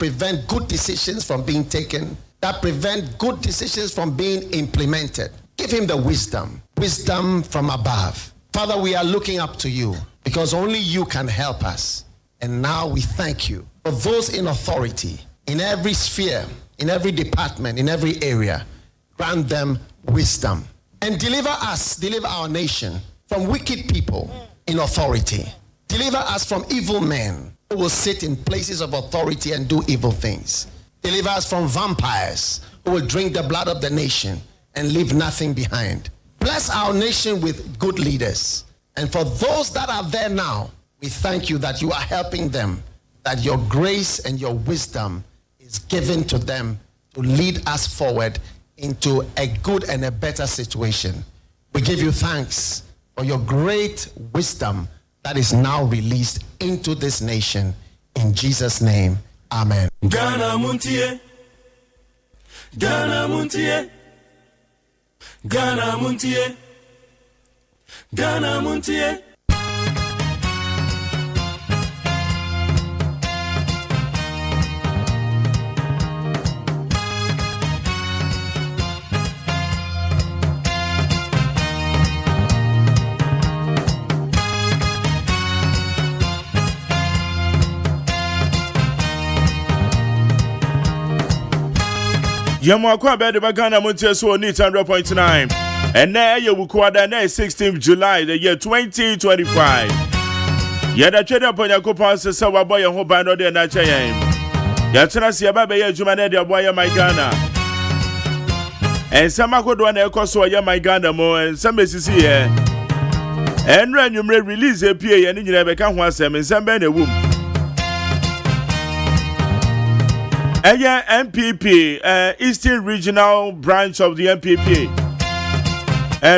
prevent good decisions from being taken, that prevent good decisions from being implemented. Give him the wisdom from above. Father, we are looking up to you because only you can help us. And now we thank you for those in authority, in every sphere, in every department, in every area. Grant them wisdom and deliver our nation from wicked people in authority. Deliver us from evil men who will sit in places of authority and do evil things. Deliver us from vampires who will drink the blood of the nation and leave nothing behind. Bless our nation with good leaders. And for those that are there now, we thank you that you are helping them, that your grace and your wisdom is given to them to lead us forward into a good and a better situation. We give you thanks for your great wisdom that is now released into this nation. In Jesus' name, amen. Ghana Montie, Ghana Montie, Ghana Montie, Ghana Montie. Yamwakwa bed Ghana Montie so need 100.9. And now you will quarter 16th July the year 2025. Yada trade up on your coupons to sell a boy and hope I know they're not chaying. Yatana see a baby Jumane boy my Ghana. And some I could one echo so my Ghana more and some is here. And when you may release a PA and you never can want them in some bed a womb. MPP, Eastern Regional Branch of the MPP.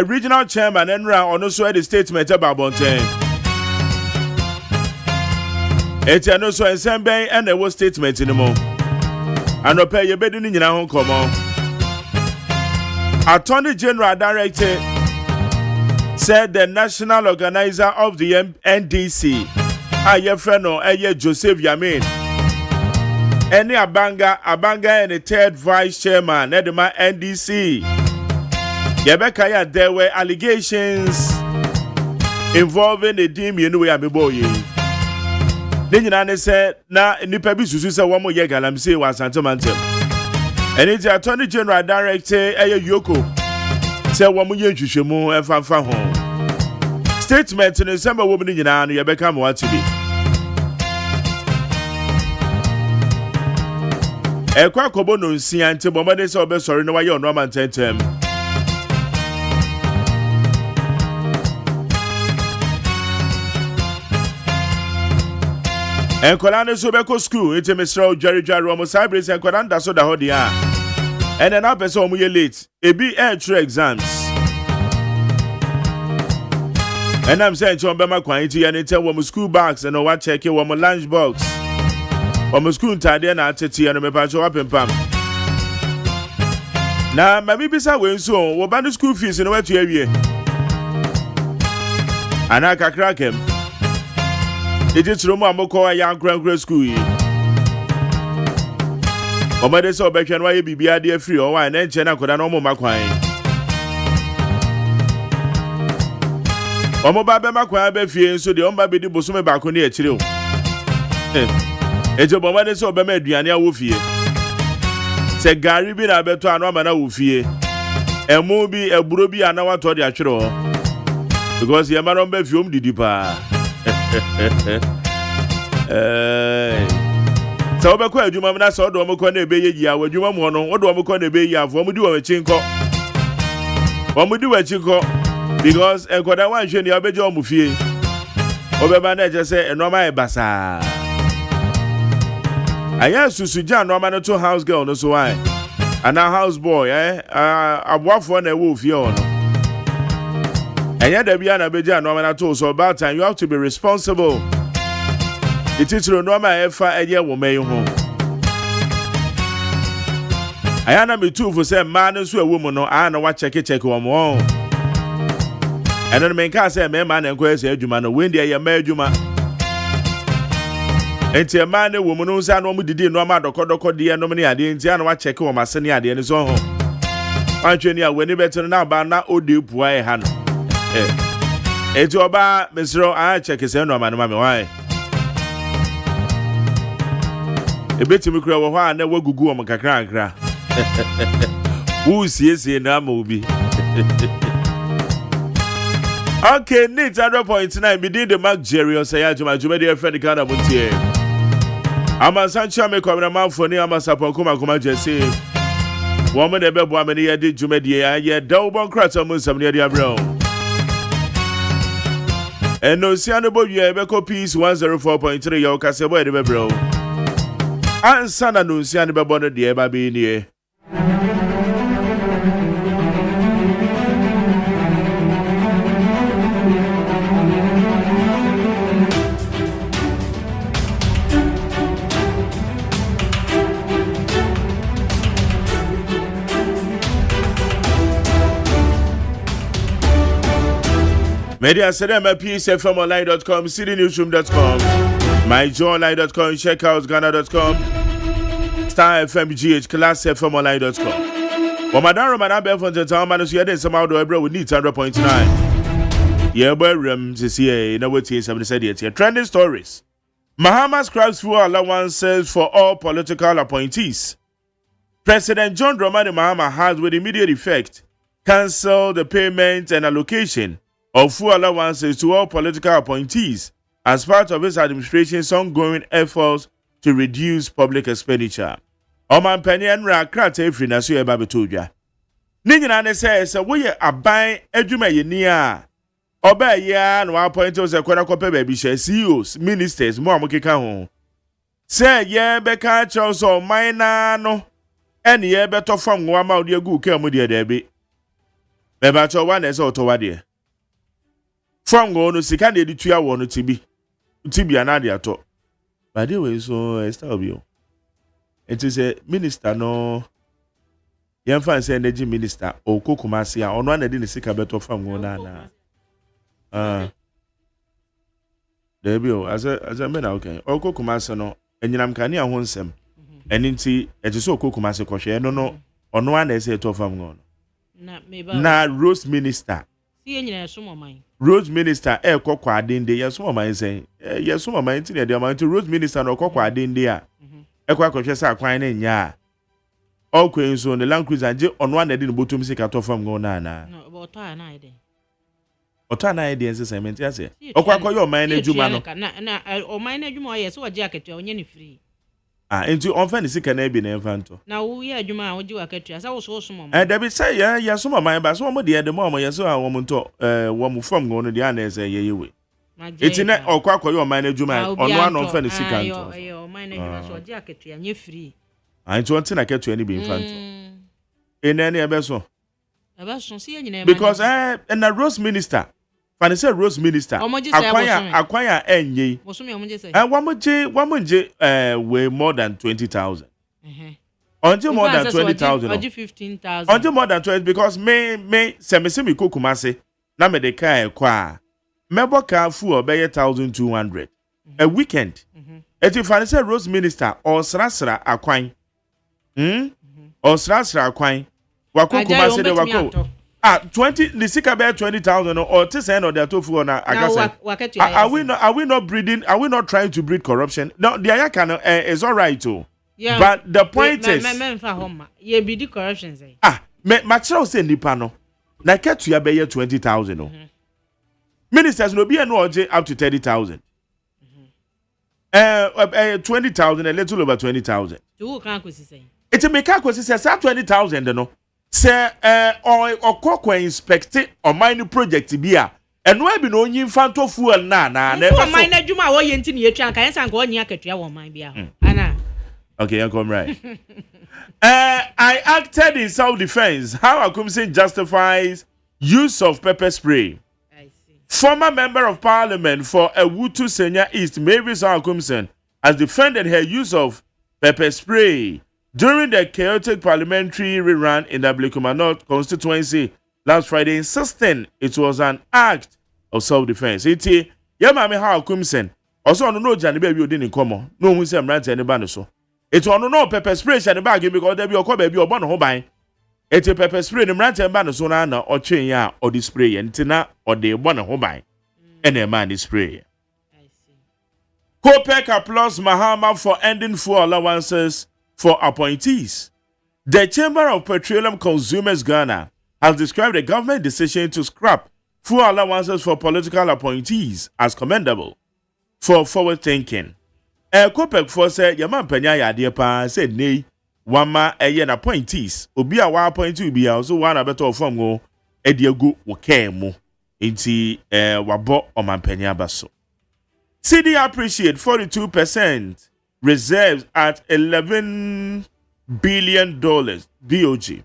Regional Chairman Enra also had a statement about Bonte. It's also a Sembe and there was statement anymore. And no pay your bedding in your home come on. Attorney General Director said the national organizer of the NDC, Ayefreno Eye Joseph Yamin. Any Abanga and the third vice chairman, Edema NDC. Yabekaya, there were allegations involving the team you know Amiboye. Then you said, na Nipabi Susa one more year, I'm saying was Santomantem. And it's the Attorney General Director, Aya Yoko, said one more year, Jushimu and Fanfa home. Statement in the summer woman in Yabeka what to be. Ekwa kobo no nsia ante bomade se obesori no waye onoma ntentem. Enkola ne so beko school ite Mr. Jerry omo cyber se enkola nda so da ho dia. Ene na pese omo ye late. Ebi true exams. And I'm saying to Obama kwan ite ye ne tell wo school bags and wa check wo lunch box. Omo school ntade na atete ya no mepacho wapempam. Na mami bisa we nso wo ba no school fees no watu awie. Ana kakra kem. Iti turomo amoko ya nkran school yi. Omo de so obehwe no aye bibia de free o wa na nche na koda no mo makwan. Omo ba be makwan be fie nso de omba be di bosume ba ko ne akire o. Ejo bomade so be ma aduane awo fie. Se gari bi na beto anu ama na wo fie. Emu bi eburo bi ana wato de atwere ho. Because ye ma no be fie didi pa. So be ko adwuma na so do mo ko na ebe yeyi awo adwuma mo no wo do mo ko na ebe yi afo mo di wo chinko. Wo mo di wo chinko because enkoda wan hwe ni obeje o mo fie. Obeba na je se enoma e basa. Aya susuja no man to house girl no so why. And a house boy abwafo na wo fie ono. Anya da bia na beja no man to so about time you have to be responsible. The teacher no man efa eye wo man ho. Aya na me too for say man so ewo mu no na wa check wo mo. And then me can say me man enko say adwuma no when dey ya ma adwuma. enti e man wo mu no nsa no mu didi no ama dokodoko de no ne ade enti ana wa check wo masene ade ne so ho antwe ni a weni beto na ba na ode bua e ha no enti oba mesro a check se no ma no ma me why ebetimi kura wo ha na wagugu wo kakra kakra wo sie na ma obi okay need 100.9 within the Mark Jerry OSEI AGYEMAN de friend Ghana Montie ama sancha me kwamna manfoni ama sapoko makoma jese wo me de bebo amene ye de dwumadi ye dawo bon krata mo nsam ne de abro eno siano bo ye be ko peace 104.3 yo kase bo de bebro ansa na no siano be bo no de ba be ni Media Sedema PSFMonline.com, citynewsroom.com, myjoyonline.com, checkoutghana.com, Star FM GH, Class FMonline.com. Well, Madam Roman Abel from the town man, you had some out of we need 100.9. Yeah, but to see no what is somebody said here. Trending stories. Mahama scraps fuel allowances for all political appointees. President John Dramani Mahama has, with immediate effect, cancelled the payment and allocation of fuel allowances to all political appointees as part of his administration's ongoing efforts to reduce public expenditure. Oman Penyan Rakrate Free Nasu Eba Betudja. Ningana says, we are buying Eduma Yenia. Oba ya no appointments a kwara kope baby CEOs, ministers, mo amukeka ho. Say ye beka Charles o minor no. Ene ye beto fam nwa ma odi agu ka mu de debe. Beba cho wa na se otowa de. From go no sika de tua wo no tibi anade ato. But they way so style you. It is a minister no yan fan say energy minister o kokumasi a ono na de ne sika beto from go na. There be as a man okay. O kokumasi no enyinam kan ya ho nsem. Eni nti e je so kokumasi kohwe no ono na say to from go no. Na Rose minister. Rose minister kokwa adinde yeso ma yen yeso ma yen ti ne de ma nti Rose minister no kokwa adinde a ekwa kohwe sa kwan na nya a okwen so ne Land Cruiser je ono na de ne botom sika to fam go na no but oto na ide ense cement ase okwa koyo man na djuma no na o man na djuma yeso waje aketua onye ne free enti on fa ne sika na bi na enfanto na wo ye adwuma a woji wakatua sa wo so mo da bi say ya so man ba so mo de mo yeso a wo mo nto wo mo fam go no de ana ese ye yewe enti na okwa koyo man na djuma ono ano fa ne sika nto yo man na djuma so waje aketua nye free enti on tina ketua ni bi enfanto ene ne ebe so si ye nyina because na Rose minister Fani say Rose minister akwanya enye wamonje way more than 20,000 onje more than 20,000 onje 15,000 onje more than 20 because me se me kokumase na me de kai kwa mebo ka fu obeye 1,200 a weekend eti fani say Rose minister or srasra akwan or srasra akwan wakokumase de wako 20 the sika be 20,000 or 10 or the tofu na agasa. Are we not breeding? Are we not trying to breed corruption? No, the ayaka is all right too. Yeah. But the point is, ye breed corruption say. Material say nipa no. Na ketu ya be 20,000 no. Ministers no be no oje up to 30,000. 20,000 a little over 20,000. To kan kwesi say. It make ka kwesi say 20,000 no. Say okokwa inspect o mine project bia eno abi no onyi fanto fuel na so mine adwuma wo ye ntini yetwa kan san ko onyi akatua wo mine bia ana okay you come right I acted in self-defense. How Akumsin justifies use of pepper spray. I see. Former member of parliament for Ewutu Senior East, Mavis Akumsin, has defended her use of pepper spray during the chaotic parliamentary rerun in the Blekuma North constituency last Friday, insisting it was an act of self-defense. Iti, Yamami How Kumsen, Also no jani baby odi ni komo. No hu se mrante ne ba ne so. It ono no pepper spray sha ne bag because there be okọ baby obo no ho ban. It pepper spray ne mrante ba ne so na na o twen ya o di spray ntina o de bo ne ho ban. Ene man di spray. I see. COPEC applauds Mahama for ending fuel allowances for appointees. The Chamber of Petroleum Consumers Ghana has described the government decision to scrap fuel allowances for political appointees as commendable for forward thinking. COPEC for said Yaman Penya Yadepa said nay, Wama Ayen appointees, Ubia wa appointee be also one a better form go Ediago Wakemo inti Wabo Oman Penya Baso. CD appreciate 42% reserves at $11 billion BOG.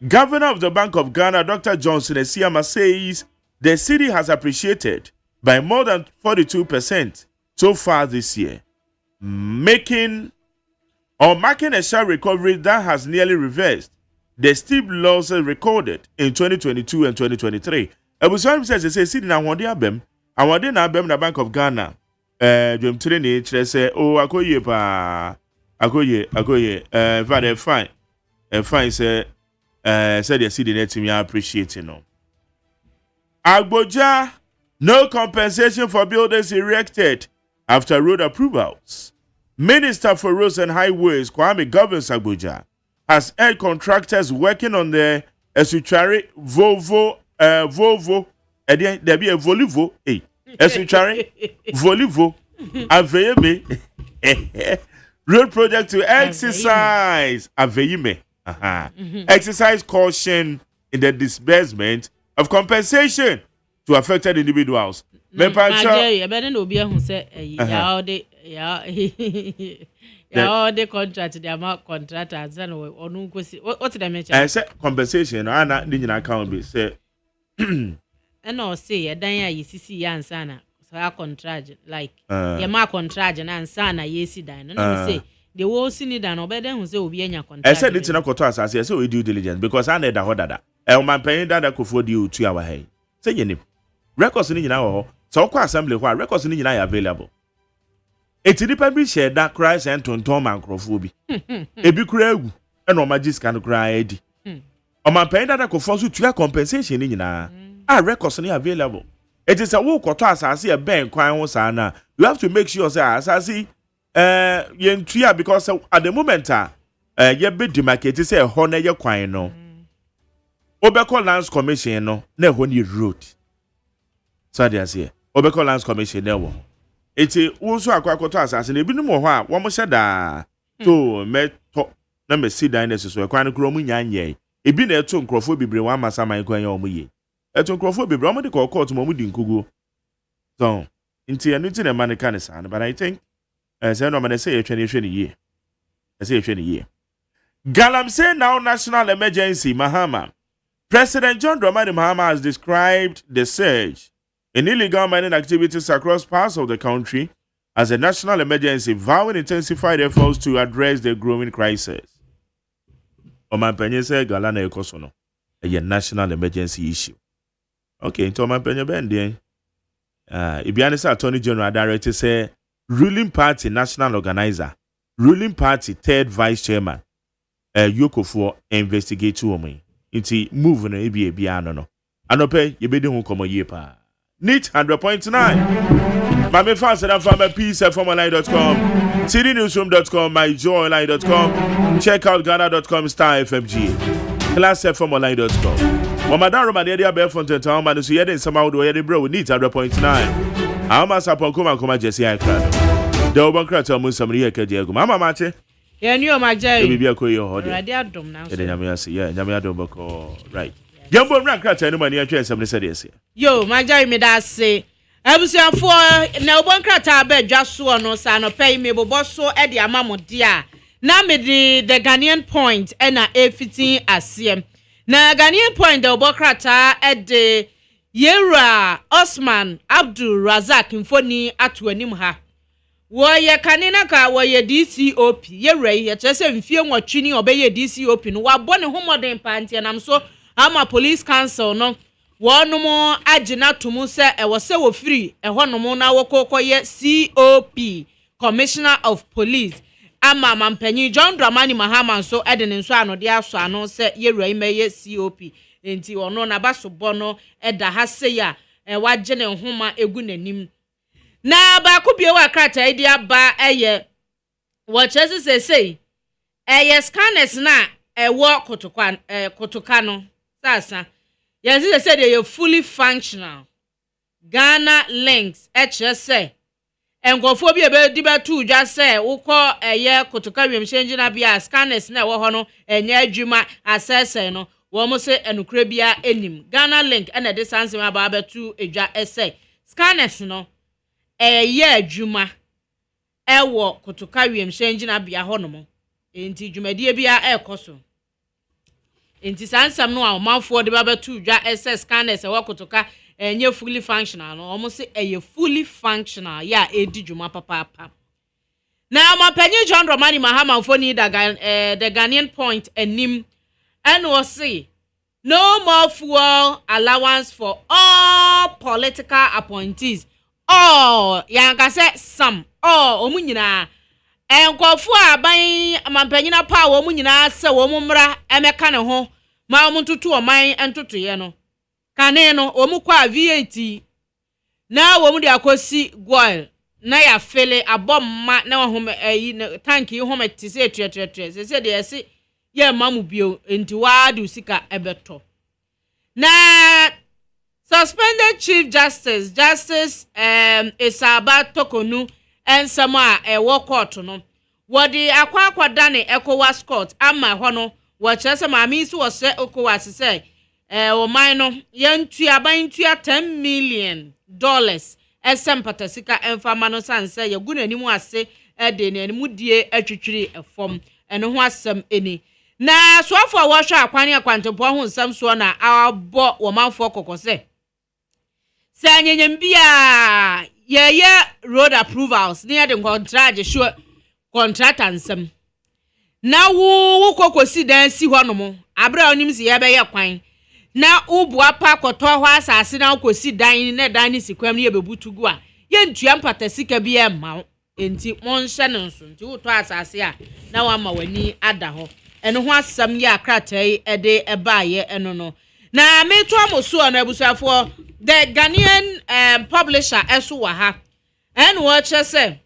Governor of the Bank of Ghana, Dr. Johnson Esiama, says the city has appreciated by more than 42% so far this year, marking a sharp recovery that has nearly reversed the steep losses recorded in 2022 and 2023. Ebusuam says they say city na wonde abem, awade na abem na Bank of Ghana. Dwem tire ne kire say oh akoye pa akoye father fine. Fine say said the city net me appreciating no. Agboja, no compensation for buildings erected after road approvals. Minister for Roads and Highways Kwame Govins Agboja has urged contractors working on the Esuchari Volvo there be a Volivo Esuchari Volivo Aveyeme road project to exercise Aveyeme. Exercise caution in the disbursement of compensation to affected individuals. I better no be who say all the contract, the amount contractors and what's the mention? I said compensation. I not didn't account be say. And no say a danya you see ansana so I contract like your mark contract and sana yesi dan. No say the whole senior than obedient who say will be any contract. I said it's not quarters as I say we due diligence because I need a hodada. Man paying that could afford you 2 hours. Hey, say your name. Records in our so assembly why records in available. It's depend share that cries and Tom and Crofobi. A big crowd and no magis can cry Eddie. Man paying that could force you to compensation in records in available. It is a walk or task I see a bank crying was Anna. You have to make sure as I see yen tria because at the moment ye be demarcated say honor your crying no. Obeko Lands Commission no na ho ni road. So they say Obeko Lands Commission na wo. Eti wo so akwakoto asase na ebinim ho a wo mo hyeda. So me to na me si dan na so kwan kro mu nyanye. Ebi na eto nkrofo bibre wan masa man kwan ya wo ye. Eto nkrofo bibre wo mo de court mo di nkugo. So nti enu ti na man kan sa but I think say no man say ye ye. Say ye. Galamsey now national emergency Mahama. President John Dramani Mahama has described the surge in illegal mining activities across parts of the country as a national emergency, vowing intensified efforts to address the growing crisis. Omanpenye said Galana Ekosono, a national emergency issue. Okay, to Omanpenye Bendi. Ibianisa Attorney General Director said, ruling party national organizer, ruling party third vice chairman, Yoko for investigate to me. Inti move na ebi biano no anope yebedi hu komo ye pa NEAT 100.9 mame fans and from peacefmline.com cdnewsroom.com myjoyline.com check out ghana.com star fmg classfmline.com mama dan roma de abel fonten town man so yede nsama wo yede bro NEAT 100.9 ama sapon koma jesi akra de obon krata mu samri ye kadi agum mama mache yeah, new Majay. Maybe I call you hold. Radiadum now. Yeah, Nyamiadum bako right. Yambo rank crata any money and somebody said yes. Yo, Majay me that say. Ebusia for na obon krata be dwaso no sa no pay me boboso e de amamo dia. Na me the Ghanaian point e na A15 asiem. Na Ghanaian point the obon krata e de Yera Osman Abdul Razak mfoni atu anim ha. Woye kanina ka woye DCOP ye ya chese mfie nwatwini obeye DCOP no wabone homoden pantie nam so ama police council no wɔnom agina tomu sɛ ɛwɔ sɛ wɔ free ɛhɔnom na wɔkɔkɔyɛ COP Commissioner of Police ama mampanyi John Dramani Mahama nso ɛde ne nso ano de aso ano sɛ yɛwura yi mɛyɛ COP enti ɔno na basobɔ no ɛda ha sɛ ya wagye ne nhoma egu n'anim na baako bie wa krataa de aba ɛyɛ wɔkyɛ sɛ ɛyɛ scanners na ɛwɔ kotoka no sasa yɛn sɛ de yɛ fully functional Ghana links ɛkyerɛ sɛ enkofo bi ebe bɛtu dwa sɛ wokɔ ɛyɛ kotoka wiemhyɛngye na bia scanners na ɛwɔ hɔ no ɛnyɛ adwuma asɛsɛ no wɔn sɛ enukura bia enim Ghana link ɛna de sansem aba bɛtu edwa ɛsɛ scanners no ɛyɛ adwuma ɛwɔ kotoka wiemhyɛngye na bia hɔ no mo enti dwumadie bia ɛkɔ so enti sansem no a ɔmanfoɔ de bɛtu dwa ɛsɛ scanners ɛwɔ kotoka enye fully functional no omo se eye fully functional ya edi dwuma papa na mapanyi John Dramani Mahama foni the Ghanaian point enim and was say no more fuel allowance for all political appointees yanka se some omu nyina enkofo aban mapanyi na pa omu nyina se omu mra emeka ne ho ma omu tutu oman entotoye no kane no omu kwa VAT na omu de akosi goil na ya fele abomma na hom tanki hom tise tuetuetue se de ese ye mamu bio enti wadu sika ebeto na suspended Chief Justice Esaba Tokonu ensama ewo court no wodi akwa dane ECOWAS court ama ho no wo kyerese maami so wo se ECOWAS se o man no yentua $10 million esem patasika enfama no sanse ye gu nanimu ase de nanimu die atwitwiri efom eno ho asem eni na soafo a wo hwa akwane akwantempo ho nsam so na abo wo manfo kokose se anyanyam bia ye road approvals near the contract sure contract ansem na wo kokosi dan si ho no mo abra onim si ye be ye kwan na ubu apa koto ho asase na kosi dan na dan ni sikwam ne yebebutugu a ye ntua mpatasika bi emma enti monhye ne nso nti woto asase a na wama wani ada ho eno ho asam ya akratai ede ebaaye eno no na meto amoso na abusuafo the Ghanaian publisher eso wa ha eno wo chese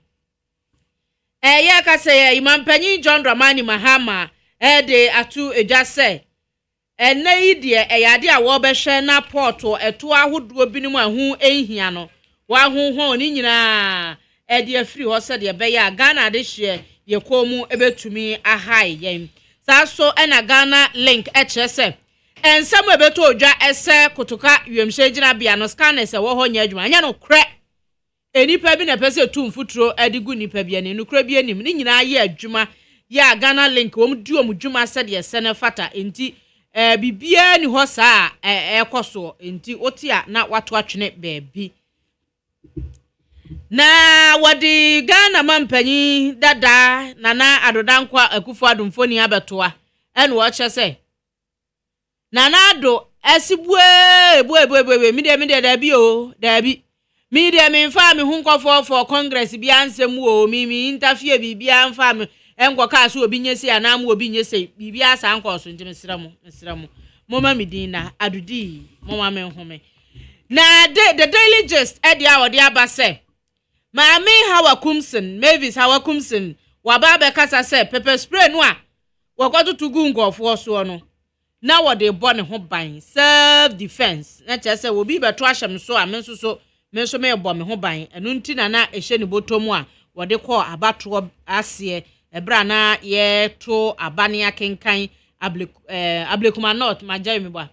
ye ka se imampanyi John Dramani Mahama ede atu edwase ene die eyade a wo behwe na porto eto ahodo binim ahu ehia no wa honhon ni nyina ede afiri ho se de beya Ghana de hye ye komu ebetumi ahai yen saso ena Ghana link echese ensam ebeto odwa ese kotoka wiemhyegina bia no scanners wo ho nya adwuma anya no kre enipa bi na pese tu mfuturo adigu nipa bia ne nukra bi anim ni nyina ye adwuma ya Ghana link wo mdu omdwuma se de se ne fata enti bibia ni ho saa ekoso enti otia na wato atwene beebi na wadi Ghana mampanyi dada nana adodankwa akufo adomfoni abetoa ene wo kyese nana ado asibue mi de dabi o dabi mi de mi mfa mi hu nkofo for congress bi ansem o mi interfere bibia mfa mi enko ka so obi nyese anam obi nyese bibia sa anko so nti mesramo moma medina adudi moma me home na the daily gist e dia wode aba se maami hawakumsen Mavis hawakumsen wababa kasa se pepper spray no a wakwatutugu nkofo so no na wode bo ne ho ban self defense na chese obi beto ahyem so a menso me bo me ho ban enu nti na ehye ne botomu a wode kɔ abato ase ebra na ye to abane akenkan ablekuma north majai me ba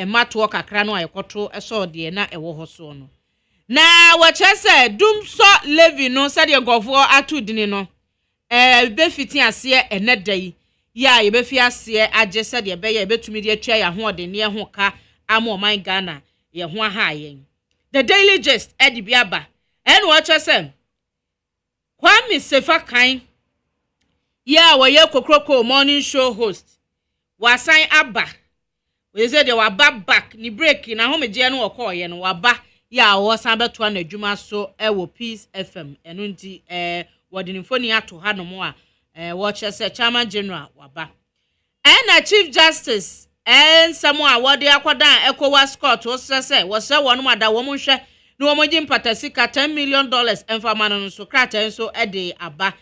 mato kakra no ayekoto eso de na ewo ho so no na wachese dumso levi no sade nkofo atu dini no be fiti ase enedai ya ye be fi ase age sade be ya betumi de atwa ya ho de ne ho ka ama oman Ghana ye ho aha yen the daily gist edi biaba en wachese Kwame Sefa kan ya waye kokroko morning show host wasan aba we say they were back ni break na home je no okọ ye no waba ya wo san beto na adwuma so wo Peace FM eno nti wodi ni phone ato ha no mo a wo chese chairman general waba na chief justice samo a wodi akodan ECOWAS court wo sese wo se wonu mada wo mo hwe no wo mo ji mpatasi ka $10 million emfa ma no so krata so de aba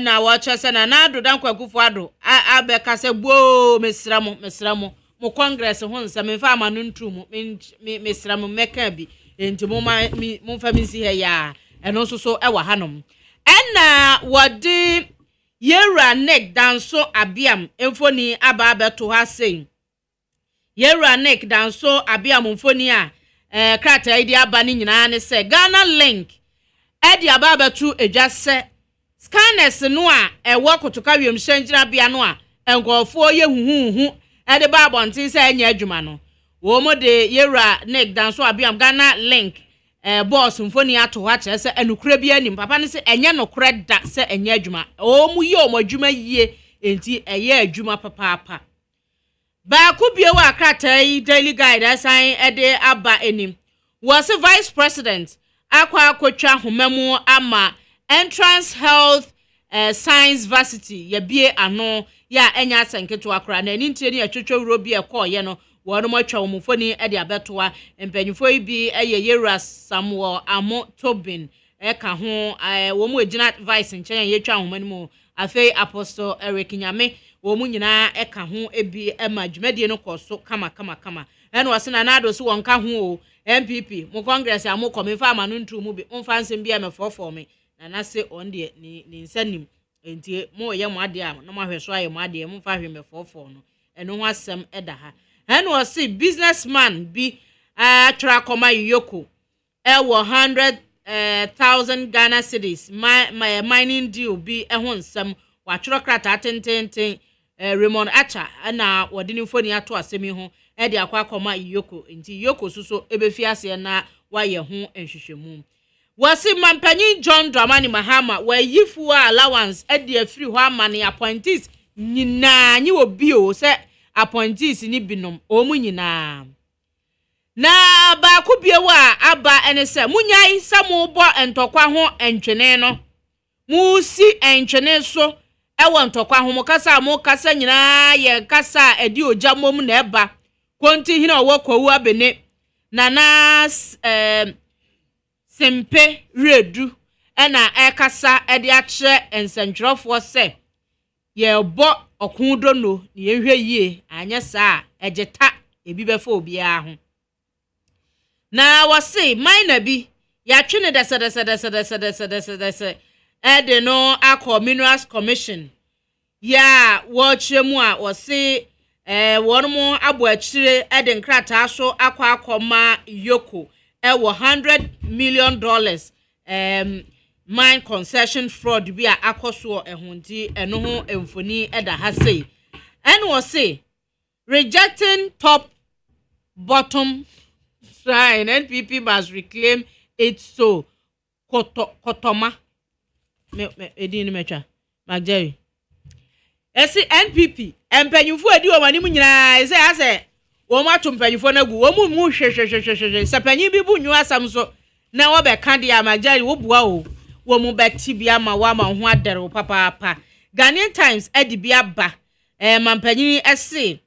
na wo chese na ado dan kwakufu ado abeka se gbo mesramo mo congress ho nsam emfa ma no ntu mu mesramo meka bi enti mo fa mi si he ya eno so wa hanom na wodi Yera neck danso abiam emfoni aba beto ha sei Yera neck danso abiam mfoni a krata idi aba ni nyina ne se Ghana link edi aba beto edwase scanners no a ewo kotoka wiem hyengyina bia no a enkofo ye huhuhu edi ba abontin se enya adwuma no wo mo de Yera neck danso abiam Ghana link boss mfoni ato ha kire se enukure bi anim papa ne se enye nokure da se enye adwuma o mu ye o madwuma yie enti eye adwuma papa ba ku bie wa krata yi daily guide asan ede aba enim was vice president akwa akotwa homemu ama entrance health science varsity ye bie ano ya enya asenketo akra na ni ntie ni atwetwe wuro bi ekoye no wonu matwa omufoni e de abetoa empanyufo bi Yera Samuel Amo Tobin ka ho wo mu egina vice nchen ye twa ahoma mu afei apostle Eric Nyame wo mu nyina ka ho ebi ma dwumadie no koso kama eno wase na nado so won ka ho o MPP mu congress amo komefa ama no ntu mu bi onfa nsem bia me fofo me na se on de ni nsanim enti mo ye mo ade a no ma hweso aye mo ade mo fa hwe me fofo no eno ho asem eda ha and was see businessman be Trakoma Yoko 100,000 Ghana cedis my mining deal be ehonsam watro krata atententen Raymond Acha na wodini foni ato asemi ho e de akwa Yoko nti Yoko suso ebefiase na waye ho enhwehwemu wasi mampanyin John Dramani Mahama wa yifu allowance e de afiri ho amane appointees nyina nyi obi o se appointees ni binom omu nyina na ba ku biewa aba ene se munyai samu bo entokwa ho entwene no musi entwene so ewo ntokwa ho mu kasa nyina ye kasa edi ojamom na eba konti hina owo kwawu abene na sempe redu ena ekasa edi akye ensentwerofo se ye bo okudo no ye hwe yie anya saa ejeta ebi befo obi a ho na wose mine bi ya twene dese ede no akọ minerals commission ya wo chemu a wose wonmo abo akire ede nkrata so akọ Yoko ewo $100 million mine concession fraud bi a akoso ehunti eno ho emfoni eda ha sei and was say rejecting top bottom sign NPP must reclaim its so kotoma me edin mecha magjerry esi NPP empanyufo edi o mani mu nyina ese ase wo ma to mpanyufo na gu wo mu hwehwehwehwe sepanyi bi bu nyu asam so na wo be ka dia magjerry wo bua o wo mu beti bia ma wa ma ho adere papa Ghanaian Times edi bia ba mampanyi ese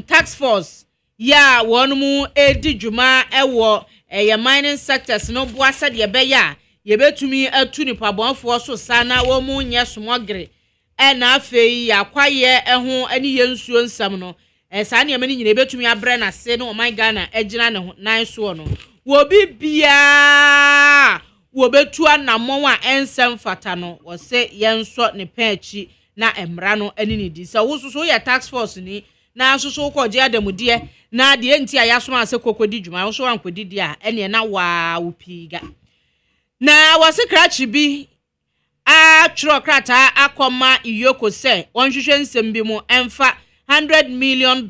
tax force ya wonu mu edi dwuma ewo ye mining sectors no bua sade ye be ya ye betumi atu ni pabonfo so sana wo mu nye smogre na afei ya kwaye eho ani ye nsuo nsam no sa na ye mani nyina betumi abre na se no my Ghana egina ne ho nan so no wo bibia wo betu anamon a ensem fata no wo se yenso ne paachi na emra no ani ni di so wo so ya tax force ni na so ko je adamudie na de enti ayaso ase kokodi dwuma wo so ankodi dia ene na wa upiga na wase krachi bi a trokrata akoma Yoko se onhwehwe nsem bi mu emfa $100 million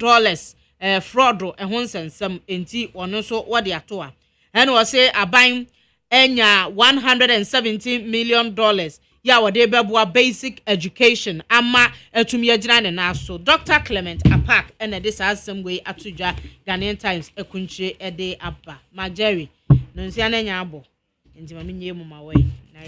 fraud ehon sensem enti ono so wode atoa ene wase aban enya $117 million ya wode beboa basic education ama etumi agina ne naso Dr. Clement Apak ene this asem we atudwa Ghanaian Times ekunche ede aba Majeri no nsia na nya abo nti ma menye mu ma we na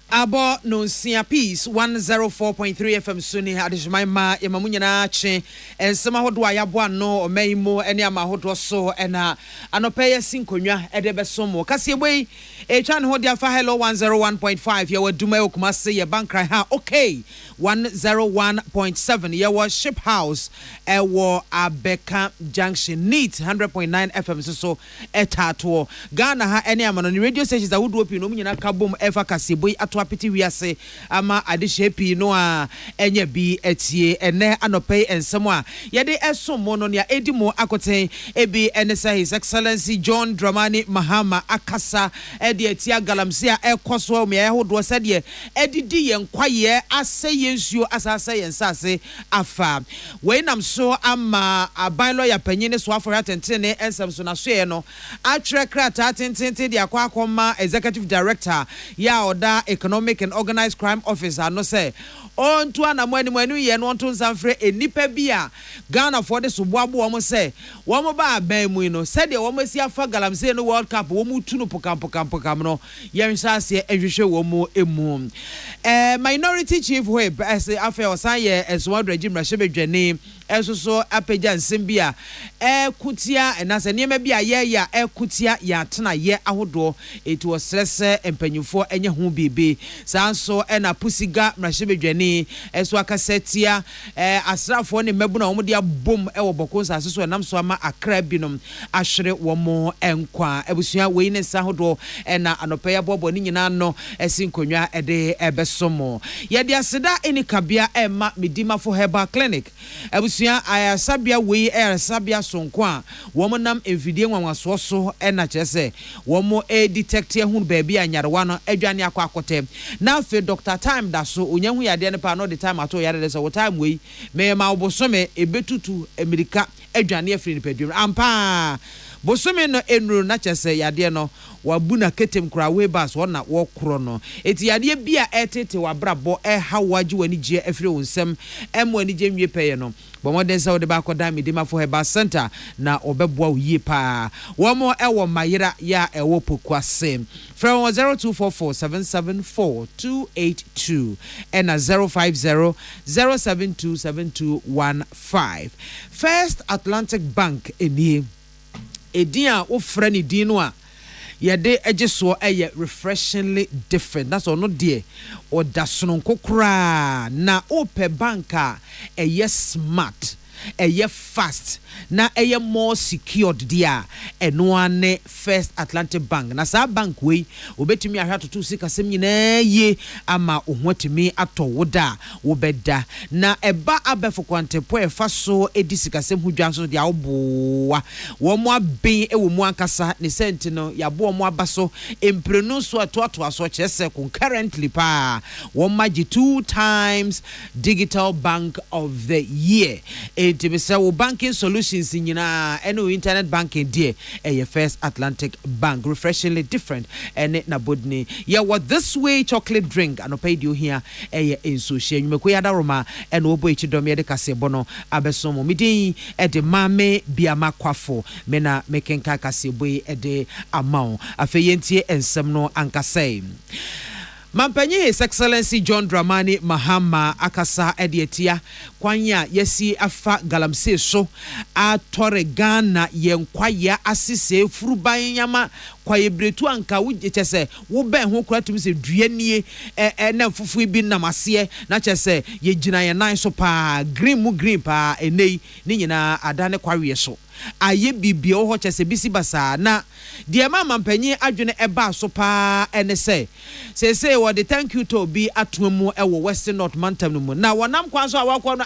Abo no nsia peace 104.3 FM Suni adishmai ma yemamunya na ache ensema hodo ayabo ano omeimo ene ama hodo so ena anopeye sinkonwa ede besomo kase boy etwa ne hodo afa hello 101.5 ye waduma okumase ye bankra ha okay 101.7 ye was ship house ewo Abeka Junction neat 100.9 FM so etato Ghana ha ene ama no radio stations a wodo opi no munya na kabom efa kase boy apiti wiase ama adehyepi no a enye bi etie ene anopai ensemo a yede esomo no ne edimo akoten ebi enesa His Excellency John Dramani Mahama akasa ede etia galamse a ekoso me ehodo sede edidi ye nkwaye ase yensuo asase yensase afa we nam so ama aban lawyer panyine so afori atentene ensem so na so ye no atre krata atentente de akwa executive director ya oda Economic and Organized Crime Officer no say on to an amwenu ye no to sanfre enipa bia Ghana for the subuabo wo say wo ba ban mu no said the wo si afa galamse no World Cup wo mu tu no pokam no ye nsase ehwehwe wo mu emu minority chief whip as afa osan ye eswo regime rahebedwane esoso apeja nsembia kutia enase niema bia ye ya kutia ya tena ye ahodo etu osrese empanyufo enye ho bibi sanso ena pusiga rahebedwane eso akasetia asrafo ne mebu na omde abom ewo bokonsa aseso enam so ama akra binom ahwere wo mo enkwa ebusua we ne sa hodo ena anopeya bobo ni nyina no esinkonwa ede ebesomo ye dia seda eni kabia ema medima for herbal clinic ebusua ayasabia we ayasabia sonko a wo mo nam envidie nwanwaso so ena chese wo mo detect ehun baabi anyarewa no adwane akote na fe Dr. Time da so onyahu yade ne pa no the time ato yade so time we me ma obosome ebetutu America adwane afiri ne padwum ampa bosome no enuru na chese yade no wabuna ketem kura we bas wona wo kro no eti yade bia etete wabrabo hawaji wani je afiri wonsem wani je nwie peye no bomoden sa wode ba koda medima for Herbal Center na obeboa uye pa womo ewo mayira ya ewo pokwase from 0244774282 and 05007272215 First Atlantic Bank eni edia wo frani dino a yede ejeso eye refreshingly different that's all no dear or dasono kokra na ope banka eye smart eye fast na eye more secured dia eno ane First Atlantic Bank na sa bank we obetumi ahwa to sika sem nyina ye ama ohwatimi atowoda wo beda na eba abefo kwantepo efa so edi sika sem hudwan so dia oboa wo mo aben ewo mu ankasa ne senti no yabo mo abaso emprenu so atoato aso chese concurrently pa wo magi 2 times digital bank of the year etibisa wo banking solutions nyina eno internet banking die First Atlantic Bank refreshingly different and na bodni yeah what this way chocolate drink anopaid you here enso hye nwumeko yada roma eno obo echidom yede kasebo no abesomo midin de mame biama kwafo me na mekenka kasebo de amount afeyentie ensem no ankasai Mampanyi His Excellency John Dramani Mahama akasa edietia kwanya yesi afa galamse so atore Ghana yenkwaya asise furuban yama kwaye bretu anka wuje chese wo ben ho kura tumi se duanie na fufu bi na mase na chese ye gina ye nan so pa green pa enei ni nyina adane kwawe so aye bibie ho chese bisi basa na de mama mpanyi adwene eba so pa ene se wo de thank you to be atomu ewo Western North Mantam no mu na wonam kwan so awakọ no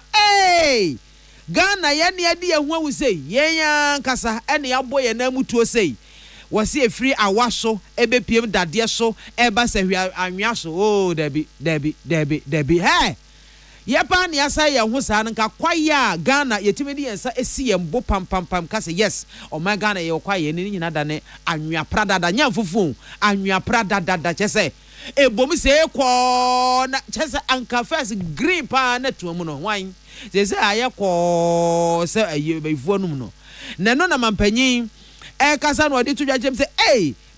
Ghana ye ne ade ehua wu sei yenya kasa ene aboye na mutuo sei wasi efiri awaso ebepiem dade so eba se anwia so debi hey Yepa ni asa ye ho saa nka kwaya Ghana yetime di ensa esi ye mbo pam ka say yes o my Ghana ye kwaya ni nyina da ne anwea prada da nya fufu anwea prada da chese ebom se ko na chese anka first green pa na tuamu no wan se aye ko se ayebefuo num no na no na mampanyin kasa no odi tudwa jem se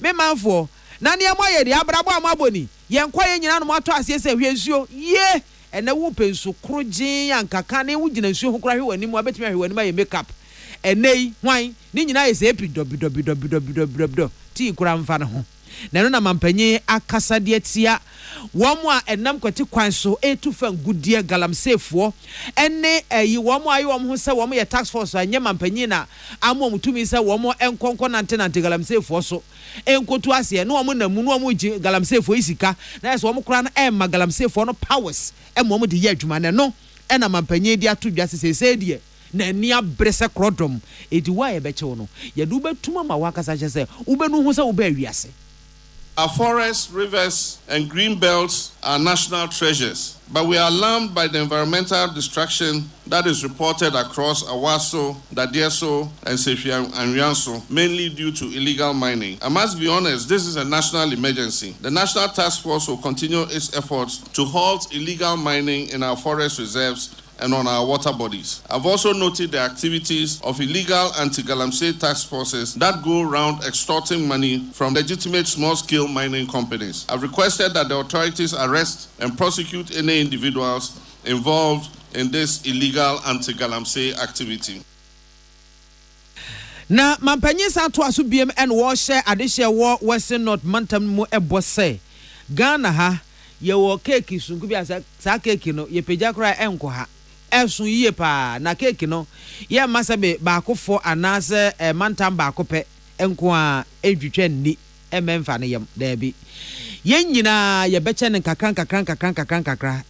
me manfo na ne amoye de abrabo amaboni ye kwaya nyina no mato ase se hwensuo ye ene wo penso krogin ankaka ne wo gina nsuo ho kra hwe wani mu abetimi hwe wani ma ye makeup enei hwan ni nyina ye se epidobidobidobidobidobido ti kura mfa ne ho na no na mampanyi akasa de atia womo a enam kwati kwan so etufan gudie galamsefo ene yi womo ayi womo ho se womo ye tax force anye mampanyi na amo mutumi se womo enkonko nante galamsefo so enkotu ase no womo namu no womo gi galamsefo isika na so womo kura na emma galamsefo no powers womo de ye adwuma ne no ena mampanyi de atodwa sesese de na ni abrese krodom edi wa ye beche no ye du betuma ma wakasa chese ubenu ho se ube awiase. Our forests, rivers, and green belts are national treasures, but we are alarmed by the environmental destruction that is reported across Awaso, Dadieso, and Sefia and Rianso, mainly due to illegal mining. I must be honest, this is a national emergency. The National Task Force will continue its efforts to halt illegal mining in our forest reserves and on our water bodies. I've also noted the activities of illegal anti-galamsey task forces that go around extorting money from legitimate small-scale mining companies. I've requested that the authorities arrest and prosecute any individuals involved in this illegal anti-galamsey activity. Na mampanyi sa to aso biem en wo hye adehye wo Western North Mantam mu ebose Ghana ha ye wo cake sunku bi asa sa cake no ye peja kra enko ha esun yiye pa na cake no ye masabe ba akofo anase mantam ba akope enko a edwitwa ni ememfa ne yem da bi ye nyina ye beche ne kakran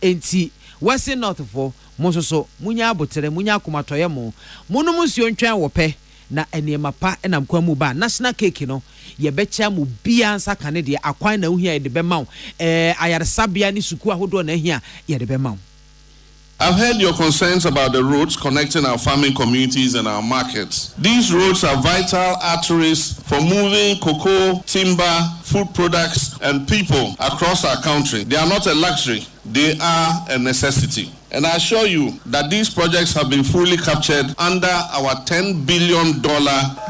enti Western North fo mososo munya abotere munya akomatoye mo munum nsuo ntwan wo pe na enema pa enam kwa mu ba national cake no ye becha mu bia nsa kane de akwan na ohia de be maw ayaresabia ni suku ahodo na ahia ye de be maw. I've heard your concerns about the roads connecting our farming communities and our markets. These roads are vital arteries for moving cocoa, timber, food products, and people across our country. They are not a luxury, they are a necessity. And I assure you that these projects have been fully captured under our $10 billion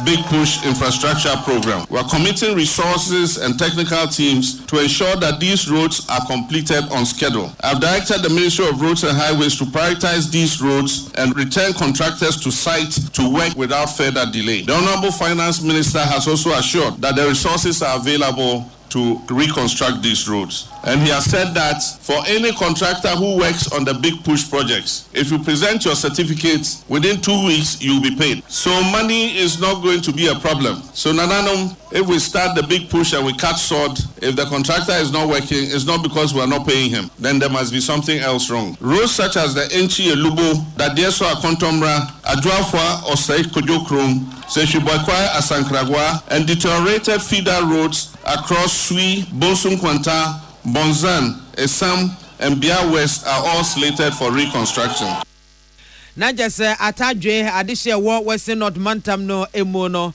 Big Push infrastructure program. We are committing resources and technical teams to ensure that these roads are completed on schedule. I've directed the Ministry of Roads and Highways to prioritize these roads and return contractors to site to work without further delay. The Honorable Finance Minister has also assured that the resources are available to reconstruct these roads. And he has said that for any contractor who works on the Big Push projects, if you present your certificates within 2 weeks, you'll be paid. So money is not going to be a problem. So Nananum, if we start the Big Push and we cut short, if the contractor is not working, it's not because we are not paying him. Then there must be something else wrong. Roads such as the Enchi Elubo, Dadieso Akontomra, Adwafwa OSEI Kojokrom, Seshiboikwa Asankragwa, and deteriorated feeder roads across Sui, Bonsum Kwanta, Bonzan, Esam, and Bia West are all slated for reconstruction. Na just atadwe adehye wo Western North Mantam no emono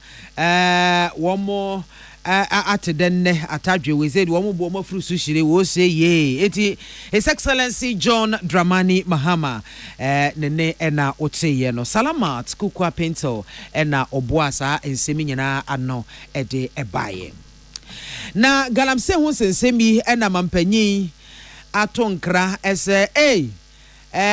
womo atedenne atadwe we said womo bo mo furu sushire wo say ye eti His Excellency John Dramani Mahama nene ena oteye no salamat kukwa pento ena oboasa ensemi nyina ano ede ebaye. Na galamse ho sensemi ena mampanyi atonkra ese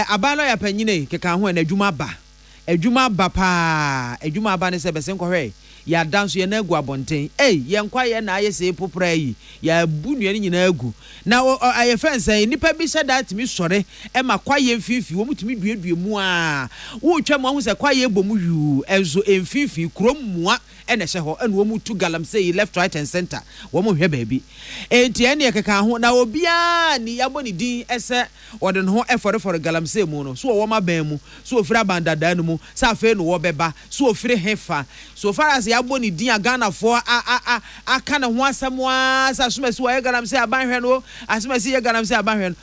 abalo ya panyine keka ho na adwuma ba pa adwuma ba ne se besen kohwe ya danso ye na agu abonten ye nkwa ye na ayese popra yi ya bunua ni nyina agu na aye fense nipa bi se that mi sore e ma kwa ye mfifi wo mutumi duedue mu a wo twa mu ho se kwa ye bomu yu enzo emfifi krom mua e na hye ho ene wo mutu galamsey left right and center wo mo hwe baabi enti ene keka ho na obia ni yabo ni din ese ode no ho efore galamsey mu no so wo ma ban mu so ofira bandada no mu sa fe no wo beba so ofire hefa so far as yabo ni din Ghana for aka na ho asamo sa sumasi wo galamsey aban hwe no asumasi ye galamsey aban hwe no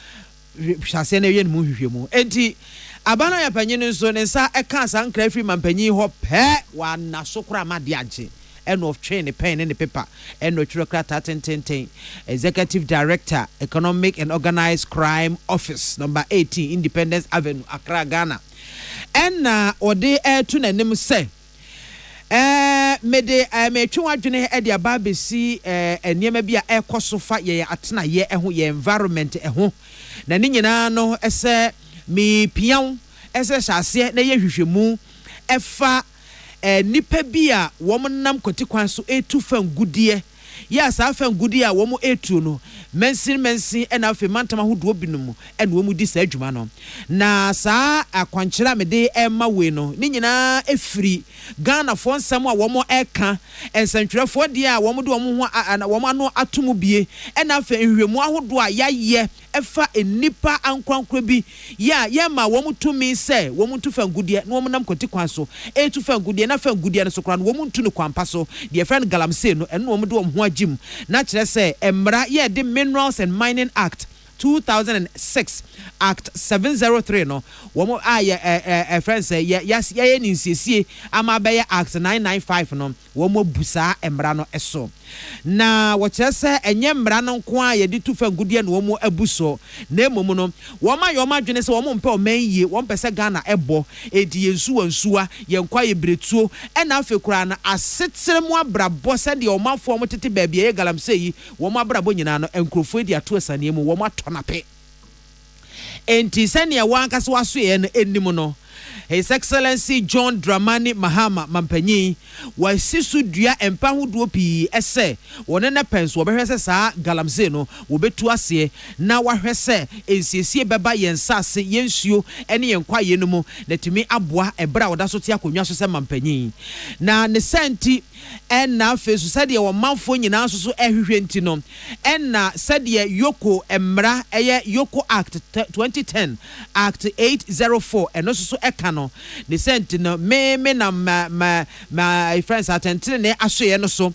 hwase na yɛ mu hwehwɛmu enti abana ya panyin nso ne nsa ɛka sankra free man panyin hɔ pɛ wa na so kora ma de agye end of train the pen and the paper end of ten executive director economic and organized crime office number 18 Independence Avenue Accra Ghana and ode to nanim say mede me twa adwene e dia ba besi enema bia ekoso fa ye atena ye eho ye environment eho na ni nyina no ese mi pian ese hyase na ye hwehwemu efa nipa bia wo nam kwati kwan so etu fan gudie ya sa fan gudie a wo etu no mensin na afi mantama hodo binum na wo di sa adwuma no na sa akwankyera mede ema we no ni nyina efiri Ghana fo nsam a wo eka ensantwerefo de a wo de wo ho wo ano atomu bie na afi hwehwemu ahodo a yaye efa enipa ankwankwa bi ya ma wo tumi se wo tu fan gudie na wo nam kwati kwan so etu fan gudie na fan gudie no so kra no wo tu no kwampa so de friend galamsey no eno wo de wo ho agim na kire se emra ye de Minerals and Mining Act 2006 Act 703 no womo friends say yes ye ni nsiesie ama be Act 995 no womo busa emra no eso na wo kire se enye mra no nko a ye di tu fa gudie no womo abuso na emom no woma yoma dwene se womo mpe o manye won pese Ghana ebo edi yensuwa ye nkwa ye bretuo na afekura na asetere mu abrabo se de omafo mo tete ba bia ye galamsey yi womo abrabo nyina no enkrofo edi ato asane mu womo nape enti senia wankase waso ye no enim no His Excellency John Dramani Mahama Mampanyi wasisu dua empa hodo pi ese wone na penso obehwese saa galamsey no wobetu ase na wahwese ensiesie beba yensase yensuo ene yenkwa ye no mu na tumi aboa ebra woda so te akonwa so se Mampanyi na ne senti na fesu sede wo manfo nyina so so ehwehwe enti no na sede yoko emra eye yoko act 2010 act 804 eno so eka no ne senti no me na my friends atentene ne ahwe no so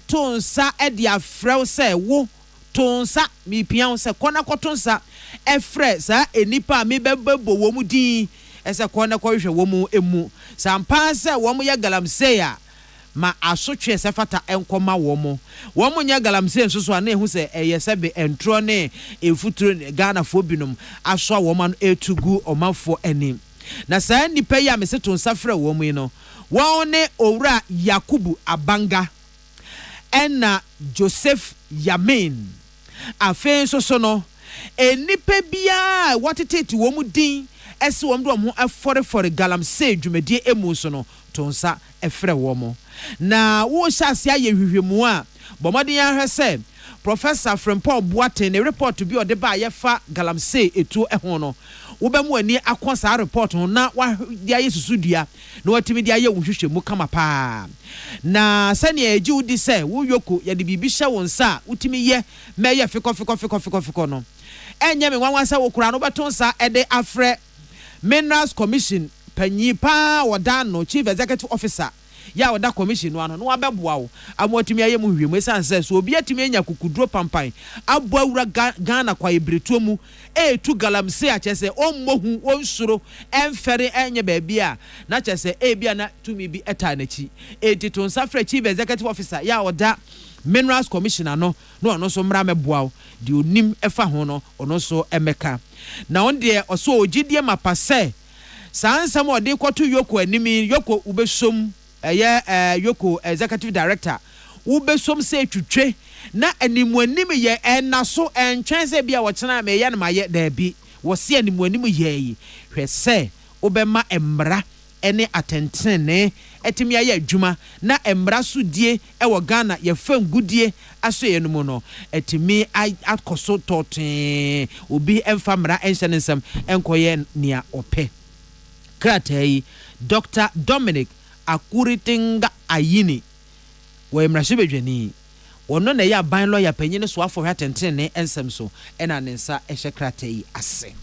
tonsa de afrew se wo tonsa mi pian se kona kotonsa efre sa enipa mi bebebo wo mu din ese kona ko hwe wo mu emu sampa se wo mu ye galamsey a ma asotwe se fata enkoma wo mo nya galamsey nso so ana ehu se eyesebe entro ne efuturo Ghana fo binom aso wo ma no etugu omafo anim na saa nipa ya meseto nsafra wo mu no won ne owura Yakubu Abanga na Joseph Yamin afen so no enipa bia watete wo mu din ese wo mdo mo afore galamsey dwumadie emu so no tonsa efre wo mo na wo hyase aye hwehwemu a bomodin ahwese Professor Frempong Boateng ne report bi ode ba yefa galamsey etu ehon no wo be mu ani akonsa report ho na wa dia yesusu dua na watimi dia ye wohwehwemu kama pa na sane eji udi se wo yoko ye de bibi hye won sa utimi ye meye fiko no enye me wanwansa wo kura no betonsa ede afre Minerals Commission panyipa wodano Chief Executive Officer ya oda commission no ano no abeboa wo amotimi aye mu hwemu esanse so obi atimi anya kukudro pampan abo awura Ghana kwa ebretuo mu etu galamsey a chese ommohu onsuro emfere enye baabia na chese ebia na tumi bi eta nachi editon safra Chief Executive Officer ya oda Minerals Commissioner no ono so mra meboa wo di onim efa ho no ono so emeka na on de oso ogidie mapase sansam ode kwoto yoko animi yoko ubesom yoko Executive Director ubesom se twetwe na animuanim ye enaso entwense bia wo kyena me ye na maye da bi wo se animuanim ye yi hwese obema emra ene atentene etimi aye adwuma na emra so die wo Ghana ye fam gudie aso ye no mu no etimi akoso toten obi emfa mra enhyensem enkoye nia ope kratai Dr. Dominic Akuritinga Ayini wo emrahwebedwani wono na ya ban lawyer panyine so afo hwatentene ensem so ena ne nsa ehye kratai ase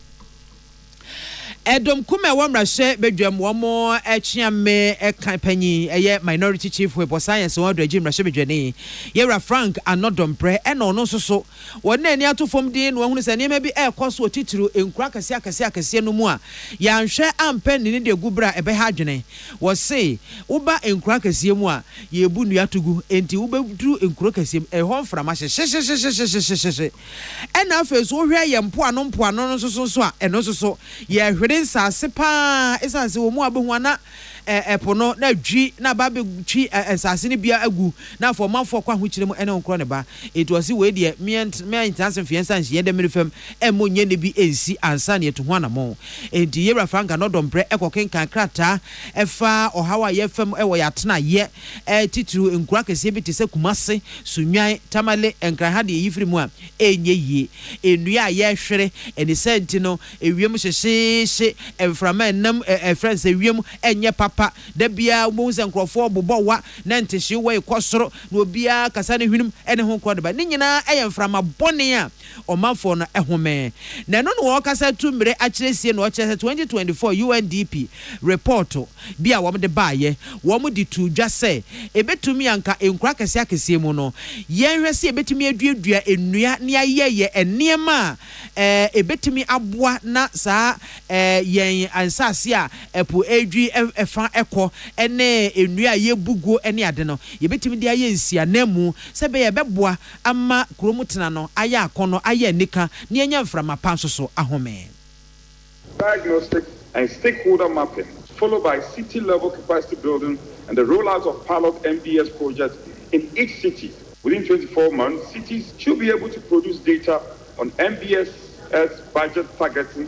Edom kume wamrashe bedwam wamo echiame ekampanyi eye minority chief we science won do agim rashe bedwane yera Frank Anodompre eno no soso won ani atofom din no hunu se ne bi ekoso otituru enkura akase no mu a yanhwe ampe ne de gubra ebe ha adwene wo se uba enkura akase mu a ye bu nua tugu enti ubeduru enkura akase ehon frama hye ena afeso wo hwe ye mpo ano no soso a eno soso ye nsase pa esase wo mu abehu ana epono na dwi na ba be twi ensase ne bia agu na for manfo kwa hokyire mu ene onkro ne ba etuase we de me intase fiansa nhye de merefam emonye ne bi ensi ansa ne eto ho anamo enti yera Frank Anodompre ekokenkan krata efa ohawa ye fam ewo yatena ye tituru enkura kese bi tese kumase sunwan tamale enkra ha de yifiri mu a enye yie enua ye hwere eni senti no ewiem hyehye emframa nam friends ewiem enye papa da bia mo nse nkrofo bobowa na ntehye we kosoro na obia kasa ne hwinum ene ho kro de ba ne nyina eyemframa bone a omafo no ehome na no no kasa tumire akyeresie no okye 2024 UNDP report bia wo de baaye wo mo di tu dwa se ebetumi anka enkura kase akese mu no yenhwe se ebetumi aduadua enua ne ayeye enema ebetumi aboa na saa yen ansase a epo edwi efa eko ene enua ye bugo ene ade no yebetimi de aye nsia namu se be ye beboa ama kromutena no aye akono aye nika ne enya mframa panso so ahome. Diagnostic and stakeholder mapping, followed by city-level capacity building and the rollout of pilot MBS projects in each city. Within 24 months, cities should be able to produce data on MBS budget targeting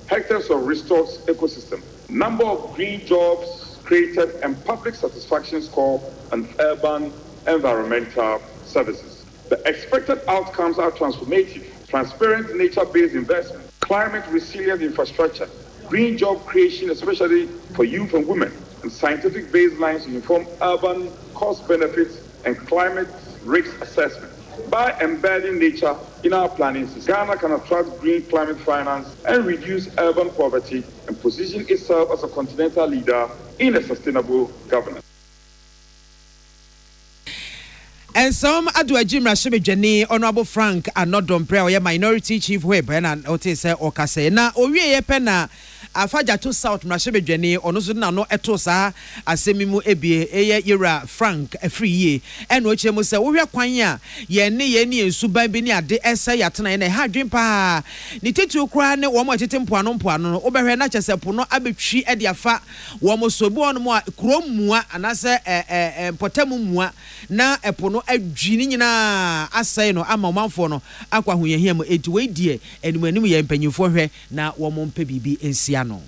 hectares of resource ecosystem, number of green jobs created, and public satisfaction score on urban environmental services. The expected outcomes are transformative: transparent nature-based investment, climate resilient infrastructure, green job creation, especially for youth and women, and scientific baselines to inform urban cost benefits and climate risk assessment. By embedding nature in our planning system, Ghana can attract green climate finance and reduce urban poverty and position itself as a continental leader in a sustainable governance. And some Aduajim Rashimejani, Honorable Frank Anodompre, or minority chief whip, and Otese Okase. Na Oye Pena, Afaja to South Rashimejani, Onosuna no Etosa, Asemimu Ebi, Eye Ira Frank, a free ye, and Ochemusa, Uria Quanya, Yeni, and Subabinia, de Essa Yatana, and a hard dream pa. Nititu Kran, one more Titimpuano, Oberhenacha Sepuno, Abichi, Ediafa, Wamosobuan, Cromua, and Asa Potemua, na Epono. Adwini na asai no ama manfo no akwa hoyehia etuwe die enumanu ye mpanyimfo hwe na wo mompe bibi ensia no.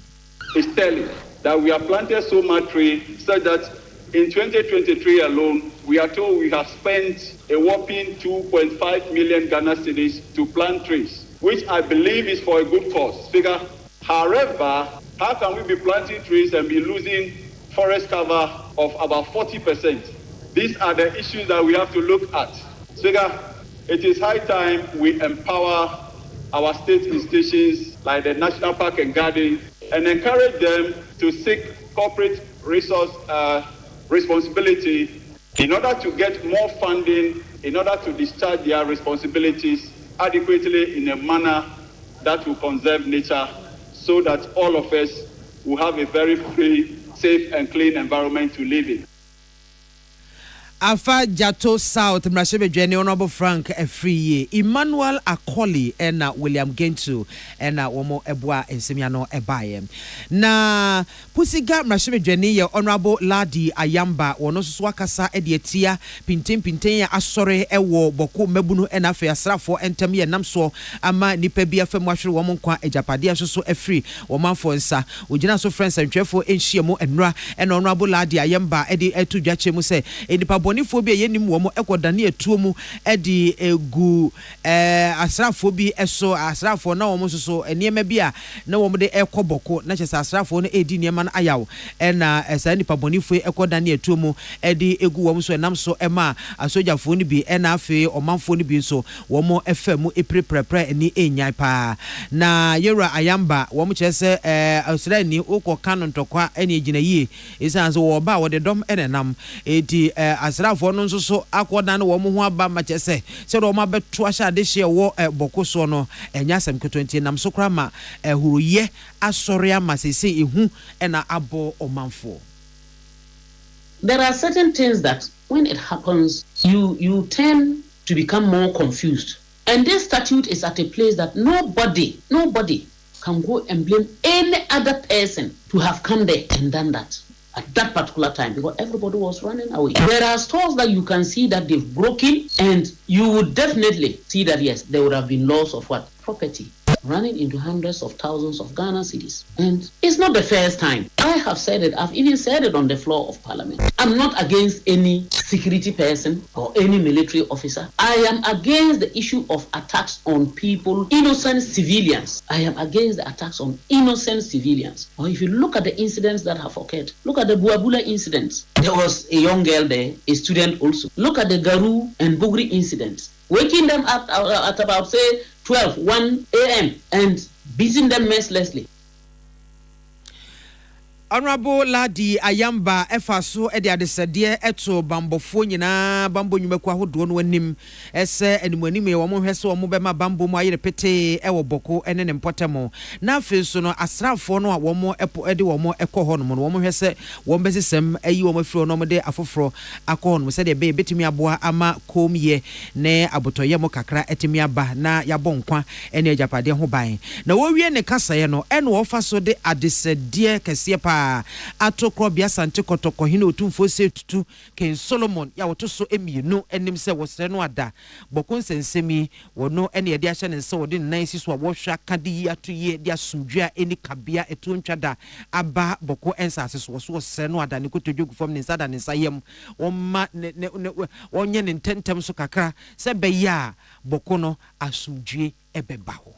It's telling that we have planted so much tree such that in 2023 alone we are told we have spent a whopping 2.5 million Ghana cedis to plant trees, which I believe is for a good cause. Figure. However, how can we be planting trees and be losing forest cover of about 40%? These are the issues that we have to look at. Speaker, it is high time we empower our state institutions like the National Park and Garden and encourage them to seek corporate resource responsibility in order to get more funding, in order to discharge their responsibilities adequately in a manner that will conserve nature so that all of us will have a very free, safe and clean environment to live in. Afa Jato South Mrashebe Honorable Frank Efriye Emmanuel Akoli ena William Gentu ena womo ebwa ensemiano ebaye na pusiga Mrashebe ye Honorable Ladi Ayamba wono so akasa edietia pinten ya asore ewo boko mebunu ena fe asrafo entem ye namso ama nipa bia fam ahwere womo kwa ejapade asoso efri womanfo nsa ogina so friends antwefo enhie mu enra ena Honorable Ladi Ayamba edi etudwache mu se enipa nipabonifo bi yenim wo mo ekodane atuo mu edi egu asrafo bi eso asrafo na wo mo so enema bi a na wo mo de ekoboko na chese asrafo no edi niema na ayaw na esa nipabonifo ekodane atuo mu edi egu wo mo so enam so ema asojafo ni bi na afi omanfo ni bi so wo mo efamu epreprepre ni enyai pa na yera ayamba wo mo chese asra ni ukoka no ntokwa ene egina yie isa so wo ba wo de dom enenam edi asrafo no nso so akoda na wo mo ho aba ma chese se do ma beto ahya de hye wo boko so no enya asem ketonti nam so kra ma huruye asore ama sese ehu ena abo omanfo. There are certain things that when it happens you tend to become more confused, and this statute is at a place that nobody can go and blame any other person to have come there and done that at that particular time, because everybody was running away. There are stores that you can see that they've broken, and you would definitely see that yes, there would have been loss of what? Property, running into hundreds of thousands of Ghana cedis. And it's not the first time. I have said it, I've even said it on the floor of Parliament. I'm not against any security person or any military officer. I am against the issue of attacks on people, innocent civilians. I am against the attacks on innocent civilians. Or if you look at the incidents that have occurred, look at the Buabula incidents. There was a young girl there, a student also. Look at the Garu and Bugri incidents. Waking them up at about, say, 1 a.m. and beating them mercilessly. Honorable Ladi Ayamba Efaso edi adesede eto bambofo nyina bambo nyumeku ahodo no anim ese animanim ye wo hwese wo bema bambo mu ayere pete ewo boko ene ne mpotemo na afenso no asrafo no a wo epo edi wo ekoho no wo hwese wo besisem ayi wo afiro no de afoforo akoho no se de be betimi aboa ama komye ne abotoye mo kakra etimi aba na yabonkwa ene ajapade ho ban na wo wie ne kasaye no ene wo faso de adesede kese pa atokro bia sante kotoko hina otumfo se tutu ken Solomon ya wotoso emienu enim se wosre no ada bokon sensemi wono ene yede ahye ne se wode nan siso wohwa kade atoye de asumdua eni kabia etu ntwada aba boko ensase so wosre no ada ne kotodwogu fam ne sada ne sayem womma wonye ne ntentem so kakra se beya boko no asumdue ebeba ho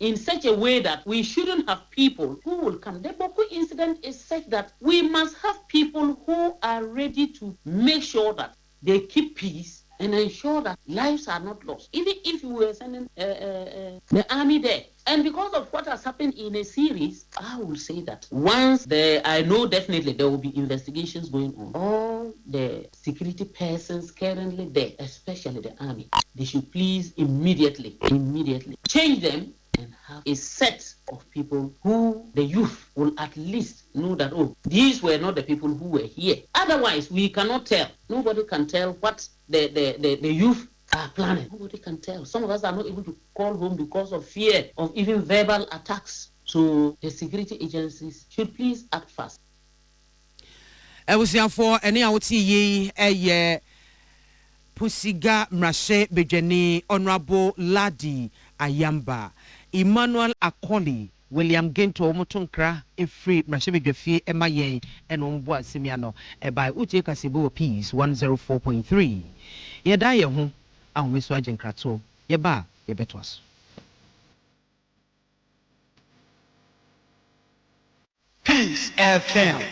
in such a way that we shouldn't have people who will come. The Boko incident is such that we must have people who are ready to make sure that they keep peace and ensure that lives are not lost. Even if you were sending the army there. And because of what has happened in a series, I will say that once I know definitely there will be investigations going on. All the security persons currently there, especially the army, they should please immediately change them and have a set of people who the youth will at least know that, oh, these were not the people who were here. Otherwise, we cannot tell. Nobody can tell what the youth are planning. Nobody can tell. Some of us are not able to call home because of fear of even verbal attacks. So the security agencies should please act fast. For any out Pusiga Mrashe Bejeni Honorable Ladi Ayamba Emmanuel Akoli William Gento Motunkra Free Mrashe Bejefie Emaye and Omboa Simiano by Uche Kasibu Peace 104.3 Yeda Yehu Ahumiswa Jenkrato Yeba Yebetwas Peace FM.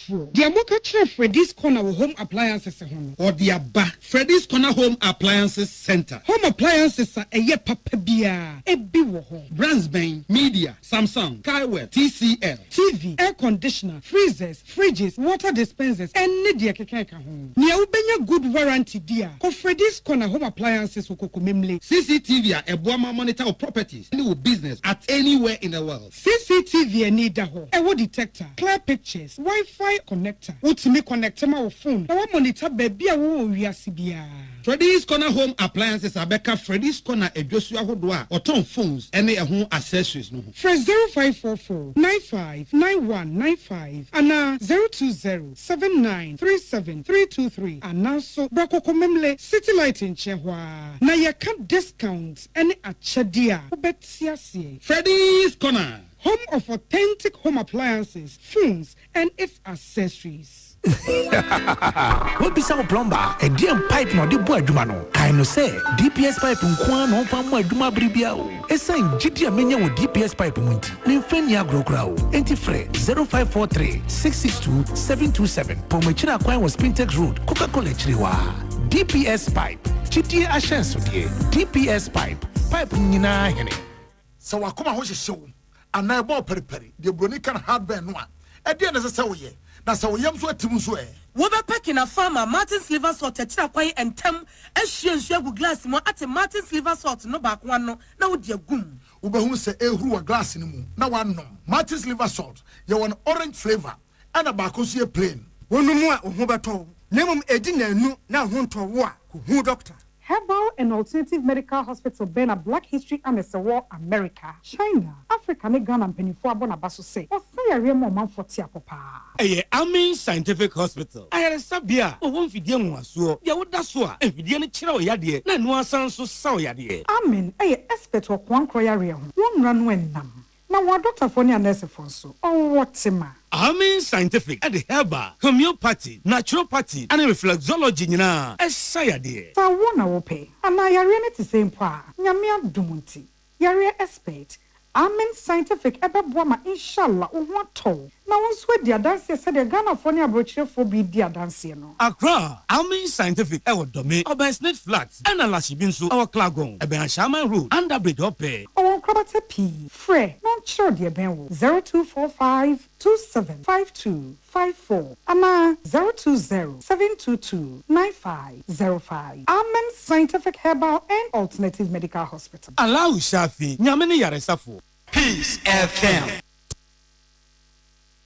The Amoka Freddy's Corner Home Appliances home or the Abba Freddy's Corner Home Appliances Center. Home appliances are a ye papabia, a biwo home. Brandsbane, Media, Samsung, Kaiwell, TCL, TV, air conditioner, freezers, fridges, water dispensers, and Nidia Kekeka home. Nia ubenya good warranty dear. Ko Freddy's Corner Home Appliances ukokumimle. CCTV a Buama monitor of properties, any business at anywhere in the world. CCTV a need ho. A wood detector, clear pictures. Wi-Fi connector. What's me connect my phone? I want monitor baby. I want CBA. Freddy's Corner Home Appliances. Abeka Freddy's Corner. A Joshua Hodwa or Tom phones. Any home accessories. No. Fresh 0544 959195 and 02079373323 and now so Brako Komemle City Light in Chehwa. Na ya can discounts any achadia. Ubetsia Freddy's Corner. Home of authentic home appliances, phones, and its accessories. What be some plumber? A damn pipe no the boy dumano. Kind of say DPS pipe nkwan no fa mo aduma bribia o. Esan gidia menya wo DPS pipe munti. Ne mfani agro crowd. Enti fre 0543 662 727. Pomechira kwan was Spintex Road, Coca-Cola Chiriwa. DPS pipe. Chidie ashenso die. DPS pipe. Pipe nyina hene. So wakoma ho hyehyew. Ana ebo periperi. De broni kan hardware no a. E de na se wo ye. Na se wo yam so atim so e. Wo be packing a farmer Martin's liver saltechira kwai entem ehwie gu glass mo ate Martin's liver salt no ba kwa no na wo de agum. Wo be hu se ehuru wa glass ni mu na wanom. Martin's liver salt ye won orange flavor and ba ko so plain. Wonumu a ho beto. Nemum edi nanu na ho nto wo a ko hu doctor. Herbal and Alternative Medical Hospital Bena Black History and War America, China, Africa, Ghana and Penifua Bonabaso say, or say a real man for Tiapopa. Amen Scientific Hospital. I had a sabia, or one Fidian was so, Yawudaswa, and Fidian Chiro Yadi, and one son so Yadi. Amen, expert of one croyaria, one run when nam. Now, what Dr. Fonia Nurse Fonso, or what's a man? Amen Scientific at the herbal, homeopathy, naturopathy, and reflexology, na Sayadi. So, one I will pay, and I are to same pa, Yamia Dumunti, Yaria expert. Amen Scientific Ebabwama inshallah what told. Now once with the dance said the Ghana Fonia brochure for be dear dancing. Accra, Amen Scientific Ewa Dome, Oba Snake Flats, and Alashibinsu, our Klagon, Eben Shaman Road, under Bridge Ope. Oh, Krabate P. Frey, not sure dear Ben 0245 275254. Ama 020-722-9505. Amen Scientific Herbal and Alternative Medical Hospital. Allow Shafi, Nyamini Yaresafo. Peace FM.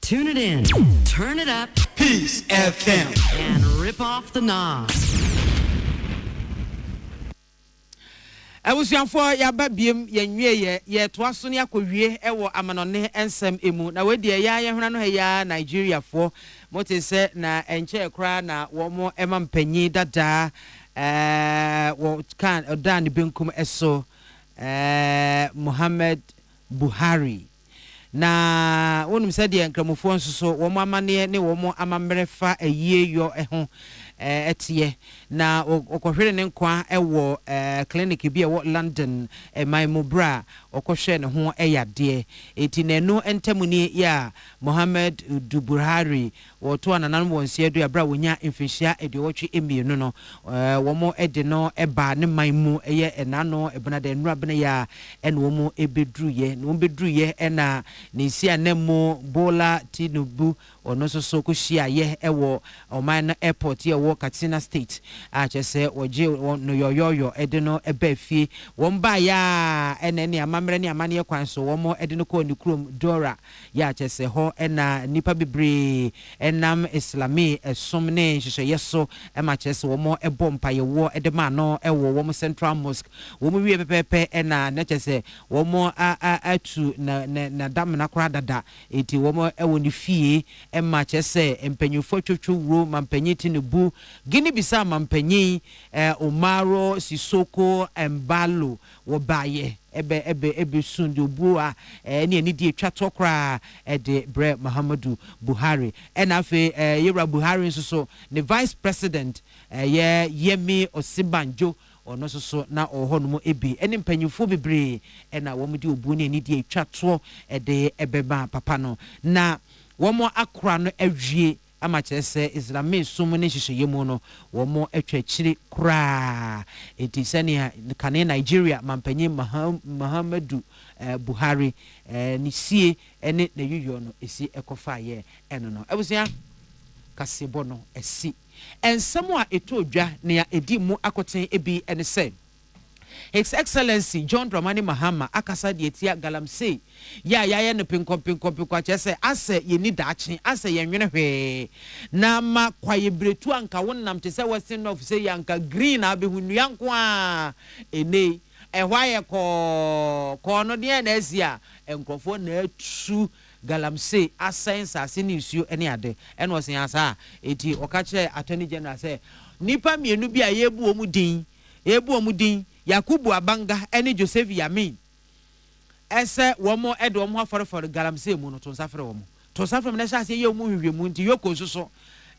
Tune it in, turn it up, Peace FM, and rip off the knob. Awusianfo ya babiem yenwie ye toaso ne akowie ewo amanone ensem emu na we de ya hwena no ya Nigeria fo motese na enche kra na wo mo emampanyi dada wo kan odan benkum eso Muhammad Buhari na wonum se de nkramofo nsoso wo mo amane ne wo mo amamrefa ayie yo ho etie na okohwere ne nkwa ewo clinic bi ewo London Maimobra okohwe ne ho eyade eti nenu entamuni ya Muhammad Buhari woto ananan wonse adu abra wonya mfihia ediwotwe emienu no womo ede no eba ne maimu eye enano ebna de nura bena ya ene womo ebedruye no bedruye ena ne si anemo Bola Tinubu ono so kohia ye ewo oman airport ye wo Katsina State achese oje no yoyoyo ede no ebafie womba ya enene amamre ne amane kwan so womo ede no ko ni krom Dora ya achese ho ena nipa bebre enam islami esomne hwehwe yeso emachese womo ebompa ye wo ede ma no ewo womo Central Mosque womo wie pepepe ena nachese womo atu na dam na kora dada eti womo ewo ni fie emachese empanyufo twotwo ro mampanyi Tinubu Gini bisa mampanyi Omaro Sisoko Mbalo wobaye ebe sundi obua ni di etwa kra de Bre Muhammadu Buhari enafe Yera Buhari so the vice president Yemi Osibanjo ono so na ohono ebi ene mpanyufo bebre na wo mudi obu ni di etwa de ebeba papa no na wo mo akra no awie amachese Islamic sumu ne hihye mu no wo mo atwachiri kra etisania kane Nigeria mampanyi Muhammadu Buhari ni sie ene na yuyo no esi ekofa ye eno no ebusia kasebo no esi ensemo a etodwa ne ya edi mu akoten ebi ene se His Excellency John Dramani Mahama akasa de etia galamsey ya no pinko chese ase ye ni dachi ase ye nwene hwe na ma kwaye bretu anka wonnam te se western of say anka green abehunu yanko a ene ehwaye ko no de na asia enkrofo na atu galamsey asense ase ni isuo ene ade ene osen asa eti okache attorney general say nipa mienu bi a yebu omudin Yakubu Abanga ene Joseph Yamin ese womo edo omo afore galamsey mu no to nsafre womo to nsafre me na sha se ye omo hwehwe mu nti yoko soso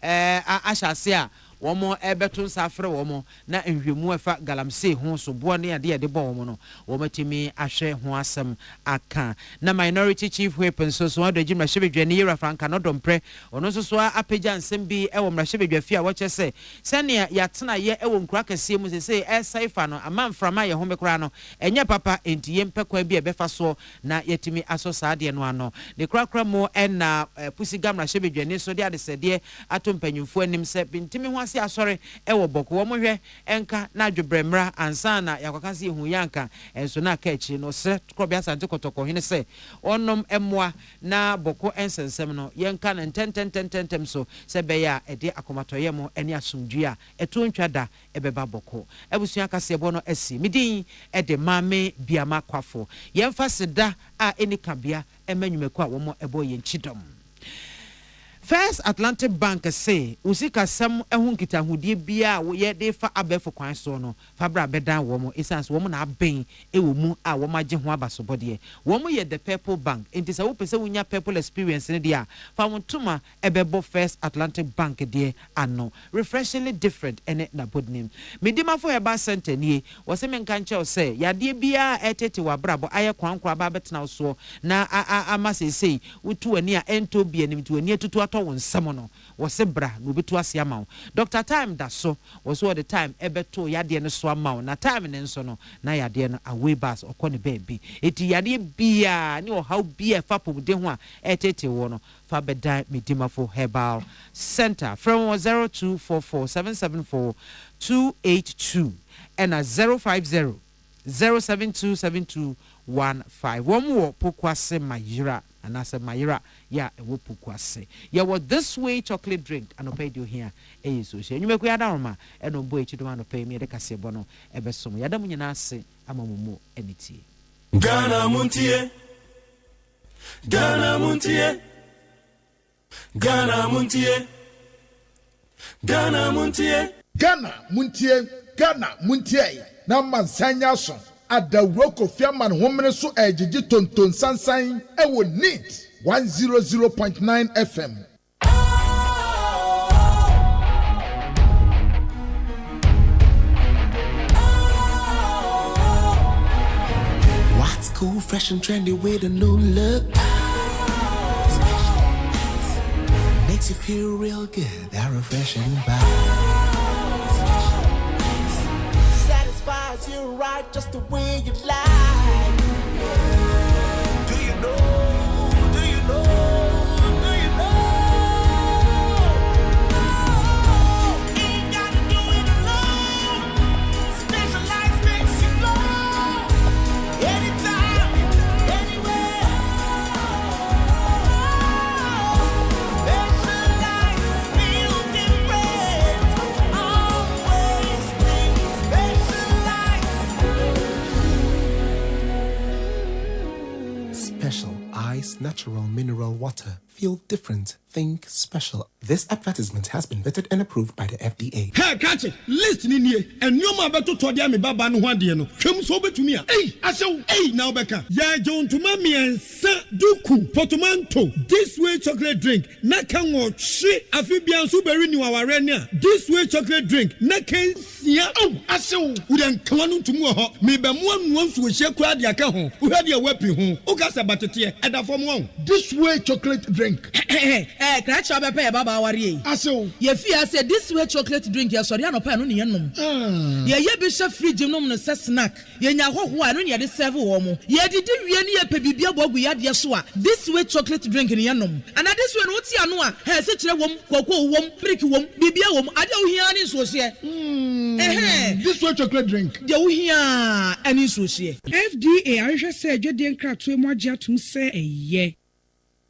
ahyase a womo ebeto nsafre womo na nhwemu efa galamsey ho so bo ne ade de bo womo no womatimi ahwe ho asem aka na minority chief whip nso so adogyi mrahwebedwa ne yera franka no dompre ono nso so apagya nsem bi ewo mrahwebedwa fi a woche se sene yatena ye ewo nkura kase mu se esaifa no amamframa ye ho mekura no enye papa enti ye mpekwa bi ebefa so na yetimi aso saade no ano de krakra mo na pusi gamra hwebedwa ne so de ade sede atompanyumfo anim se bintimi ho ase asore ewo boko wo mohwe enka na dwobremra ansa na yakwaka se hu yanka enso na aka echi no se krobia sante kotoko hene se onom emmoa na boko ensensem no yenka na tentem so se beya ede akomatoye mo eni asumdua eto ntwada ebeba boko ebusua kase ebo no esi midin ede mame biama kwafo yemfa seda a eni kabia emanyumeku a wo mo ebo yenchidom. First Atlantic Bank say usika sam ehun kitahudie bia wo ye de fa abefo kwan so no fa bra bedan wo mo essence wo mo na aben ewo mu a wo magye ho abasobode wo mo ye the Purple Bank enti sa wo pese wunya purple experience ne dia fa wontuma ebebo First Atlantic Bank de ano refreshingly different ene na bodnim medima fo eba center nie wo se menka nche say yade bia etete wa brabo aye kwankwa ba betena so na ama sei wutu ani a ento bia nim tu ani atutu won samono was bra no betu ase amaw Dr. Time da so was all the time ebeto yade no so amaw na time ne nso no na yade no away bus okone baby eti yade bia ne o how bia fa pomde ho a etete wo no fa beda medima for herbal center from 0244774282 and 050 0727215 womo pokwase mayira and as a mayira ya ewo pokwase ya what this way chocolate drink and pay you here e so she you make we adama e no boy chido man pay me de kase bono e besom ya damu nyina ase amamumu eniti Ghana Montie Ghana Montie Ghana Montie Ghana Montie Ghana Montie Ghana Montie na mansanya so adawro kofiaman homene so ejiji tonton sansan ewo neat 100.9 FM. What's cool, fresh and trendy with a new look? Makes you feel real good, that refreshing vibe. Satisfies you right just the way you like. Do you know? Do you know? Do you know? Ain't gotta do it alone. Specialized makes you glow. Anytime, anywhere. Specialized feel different. Always think special ice, natural mineral water. Feel different. Think special. This advertisement has been vetted and approved by the FDA. Hey, catch it. Listen in here. And you ma beto to dia me baba no hwade no. Twem so betumi a. Hey, asew. Hey, now beka. Ya jon to ma miensa duku portmanteau. This way chocolate drink. Na kan wo hwe afibian so beri ni waware ni a. This way chocolate drink. Na kan sia. Oh, asew. We dan kan no tumu ho. Me be mo anu nso we hye kura dia ka ho. Wo hwade a wapi ho. O ka se batete e da fom won. This way chocolate drink. Catch up a pair, Baba Warrior. Aso, ye fear said this way chocolate drink, yes, or Yano Pan, Yanum. Ye bishop free Jimum and snack. Ye know who I don't yet serve woman. Ye did you a pebibia bob we had Yasua. This way chocolate drink in Yanum. And at this one, what's Yanua? Has such a woman, cocoa wom, pricky wom, bibia wom, I don't hear any so here. This way chocolate drink. You hear any so here. FDA, I just said you didn't crack to more to say a ye.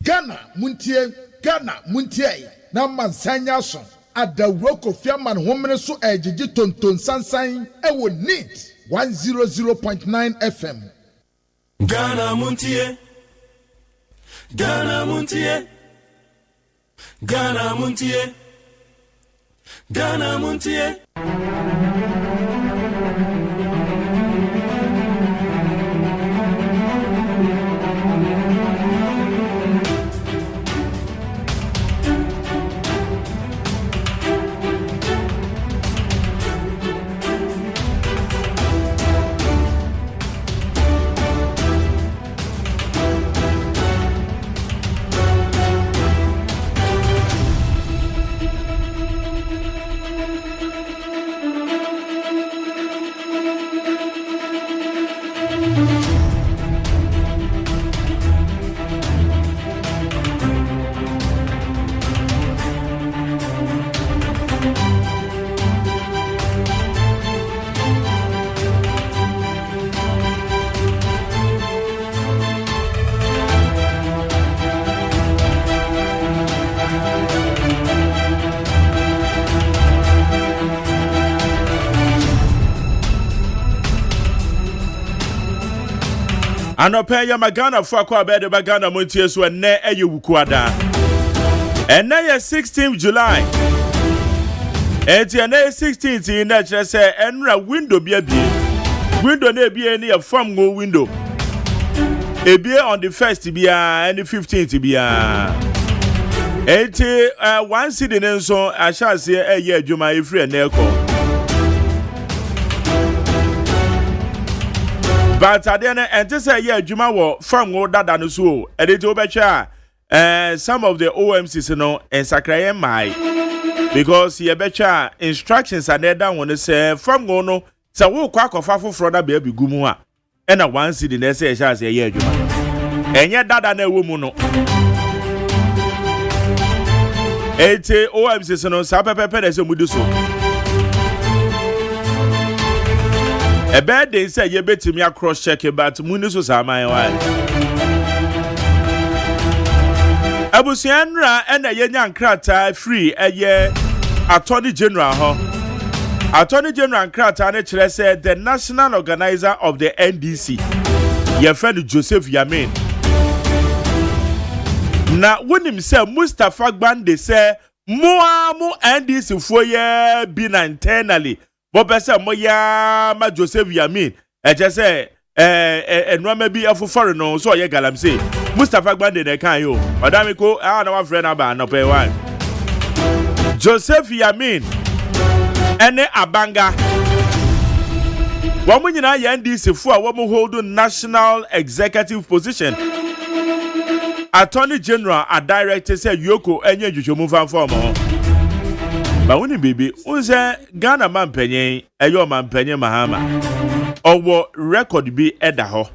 Ghana Montie na mansanya so adawro kofiaman homene so ejiji tonton sansan ewo neat 100.9 FM. Ghana Montie Ghana Montie Ghana Montie Ghana Montie. Anope ya magana fwa kwa bede bagana montie so ene eye wukuada. Ene ye 16th July. Enti ene 16th na kire se enra window bia bie. Window na bie ne ye fam go window. Ebie on the 1st bia and the 15th bia. Enti one city nenso ashase eye adwuma efri na ekọ. But at the end, and to say, yeah, Juma will from what that and so, and it over some of the OMCs, you know, and Sakraye my because you betcha instructions are there down when they say from Gono, so we'll quack of Fafo Froda baby Gumua, and a one city, they say, shall say, yeah, Juma, and yet that and a woman. 80 OMCs, you know, Sapape, as a Muduso. A bad day say you bet me a cross check but Munisus are my wife. Abusianra and a young crata free a year Attorney General. Attorney General Krata said the national organizer of the NDC, your friend Joseph Yamin. Now, when himself Mustafa Gbande say, Moamu NDC for ye been internally. Bopesa moya ma Joseph Yamin just say no maybe for foreign no so ye galam say Mustafa Gbande de kan yo madam ko na wa friend aba no pay one Joseph Yamin ene abanga wo nyina ya NDC fu a wo hold national executive position. Attorney General a director say Yoko enye jujomu fan form. But when baby, unse Ghana man penye, ayo man penye Mahama. Owo record be edaho.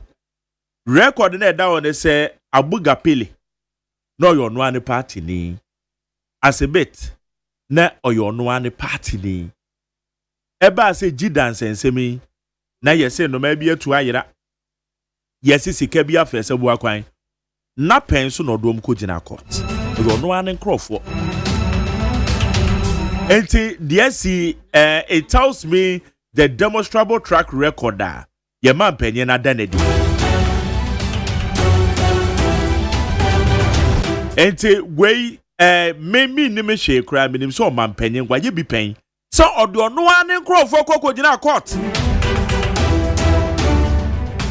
Record ne edaho ne say Abuga Pili. No yo no ane party ni. As a bit, na oyo no ane party ni. Eba se G-dance ensemi. Na yese no maybe to ayira. Yesi sike bia fese bua kwan. Na penso no dom ko gina court. Oyo no ane nkrofo. And it tells me the demonstrable track recorder. Your man penny na danedi. And way me nime she cry me so man penny why you be paying. So odo no one crop for coco jina court.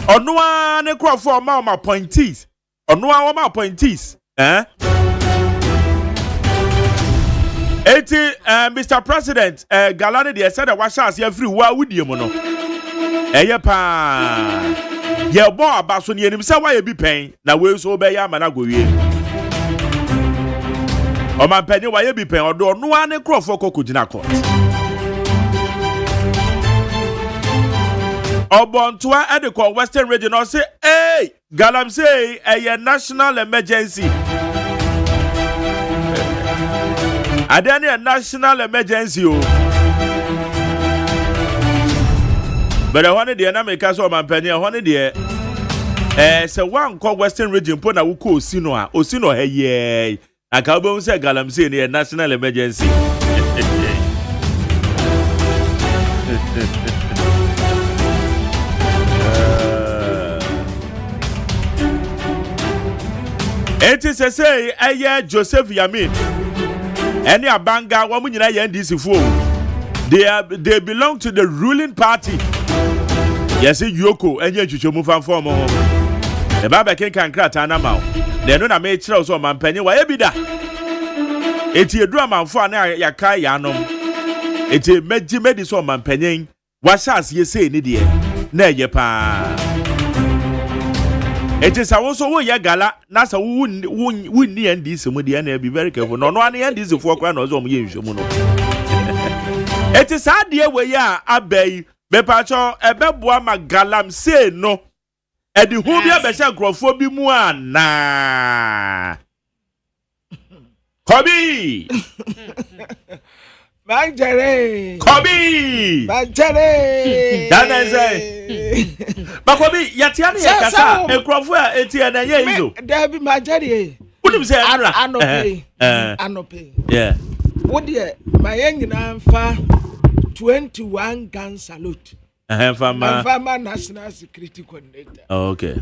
Or no one crop for my appointees. Or no one my appointees. Mr. President, Galani de said that was every wa with you mono. Pa ye bo abaso ni enim say why you be paying na we so be ya mana go wie. O man penny why you be paying odo no ane crofo kokogina court. Obontoa at the Western Region or say, hey, Galam say a national emergency. I done a national emergency. But I wanted the American so man penny, I wanted the so one called Western Region Pona Uko Osino hey yeah. I can't say Galam say a national emergency. It is a say a Joseph Yamin. Any abanga woman in NDC they belong to the ruling party. Yes, Yoko and Yachumu fan form. The Baba can crack an amount. They don't have made trials on man penny. Why be that? It's a drama for an Yakai Yanum. It's a medicine man penny. What as ye say, Nidia? Nay, ye pa. It is also a gala, Nasa wouldn't need this, and be very careful. No one end this for crowns on you. It is hard dear way, Abbey, Bepacho, a bebwa magalam say no. And the whole year Besha Grofobie Muana Kobe Manjare Kobe Manjare That is it. But Kobe, Yatiani Kasa, a Crofua, Etiana Yezo. There be Manjare. What do you say? Anope. Yeah. What dear, my young fa 21 gun salute. Farmer National Security Coordinator. Oh, okay.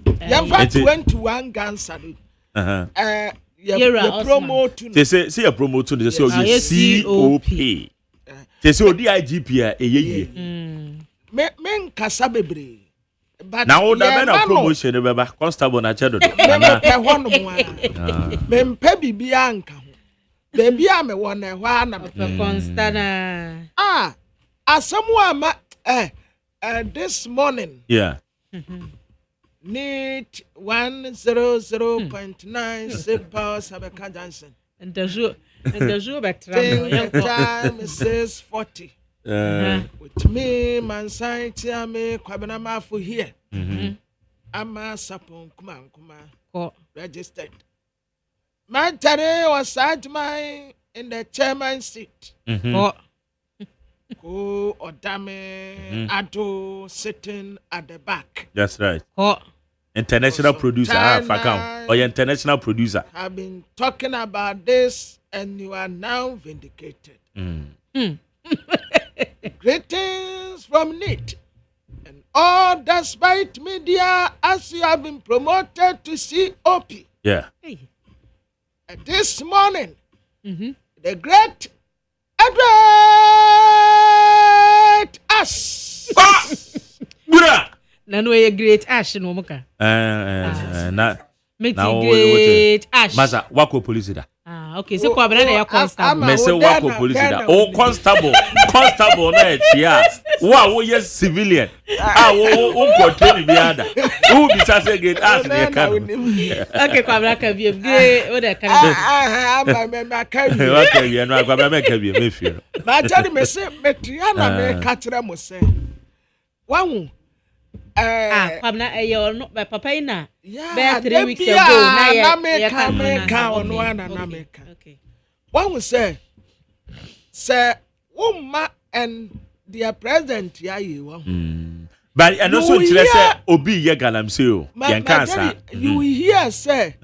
Yamfa 21 gun salute. Promo to. They say a promo to. They say COP. They say DIGP ye. Men kasabebre. But now that men a promotion remember constable na chedo. Men pe bibia anka ho. Baby a me wona hwa na pe constana. Asamu ama this morning. Yeah. Need 100.9 simple Sabeka Johnson. And the zoo better. Time is 6:40. With me, man, science, me, Kwabana for here. Ama Sapon Kuma registered. My tare was at my in the chairman seat. Ko Odame Ado sitting at the back. That's right. International producer, Fakam, or international producer. I've been talking about this, and you are now vindicated. Greetings from NIT, and all despite media, as you have been promoted to COP. Yeah. This morning, the great Ash. Nano a great ash no muka. Na great ash. Maza wako police da. Okay, so kwa brana ya constable. Me say wako police da. Oh constable na etia. Wo yes civilian. Wo ko train bi ada. Who be say great ash dey come. Okay, kwa brana ka bi great o dey come. Me ka bi. Okay, we no kwa brana ka bi me feel. Ma jani me say me triana me ka kire mo say. Wahu Kwabna no papa ina. Yeah, 3 weeks ago na America ono ana na America. Okay. One will say Uma and their president ya you. But and also say obi ye galamse o. Yen kansa. You hear say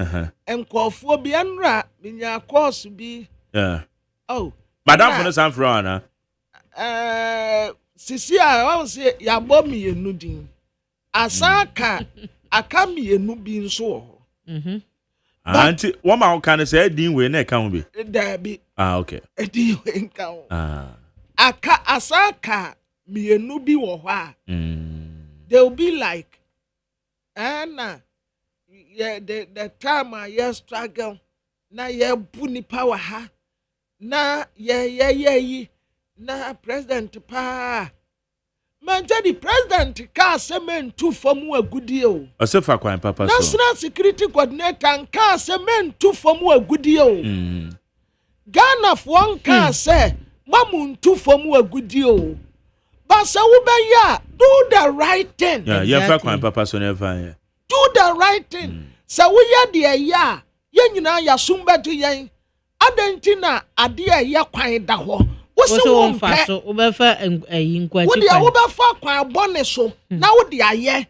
enkwofo bi enra binya course bi. Yeah. Oh. Madam for no san fro na. Sisi a one say ya bom ye nudin. Asaka akami enu bi nso ho. Auntie, what ma kan say din we na kan bi? There be. Okay. Din we nkan ho. Aka asaka mienu bi wo ho a. They'll be like Anna the time I struggle na ye bu ni power ha na ye na president pa man the president ka semen tu fomu agudie o Osefa kwan papa so National Security Coordinator ka semen tu fomu agudie o Ghana for ka say mamu tu fomu agudie o Basa ubeya do the right thing. Yeah, exactly. Kwan papa so never. Do the right thing. Sa we ya de ya ye nyina ya sumba to yen adentina ade ya kwan da ho. Wo se wo mfa so wo be fa nkwachi kwan. Wo de wo be fa kwan bone so na wo de aye.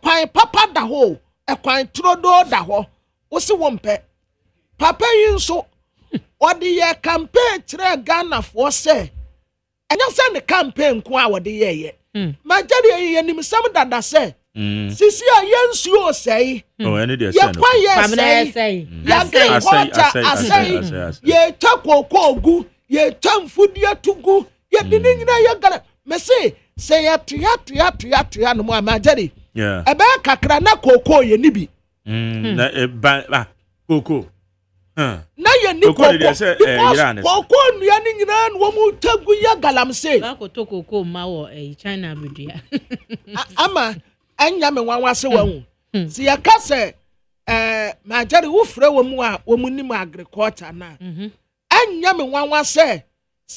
Kwan papa da ho, kwan trodo da ho. Wo se wo mpe. Papa yin so o de ye campaign kire Ghana for say and you send the campaign kwa wode ye ma jade ye nim sam dada say sisi a yensuo say oh any dey say no ya get water asay ye takoko ogu ye tamfudie tugu ye dini nyina ye gala me say ya tria no ma jade yeah ebe kakra na koko ye nibi na ba koko na ye ni koko koko nua ni nyina no mu tagu ya galamse ba ko to koko ma wo China bedua ama anya me wanwa se wahu si ya ka se ma jare wo frɛ wo mu a wo mu nim agriculture na anya me wanwa se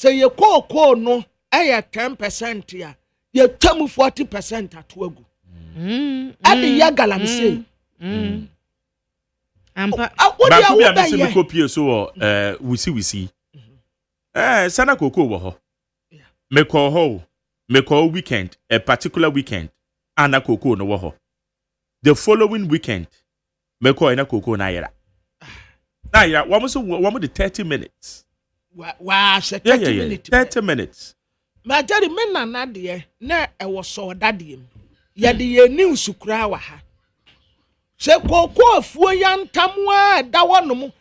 ye koko no 10% ya ye tamu 40% atoagu ade ya galamse Ampa ba ku bia me se me copy so wisi sana koko wo ho me call weekend a particular weekend ana koko no wo ho the following weekend me call na koko na yera wo mo so wo mo the 30 minutes wa 30 minutes 30 minutes Majari men na nadeɛ na ɛwɔ so dadeɛ mu. Yɛde yɛ news kura wa ha. Sɛ kɔkɔ afuo yantamwa da wɔnom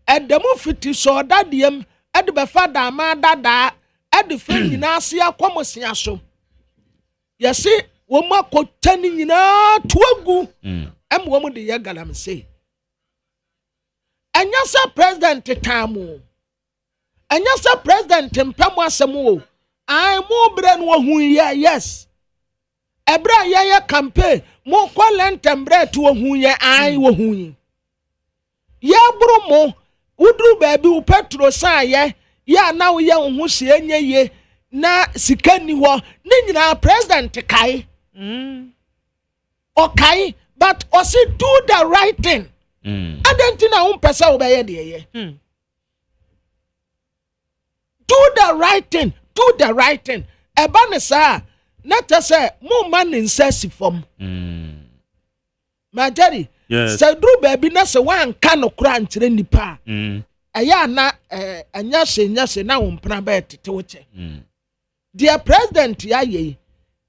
ɛdɛm fiti so dadeɛ mu ɛde bɛfa dama dada ɛde fa nyinaa se akɔmɔsia so. Yɛse wɔn akɔtwa ne nyinaa tuagu ɛm wɔn de yɛ galamsey. Ɛnyɛ sɛ president tamu. Ɛnyɛ sɛ president mpɛm asɛm o. Ai mo bre no hu yɛ yes. Ebra yɛ campaign mo kwalent bre to hu yɛ ai wo hu yi. Yɛ bro mo udru baabi wo petro sa yɛ na wo yɛ hu sie nye ye na sika ni hɔ ne nyina president kai. Okay, but also do the right thing. Adenti na wo pesa wo bɛyɛ de yɛ. Do the right thing. Do the right thing. Eba ne sa na te say mo man insesi fom. Majari. Yes. Say dru baby na se wan ka no kura nkyere nipa. Eya na anya se na wo mpena ba tete wo che. Dear president ya ye.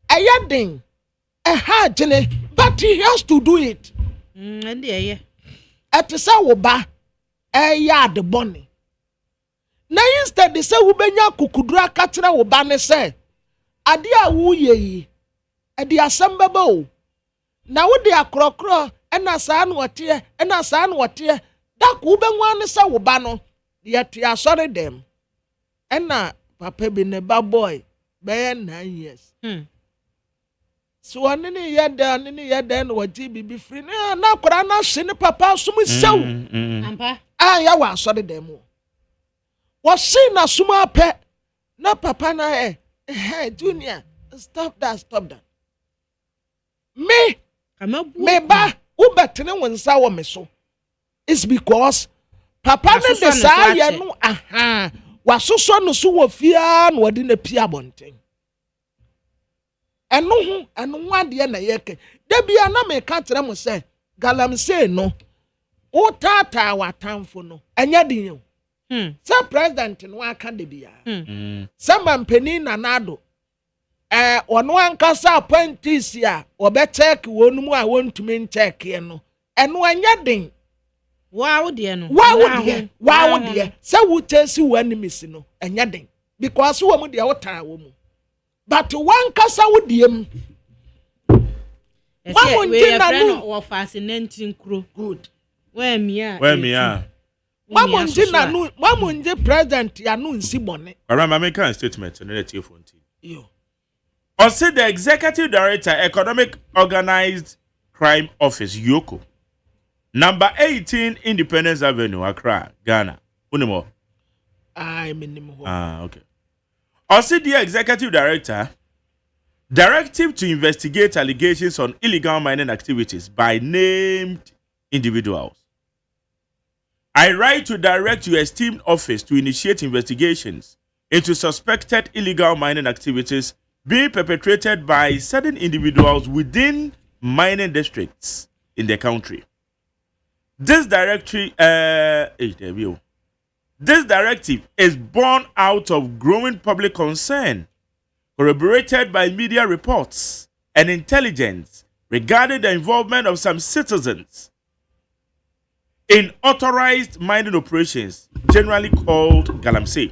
Eya den. Ha jene but he has to do it. And yeah. Ate say wo ba eya de boni. Na instead say wo benya kukudura katena wo ba ne say ade a wo ye yi ade asem baba o na wo de akrokro na saa no wote na saa no wote da ko benwa ne say wo ba no ye te asore dem na papa bi ne ba boy be 9 years so one ne ye da no wote bibi free na akora na hye ne papa so mu sew ampa ya wa asore dem o was na suma pe na papa na hey junior stop that me ba ubetene wonsa wo me so it's because papa ne de sa ye no wasoso no so wo fia na wodi na pia bonten eno ade na yeke da bia na me ka tere mo se galamsey no o tata watamfo no enya din Sir President no aka de bia. Samba mpeni na nado. Ono ankasa apprentice a obetek wonu mu a wontumi ncheck ye no. Eno anya den. Wow de no. Wow de. Se wo tesi wo enemies no anya den. Because wo mu de wo tara wo mu. But one kasa wo de mu. Wa nje na no wo fascinating kro. Good. Where me are. Mamunje president ya no nsi bone. Arama make a statement on the telephone. Yo. Also the executive director Economic Organized Crime Office Yoko. Number 18 Independence Avenue Accra, Ghana. Unimo. Okay. Also the executive director directive to investigate allegations on illegal mining activities by named individuals. I write to direct your esteemed office to initiate investigations into suspected illegal mining activities being perpetrated by certain individuals within mining districts in the country. This directive is born out of growing public concern, corroborated by media reports and intelligence regarding the involvement of some citizens in authorized mining operations, generally called galamsey,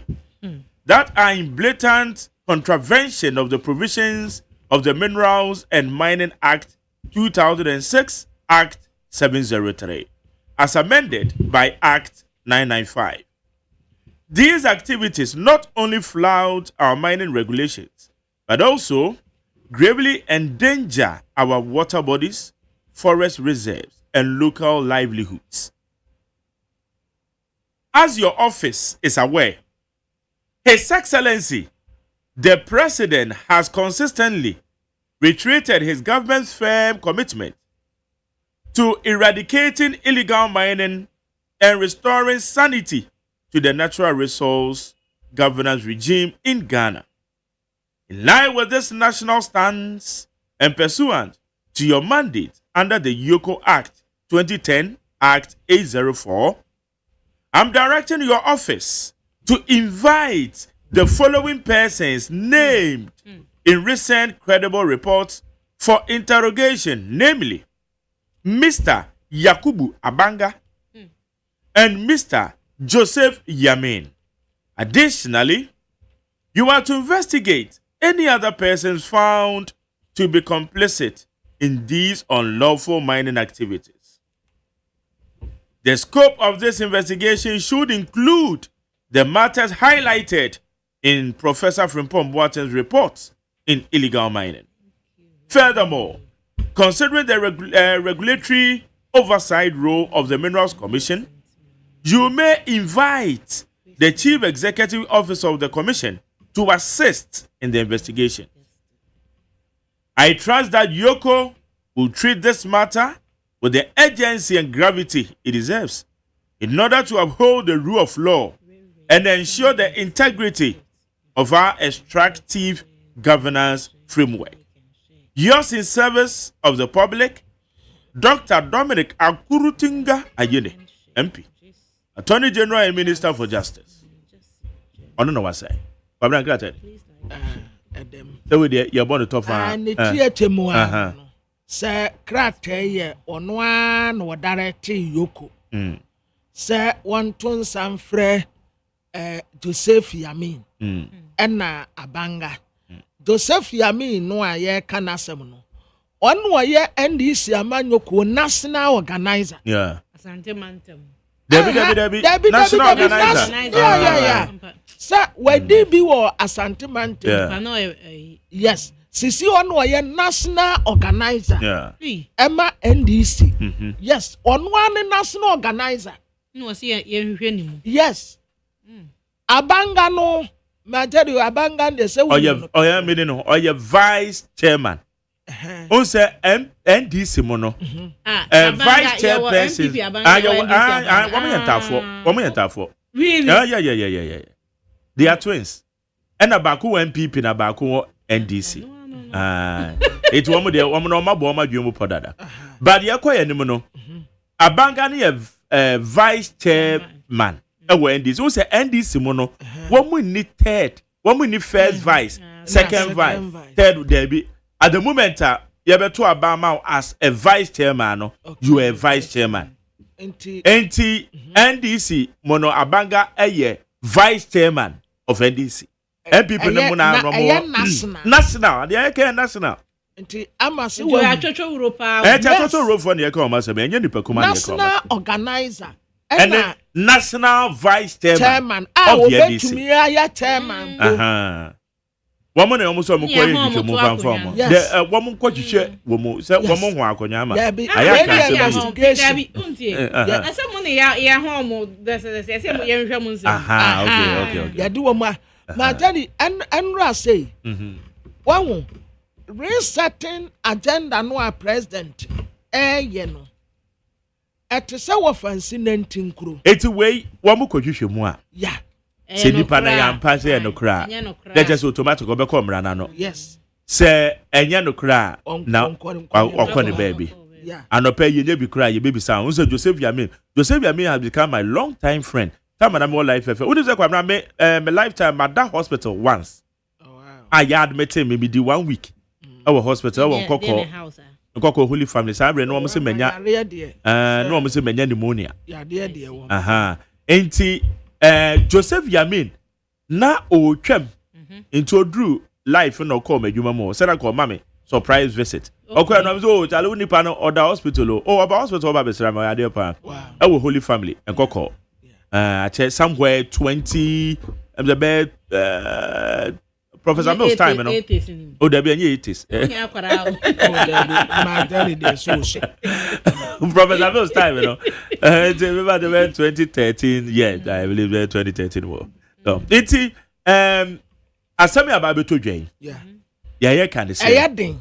that are in blatant contravention of the provisions of the Minerals and Mining Act 2006, Act 703, as amended by Act 995. These activities not only flout our mining regulations, but also gravely endanger our water bodies, forest reserves, and local livelihoods. As your office is aware, His Excellency, the President has consistently reiterated his government's firm commitment to eradicating illegal mining and restoring sanity to the natural resource governance regime in Ghana. In line with this national stance and pursuant to your mandate under the Yoko Act 2010, Act 804, I'm directing your office to invite the following persons named in recent credible reports for interrogation, namely Mr. Yakubu Abanga and Mr. Joseph Yamin. Additionally, you are to investigate any other persons found to be complicit in these unlawful mining activities. The scope of this investigation should include the matters highlighted in Professor Frimpong Boateng's reports in illegal mining. Furthermore, considering the regulatory oversight role of the Minerals Commission, you may invite the Chief Executive Officer of the Commission to assist in the investigation. I trust that Yoko will treat this matter with the urgency and gravity it deserves in order to uphold the rule of law and ensure the integrity of our extractive governance framework. Yours in service of the public, Dr. Dominic Akurutinga Ayene, MP, Attorney General and Minister for Justice. I don't know what I say. But I'm glad. So you're born to top and the theatre Sir Crate or one or directly Yoko. Sir one ton some frere Joseph Yamin and Abanga. Joseph Yamin no aye canasemono. On why NDC Amanyoko national organizer. Yeah. Asante Mantem. Debbie, national organizer. Yeah. Sir, where did be war Asante Mantem? Yes. Sisi on why national organizer. Yeah. Emma NDC. Yes. On one national organizer. No, see, yes. Abanga no. Majority Abanga they say. Oh yeah, vice chairman. On say NDC mono. Vice chairperson. Woman tafo. Really? Yeah. They are twins. And abaku MPP na abaku NDC. It's one of the woman on my bomber jumu podada. But yakoya ni mono. Abanga ni vice chairman. NDC. So say NDC mono. One need third. One need first vice. Second vice. Third there be. At the moment, you have to Obama as a vice chairman. No? Okay. You are a vice chairman. NDC mono Abanga a vice chairman of NDC. MPP no national. They are national. National organizer. And national vice chairman of the NDC. Woman almost a McQuay to move on from the woman coach woman said woman walk on Yama. I said money ya home. That's the same young Germans. Okay. Do my daddy and say one resetting agenda no president. You know. At our fancy nenting crew. It's a way one could you more. Yeah. Sidi pana ya mpase no kra. Let just automatic go become ranano. Yes. Say enya no kra na okon baby. Yeah. Anope ye be cry ye baby sound. Unse Joseph Yamin. Joseph Yamin has become my long time friend. Time na more life efe. Udi say kwa me my lifetime at that hospital once. Oh wow. I admit him maybe the 1 week. Our hospital our Nkoko Holy Family sabre no mo se menya. No mo se menya pneumonia. Yeah, there. Enti Joseph Yamin na o twem into Drew life no call me adwuma mo say na call mama surprise visit okay no so tell ni pa no other hospital about hospital ba besra ma ade pa e wo Holy Family Nkoko somewhere 20 the bed Professor Mills time no oh there be any 80s my daddy dey so Professor Mills time no remember the 2013 I believe 2013 war so it's asemi about to dwen yeah can say ayadin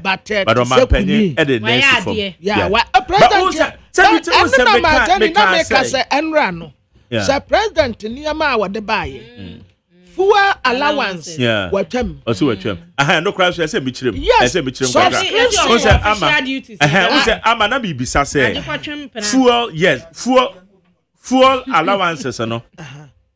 but on my penny e dey next for yeah president say enra no say president niama wa de baye fuel allowance watem also watem no crash say me chirem say me chirem so say ama na be bisa say fuel yes fuel allowances no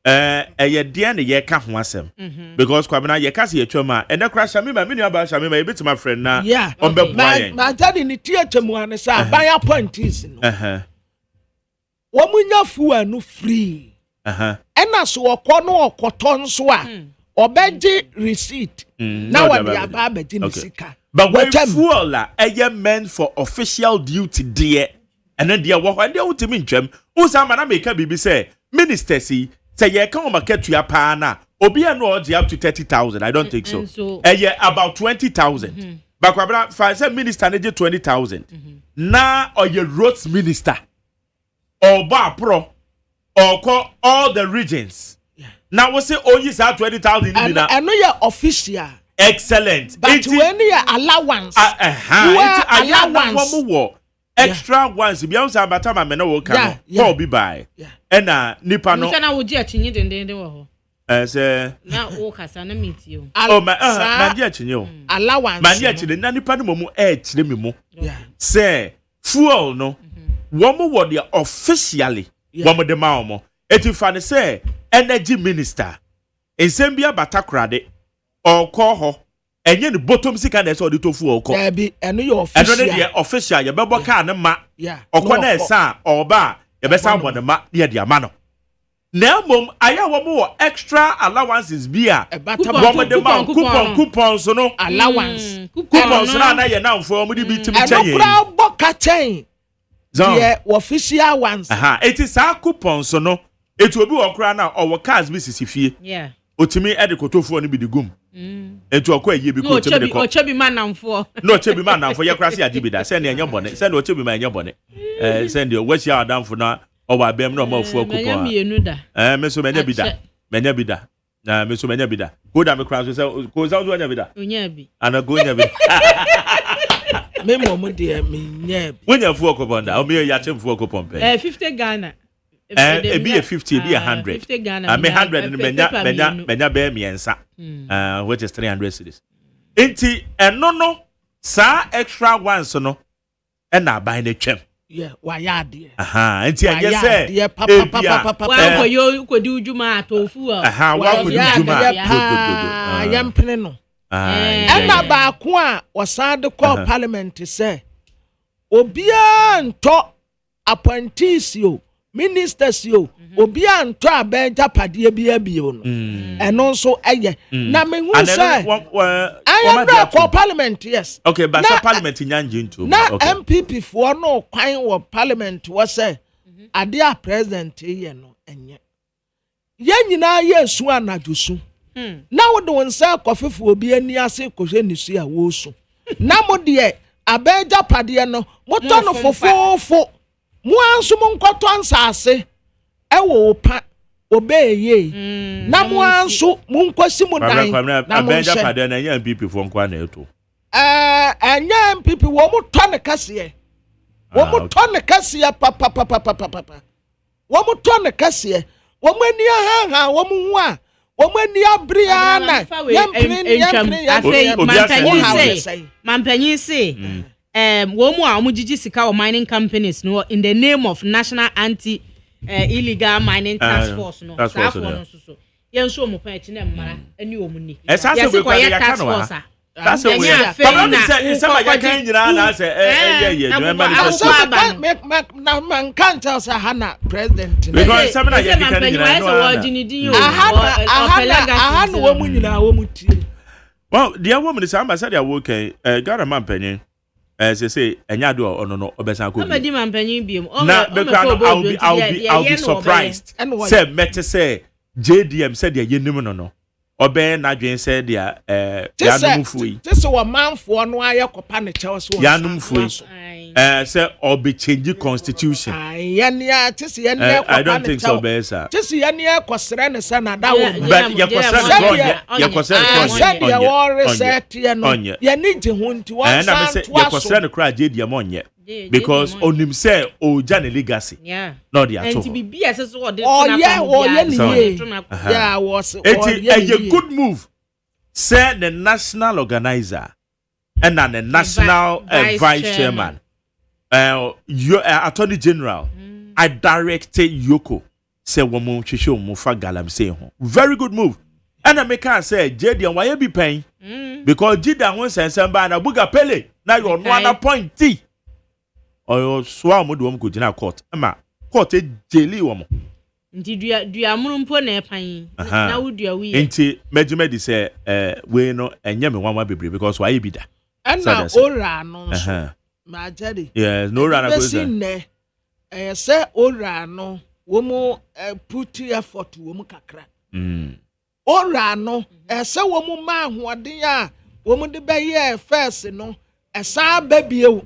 ɛyɛ deɛ ne yɛka ho asɛm because kwabena yɛka se yɛtwam a ɛnɛ kora Shamima me nua ba Shamima yɛbɛtumi afrɛ na ɔmbɛboa yɛn ma tadi ni tie temu ane sa ban appointees no wo munya fuwa no free ɛna so ɔkɔ no ɔkɔtɔ nso a ɔbɛgye receipt na wɔde aba abɛgye ne sika but when fuel a ɛyɛ meant for official duty deɛ ɛnɛ deɛ wɔ hɔ ɛnɛ wotumi ntwam wo sa ma na meka bibi sɛ minister si say ye can market to your pana obi no odi up to 30,000. I don't think so. About 20,000. But kwabra fa say minister neje 20,000. Na or your roads minister or bar pro or call all the regions. Now we say only say 20,000 I know your official. Excellent. But when you allowance. Allowance. Extra ones bi am say abatama me na wo ka no be buy na nipa no na wo je achinye dendende wo ho say na wo kasa na meet you ma je achinye o allowance ma je achinye na nipa no mo chire me mo say fuel no wo mo wo dey officially wo mo de ma mo etifa ne say energy minister ensem bia batakrade okọ ho enye ne bottom sika na so de tofu okọ be eno your official eno de official ye bebo ka ne ma okọ na esa oba ye be san bone ma de de ama no na mom aya wo mo extra allowances bia wo mo de ma coupons no allowance coupons na ye na mfo mo de bi tim chen eno kra boka chen ye official ones it is a coupons no etu obi wo kra na owo cars bi sisifie otimi ede kotofu no bi de gum etu okwa ye bi ko timi de ko ochebi manamfo no ochebi manamfo ye krase adibida se ne enye bone se ne ochebi ma enye bone se ne wasi adamfo na owa bem na ma fu akupon me so menya bida na me so menya bida ko da me krase se ko za zo nya bida onya bi ana go nya bida me mo de me nya bi wonya fu akupon da o me ya chemfu akupon pe 50 Ghana be a 50 be 100 50 Ghana me 100 menya be miensa which is 300 cedis enti eno no sa extra ones no e na ban na twem wa ya de enti enye se wa ko yo ko di ujuma atofu wa ko di ujuma yampene no na ba ko a wasan de call parliament say obia nto appointees yo ministers yo obi anto abeja pade bia bio no eno so eye na me hu say I am for parliament yes okay but parliament nyanje nto na MPP for no kwan wo parliament wo say ade a president ye no enye ye nyina ye su anajosu na wo de won say kofefo obi ani ase kohwe nisu a wo su na mo de abeja pade no moto no fofofo mu anso mu nkoto ansase ewo pa obeye na mu anso mu nkosi mu dan na abeja pade na nya MPP fo nkwa na eto anya MPP wo mu to ne kase wo mu to ne kase papa wo mu to ne kase wo mu ani ha wo mu hu a wo mu ani abria na mampanyin say wo mu a omujiji sika o mining companies no in the name of National Anti Illegal Mining Task Force no task force so yen so mo pa echi na mmara ani omuni yes ko ye task force that's the way problem is say ya kan nyina na say na man kan tell say hana president because some na ya kan nyina no ahana wo mu nyina wo mu tie well the woman is ambassador ya wo kan gara man panyin say enya do ono no obesan ko bi man panyin bi I'll be surprised say mete say JDM said ya yenim no obe na dwen say dia yanum fui this wa manfo no aye kopa ne chew so yanum fui say obe change constitution yania tisi yania kopa I don't think so besa tisi yania kosere ne say na da wo but ya kosere ya worry set ya no ya ni je ho nti wa san to ya kosere ne kra JDM onye because onim say oja ne legacy no dia to and bibia say so dey tuna was a good move say the national organizer and the national vice chairman your attorney general I directed Yoko say woman chisho mo fa galamsey ho. Very good move. And I make her say JD and why be paying? Because Jida won sense ba na buga pele. Now you on one point T. Or swa mo do go jina court. Ama court e jeli wo mo. Nti dua murumpo na epan. Na wo dua wi. Nti mejume di say we no enye me wanwa bebre because why be da. And now ora no so. Ma jade. Yes, no ora na go say. Say ora no wo mo put effort wo mo kakra. Ora no say wo mo ma hoden a wo mo de be ye first no esa ba bie.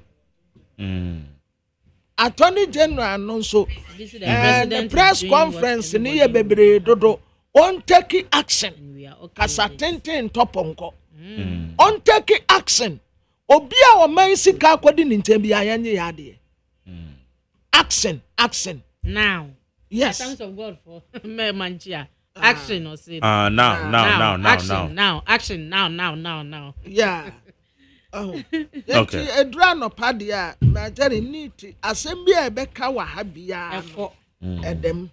Attorney General no so the press conference ni ye bebre dodo on take action kasa tenten toponko on take action obi a o man sika akodi ni ntem bia yanye yade action now yes thanks of God for me manchia action or say now action now yeah. Oh, okay. Edra no padia, my Jerry need assembly a beka wa habia. Edem.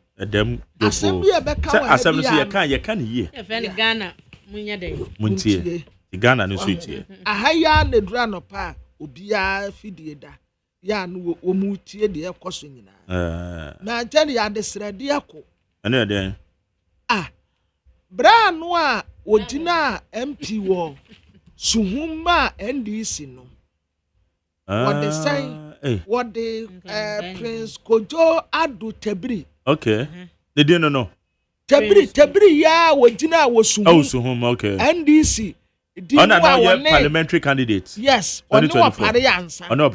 Assembly a beka wa habia. You can ye. If any Ghana, Montie. The Ghana no sweet here. A higher the drano pa, ubia fidieda. Ya no omutie de ekoso na Jerry ya de srediako. Ane den. Bra no a ogina MP wo. Suhuma NDC no. What they say? What the Prince Kojo Adu Tebri. Okay. They didn't know. Tebri ya wajina was Suhuma. Okay. NDC. Parliamentary candidates. Yes. On no parayansa. On no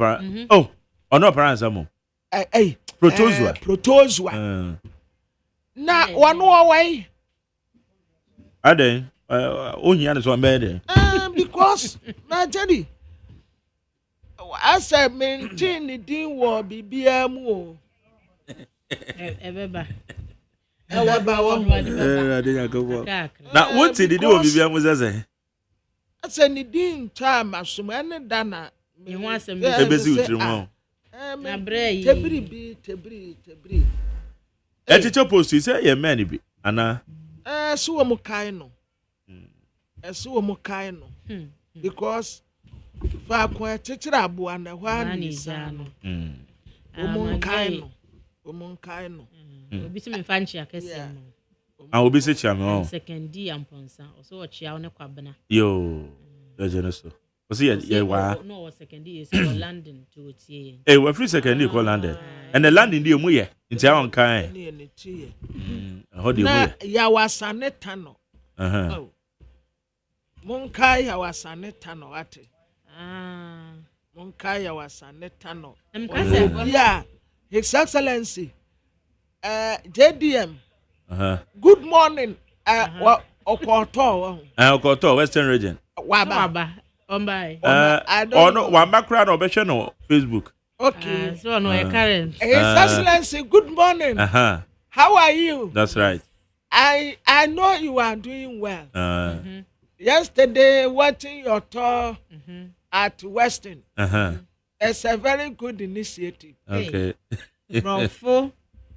parayansa mo. Protozua. Na wano way. Ade. Only and so bad. Because Najadi, I said, maintain the dean war BBM. Now, what did he do with BBM? Was I said, the dean time, as soon Dana, you want some busy with you. Tebri. At your post, you say, yeah, many be. Anna, so I'm kind. Esu omo kai no because fa kwa chichira abu ana hwa ni sano omo kai no obi se me fanchi akese no obi se chia me second D amponsa so o chia ne kwabena yo so o se ye wa no second D is London to tie we free second D call London and the London D mu ye ntia on kai ho de mu ye ya wasane tano Monkai ya wasane tano ate. Monkai ya wasane tano. Yeah, His Excellency, JDM. Good morning. Okoto. Okoto, Western Region. Waba. Ombai. No, Wamakra no beshe no Facebook. Okay. So no current. His Excellency, good morning. How are you? That's right. I know you are doing well. Yesterday, watching your tour at Western, it's a very good initiative. Okay.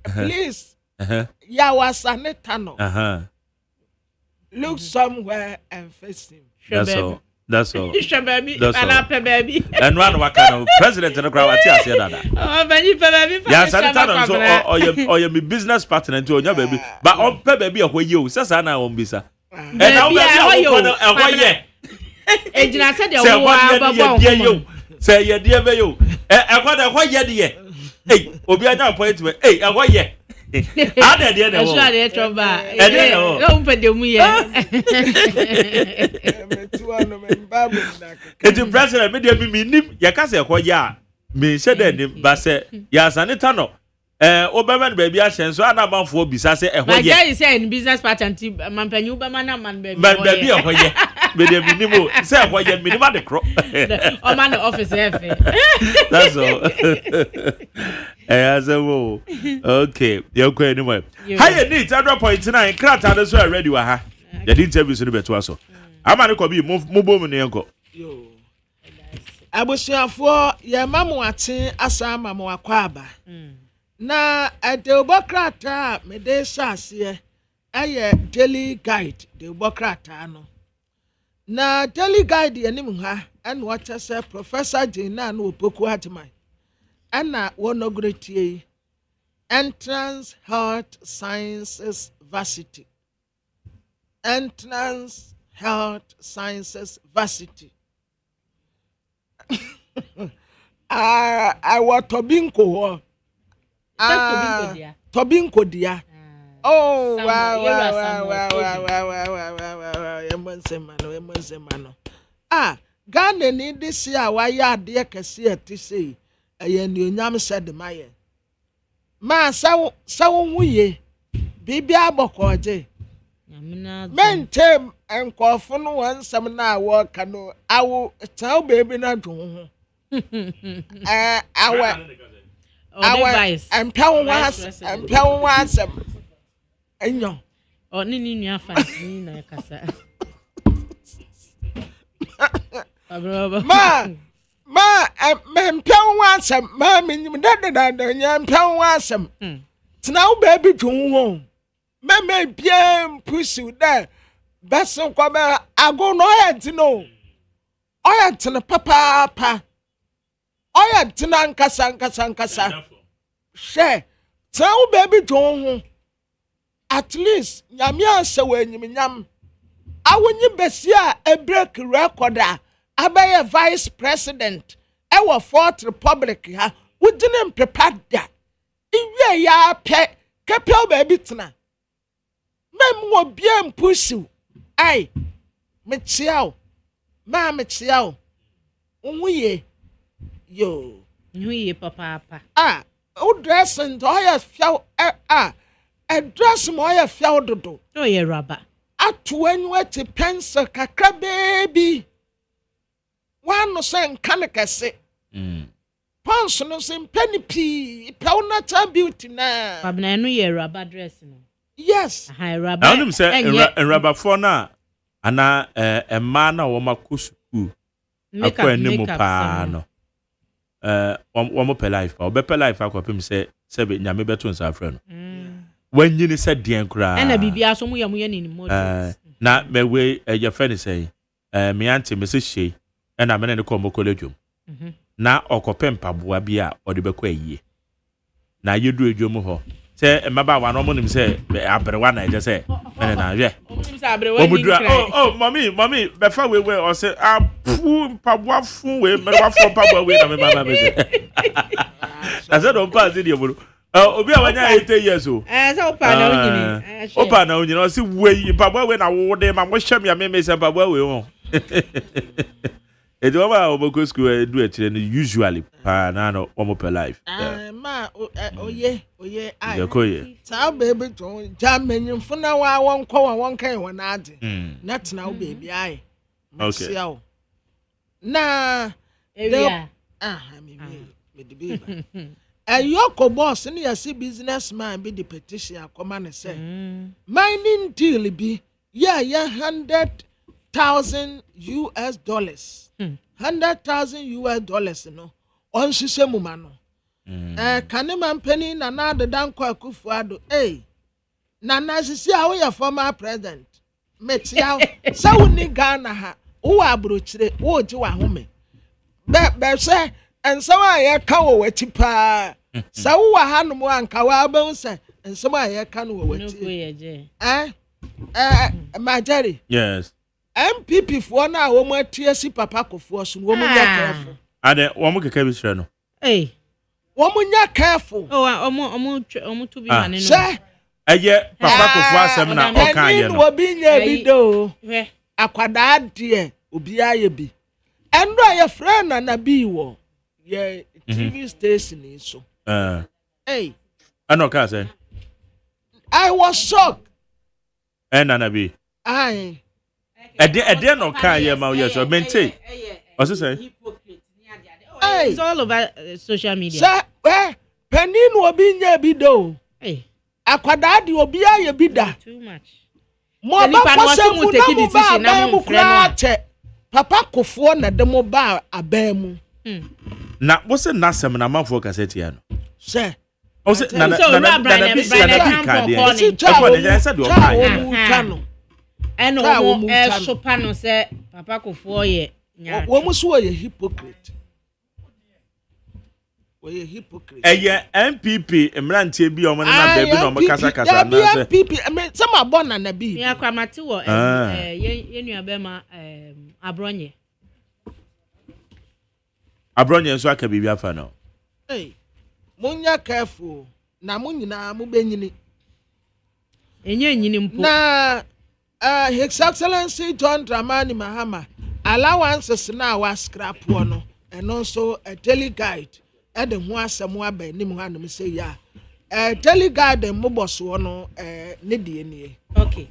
Please, Yawasane Tano, look somewhere and face him. That's all. That's all. Baby. And one wakano president and crowd said that. Oh, baby. Yes, or you business partner to your baby. But on baby of you, Sasana on Bisa. And now we are Ejina said you say ye dear you. I want a white year. Hey, Obiana appointment. Hey, a white year. I did the president made me Yakasa Hoya. Me said that, but say, yes, and eternal. Oberman baby, I send so I'm about for Bisase. My guy is saying business pattern, Mampanu, man, baby. But baby, a minimum, say what you minimum the crop. Oh, man, the office, that's all. As a woo. Okay, you're quite anyway. Higher needs, I drop point tonight, crack out as well, ready. The interviews in the better also. I'm going to be move in the uncle. I was here for your mamma, Asa Mamma Quaba. na de obokrata me de sase aye daily guide de obokrata no na daily guide yanim ha and what say Professor Jina no Opoku Agyeman and na wonogretie entrance health sciences varsity entrance health sciences varsity I want Tobinko Tobinko dia oh wow wow Ghana ni this year why ya de kase ati sei aye ni onyam said maye ma sawo huye bibia bokoje mentem enkofo no wansam na awo kano awo taw baby na dwo awa empewo wasam enyo oni ni nua fancy na kasa ma empewo wasam ma menyim dadada nya empewo wasam tena wo baby dwo ho meme biem pusu da beso kwa be ago no oyantino papa oyantina nkasa she tell baby dwo at least nyame ase wanyim nyam awonyi besia a break record abaye vice president ewo fourth republic ha wudine prepared iwe ya pe kepel baby tena mem wo biem pusu ai mechiao unwiye yo nhuye papa o dressing to ya fiao a dress mo ya fiao dodo o ye rubber atu anwa ti pencil kakra baby wano sen kanekase pants no sen penny p pauna ta beauty na babna enu ye rubber dress no yes hi rubber I say rubber for na ana emma na wo makusu akwa enimu pa no wo mo pe life o be pe life akopem se be nyame beto nsa afre no wanyini se den kura na bibia so mu ye ni models na mewe ye friend say me auntie me se hye na me ne ko mo college na okopem paboa bia o de bekọ ayie na yedu edwom ho se emaba wa no mo nim se abrewa na je se me na hwe mommy be fa we o se apu paboa fu we me wa fu paboa we na me mama me se I said on pass the bro obi awanya 8 years o se opa na onyini o se we paboa we na wo de ma mo hye me se paboa we ho e do ba o school do etire no usually pa na no o mo per life ma oye ai yakoye ta baby to jamenyin funa wa won kan won ade na tena wo baby ai okay na area me the baby ayoko boss ni yasi businessman be the petition akoma ne say mining deal bi yeah $100,000 $100,000 no on sise muma no kanema mpani na na de danko akufu ado na sisi a wo ya former president metia sa woni Ghana ha wo abrochire wo ji wa home be se ensawa ye ka wo wati pa sa wo ha no mo anka wa ba se ensawa ye ka no wo wati Majari yes MPP for na wo mo atiasi papa kofo so wo mo nya careful ade wo mo keka bi sire no wo mo nya careful omo to bi mane no se eye papa kofo asem na o kan ye no wo bi nya bi do akwada de obi aye bi endo aye friend na bi wo ye TV station so ano ka say I was shocked na bi Ede no kan ye ma yes o mente. O say it's all over social media. Sa penin obi nya bi do. Akwada de obi aye bi da. Too much. Mo ba kwase mu take decision na mo frɛ papa kofo na de mo ba aban mu. Na wo se nasem na manfo kaseti ya no. Se o se na bi and Sopano said, Papa ko 4 years. What was a hypocrite? We a hypocrite. MPP, Emranti be on baby no Makasa. MPP, I mean, some are born and a bee. Ya Kramatu, Yenu Abema, Abronye. Abronye, so I can be Biafano. Hey, Munya careful. Namunina Mubenini. Na His Excellency John Dramani Mahama allowances now was scrap one and also a teleguide at the Moasamua by Nimuanum say ya a teleguide and Mobos one Nidi. Okay.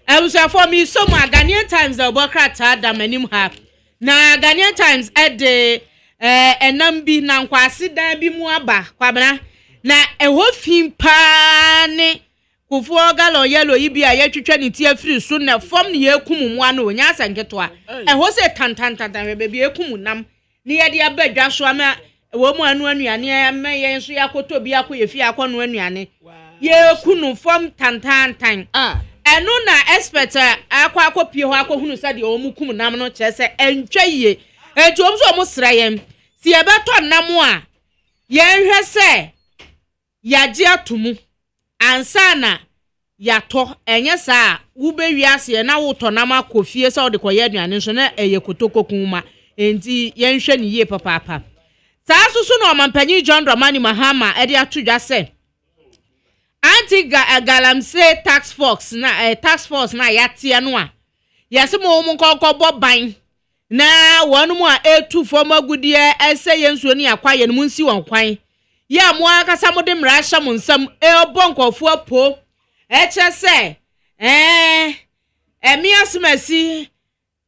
I was for me so much Ghanaian Times the Bokrat had Damanim have. Na Ghanaian Times at the Nambi Nankwasi Dabi Muaba Kwabana. Na eho fim paane kufu ogalo yellow ibi aye twetwa ne tie free so na fom ne yekum mu ano onya asanketo a eho se tantantantan be be yekum nam ne ye de abadwa so ama wo mu anu anuane ama ye nso yakoto bi akoye fi akono anuane yekunu fom tantantan eno na expert akwa akopie ho akohunu sa de o mu kum nam no kyese entwaye etu om so o mu srayem si e beto nam a ye nhwe se yaje atumu ansana yato enye saa ube wiase na woto na makofie sa ode koye aduane nso na eye kotokokuma enti yenhwe ne ye papa saa susu no mampanyi John Dramani Mahama ede atudwa se anti galamse tax force na yatie no a yese mo nkokọ boban na wonu mu a etu fom agudie ese yensuo ni akwaye no munsi won kwan ya mo akasa mo de mrasha mo nsam obonkofo apo eche se emi asmasi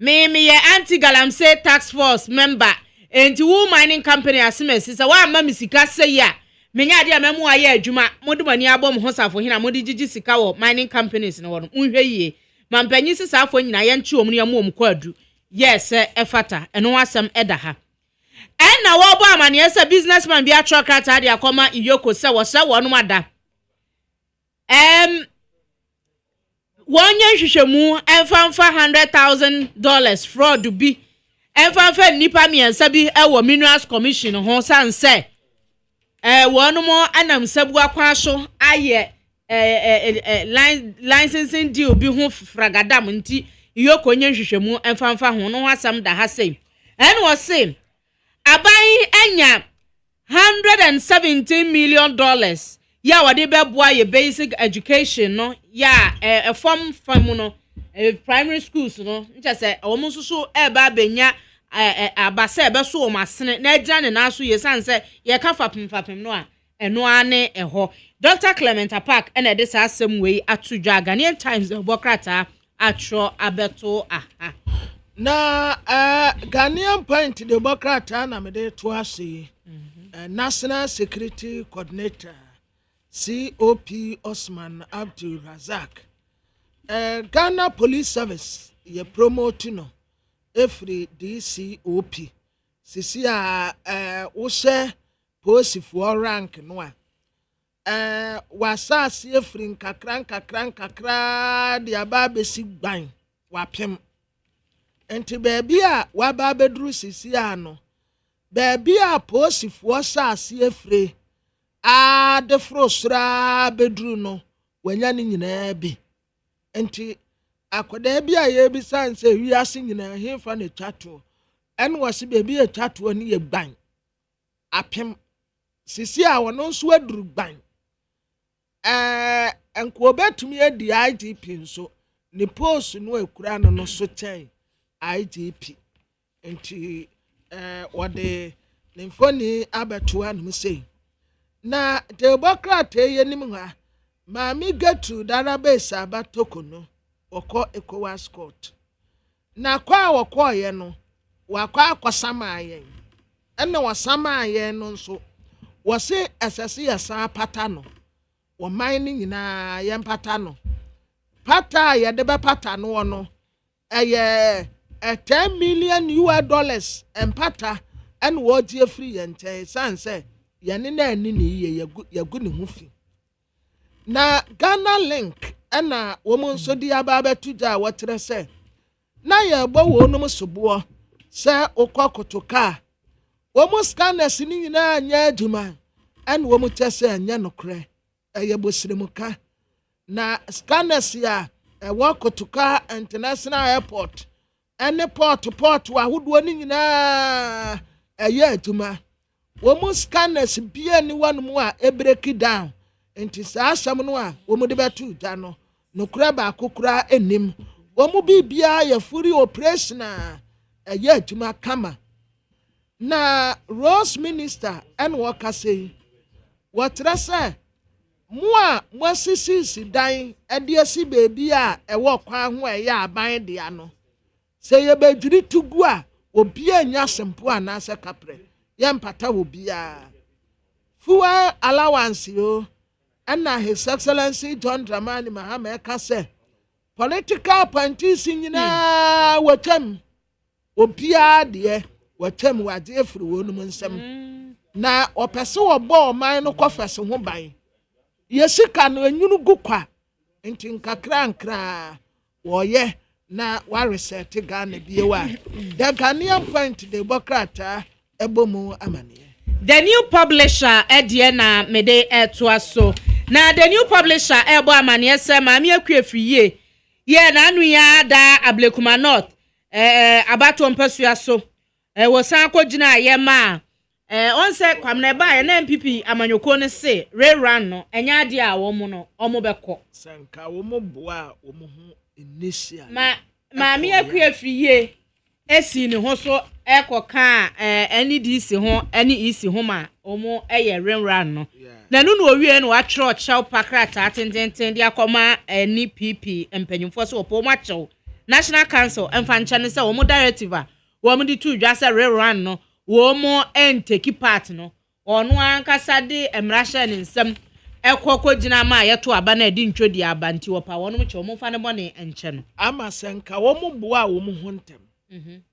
me ye anti galamse tax force member enti wo mining company asmasi se wa ma misika se ya menya de amamu aye adwuma modumani abom hosafo hina modi gigi sika wo mining companies no wono nhwe yie mampanyi sisafo nyina ye nche omnu ya mo omkwadu yes efata eno asem eda ha na wo bo amane ese businessman bi atrokrata de akoma iyoko se wo se wo no mada wonye hwehwemu emfanfa $100,000 fraud bi emfanfa nipa miensa bi ewo minerals commission ho sanse wonu mo anam sabu akwa so aye licensing deal bi ho fragadam nti iyoko nye hwehwemu emfanfa ho no asam da ha sei wo se abai enya $117 million ya wade beboa ye basic education no ya form no primary schools no ncha se omo susu eba benya abase ebeso o masene na agina ne na so ye sanse ye ka fapem no a eno ane eho Dr. Clement Park ena de sa asem wei atudwa Ghanaian Times bokrata atro abeto aha na Ghanaian Point the Bokrata na mede to ase National Security Coordinator COP Osman Abdul Razak Ghana Police Service ye promote no every DCOP sisi a wo se posifo rank no a wasase efri nkakran de aba besi gban wapem enti baby a waba bedru sisi ano baby a posifo sase efre a de frosra bedru no wanya ni nyina bi enti akoda bi a ye bi sanse wiase nyina hefa ne twato en wase baby a twato ni ye gban apem sisi a wono nso aduru gban enko betumi edi IGP nso ne post no ekura no so chen IGP enti wode ne mfoni abeto anu sei na de bokrata ye nim ha maami gatu database abatoko no woko ECOWAS court na kwa woko ye no wakwa akwasama ayen ena wasama ayen no nso wose asase yasa pata no wo mining nyina ye pata no pata ye de be pata no no eye $10 million empata and what ye free and sanse yɛne na ani ne yie yɛgu ne ho fi na Ghana link ɛna wɔn nso de aba abɛto gya a wɔkyerɛ sɛ na yɛbɔ wɔnom soboɔ sɛ okɔ kotoka wɔn scanners ne nyinaa nyɛ adwuma ɛna wɔn kyɛ sɛ ɛnyɛ nokorɛ ɛyɛ bosirimuka na scanners a ɛwɔ kotoka international airport ɛne port ahodoɔ ne nyinaa ɛyɛ adwuma wɔn scanners bia ne wɔnom a ɛbreki down nti saa asɛm no a wɔn de bɛto gya no nokorɛ baako koraa anim wɔn bibia yɛ furi operation a ɛyɛ adwuma kama na Rose Minister ɛna wɔkasa yi wɔtrɛ sɛ mo a moasisi dan ɛde asi beebi a ɛwɔ kwan ho ɛyɛ aban dea no sɛ yɛbɛdwiri tugu a obia nya sempo anaasɛ kaprɛ yɛmpata obia fuel allowance yo ɛna His Excellency John Dramani Mahama ɛka sɛ political appointees nyinaa wɔtwam obia deɛ wɔtwam wade afiri wɔnom nsɛm na ɔpɛ sɛ wɔbɔ ɔman no kɔfɛse ho ban yɛsika no enyunu gu kwa nti nkakra wɔyɛ na waresɛte Ghana biewa the Ghanaian point de bokrata ebomu amane the new publisher edie na mede etoa so na the new publisher ebo amane sɛ maame akuafriye ye na anu ya da Ablekuma North abato mpasua so wo san kogina ye ma on say kwamna ba ye na MPP amanyoko ne se rerun no enya ade a wo mu no omo beko sanka wo mo boa wo mo ho initial maame akuafriye esi ne ho so ekoka NDC ho NEC ho ma omo eye rerun no na nu no owie no atro chew pakrata atententen dia akoma NPP empanyimfo so opo ma chew National Council emfancha ne se omo directive a wo mo di tu dwa se rerun no wo mo enteki part no ono ankasa de emrahye ne nsem ekoko gina ma yeto aba na edi ntwodi aba nti wo pa wono che wo mo fa ne bone enche no ama senka wo mo boa wo mo ho ntem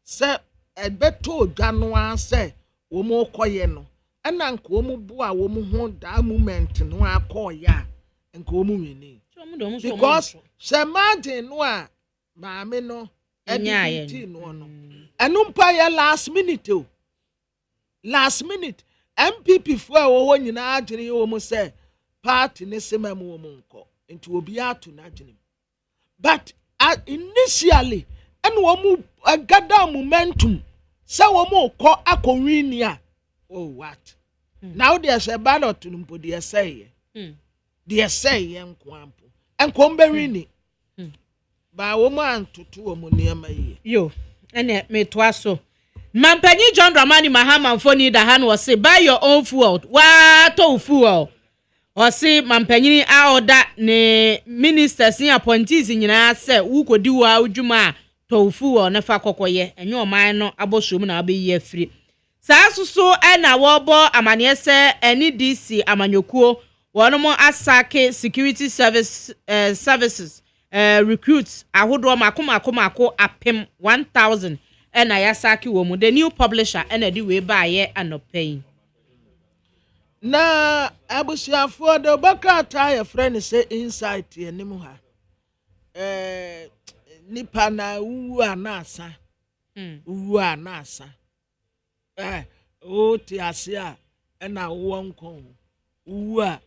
se ebeto dwa no ase wo mo koye no ana nka wo mo boa wo mo ho da moment no akoya nka wo mo wini because se margin no a maame no editi no no enu mpa ya last minute MPP fo a wo nyina agene wo mo se party ne sema mo mo nko nti obi ato na agene but initially and wo mo gather momentum se wo mo ko akowini a oh what now there's a ballot to mpo de say nko ampo enko mbewini ba wo mo antoto wo mo niam yi yo ene me toa so Mampanyi John Dramani Mahama mfoni da han was say buy your own fuel. Wato fuel. Or say mampanyi a oda ne ministers ni appointees nyina say wu kodi wa udwuma to fuel na fa kokoye enye oman no abosom na abeyi afiri. Saa suso na wobo amane se NDC amanyokuo wono asake security services recruits ahodo makoma apem 1000 ena yasaki wo mu the new publisher ena di we ba ye anopai na abusiafo de bakata ya friend say insight enim ha nipa na wu anasa o ti ase a ena wo nko wu a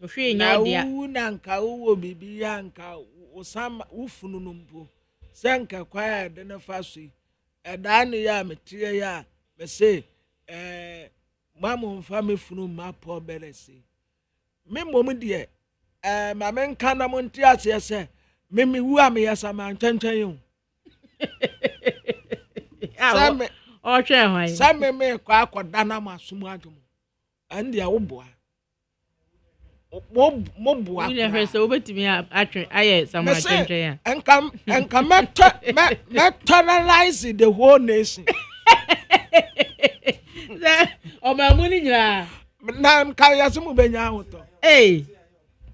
ohwe nya dia wu na nka wo bibi ya nka usama ufunu numpo senka kwa de na faso edanu ya metie ya me say mamu mfa me funu ma po belese me mom de ma me nka na monti ase se me wu am yesa ma ntwentwen yo same o hwe hwan same me kwa akoda na masum adum ande a wo boa mo boa ni na se obetimi atwe aye sama atwentwen ya enka me terrorize the whole nation o ma mu ni nyira na nka yasum benya hoto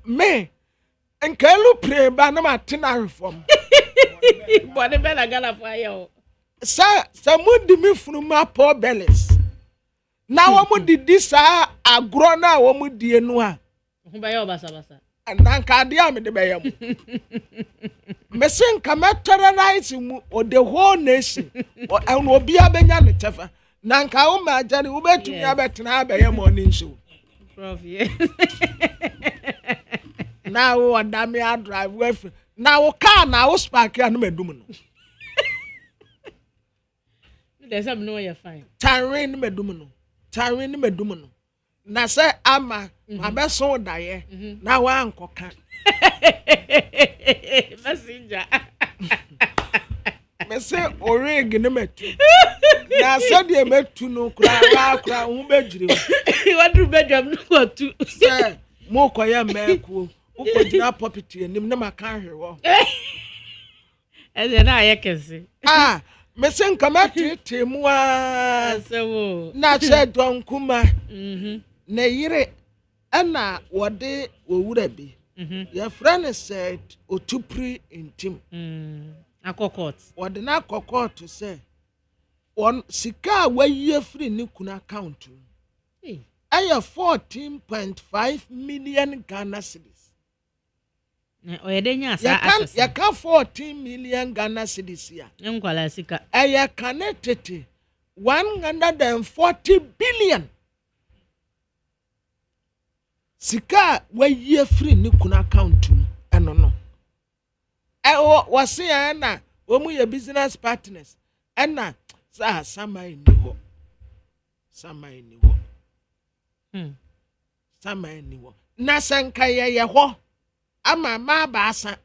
me enka elu pray ba na matena reform bone be na gala fa ye o sa mu di mi funu ma po beles na wo mu di sa agro na wo mu die no a ho ba ye obasa nanka ade a me de be yam me sen kama terrorize mu o the whole nation o en obi abenya ne tefa nanka wo ma jare wo betumi abetena abaye morning show prof yeah now wo da me a drive with now wo car na wo spark ya no medum no there's some no you fine tanrin no medum no na say ama abeso da ye na wa ankoka messenger me say orig ne metu na say de metu no kura hu bejire wadru bedwam no watu say mo koye meku uko jina property enim na maka hwewo eze na ayekese me say nkama tete mu a sewo na say donkuma na yire ana wode owura bi your friend said otupri intim akokot wode na akokot say on sika waye free ni kuna account aya 14.5 million Ghana cedis oyedenya asa access ya ka 14 million Ghana cedis ya enkwala sika aya connected 140 billion sika waye free ni kuna account eno no wase ya na omu ye business partners ena sa samai ni ho na sanka ye ho ama ma baasa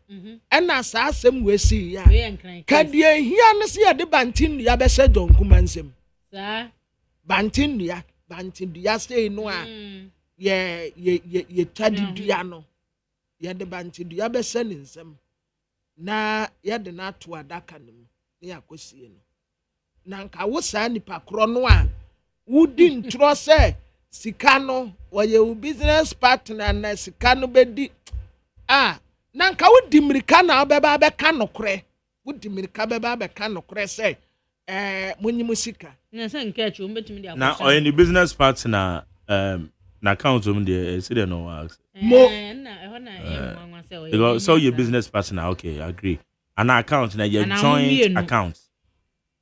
ena sa asem wesi ya kadie hia ne se ye de bantin ya be se donkuma nsem sa bantin ya say no a ye tadi dua no ye de bantin ya be se ne nsem na ye de na to adaka ne mu ne yakosie no na nka wo sa nipa kro no a wudi ntro se sika no woye u business partner na sika no bedi na nka wudi mirika na obeba be ka nokre wudi mirika beba be ka nokre se munyimu sika na se nka chu mbetimi dia na oye ni business partner na account um dey see there no works mo na nwanwa se oye because so your business partner okay I agree an account na your joint account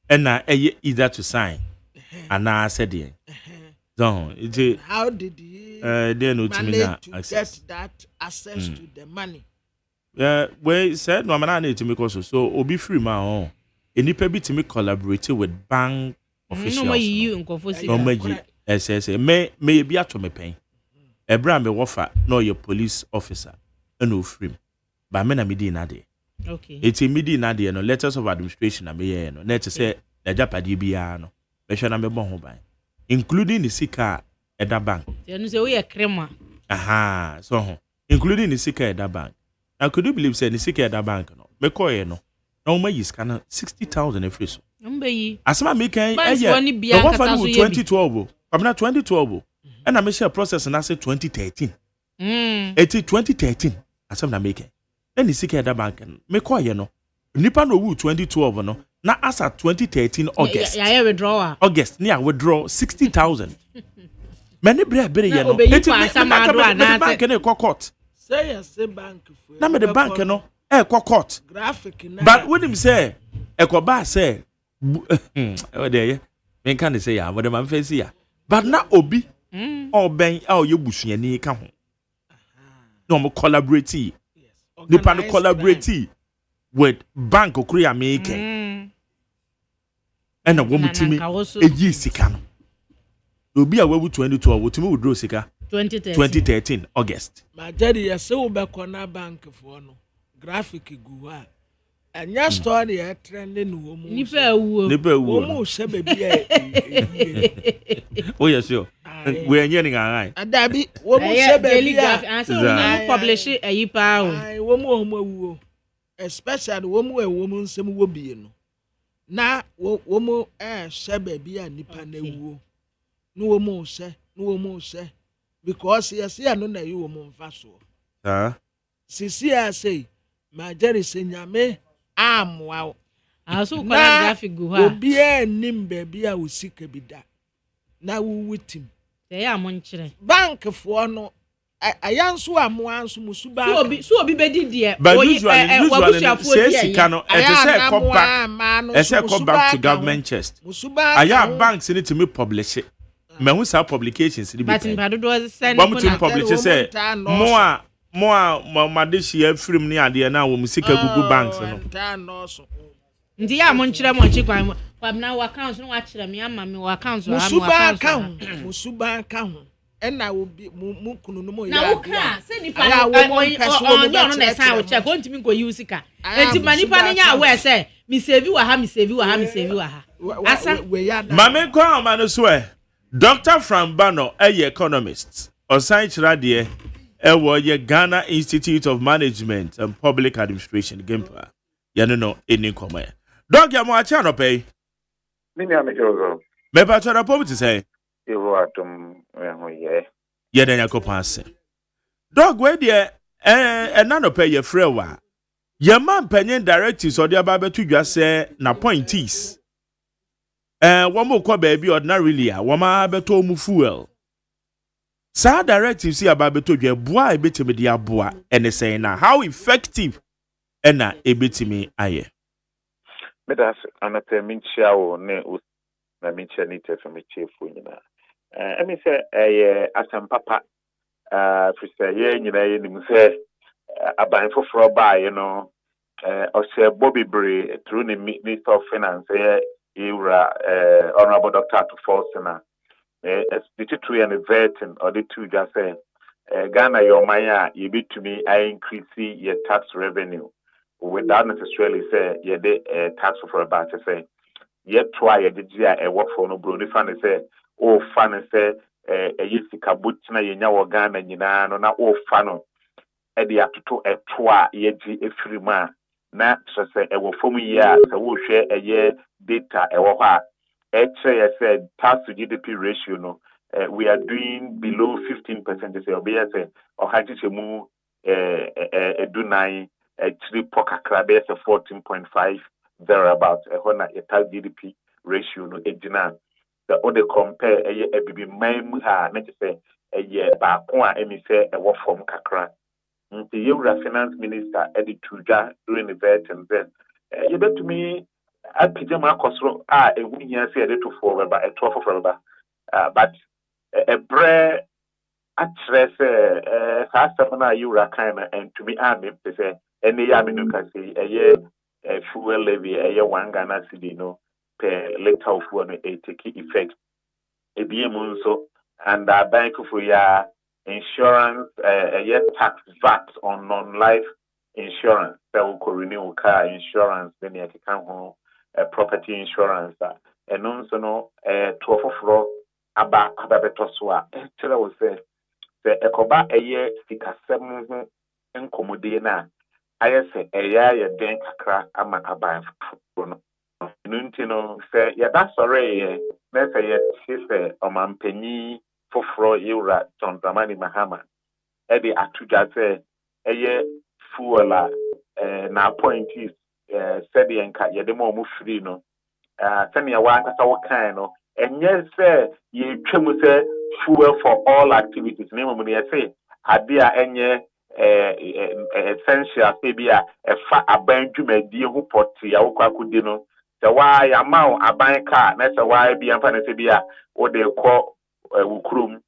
and na either to sign and na said there so how did he manage to get that access to the money we said no man need to make also so obi free man enipa bi to me collaborate with bank officials no you nkofo sika no me bi ato me pen ebra me wofa no your police officer no free ba me na me di na de okay it's immediate na de no letters of administration na me ye no let say na japade bia no be hwe na me bon ho ban including the sika at that bank you say we are crema so including the sika at that bank now could you believe say the sika at that bank no me call no na o yi scan 60,000 every so mbeyi asema me kan the one for 2012 amna 2012 and I me share process na say 2013 it's 2013 asema na me kan and the sika at that bank me call no nipa no wu 2012 no na as at 2013 August yeah withdrawal August near withdraw 60,000 many bere ye no bank na court say bank for na me the bank no court graphic na but when him say ba say o dey me can say ya but the man face ya but na obi ben ye busuani ka ho no mo collaborate the pan collaborate with bank okuri America and a woman to me a year sika no obi a we 2012 to me withdraw sika 2013 August my daddy ya say we be corner bank for no graphic gu ha anya story e trending wo mu nipa ewu mo se baby oh yes sure we enye ni ngai adabi wo mu se baby answer we publish ayipa o wo mu ewu especially wo mu nsem wo bie no na wo mu se baby a nipa na ewu no wo mu se because yes ya no na you wo mu mfa so sisi a say ma jeri senyame amwa aso kola graphic go ha obi anim baby a usika bida na wo witim Yeah, monchire. Bank for no. Ayansu amuansu musuba. So obi bedi die. But usually say sikano e say come back. E say come back to government chest. Aya banks need to me publish it. Me hu sa publications ni bi. But in do send to publish say more madishi film ni ade na wo musika Google banks no. Ndi ya monchire kwan. Kwabna wa accounts no wa chire me ama me wa accounts wa musuba account. Ena obi mu kunu no mo ya. Na ukra se nipa no na say o check won't me go use ka. Enti manipa no nya aware say me save wa ha. Asa Mame kwa ma no so e. Dr. Frambano economist. Osan chira de ye Ghana Institute of Management and Public Administration Gempa. Ya no any come. Dog ya mo acha no pay. Mini amejogo. Me ba chora poverty say. Ewo atom ye. Ye dan yakopon ase. Dog we de na no pay ye frɛ wa. Ye man panyin directives or the ababetu dwa say na appointees. One more kwa baby ordinarily a wama beto mu fuel. Sa directives see ababetu dwa boa ebetime dia boa and say na how effective na ebetime aye. Medas anate minchia wo ne na minchia ni te fami chefu nyina. Emi se asempapa fise ye nyina ye nim se aban foforo ba ye no ose Bobby through the Minister of Finance Honorable Dr. Atufosina the two and the vetting or the two just say Ghana your maya you be to me I increase your tax revenue without necessarily say you the tax for about to say yet try a DGI a work for no bro fan say oh fan say a yisika butchina yenya Ghana nyina no na oh fano e de atoto etoa ye gi efrima na say e wo fom ya say wo hwe eye data e wo ha e kire say tax to GDP ratio no we are doing below 15% say obi say o ha chi mu edunai actually pokakra be say 14.5 thereabout e ho na tax GDP ratio no ejina the other compare eye ebibi man ha na say eye ba ko a emi say e wo fom kakra. The Yura Finance Minister Eddie Tuja during the vet and then you bet to me at Pijama Cosro a win here say a little for a 12 of rubber but a bread at stress Sastamana Yura kind and to me I'm to say any Yaminu can say a year fuel levy a year 1 Ghana cedi no per liter of 1 a take effect a BM so and bank for ya insurance, yet tax VAT on non-life insurance. So we renew car insurance, then you can home property insurance. And also no 12 floor aba betoswa. Tell us say the ekoba a year sika 7 enkomode na. I say a year ya den kakra ama aba no. Nuntino say ya that's already. Let's say say omampenyi for Yura John Dramani Mahama. Eddie Atuja say a fuel na appointees said the enka yedemo free no. Send me a one as our kind no. And yes, sir, you say fuel for all activities. Name of me, I say, Adia enye essential maybe a banjume di who poti a ukakudino. The why amount a bank car, that's a why be and fantasy or they call Ukrum,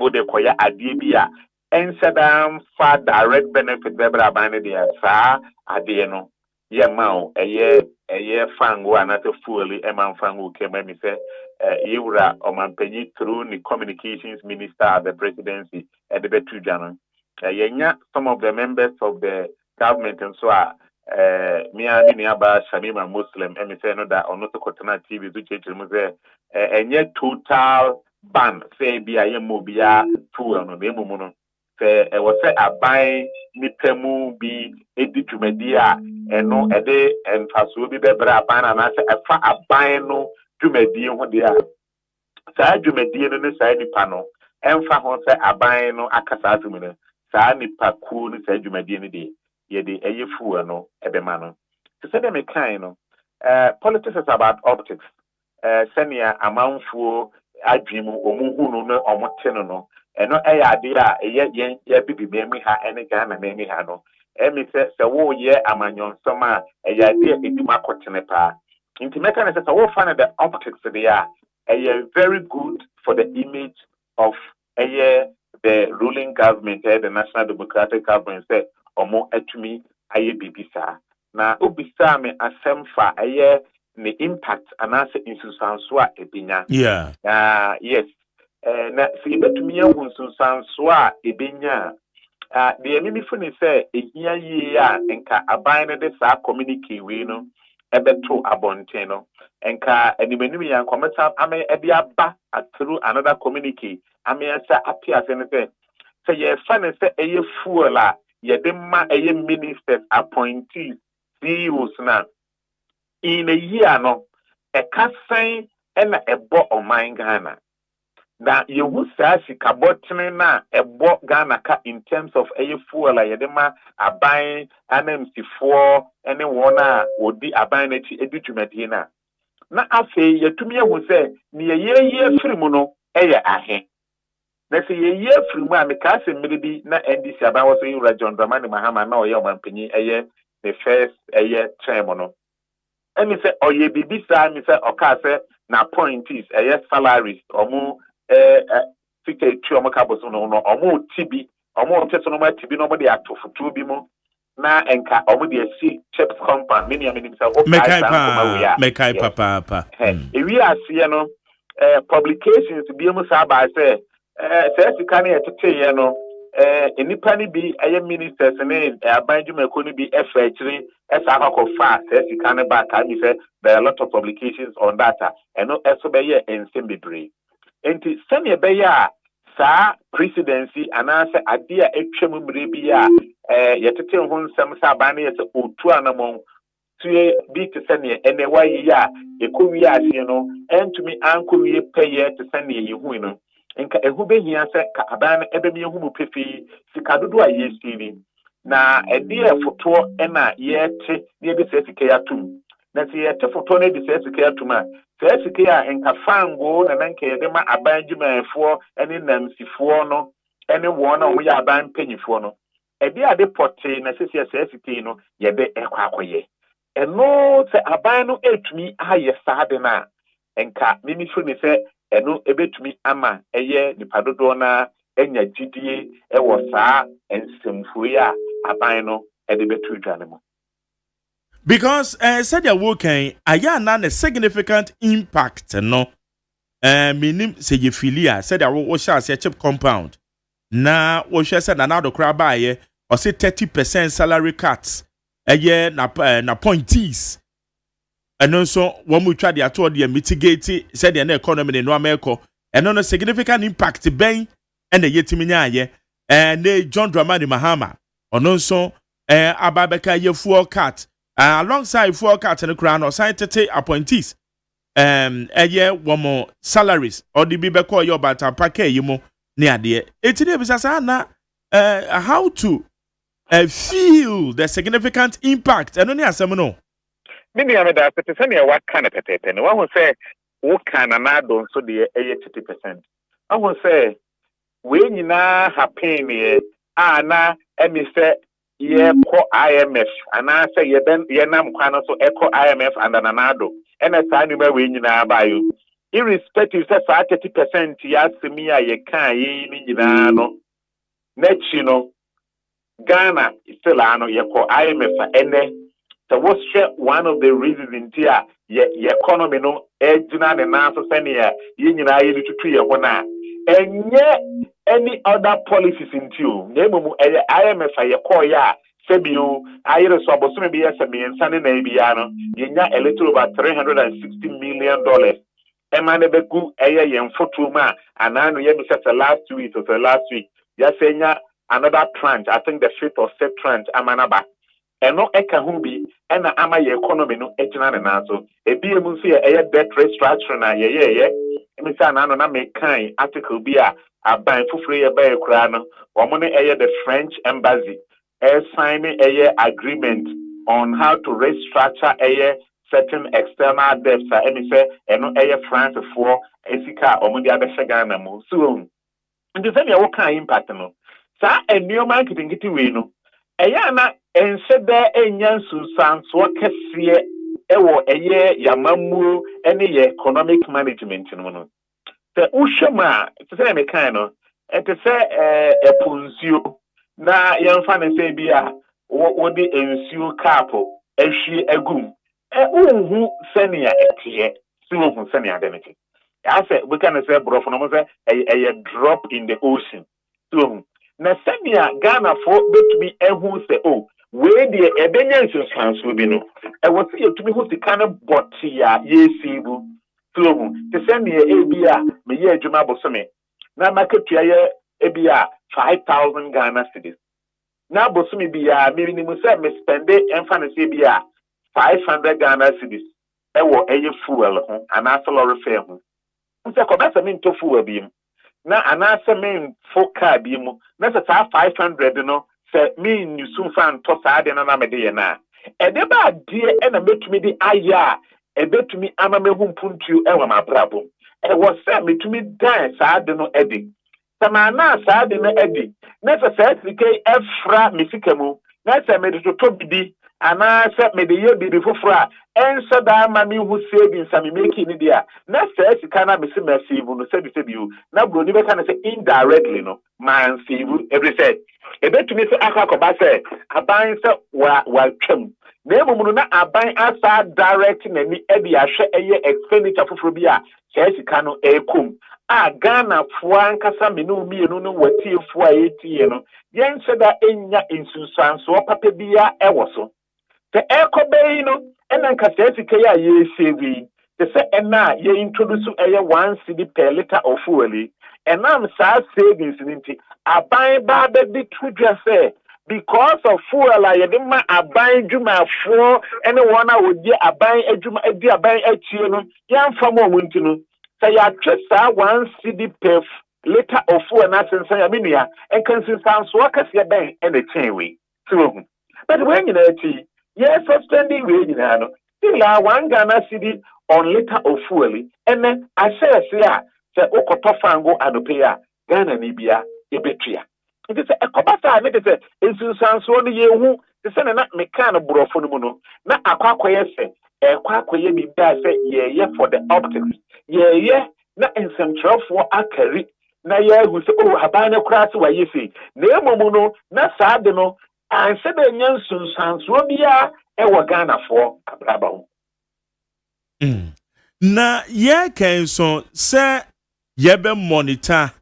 would they call ya Adibia, and Sadam far direct benefit Bebra Banadia, Sa, Adiano, Yamau, a year fango, another fully, a man fango came and say, Yura or Manpenny through the communications minister at the presidency at the Betu Jana. Some of the members of the government and so are. Me and Niaba Shamima Muslim, and say no that on not Kotana TV, which is and yet total ban, say be a mobia, two on the mono. Say, I was say a buy Nipemu be a media, and no a day, and Fasu be bebra ban, and I say a buy no to media what they are. Say, you media no side panel, and for say a buy no Akasazumina, Sani Pakun, said you media day. Yedi eye fuwa no ebemano. To say them a kind no. Politics is about optics. Senia amountful adwimu omuhunu no omoteno no eno ade a ye bibi memi ha ene Ghana memi ha no emi se wo ye amanyonsom a ade a ebi makotene pa nti meka na se wo fa the optics there very good for the image of the ruling government, the National Democratic Government, say, omo etumi aye bibisa. Na ubisa me asemfa the impact anase insusanswa ebinya. Yeah. Yes. Na si betumi ehu insusanswa ebinya. The enemy funi say ehia yi a enka aban ne de sa communicate we no ebeto abonten no enka animanimi yan kometa ame ebi aba through another communicate ame say appear say ye fan say eye fuel a ye de ma eye ministers appointees CEOs na in a year no e ka sen na ebo oman Ghana na yehu saa sikabotene na ebo Ghana ka in terms of eye fuel a ye de ma aban anamsifo ene wona odi aban na ti edutwumadi na afi yetumi ehu se ni ye firimu no eye ahe na se ye firimu a meka se mmiri na NDC aban wo so yura John Dramani Mahama na oye omanpanyi eye the first eye term no emi se oye bibi sa mi se oka se na appointees eye salaries omu fike tu omu kaboso no omu tibi omu teso no ma tibi no mo de atofutu bi mu na enka omu de si chips compound many se o mekai papa ewi asiye no publications bi mu sa ba se sika na etete ye no enipa ni bi eye ministers ne abanjuma ekoni bi efechiri esa akofa sika na ba ka mi say there are a lot of publications on data eno eso be ye ensem bebre enti sene be ya sa presidency anase ade a etwam mbre bi a yetete ho nsem sa ba na yese otu anamon tue bi te sene ene wayi ya ekowi ase no entumi ankowi peye te sene yehu no nka ehu behia se ka aban ebe mi ehu mu pefi sika dodo a yesiri na ede foto na yete ne bi se sika yatum na se yete foto na bi se sika yatum a se sika a nka fango na nanka yede ma aban dwumayefo ene namsifo no ene wona o ya aban panyifo no ede ade pote na se sika no yede ekwa akoye eno se aban no etumi aye saade na nka mimi fu ni se eno ebetumi ama eye nipadodo na enya gidie ewo saa ensemfuyi a aban no ede betu dwane mo because said your working aya na a significant impact no minim se ye filia said that wo sha se chip compound na wo hwe said na do kra ba ye o say 30% salary cuts eye na appointees and also one we try to mitigate said the economy in America and on a significant impact ben and the yetiminya ye and John Dramani Mahama and also Ababeka ye fuel cut alongside fuel cut and the crown or scientific appointees ye one more salaries or the bibeko yo bata pake yumo near the na how to feel the significant impact and only as no mini ameda se se ne wa kana pepepe no wo se wo kana na do so de 80%. Wo se we nyina happen ye na emi se ye ko IMF ana se ye ben ye nam kwana so eko IMF and anado ena sa ni ba we nyina ba yo irrespective se 30% ya semi a ye kan ye ni nyina no na chi no Ghana still ano ye ko IMF ene. So what's one of the reasons in here, your economy no ejina ne na so senia ye nyina ye tutu ye hona enye any other policies in you nemu IMF ye call ya sebio ayire so abosume bi yesa mi nsane na bia no ye nya a little over $360 million emane begu eye ye mfoto ma anano ye bi say last week ya senya another tranche. I think the fifth or sixth tranche amanaba eno eka hu bi ena ama ye economy no ejina ne naso ebi emu nso ye debt restructuring na ye emi sa na no na me kan article bi a aban fufure ye ba ekura no omo ne the French embassy signing agreement on how to restructure certain external debts and say France for esika omudi abesha Ghana mo so nti sɛ nea woka impact no saa nneɛma nketenkete wei no ɛyɛ na ɛnsɛ dɛ ɛnya nsunsuansoɔ kɛseɛ ɛwɔ ɛyɛ yamamuo ɛne yɛ economic management no sɛ wohwɛ mu a sɛ mekae no ɛte sɛ ɛpo nsuo na yɛmfa ne sɛ bi a wode nsuo kaapo ahwie agum wohu sɛnea ɛteɛ sɛ wohu sɛnea de ne te asɛ wobɛka ne sɛ borɔfo no mo sɛ ɛyɛ drop in the ocean so na sɛnea Ghanafoɔ bɛtumi ahu sɛ wei deɛ ɛbɛnya nsunsuansoɔ bi no ɛwɔ sɛ yɛtumi ho sika no bɔte a yɛsi bu so te sɛnea ebi a meyɛ adwuma bosome na makatua yɛ ebi a 5,000 Ghana cedis na bosome bi a minimu sɛ me spende ɛmfa ne sɛ bi a 500 Ghana cedis ɛwɔ ɛyɛ fuel ho anaasɛ lɔre fare ho nse kɔbɛsɛ me ntɔ fuel bi mu na anaasɛ me mfo car bi mu na sɛ saa 500 no sɛ me nnusu fa ntɔ saa de no na mede yɛ na ɛde ba adeɛ ɛna metumi de ayɛ a ɛbɛtumi ama mehu mpuntuo ɛwɔ m'abrabɔ ɛwɔ sɛ metumi dan saa de no ɛde sɛ maana saa de no ɛde na sɛ saa sika ɛfra me sika mu na sɛ mede totɔ bibi anaasɛ mede yɛ bibi foforɔ a ɛnsɛ daa ma mehu savings a memeki ne deɛ a na saa sika no mese masave no sɛbi o na buroni bɛka no sɛ indirectly no mansave every sɛ ɛbɛtumi sɛ akɔba sɛ aban sɛ watwam na mmom no na aban asa direct n'ani de ahwɛ ɛyɛ expenditure foforɔ bi a saa sika no ɛkɔm a Ghanafoɔ ankasa me ne mmienu no watiefoɔ a yɛtie no yɛnhyɛ da ɛnya nsunsuansoɔ papa biara ɛwɔ so sɛ ɛkɔbɛyi no ɛna nka saa sika yi a yɛsave yi te sɛ ɛna a yɛintroduce ɛyɛ 1 cedi per liter of fuel yi ɛnam saa savings no nti aban ba bɛde to dwa sɛ because of fuel a yɛde ma aban dwumafoɔ ɛne wɔn a wɔdi aban adwuma adi aban akyie no yɛmfa mu ɔmo nti no sɛ yɛatwe saa 1 cedi per liter of fuel na sensan ya menua ɛnka nsinsansoɔ kɛseɛ bɛn ɛna kyɛn wei sɛ wɔhu but wɔn nyinaa akyi yɛ suspending wei nyinaa no still a 1 Ghana cedi on liter of fuel ɛnɛ ahyɛɛse a sɛ wokɔtɔ fango anɔpɛ a Ghana ni bia ɛbɛtua nti sɛ ɛkɔba saa ne te sɛ nsunsuansoɔ no yɛhu te sɛ ne na meka no borɔfo no mu no na akɔyɛ sɛ ɛkɔyɛ biribi a sɛ yɛyɛ for the optics yɛyɛ na nsɛmkyerɛfoɔ akari na yɛahu sɛ aban no koraa sɛ wayɛ sei na mmom no na saa de no ansɛ dɛ nya nsunsuansoɔ biara ɛwɔ Ghanafoɔ abraba ho na yɛka nso sɛ yɛbɛ monitor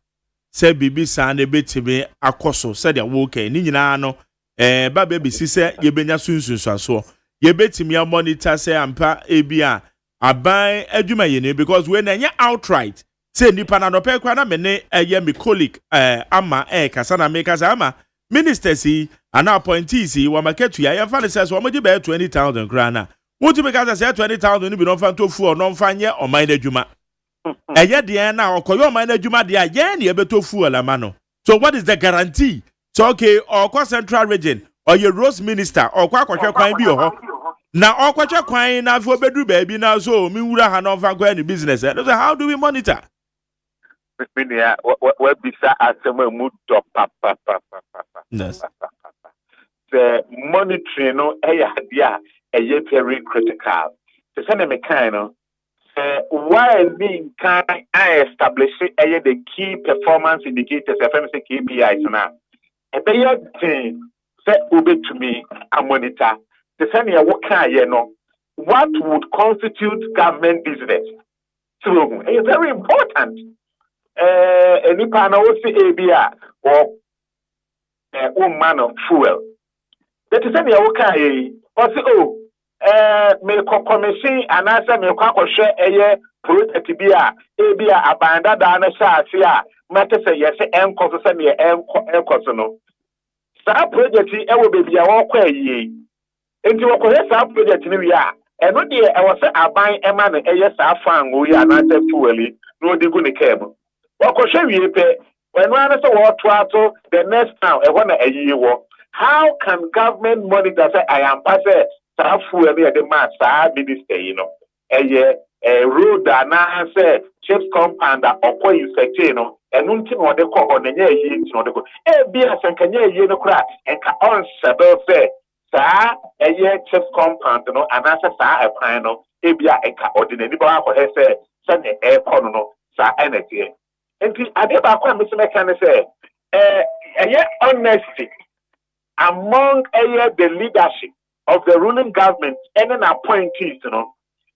sɛ bibi saa na betime akɔso sɛ deɛ woka ni nyinaa no ba bɛbisi sɛ yɛbɛnya sunsunsuasoɔ yɛbɛtimi a monitor sɛ ampa ebi a aban adwuma yɛ ne because when ɛnyɛ outright sɛ nipa na nɔpɛ kwa na me ne ɛyɛ me colleague ama kasa na me kasa ama ministers yi ana appointees yi wa maketua yɛmfa ne sɛ so ɔmo gye bɛyɛ 20,000 kra na wotu be kasa sɛ 20,000 no bi no fa ntofu o no fa nyɛ ɔman adwuma ɛyɛ deɛ na ɔkɔyɛ ɔman adwuma deɛ yɛn ne ɛbɛtofu alama no so what is the guarantee so okay ɔkɔ central region ɔyɛ rose minister ɔkɔ akɔhwɛ kwan bi wɔ hɔ na ɔkɔhwɛ kwan na afɔ beduru baabi na so mi wura ha no fa kwan ni business so how do we monitor Minia, what bisa asema mu do papa. Yes. The monitoring no aya very critical. The same kind no. Why being can I establish the key performance indicators FMC KPIs now. A better thing say ube to me a monitor. The same what can what would constitute government business? So it's very important. Any panel ABR or man of fuel. That is any okay. Or me commission and answer me share a project ABR abandoned and a matter say yes, and cause me and no. Sa project will be our quay. Into a cohesive project in we are. And no dear, I was a buying a man a yes, I found we are not fuel, no de good cable. When one is the next now, I want a year. How can government monitor say I am passed saa fuel no yɛde ma saa minister yi no ɛyɛ road ana say chips compound a ɔkɔ infected no ɛno nti na ɔde kɔ hɔ na nyɛ yie nti na ɔde kɔ ebi asɛnkanya yie no kora ɛnka ɔnsɛbɛ fɛ saa ɛyɛ chips compound no anaasɛ saa ɛkwan no ebi a ɛnka ɔde n'ani bɔ akɔhɛ sɛ sɛnea ɛrekɔ no saa ɛna teɛ nti adeɛ baako a mesi mɛka ne sɛ ɛyɛ honesty among the leadership of the ruling government and an appointees,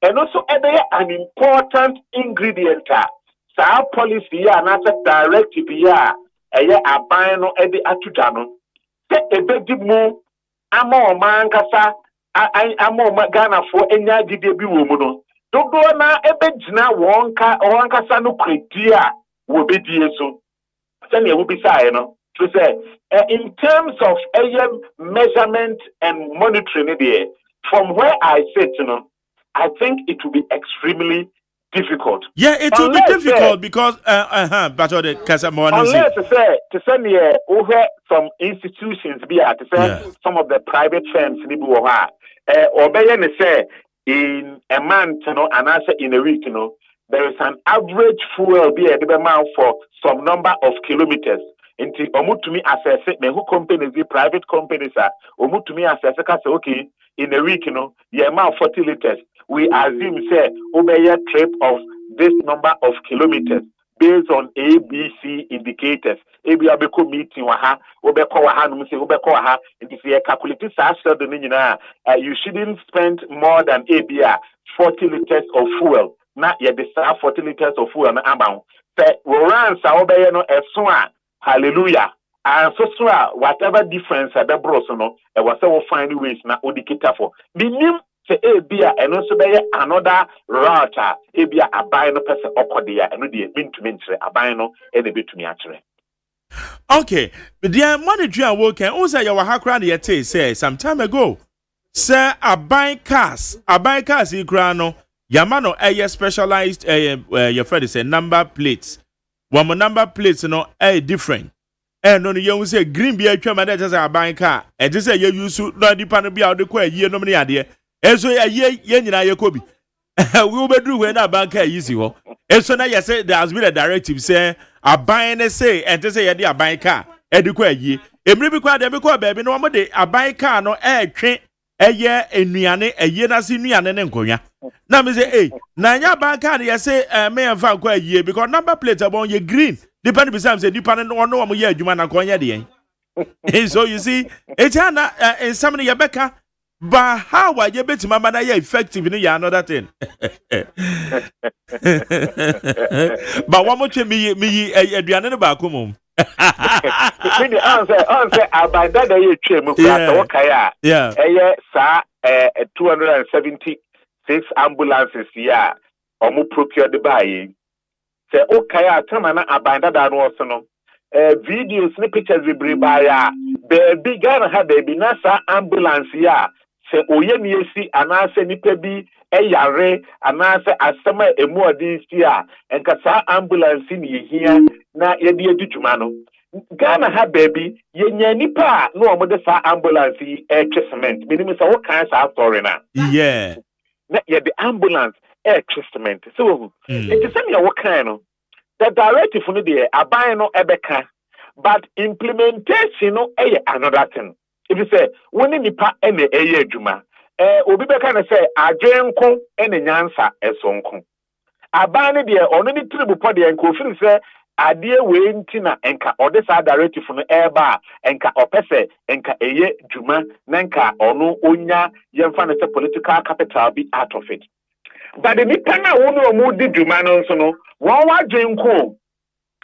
and also an important ingredient. Sa policy and another directive ya abano ede atujano. Se ebedi mu amo mankasa amo Ghana for enya gidebi wo no. Dodo na ebegyina wonkasa no kredia wo bedie so. Se ne wo bisa no. To say, in terms of measurement and monitoring there, from where I sit, I think it will be extremely difficult. Yeah, it will be difficult because but unless to say over some institutions some of the private firms or say in a month, and also in a week, there is an average fuel be a for some number of kilometers. Inti omutumi assess me who companies the private companies are omutumi assess ka say okay in a week ye amount 40 liters we assume say obey trip of this number of kilometers based on ABC indicators ebi abeko meeting wa ha obeko wa ha no say obeko wa ha inti say calculate sa the nyina you shouldn't spend more than 40 liters of fuel na ye dey 40 liters of fuel na amount say we run sa obey no eso a hallelujah. And so whatever difference at the bros no, it was so find ways na odikita for. Minim se ebia and also be another route ebia abai no person okodia and no dey mean to mentre abai no e dey betumi akyere. Okay, but the monetary and work and also your hakra dey say some time ago. Say abai cars ikrano yamano specialized your friend say number plates. One more number plates different. And on you say green beer chama that just a buying car. And just say you use no depend be out the quay year no many idea. And so a year Yakobi. We will be do when a banker easy. And so now you say there has been a directive say a buying say and just say a buying car. And the quay ye. It may be quite a baby no more day a buying car no air train a year in Niane a year na see Niane and Konya. Now me say, hey, now your bank card, you say, may have found quite a year because number plates are on your green. Depending besides, depending on no year, you man are going at so you see, it's in some of your Becca, but how are you bet my man effective in another thing? But one more to me, Adriana Bakumum. Answer about that day, yeah, 276 ambulances here, or procure the buying. Say, okay, I tell me, I bind that no. Videos, pictures we bring by ya. Baby, Ghana had baby Nasa ambulance ya. Say, oh, yeah, see, and I say, Nipebi, yare, and I say, I summer a more this year, and Kasa ambulance in here, na ye dear Dichumano. Ghana had baby, ye nipa, no more the ambulance, testament. Meaning, so what kinds of story now? Yeah. Yeah, the ambulance testament. So, it's a what kind of the directive for the abai no ebeka, but implementation no another thing. If you say when nipa ene juma, obi beka na say adwenko ene nyansa esonko. Abai ne de ono ni tribu po de enko firi say ade we ntina enka ode sa directive no eba enka opese enka juma na enka ono onya yemfa na say political capital be out of it. But the nipa na wono mu di juma no so no won wa dwenko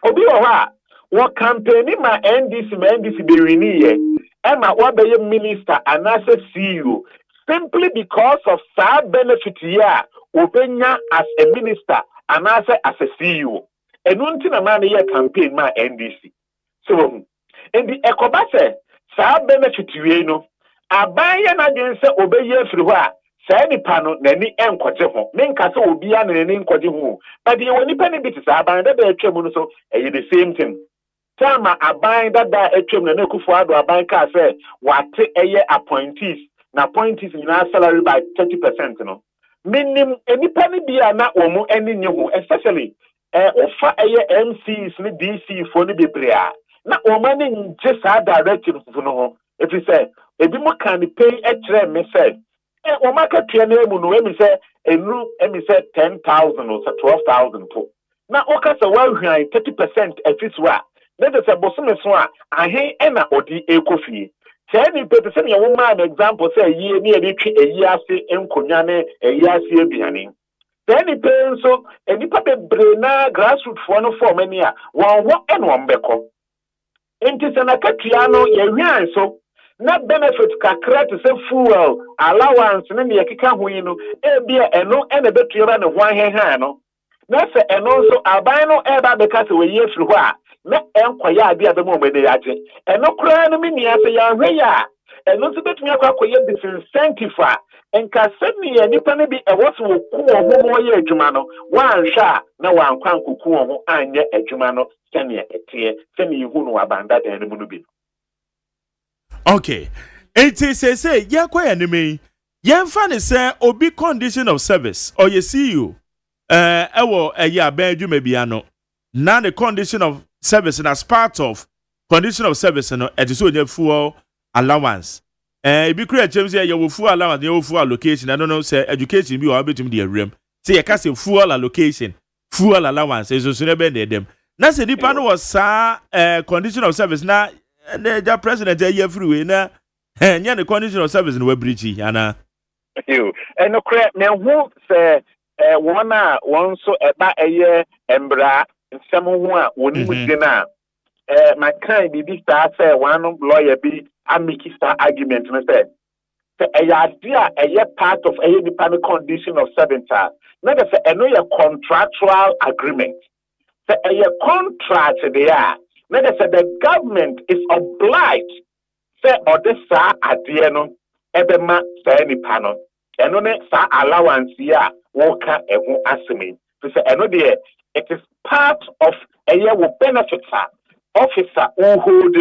obi wo ha wo campaign ma NDC be wini ye e ma wa be minister and as CEO simply because of sad benefit here obenya as a minister and as a CEO enunti na man ye campaign ma NDC so in the ekobase sad benefit we no abanye na den se obeye firi ho a say nipa no nani enkoje ho menka se obi a nani enkoje ho but the woni pani bit say aban da etwem no so the same thing tama aban da etwem na Akufo-Addo aban ka say wate appointees na appointees nyinaa salary by 30% no minimum enipa ni bia na omo eni nye ho especially ofa MCs ni DC fo ni bebre na omo ni nje saa directive fo no ho if you say ebi mo kan pay etre me say omo akatua na emu no emi say enu emi say 10,000 or 12,000 po na okasa wa hwan 30% afiswa na de say bosome so a ahen na odi ekofie Tell people say your woman example say ye ni ebetwi eyiase enkonya ne eyiase abiane. Then it pay so enipa bebre na grassroots for no form any a won wo eno mbeko. Enti se na katua no ye hwan so na benefit kakra to say fuel allowance ne ne keka ho yi no ebia eno ene betua na ho ahehan no. Na se eno so aban no eba beka se we ye firi ho a na enkwaya ade abem omede yaje eno kura no mini ase ya hwe ya eno so betumi akwakoye disincentive enka semi ya nipa ne bi ewoso woku wo mo ye adwuma no wanhwa na wankwa nkoku wo anye adwuma no sene etie sene yihu no abanda dan no mu no bi. Okay, it is say yakwa enemy yemfa ne say obi condition of service or you see you ewo eya ban adwuma bia no na the condition of service and as part of condition of service no it is only fuel allowance be create james say your fuel allowance your fuel allocation I don't know say education be or between the room say you can say fuel allocation fuel allowance is so never them na say nipa no was condition of service na the president here free na nya the condition of service no we breach ana you and no correct me who say one so eba eye embra nsɛm ho a woni mu di na my kind bi start say one lawyer bi amiki start argument no say part of the condition of service na dey say eno ye contractual agreement say contract there na dey say the government is obliged say odessa ade no ebema say nipa no eno ne sa allowance ya woka ehu asemi say eno dey it is part of a year with benefits. Officer who hold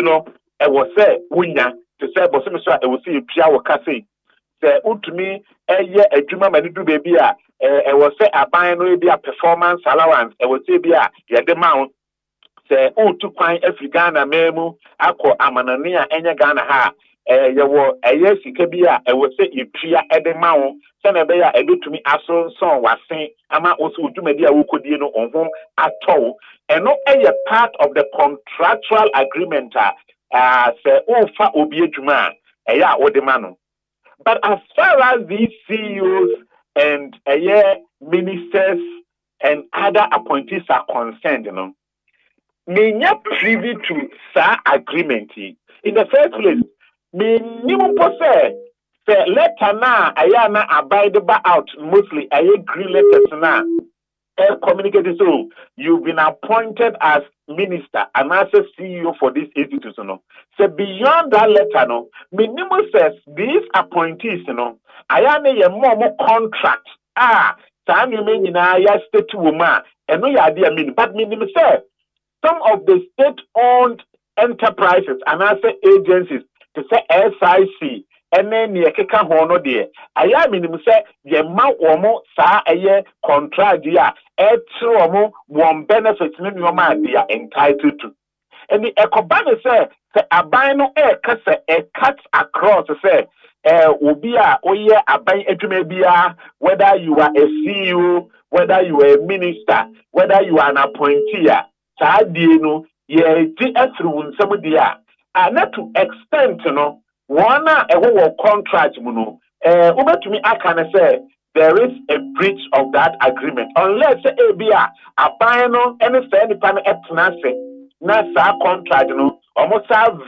I was say winya to say but some I will see pia wakase say utumi a year a juma mani do baby I was say a buy no be a performance allowance I will say be a the mount say to kwine every Ghana memu ako amanania enya Ghana ha yawo eye sika bia I will say you pia at the mount send be a do to me aso son wasen ama also udumadi a wokodie no onhom atɔ and not a part of the contractual agreement say ofa obi adwuma eya odemano. But as far as these CEOs and ministers and other appointees are concerned, me not privy to sa agreement. In the first place, me minimum say letter na ayana abide out mostly green letters na communicated so you've been appointed as minister and as a CEO for this institution. So beyond that letter no minimum says these appointees ayana ye more contract time you mean ya state woman and no ya idea mean but minimum say some of the state owned enterprises and as agencies to say SIC and then ye keka ho no de aya minim say ye ma omo saa eye contract dia etro omo one benefit no nyoma they are entitled to and the ekobane say aban no kasa cut across say obi a oye aban adwuma bia whether you are a CEO whether you are a minister whether you are an appointee saa die no ye di through nsam dia not to extent one a contract muno to me I can say there is a breach of that agreement unless ABA abano any fair pan etnase na sa contract almost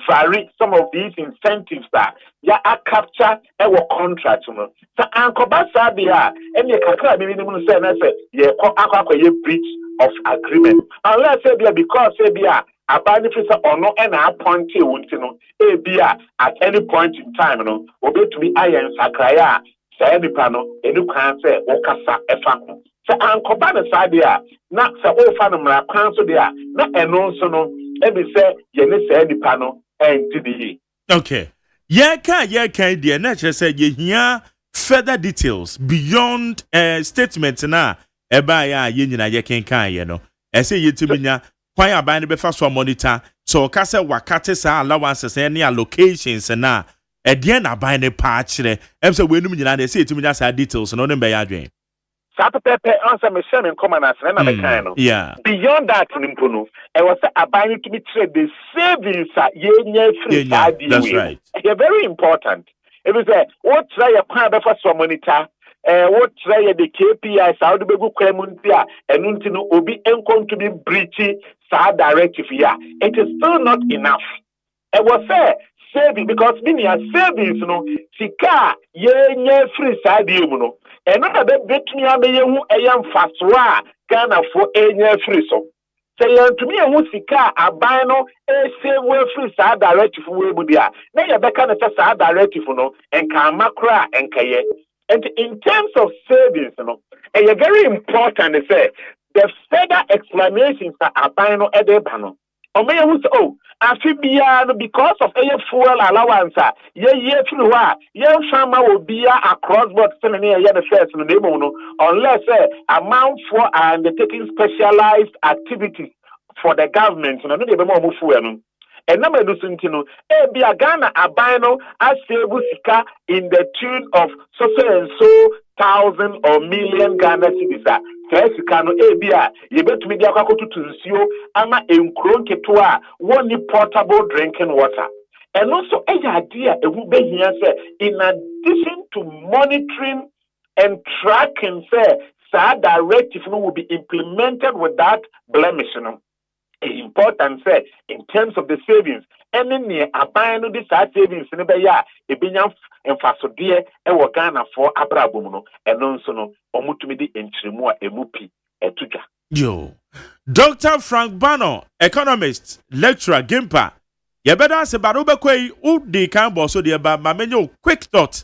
vary some of these incentives that ya capture our contract so ankoba sabia any kakra bi ni say na say ye akwa breach of agreement unless ABA because ABA abani fisa ono ena appointee wuntino ebia at any point in time obetumi ayen sakraya say nipa no enu kan say okasa efa ko say ankoba na sade a na say ofa no mra kwan so de a na eno so no ebi say ye ne say nipa no entidi. Okay, Yeah, dear, nature said ye hear further details beyond statements na eba ya yin na ye kan ye no. I say ye tibinya kwan aban be fa so monitor so ka say wakate sa allowances any allocations na e de na aban ne pa kire. Em say we num nyina na say tibinya sa details no dem be ya adwen. Pepe answer me shame in common as na me kind no. Yeah. Beyond that nimpono, I was abiding to be trade the savings ye free that's right. They're very important. If you say what try your plan be for monitor, what try the KPIs how do be go kwamuntia enunti no obi enkon to be breaching sa directive here. It is still not enough. I was say saving because many are savings no sika ye free side you no. And not a bit me a young fast wa Ghana for a free so. Say to me, a musika, a bino, a same way free side directive for Webudia. Now you're back on a side directive no, and Kamakra and Kaye. And in terms of savings, no, and you're very important to say the further explanations that are bino at the panel. Or may oh, because of a fuel allowance, young farmer will be across board selling the first in the neighborhood unless amount for undertaking specialized activities for the government. And number do sintino, be a Ghana abino as sika in the tune of so and so thousand or million Ghana cedis. First, Kano Abia, you bet me the Akakoto to Zio, ama Nkronketua, one portable drinking water. And also, a idea, it will be here, in addition to monitoring and tracking, SAR directive will be implemented without blemish. Important, in terms of the savings, and then near abandon this savings in the ya, a binyam and fasodia, and Wakana for Abrabuno, and also no, Omutumidi and Chimua, Emupi, and Tuja. Yo, Dr. Frank Bano, economist, lecturer, Gimpa. You better say, Barubekwe, Udi Cambo, so dear Bamenyo, quick thought.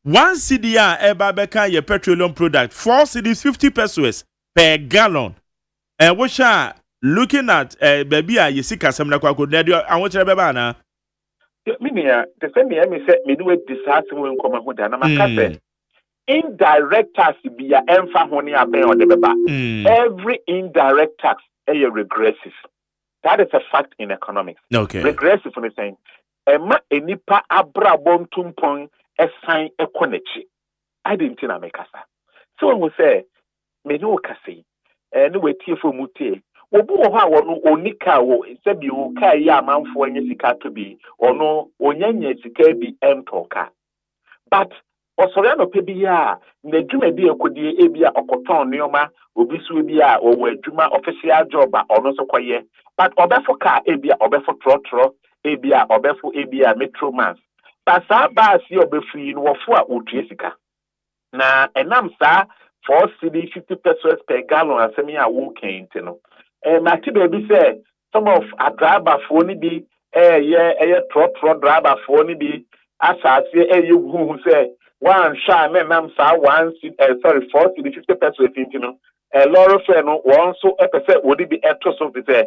1 CDR, Ebabeka, your petroleum product, 4 CDs, 50 pesos per gallon. And we shall. Looking at baby, you see, Casamna Quaco, I want to have na. Minia, the same me said, me do a disaster when come with an indirect tax be a emfa honey abe or the beba. Every indirect tax is regressive. That is a fact in economics. Okay. Regressive for the saying. Emma enipa abra bom tumpon a sign a konechi. I didn't know make us. So when we say, me no kasi, anyway, tea for mutie. Obu ha wono onika wo sebi o kai ya manfo anya sika to bi ono onyanya sika bi entoka but osore no pe bi ya na dwuma bi ekodie ebia okoton neoma obi su bi a owo adwuma official job a ono so koye but obefo ka ebia obefo trotro ebia obefo ebia metromans pasa ba si obefu no wofo a otue sika na enam sa 4 cedi 50 pesos per gallon asemi a wo kan no. Mati baby say some of a driver for ni bi trot driver for ni bi asase you who say one sha na nam sa 4 cedi 50 pesos no lorry fare no one so say wodi bi eto so bi say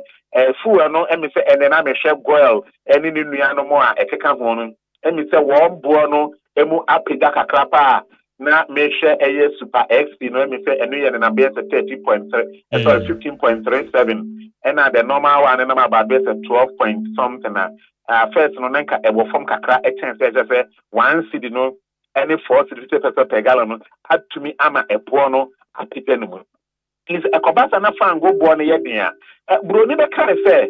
fuel no emi say and na me hwe goil eni ni nua no mo a ekeka ho no emi say one bo no emu apega kakra pa na me share super XP no me say enu ye na be 30.3 15.37 and the normal one na about be 12 point something first no nka e wo form kakra e chen say 1 cedi no any 4 cedi per gallon no add to me ama e po no apete no is e kobasa na fango bo no ye dia broni be kan say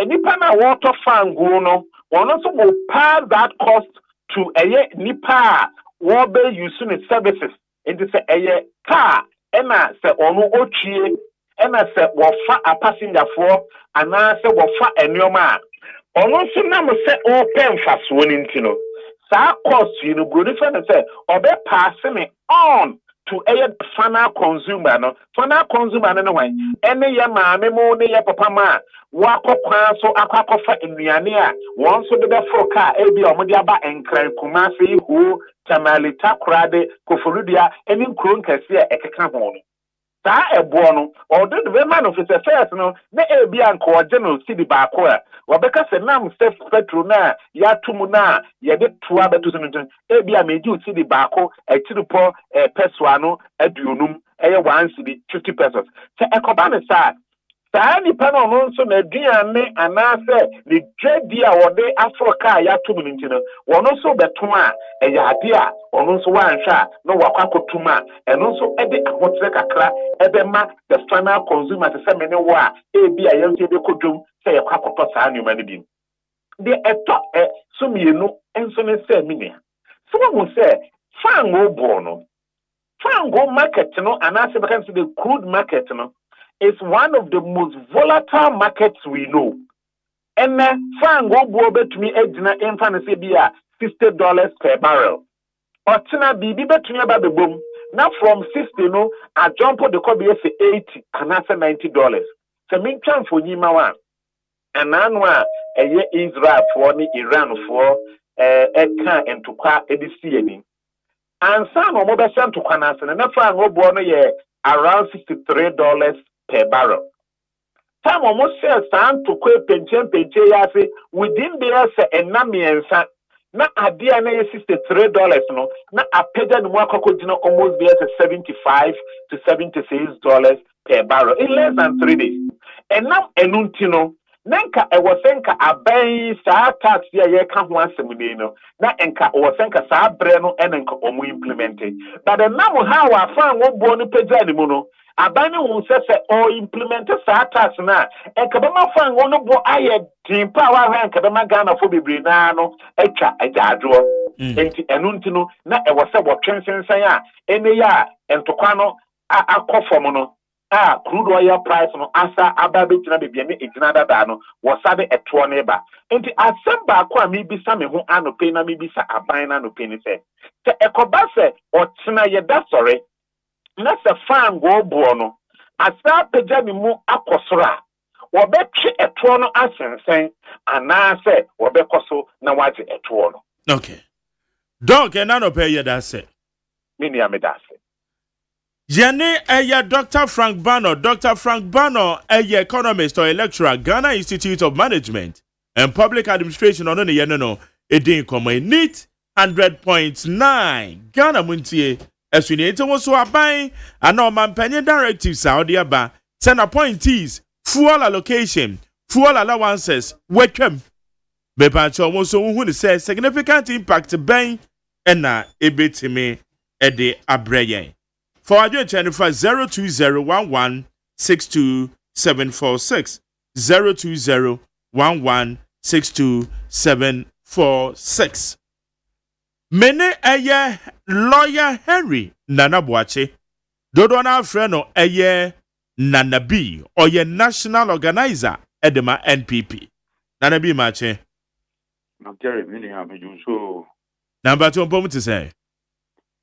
nipa na water fango no one also will pass that cost to nipa what be using its services into say a car and say ono ochie and say wofa a passenger for and say wofa enyoma ono so na mo say open fast one intino sa cost you know go different say obe pass me on to a final consumer no no why any ya maame mo ne ya papa ma wa kokwan so akwakofa enuane a won so de be for car e bi omode aba enkran kumase hu tamalita krade koforudia eni nkron kase a ekeka ho no saa ebono or the man of its affairs no na ebi anko general city baako a wobeka se nam step petro na ya tumu na ye de toa beto so no ebi a meji city baako etirupo peswa no aduonum eye 1 cedi 50 pesos se ekoba ne saa nipa no no nso na aduane anase ni dwedi a wode Africa ya tumu ntino wono so beto a eye ade a ono nso wanhwa no wakwakotuma eno nso ede ahotre kakra ebema the final consumer se mene wo a ebi a yɛnso ebe kodwom se yakwakoto saa nyuma ne bi de eto so mienu enso ne se minia so wo se fango bo no fango market no anase bekan se the crude market no is one of the most volatile markets we know and fango bo betumi agina emfa ne se bi a $60 per barrel Otina bibi betumi aba bebom na from 60 no a jump the could be $80 and that's $90. So mean chance for nyima wa ananwa eye Israel for ni Iran for eka entokwa edisi ani ansa no mo be sent to kwana se na fa ngo bo no ye around $63 per barrel. Time almost says time to quit penche ya se within there se enamiensa na adia na $63 no na apeda no akokogina almost there to $75 to $76 per barrel in less than 3 days. And now enuntino nanka ewosenka abai sa tax ya ye ka ho asem no na enka ewosenka sa bre no enenka omo implemented but the now how afan wo bo no pagya ni mu no abani wo sese o implement sa tax na enka be ma fan wo no bo aye dimpa wa ha enka be ma Ghana fo bebre na no atwa agyaadwo enti enuntino na ewose bo twensensan a ene ya entokwa no akofom no crude oil price no asa ababe tina bebia ne ejina dada no wasade eto ne ba enti asemba akwa mi bisa me ho anope na mi bisa aban na anope ni se ekoba se otina ye da sore na se fan go bo no asa pagya ni mu akosora wobetwe eto no asensen ana se wobekoso na waje eto no okay donc en anope ye da se mini ameda se Jenny Dr. Frank Bano, economist or lecturer, Ghana Institute of Management and Public Administration on the Yenno, Edin Common NEAT 100.9 Ghana Muntie, as we need to also abide and no man penny directives Saudi Aba, send appointees, fuel allocation, fuel allowances, wake them. Bepacho also who says significant impact bang and na ebitime ede abreye. For our channel for 02011627746 02011627746. Mene eye lawyer Henry Nanabuache dodo na freno eye Nanabi or ye national organizer edema NPP. Nanabi mache. Jerry, many have been so. Number 2 point to say.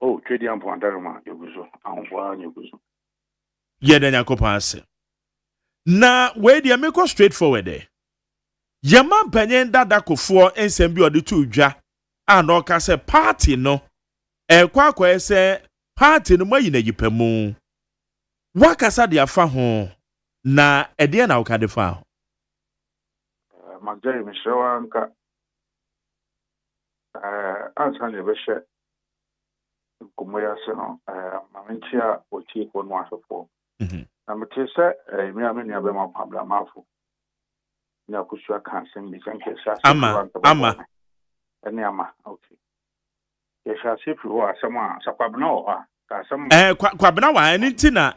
Oh, Trade and Pondarama, Yoguso, and Yoguso. Yeah, then I could pass. Now, where the America straightforward there. Yaman Penyen that could for SMB or the 2 ja, and all can say party no. Quack say party no more in a yipemu. Wakasa dia fa ho na ede na ukade fa ho. Magdalene Mishawanka answer the beshe kumoya seno mamintia oti ko no asofo na mete se mi ameni abema pabla mafu na kusua kansen bi sanke sha ama ene ama okay ye sha sefu ho asema sakwabna ho ha kwabna wa enitina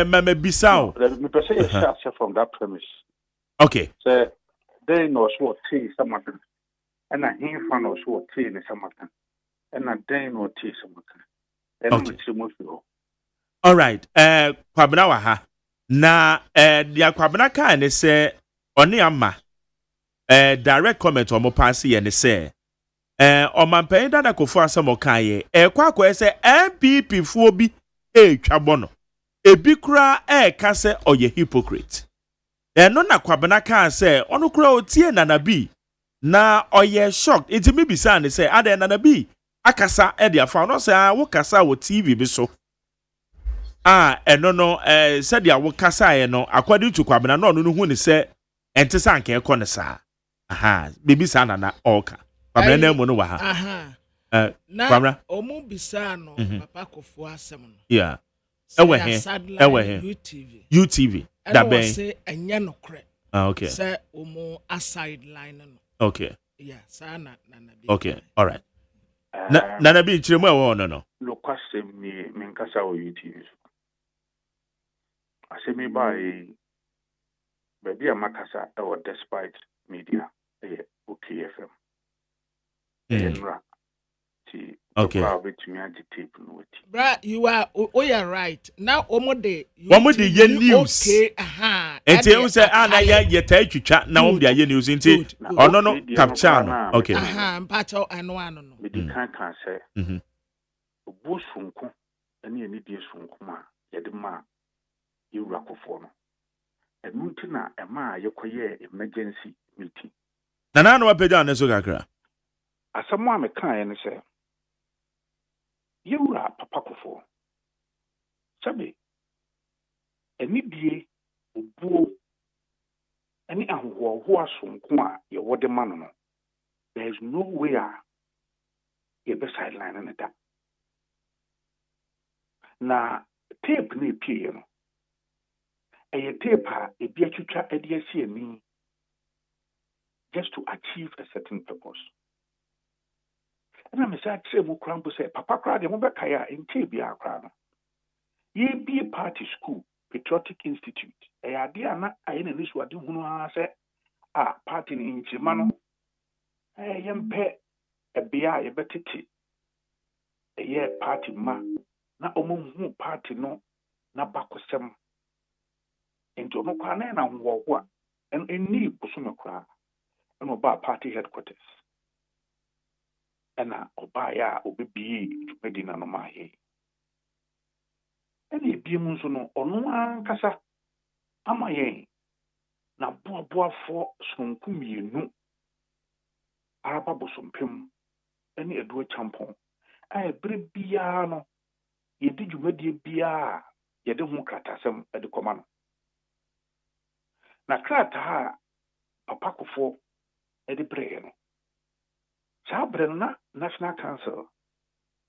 mama bisao me pese ye sha from that premise okay so they know what tea something and I hear from us what tea is something and I don't know tea something and all right kwabna wa ha na dia kwabna ka ne se oni ama direct comment on mo pass ye ne se omampen dada kofo asemo kaye kwakwa se MPP fo bi twabo no ebi kura ka se oye hypocrite no na kwabena ka se onu kura otie nanabi na oye shocked it me bisa ne se ade nanabi akasa e dia fa no se wo kasa wo TV bi so eno no said ya wo kasa no according to kwabena no no hu ni se ente sanka e ne saa aha bibi sa na oka kwabena na mu no wa ha aha kwabena omu bisa no papa kofo asem no yeah ewe he UTV da ben say enye no kre okay say omu a sideline no okay yeah sa na okay all right na bi chire mu e wo no lo kwasem ni menkasa o UTV asemi bai baby amakasa e despite media okay FM okay bra you are right now omode ye news okay aha enti you say na ye ta twitwa na omode ye news enti ono no capture no okay aha mpacho ano no medi kan say obusunku ene eni die sunku ma ye de ma yewura kofo no enu ntina ema yekoye emergency meeting na no wapeja na so kakra asamo amekan ene say yewura papa kofo sabe eni die obuo eni ahoho asonko a ye wode ma no there is no way ye be sideline na da na tape na epie no eye tape a ebi atwitwa ade asi ani just to achieve a certain purpose. And I'm saying, say, Papa cried, and we kaya in Tibia crowd. Ye be a party school, Patriotic Institute. A idea na I in this what you say, party in Chimano. A young pet, a beer, a betty. A year party ma, na omu party no, na bakosem. Into no crane and what, and in need Pusuma crowd, and about party headquarters. Ena obaya obibi medina no mahe ene ebiem nso no ono ankasa amaye na boaboafo sonku mienu araba bosompem ene edo champon bre bia no yedi dwumadie bia yede hu kratasem ede koma no na krata ha papa kofo ede bre no Sabrina National Council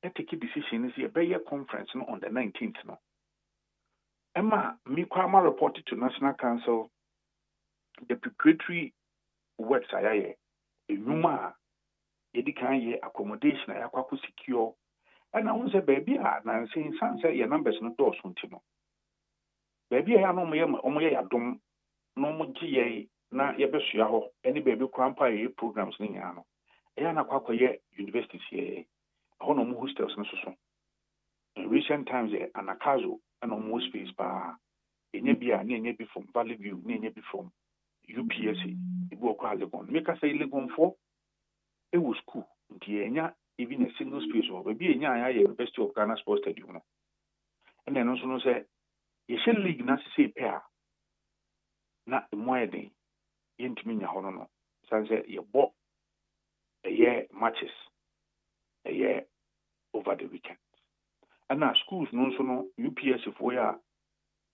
take a decision is a conference no, on the 19th. No. Emma Mikwama reported to National Council the preparatory works a Numa Yedikan accommodation I aqua secure. And I was a baby and saying sunset your numbers no doors no. Baby I know me dom no more GA na yebesua any baby crampa programs ni ano. Yana kwakoye universities here hono mu hostels no so in recent times anakazo and almost space pa enye bia na enye bi from Valley View na enye bi from UPSC ibu okwa legon make us say legon for e wo school nti enya even a single space or be enya ya University of Ghana Sports Stadium no and then also no say ye shell league na say pair na moede yentimi nya hono no sanse ye bo a year matches a year over the weekend. And now schools no so no UPS if we are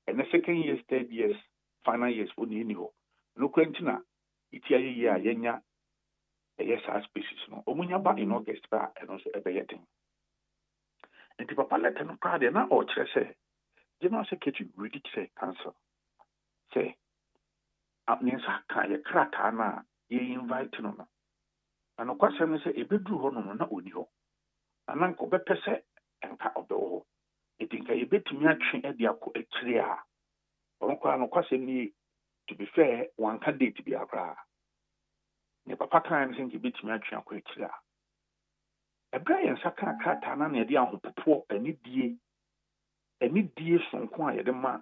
and the second years, third years, final years for the no quentina itia year yenya a yes species no omunya ba in August ba and also a beyeting. And the papa let no crowd na or say general secretary ready say council say apnesa kan ye krata na ye invite no and of course, I say a bedroom hono na oni ho. Ananko be pese enka odo. E tinka e betumi atwe e dia ko akire a. Onko an kwase ni to be fair, one can date be akra. Ne papa kan say e betumi atwe ko akire a. E bra yen saka krata na na e dia hopopo ani die sonko a ye de ma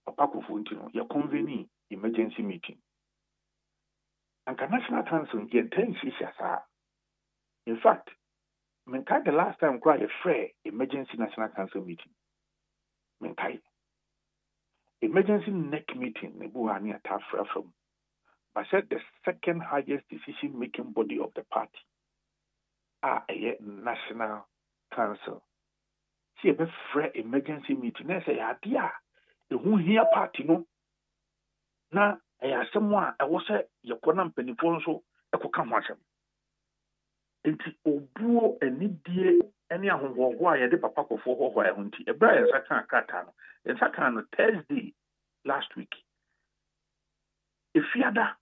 papa kofo ntino ye convene emergency meeting. And National Council get 10 CCSR. In fact, Menkai the last time cried a fair emergency National Council meeting. Menkai emergency neck meeting, Nebuhani attack from. But said the second highest decision making body of the party are a National Council. See a fresh emergency meeting. I say, idea. The who here party no. Na someone I was a Yakonam penifon so a cookam washem. Enti obuo enidie any ahonho ho aye de papa kofo ho ho ahonti. E bra yensa kan krata no. Yensa kan no Thursday last week. Efiada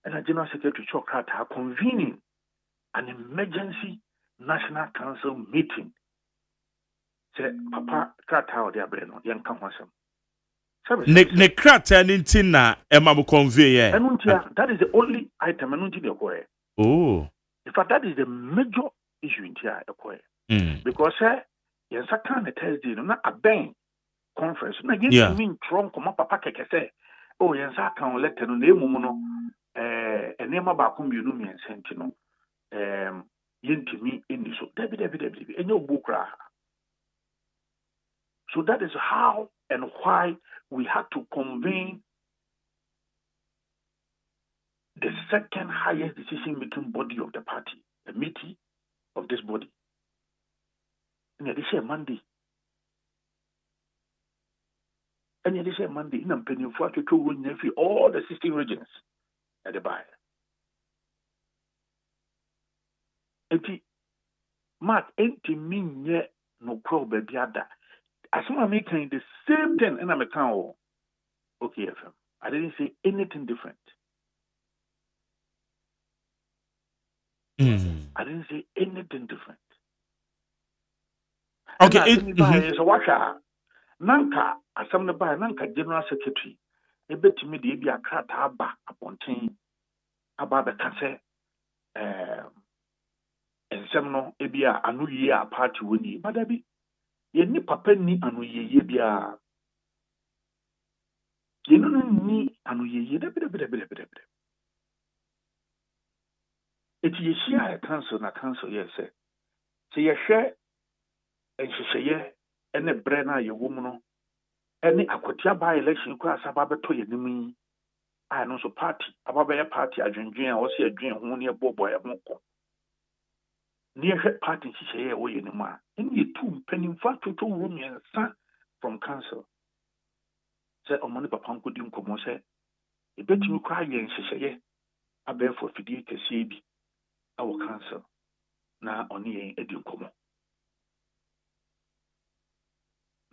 and a general secretary Chokrata convening an emergency national council meeting. Say papa krata o de abreno yen kan wasem. Ne krata nintina emabu convey ye. That is the only item enunti de ko. Oh. In fact, that is the major issue in here, because yes, I can't Thursday, not a bank conference. No, you mean trunk come up a packet say, oh yes, I can let no name mono, a name about whom you know me and sentinel, yin to me in this, Debbie, and your book. So that is how and why we had to convene the second highest decision-making body of the party, the meeting of this body. And yet they say Monday. And yet they say Monday. In a penny for to all the 16 regions at the buyer. Eti Mark enti minye no crow baby ada. As I'm making the same thing and I'm a cow. Okay, FM. I didn't say anything different. I didn't say anything different. Okay, so what Nanka, as some the buy Nanka General Secretary, a bit to me the be a crat haba upon chain about the cancer, and some no, ebia anu year party winnie, but I be ye ni papa ni anu ye bia. You know ni anu ye bit. It's ye share a council, yes, sir. So you share and she say, and a brenna, your woman, any aquatia by election class about to your enemy. I know so party, about a party, I drink, or see a dream, one year boy, a monko. Near her party, she say, oh, you know, and you two penny fat to 2 room and son from council. Say, oh, money, papa, could you come say, a bet you cry, and she say, I bear for Fidi to see our council. Now only a dinkomo.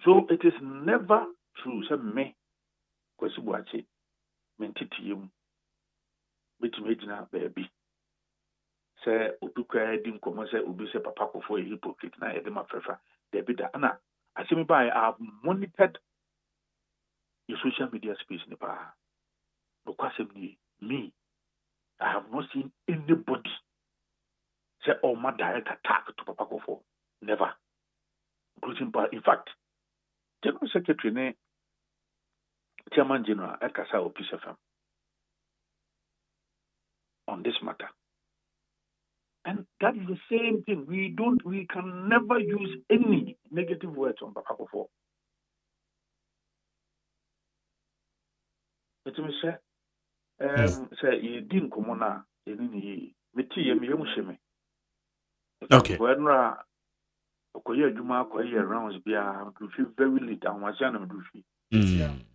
So it is never true. Say me, kwesi buache, mentiti yum, betimejina baby. Say ubukwa dinkomo say ubi say papa ko for a hypocrite na edema prefer. Debi da ana. Asemi by I have monitored your social media space in the bar. No kwasem ni me. I have not seen anybody say oh my direct attack to papa ko for. Never. Including in fact. General Secretary ne Chairman General Ekasa Opisafam on this matter. And that is the same thing. We can never use any negative words on Papa Kofo. Let me say, you didn't come on any me. Okay. Okoye adwuma akoye rounds bia do feel very late and was yana do feel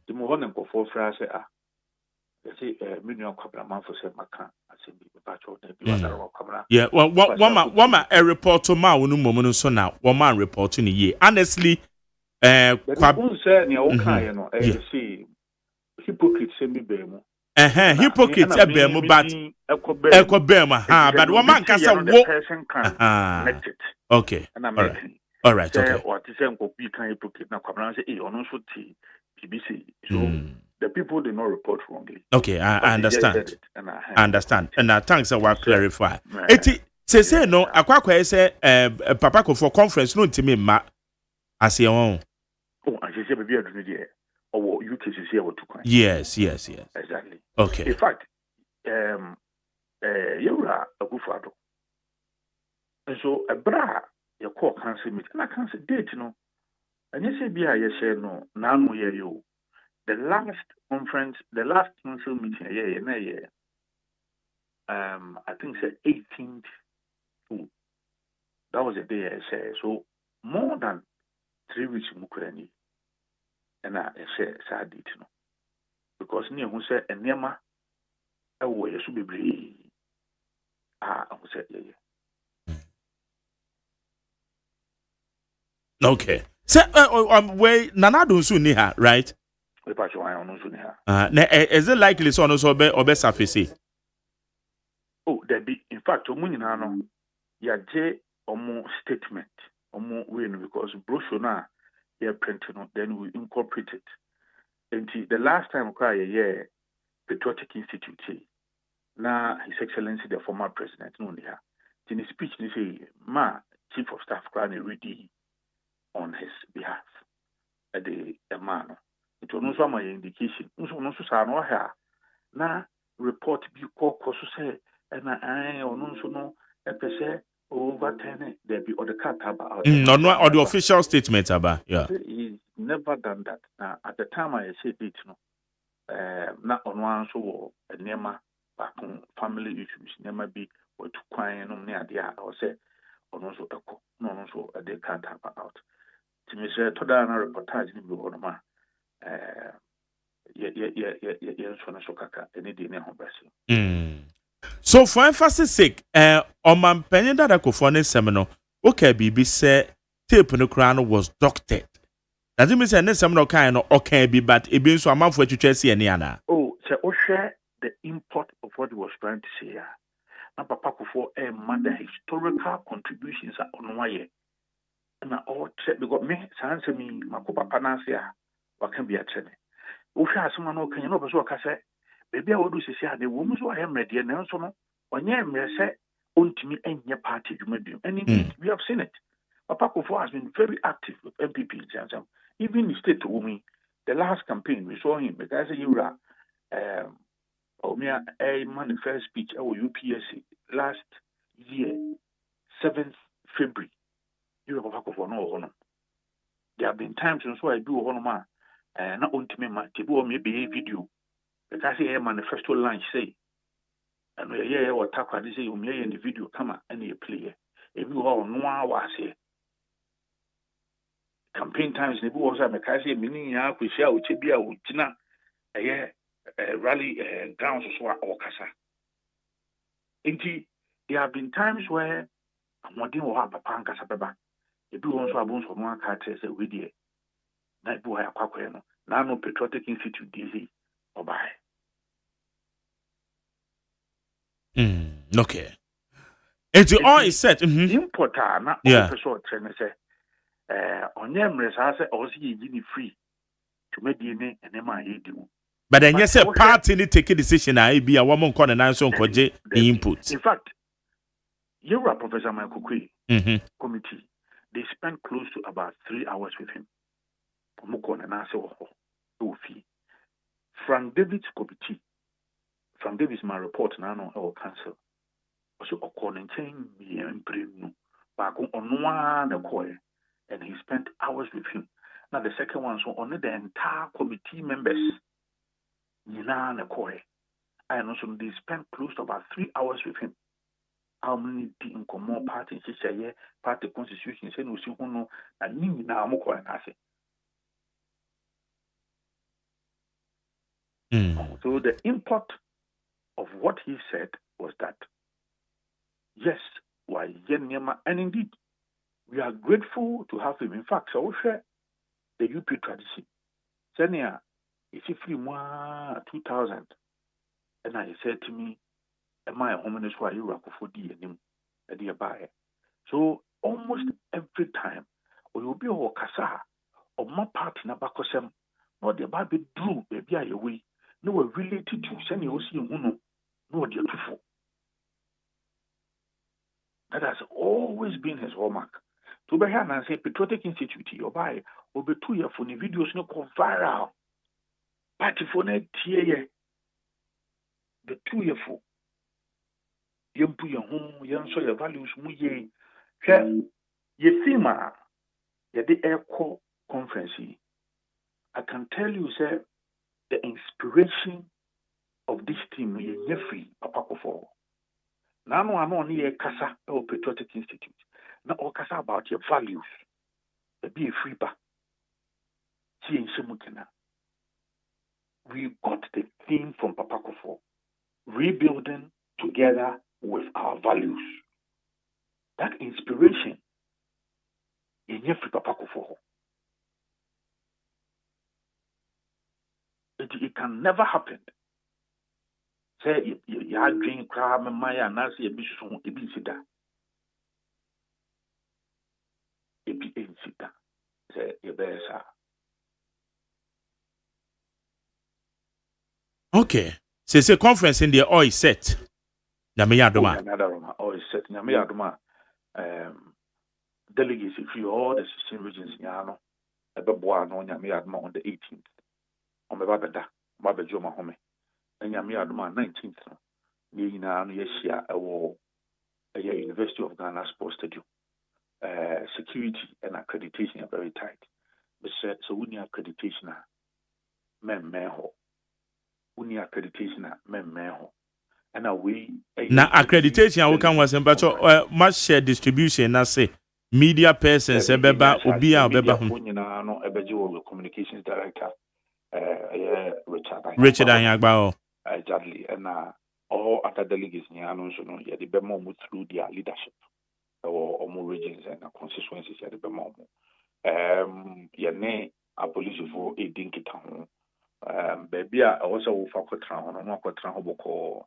the mo honen ko for fra say say me nua kwabra man for say maka asem bi ba cho na bi wadara wa kwabra yeah wama a report to ma wonu momu no so na wama report ni ye honestly kwabra say ne o kan ye no say hypocrite say me be mu hypocrite be mu but ekobem ha but wama nkasa wo okay. All right. Okay. What is we can hypocrite na kwabra say ono so ti BBC. So the people did not report wrongly. Okay, I understand. I understand. And thanks that we clarify. Eti say no akwa say papa ko for conference no ntimi ma ase won. Oh, I say baby adunu dey. Or UK say what to kwan. Yes. Exactly. Okay. In fact, Yura Agufado. And so a bra your call council meeting. And I cancel date, and you say be I say no, now no you. The last conference, the last council meeting, I think said 18th June. That was the day I said. So more than 3 weeks mukurani and I share sad date no because near who said a nema away should be brave. Who said yeah. Okay. So way Nanado Suniha, right? Is it likely so no so obe surface? Oh, there be in fact omunina ya je omo statement omo win because brochure na ya print no then we incorporate it. And the last time cry yeah Patriotic Institute na His Excellency the former president no there. In his speech he say ma chief of staff cry ready on his behalf at the man. It was also my indication. No so no ha na report bi ko so say and I no so no e overturn there be or the cat about No, or the official statement about yeah. He's never done that. At the time I said it no na on one so a nema back family issues never be or to crying on near the or say on also echo no so they can't have out. To me say to that reportage in the one ma so kaka any day na So for emphasis sake Oman Penny that Akufo seminar okay bibi say tape no crown was doctored. Does it mean say ne seminar kind no okay be but e be so amanfo atwetwe se ene ana? Oh, say o share the import of what he was trying to say. Na Papa Akufo the historical contributions on why na all check because me say me mako papa na say wa kan bi atrene. O hwe asoma no kan no be so ka say baby a wodu sisi ade wo mu so aye mrede na nso no onye mre say ontimi enye party dwumadum. And indeed we have seen it. Papa Akufo has been very active with MPP in Janjam. Even in state women, the last campaign we saw him because you were a manifest speech at UPSC last year, 7th February. You have Papa Akufo no honor. There have been times and so I do honor not on to me maybe a video because I manifesto line say and we or talk what they say in the video come and you play. If you all know what I say. Campaign times ne was a mekase mini ya kwhia o chebia o tina rally grounds so or kasa. Indeed, there have been times where amodin wo ha papa nkasa beba ebi won so abon so no aka tell say we dey na ebi wo ya kwakwe no na no Patriotic Institute dey obai. Okay. It's all is set. Importer na person train say onye mre sa say o si yi free to make the enema yedu. But then yes, a party ni take a decision I be a woman corner and so koje input. In fact, you are Professor Michael Kwe committee. They spent close to about 3 hours with him. Frank David's committee. Frank David's my report now or council. Also according to me and Brino. Back on one and he spent hours with him. Now the second one, so only the entire committee members, Nina Nekoi, and also they spent close to about 3 hours with him. How many in common parties say party constitution say no see no and Nina Moko and I say. So the import of what he said was that yes, why Yenyama, and indeed we are grateful to have him. In fact, so we share the UP tradition. Senia, if you free more 2000, and I said to me, am I a homeless why you rock for a dear buyer? So almost every time, we will be a kasa or my party na bakosem, no the baby drew baby away, no related to send you see uno, no dear to. That has always been his hallmark. To be here and say Patriotic Institute, you buy or be 2 years for the videos no go viral. Party for net the 2 year for you put your home, you show your values, ye thema, the air call conference. I can tell you, sir, the inspiration of this team is free, Papa Akufo. Now I know only a Casa or Patriotic Institute. Now all Casa about your values. Be a free back. We got the theme from Papa Kofo, rebuilding together with our values. That inspiration, in Papa Kofo. It can never happen. Say you had drink crab and Maya and Nancy a bishop ibisida. Ibi insida. Say Yabesa. Okay. So it's a conference in the oil set. Namiyadoma. Oil set. Namiyadoma. Delegates, if you all the 16 regions in Yano, a Babuano, Namiyadoma on the 18th. On the Babada, Babajoma Home. And Yamiadoma 19th. Yina, Yesia, a war, a University of Ghana Sports Stadium. Security and accreditation are very tight. But so we need accreditation, memmeho. We need accreditation, memmeho. And we now accreditation, we can was but much share distribution. I say media persons, Ebeba, Obia, Obeba, no, Ebejo, communications director, Richard Anyagbao. Exactly, and all other delegates, so no, yeah, the Bemo through their leadership. Or more regions and constituencies at the Bemamo. Yane, a police for a dinky town. Baby, I also for Cotran, or not Cotran Hoboko.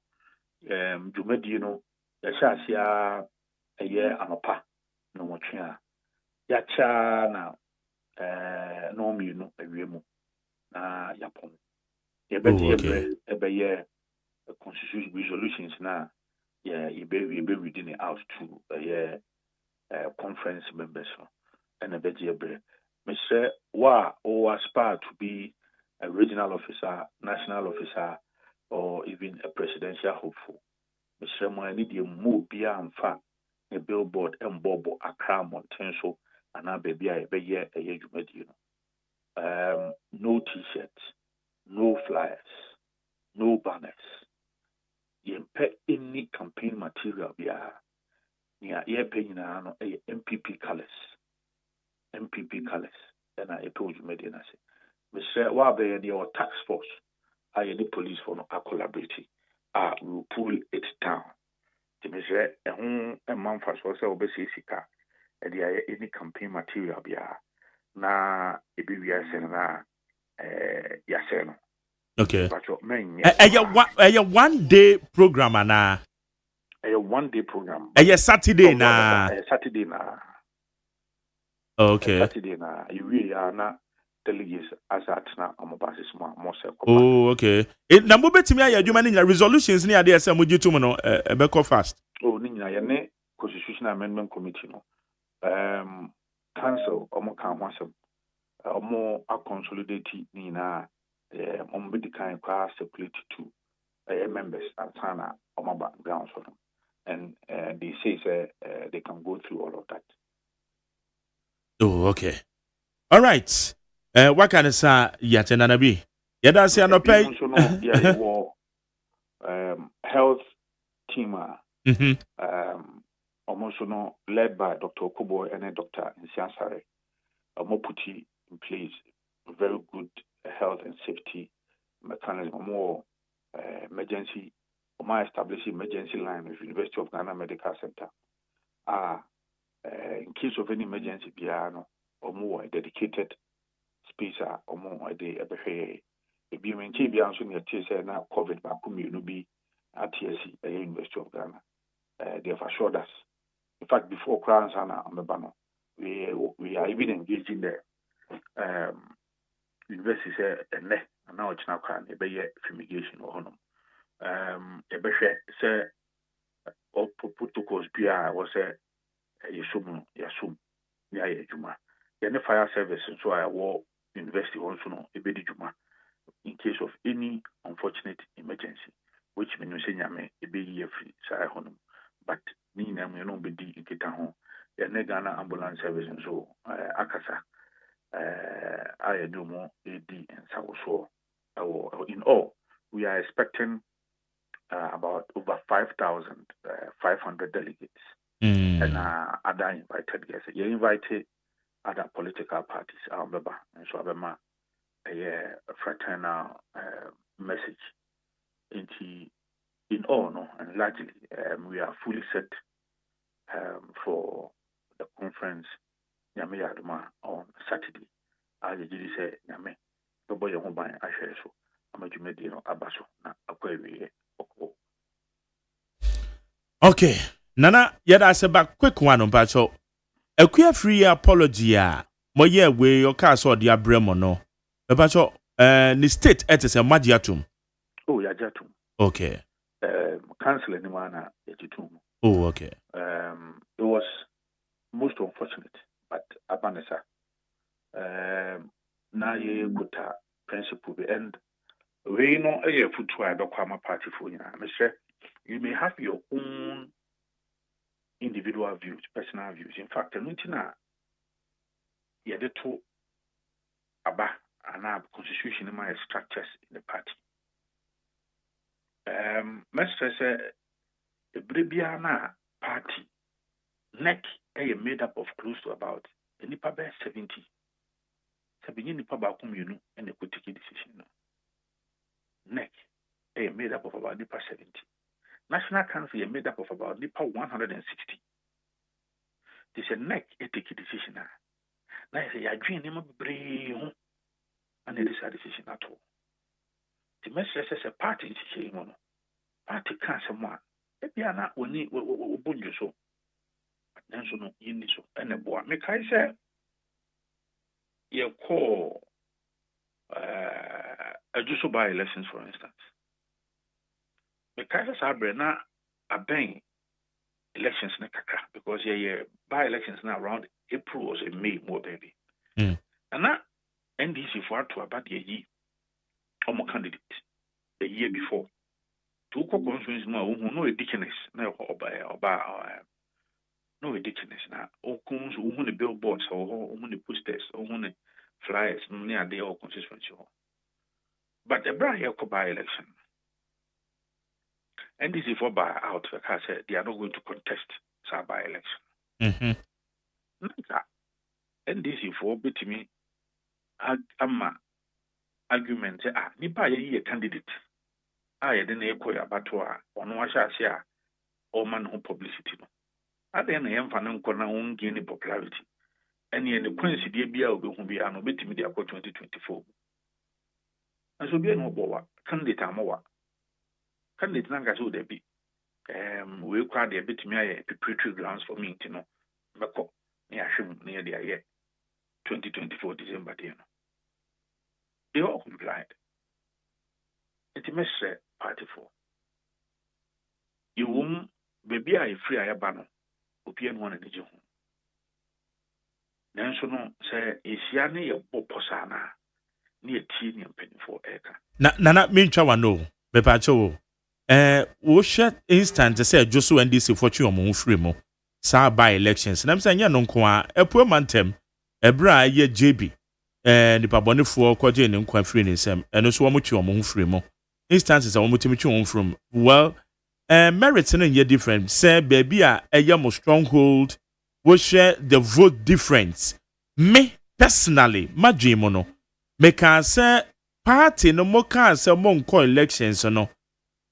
Jumedino, Yashasia, a year and a pa, no more chair. Yacha now, no, you know, a remo. Yapon. Every year, constitution resolutions now. Yeah, you be reading it out to conference members and a better. Mr. Or aspire to be a regional officer, national officer, or even a presidential hopeful. Mr. Moanidi move beyond far a billboard and bobo a crown potential and a baby a year a year. No t-shirts, no flyers, no banners. You pay any campaign material via near paying MPP colors. MPP colors. And I told you, Medina, Mr. Wabe and your tax force, I any police for no collaborating. We will pull it down. The Mr. A month as well, so Besika, and the any campaign material via na Ibia Sena, Yaseno. Okay. A 1 day program, na. A 1 day program. A Saturday, na. Saturday, na. Okay. Saturday, na. You really are not delegates as at now. I'm about this more. Oh, okay. Number betting me, you manage resolutions near the SM with you tomorrow. Beko fast. Oh, Nina, your Constitutional Amendment Committee, no. Council, or more consolidated, Nina. The kind class split to members at Sana on my background for them. And they say they can go through all of that. Oh, okay. All right. What can I say? Yet another be. Yada say no pay. Health team. Almost no led by Dr. Okubo and Dr. Nsiansare. More put in place very good health and safety mechanism, more emergency, or establishing emergency line with University of Ghana Medical Center. In case of any emergency, piano or more dedicated space or more a day every if you maintain the answer near TSA now COVID back you be at TSC, a University of Ghana. They have assured us. In fact, before Crown Sana on the banner, we are even engaging there. University say and now it's now can a be fumigation or honor. A better say all protocols be was a yasum near Juma. The fire service so I war university also no a bedi Juma in case of any unfortunate emergency, which means say nyame a be year free say honum. But ni na me no be di ikita ho. The Ghana ambulance service so akasa. I do more AD and South. In all, we are expecting about over 5,500 delegates and other invited guests. You invited other political parties, and so a fraternal message. In all, no, and largely, we are fully set for the conference Nyame Yadoma on Saturday. As the GD said, Nyame, the boy who buy I share so. I'm a Jumedino Abaso, na Aquavi. Okay, Nana, yet I said back quick one on Pacho. A queer free apology, moye way your car saw the Abremono. Pacho, the state it is a Magiatum. Oh, Yajatum. Okay. Cancel anyone Yajitum. Oh, okay. It was most unfortunate, but Abanesa. Na ye guta principle and we know a foot to a party for you. Mr. You may have your own individual views, personal views. In fact, Nutina ye the two aba and our constitution in my structures in the party. Mr. say the Bribiana party neck made up of close to about any 70. Sabini Paba Kumunu and the Kutiki decision. NEC made up of about NIPA 70. National Council made up of about NIPA 160. This is a NEC a take decision. Now I say I dream him brave and it is a decision at all. The message says a party is saying on party can't someone. If you are not only bunjo so, then so no in so and a boy. Make I say you call just by elections, for instance. Because Sabrina a bang elections na kaka because by elections now around April or May more baby. And that NDC for to about the year or candidate the year before. Two constituencies no ridiculous no no ridiculous now. All comes who the billboards or who the posters or who the flyers near the all constituency. But the brand here by election. NDC for by out because they are not going to contest by election. NDC for bet me argument nipa ye candidate. I didn't echo abattoir on what I share all man who publicity. I then am fan on gain popularity. And in the Quincy DBA will be an obit me 2024. And so be no boa, candidate amoa. Candidate Nanga so there be. We require the bit me a preparatory grounds for me to know. Mako, near near the year 2024 December. They all complied. It's a message party for. You won't be a free ayabano, opian one in the June. Then so no say, is yani a boposana. Near teen and penny for acre. Nana Mincha no, Bepacho. We share instant to say Josu and this for you among free mo. Sa by elections. And I'm saying, ya non qua, a poor mantem, a bra ye JB, and the Paboni for Quajan and Quafrin is and also much among free mo. Instances are much from well, merits and ye different. Say, baby, a yamo stronghold will share the vote difference. Me personally, my dreamono. Make us say party no more can say monko elections no.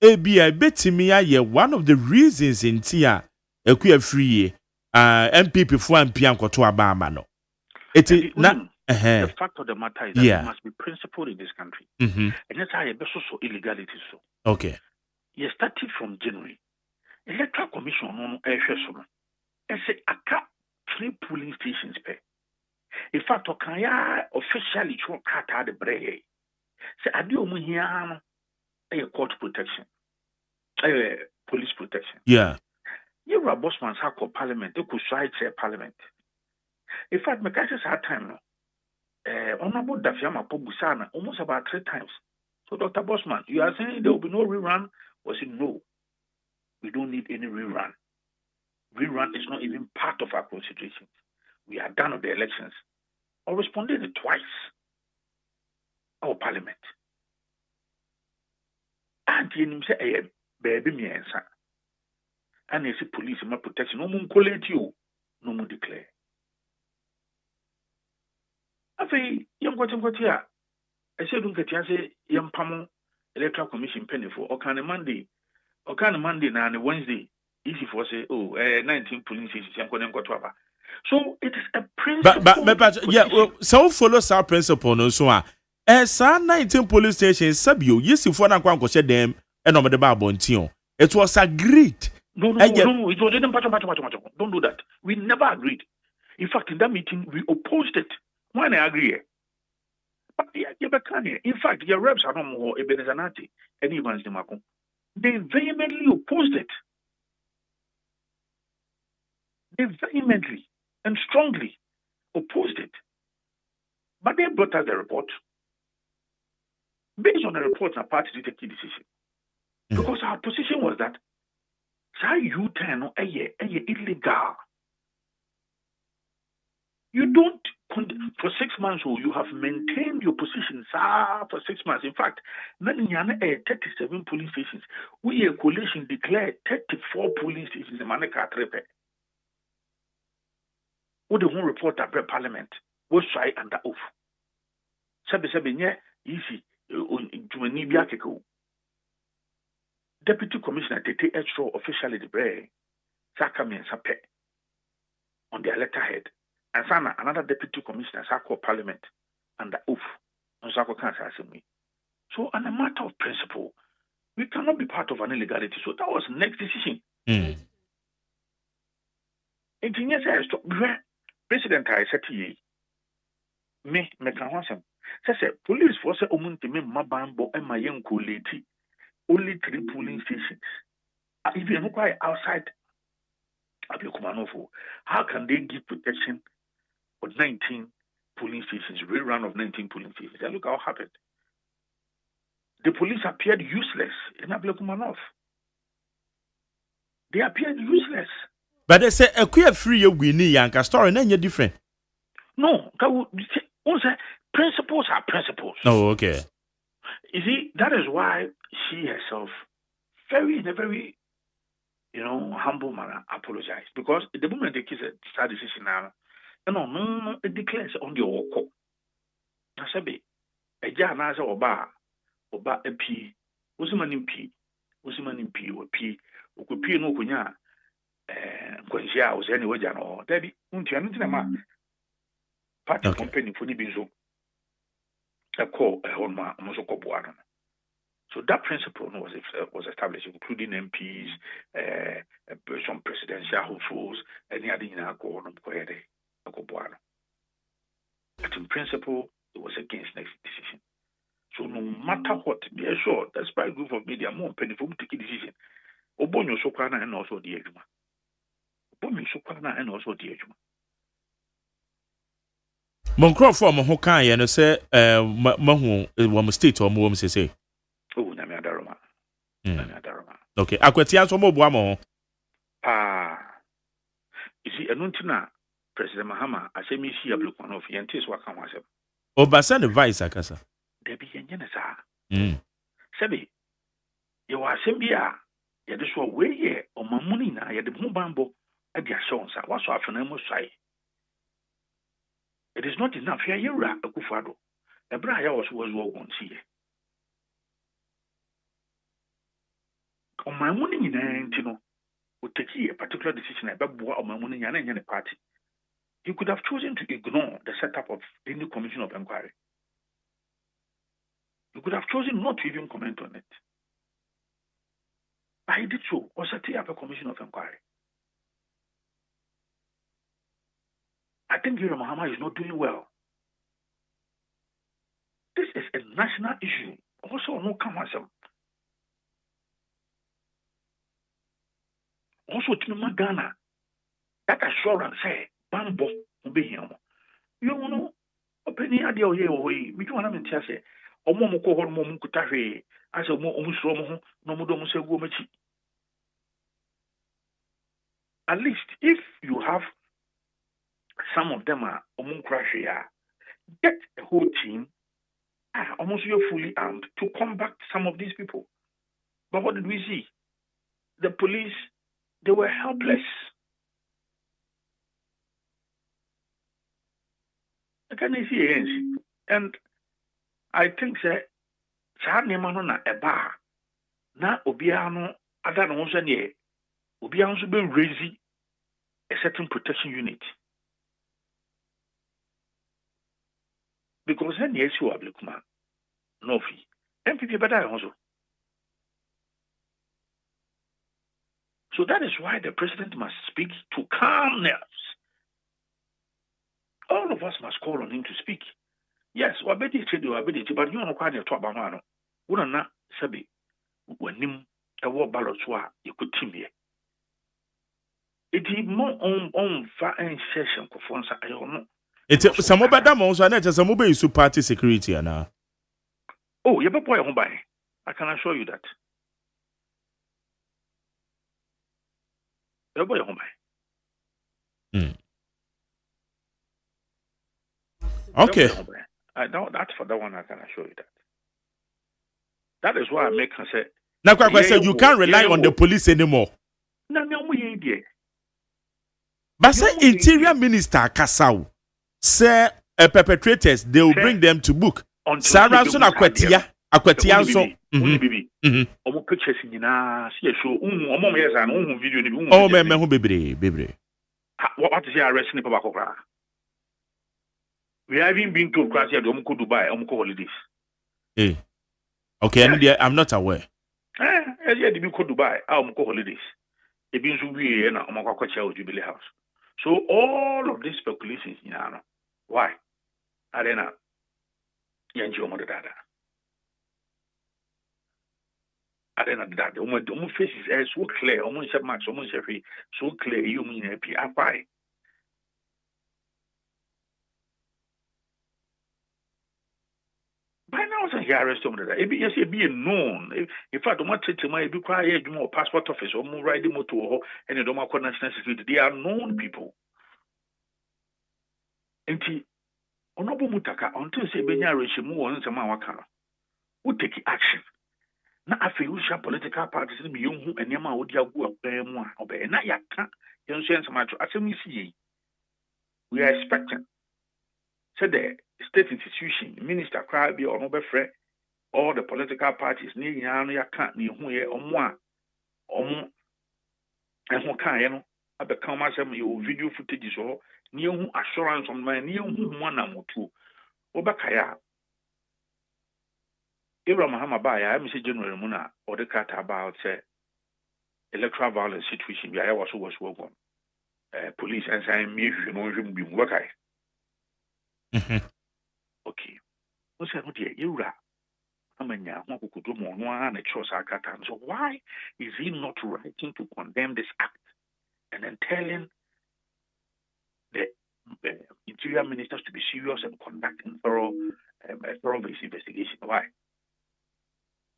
I bet me aye one of the reasons in tia a queer free MPP for MP to Obama no. It is not the fact of the matter is that it must be principled in this country. And that's how a so illegality so. Okay. You started from January. Electoral Commission on Air and say a 3 polling stations pay. In fact, Okaya officially show Kata the Bray. Say, I do here a court protection, police protection. Yeah. You were bossman's hack of parliament, they could try to parliament. In fact, Makasis had time now. Honorable Dafiama Pobusana almost about 3 times. So, Dr. Bossman, you are saying there will be no rerun? Was it no? We don't need any rerun. Rerun is not even part of our constitution. We are done with the elections. Or responded twice. Our parliament. And you say, baby, me answer. And you see police and my protection. No one collect you. No one declare. I say, young got here. I said, don't get say young Pamo Electoral Commission penny for or kind of Monday now and Wednesday. Easy for say, 19 police stations. So it is a principle. But yeah, so follow our principle no so. 19 police stations sabio yes if one and share them and over the Montie. It was agreed. No, it was don't do that. We never agreed. In fact, in that meeting, we opposed it. Why I agree? But in fact, your reps are no more Ebenezanati and Evans Demako. They vehemently opposed it. They vehemently and strongly opposed it. But they brought us the report. Based on the report, our party to take a decision. Because our position was that U-turn illegal. You don't, for 6 months, you have maintained your position for 6 months. In fact, 37 police stations. We a coalition declared 34 police stations in Maneka Trepe. What the one report at Parliament was try under oath. Easy. Deputy Commissioner Tete Extra officially the Bray, Sakami and Sape on their letterhead. And Sana, another deputy commissioner, Sako Parliament under oath on Sako Council Assembly. So, on a matter of principle, we cannot be part of an illegality. So, that was the next decision. Engineers President I said to you, me can answer. Say, police force omunti me mabambo and my young lady. Only 3 polling stations. If you look outside Abiyokumanofo, how can they give protection for 19 polling stations, rerun of 19 polling stations? And look how it happened. The police appeared useless in Abiyokumanofo. They appeared useless. But they say a queer free winnie yanka story, and then you're different. No, principles are principles. Oh, okay. You see, that is why she herself, in a very, humble manner, apologized. Because the moment they start decision now, no, it declares on your walk. I said, a jana oba MP, Usiman MP, or P, who could P no Kunya, Quensia was anyway, or Debbie, Untian, party company for Nibizo. A call a home Mosoko Buana. So that principle was established, including MPs, some presidential hopefuls, any other in our Buana. But in principle, it was against next decision. So no matter what, be assured, despite a group of media more penny for taking decision. Obonyo Sokana and also the Ejuma. Obonyo Sokana and also the Ejuma. Moncroft from Hokai and say, Mahu, one state or more, say. Oh, Namiadaroma. Okay, Aquatias or more. You see, Anuntina, President Mahama, I say, me see a blue one of Yantis Wakamasa. Oh, Basan advice, Akasa. Debbie and Yenasa. Sebi, you are Sembia, you just were way here, or Mamunina, you had the Mubambo at the Assurance. I was off an almost say. It is not enough here, you're a Kufado. A Braya was once here. On my morning in Antino would take a particular decision about on my morning and any party. You could have chosen to ignore the setup of the new commission of inquiry. You could have chosen not to even comment on it. But he did so, or set up a commission of inquiry. I think Yuri Mahama is not doing well. This is a national issue. Also, no commercial. Also, to Ghana, that assurance say, Bambo will be here. You know, opening idea here, we don't want to say, or Momoko or Momukutahe, as a Momusromo, Nomodomo Segumachi. At least, if you have some of them are Omunkrashia, get a whole team, almost you're fully armed to combat some of these people. But what did we see? The police, they were helpless. I can't see ANC. And I think that Charlie Manona a bar. Na Obiano, other than also near Obiano been raising a certain protection unit. Because then yes, you are Blukuma. No fee. MPP better also. So that is why the president must speak to calm nerves. All of us must call on him to speak. Yes, but you don't quite talk about man. Wouldn't not sabi when him a war ballot you could team here. It is more on far and session for I don't know. It's some of them also, and it's some of party security. Oh, you're a boy home by. I can assure you that. You're a boy home by. Okay. I know that's for that one. I can assure you that. That is why I make her say. Now, I said you can't rely on the police anymore. No, idea. But say Interior Minister Kasau, say perpetrators, they will bring them to book. Sarah so Akwatia so. Omo pictures nyina see show omo yes and video ni. Oh me hu bebre. What is your arrest ni papa kokra? We have even been to Croatia, omo ko Dubai, omo ko holidays. Eh. Okay, I'm not aware. Yeah, they go Dubai, omo ko holidays. E bin so we na omo ko Kwacha Jubilee House. So all of these speculations, why? Arena. Yanji omo dada. Arena dada. Omo faces are so clear. Omo se max. Omo se free. So clear. You mean happy? Why? By now, some here arrest omo dada. Yes, it be known. In fact, omo tete ma ebi kwa here jumo passport office. Omo ride motor ho. And the omo national security. They are known people. Enti onobo mutaka until say benya reshimu won nsema waka who take action na afi usha political parties ni yonhu enema a wodi agu aban mu a obe na yaka yenso nsema to asem isi yi we are expecting say the state institution minister cry be ono be frɛ all the political parties ni nyana no yaka ni hu ye omo a omo ehun kan ye no abeka ma asem yo video footage so ni ehu assurance on man ni ehu mu na motu obakaya Abraham Hamabaya am say January muna or the cat about electoral violence situation we are also was work on police and saying me you know him be wakai okay no say no dey ewura amanya ho kokodo mo no na choose akata so why is he not writing to condemn this act and then telling the interior ministers to be serious and conducting thorough investigation. Why?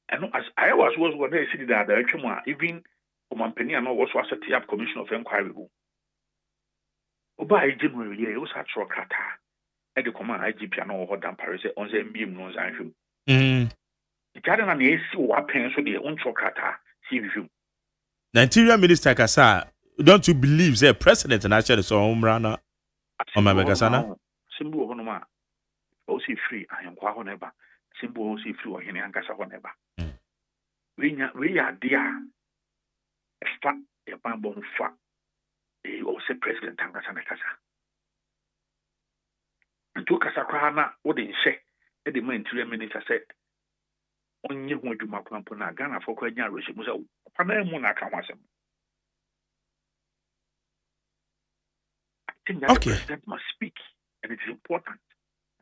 And as I was when they said that even Company and all was set up commission of inquiry. By January, it was at Rokata at the command IGP and all than Paris on the MBM knows I him. The garden and the AC weapons so the own Rokata see you. The Interior Minister Kasa, don't you believe the president and actually saw Umrana? On my Megasana? Symbol of Honoma. OC free, I am quite never. Symbol OC free or any Ankasa whatever. We are dear. A fat, a bamboo fat. They also President Tangasana Casa. And to Casakrana, what they say, the Interior Minister said, on you want to Macampona, Ghana for Quenya Russia, Panamona Kamasam. I think that the president must speak, and it's important.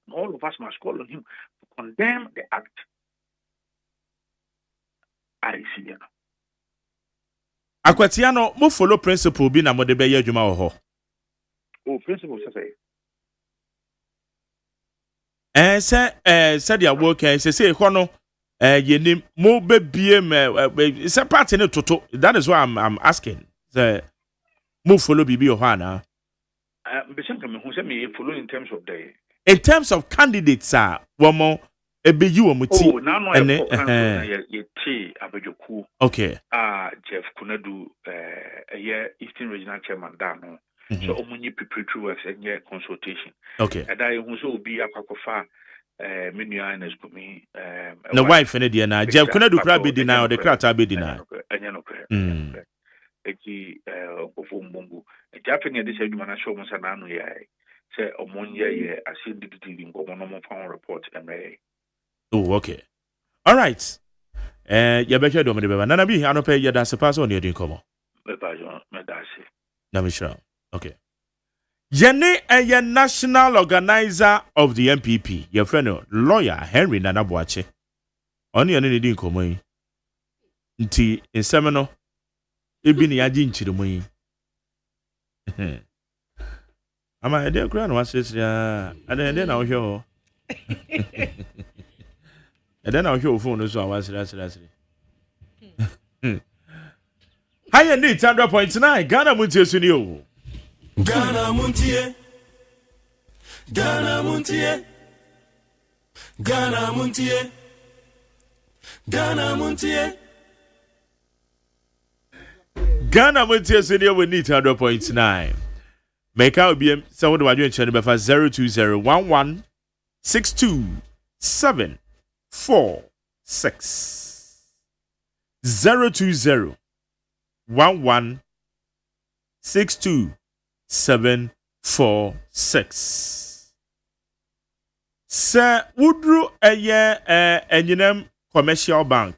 And all of us must call on him to condemn the act. I see you. Akwatiano, mo follow principle bi na mo de be ye adwuma wo ho. Oh, principle say. Said your work say ho no yenim mo be biem say party ne toto. That is why I'm asking. Say mo follow bibi ho ana. Follow in terms of the candidates one more ebe you omuti Abejoku okay Jeff Kunadu Eastern Regional Chairman Dano so omunyi preparatory works and consultation okay and I also be akwakofa Menu is for me. No wife in the na Jeff kuna do crab be na or the crata be na. Eki ofumbungu. Japping a disabled man show us an annual say omonye I see the TV go no phone report and Oh, okay. All right. Ya be do me be na bi anope ya da se pass on your din komo. Na me sure. Okay. Yene a national organizer of the MPP, your friend lawyer Henry Nanabuache. Only any din komo yi. Nti insemeno ebi ni agi nchirimu yi. Ama ede kura no wasese ya. Ade na wo hwe ho. Ede na wo hwe phone no so awasere. Higher need 100.9 Ghana Montie suni o. Ghana Montie. Ghana Montie. Ghana Montie. Ghana Montie. Ghana Montie suni o need 100.9. Make out be someone do you channel befa 02011627446 02011627446 Sir Woodrow Enyinem Commercial Bank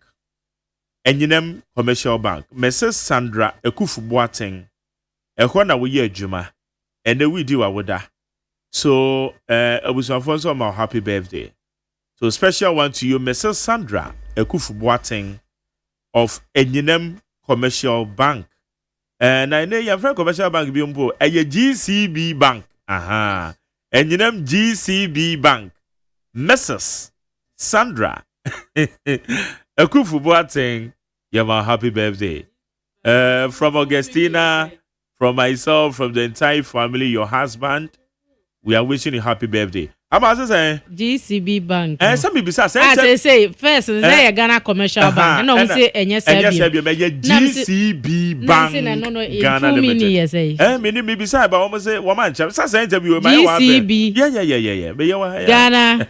Enyinem Commercial Bank Mrs. Sandra Ekufu Boateng ehona wo ye adwuma and we do awada so I was on my happy birthday so special one to you Mrs. Sandra Ekufu Boateng of Enyinem Commercial Bank and I know your friend Commercial Bank bi mpo GCB Bank Enyinem GCB Bank Mrs. Sandra Ekufu Boateng you my happy birthday from Augustina, from myself, from the entire family, your husband, we are wishing you happy birthday. I'm also saying GCB Bank. Some people say first, say Ghana Commercial Bank. No, we say GCB Bank. Ghana Limited. Maybe beside, but almost say one man. Say interview my GCB. Yeah. Ghana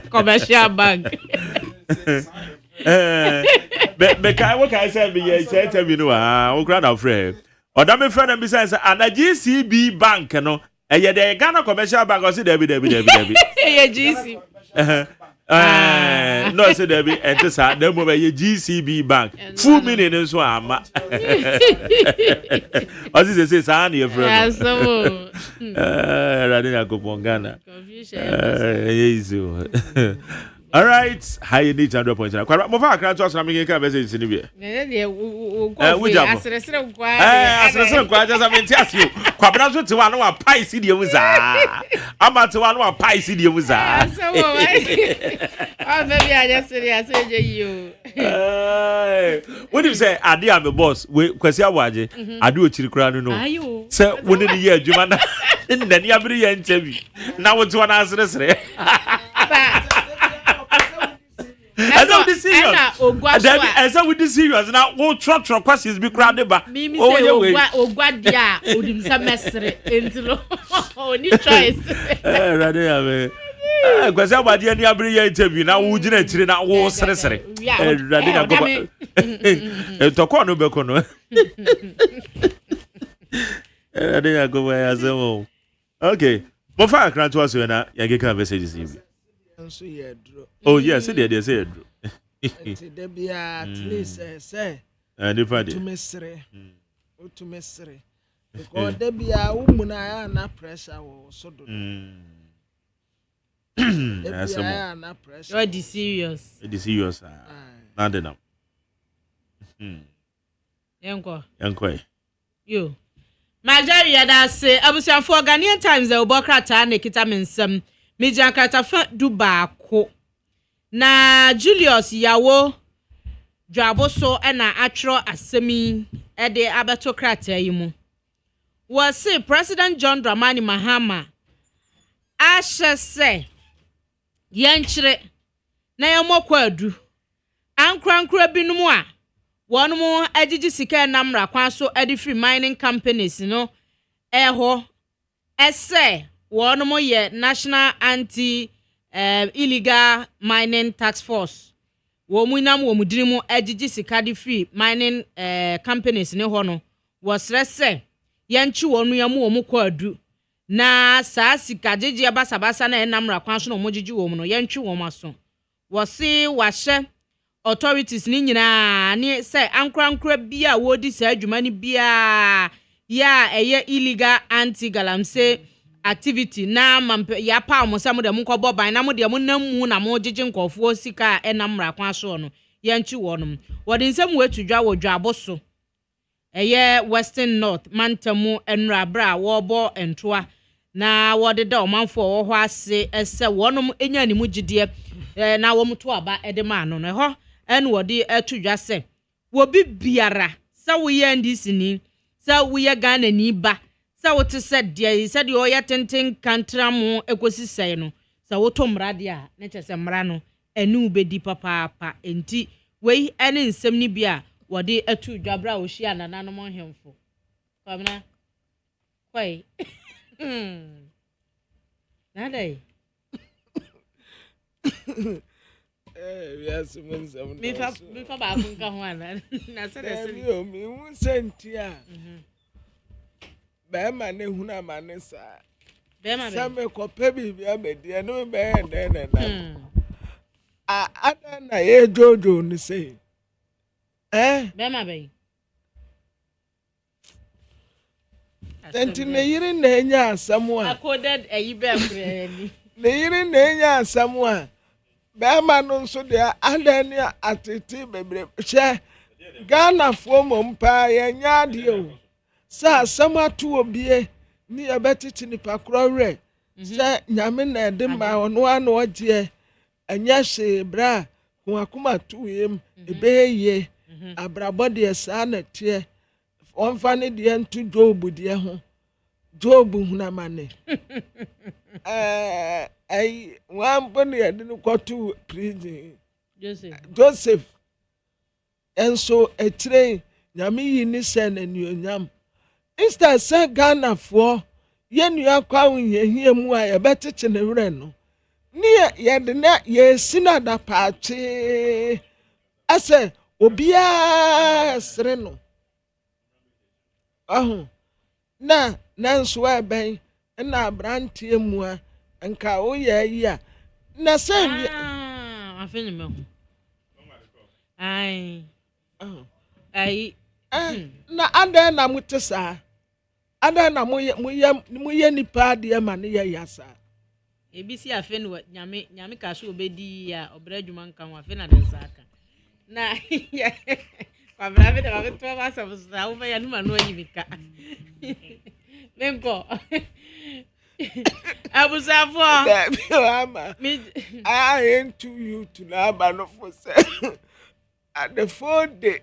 Commercial Bank. What can I say? Be interview no. We crowd of friend. Oda me friend and besides an GCB Bank no the Ghana Commercial Bank or say Debbie GC no say Debbie and this them over GCB Bank full meaning so ama as they say san your friend so radina go Ghana confusion all right, how you need 100.9. Kwa mofa akran to asra me ka message ni bi. Asresere kwa just am enti asio. Kwa bra so te wa no wa pai si die mu za. Ama te wa no wa pai si die mu za. So baby I just serious you. What you say ade am boss we kwasi awaje ade ochiri kura no no. Say woni ni ye adwuma na nani abiri ye nchebi. Na wo te wa na asresere. I don't be serious. I said we this serious now. We'll try questions be crowded ba. Mimi say ogwadia odim sa mesre entilo. Oni choice. Rade ya me. Kwase abade ani abere ya interview na wo gina chire na wo sere. Rade na go ba. Toko no be ko no. Rade ya go ba ya zemo. Okay. Mo fa akran to aso na ya get messages here. Oh yes, they say it. They be at least say. To mesre. Because they be a woman na pressure so do. Na pressure. What is serious? It is serious. Not enough. Yanko. You. Majaria da say abusia for Ghanaian Times the obokrata na kita mensem. Meja kratafa Dubaako. Na Julius Yawo Dwaboso na atro asemi de abeto krata yi mu. Was say President John Dramani Mahama ashe se yenchire na yemokwa adu ankrankra binumu a wonmu agigi sika namra kwan so free mining companies no eho ese one more year National Anti illegal mining tax force wo mu nam wo mu diri mu agigi sika de free mining companies ne ho no wo srese yanchi wonu ya mu wo mu kwadu na saa sika gigi basabasa na enamra kwan so no mo gigi wo mu no yanchi wo maso wo se wahye authorities ni nyina ni say ankra bia wo di sa adwuma ni bia ya eye illegal anti galamse activity na mampe ya pa mo sam de mo kobo ban na mo de mo namu na mo gigi nkofo sika enamra kwan so no yanchi wonom wodi nsem wetudwa wo dwaboso eye western north mantamu enra bra wo bo entoa na wodi da omanfo wo ho ase ese wonom enya ni mu gidie na wo mto aba edema no no ho en wodi atudwa se wo bibiara sa wo ye ndisi ni sa wo ye Ghana ni ba sa wo te se de o ye tenten kantra mu ekosi sei no sa wo to mrade a ne chese mra no enu bedi papa enti wei ene nsem ni bia wodi atudwa bra wo hia nananom hemfo kwamna kwai nadai yes mun mi fa ba kun ka ho ana na se de se mi hu senti a ba ma ne hu na ma ne sa be ma be sa me ko pe bi amedi no be na ada na ye jojo ni se be ma be Enti ne yiri na enya asamu a accorded eyibe akrani ne yiri na enya asamu a be ma no nso de ada ni atete bebre hye Ghana fo mompa ye nya de o sa asamu atu obie ni ebetiti ni pakro re se nyame na de ma ono ano oje anya hye bra ho akoma tu yem ebeye abrabode sa na tie onfa ne de ntu Job de ho Job hunamane ai wampo ne de no kotu prison Joseph enso etre nyame yi ni se na nuonyam instead se Ghana fo ye nua kwa hie mu a ye betete ne wre no ne ye de na ye sina da paache ase obia sere no na nso ben na brantie mu a nka wo ye yi a na se afeni me ai na ada na mutesa ada na mu ye nipa de ma ne ye yasa ebisi afeni nyame ka so obedi ya obradwuma nka ho afeni na saka na kwa brave de babe to ba sa busa wo ya numa no yimika menko abusa fo ama I ain't to you to na ba no for say at the 4 day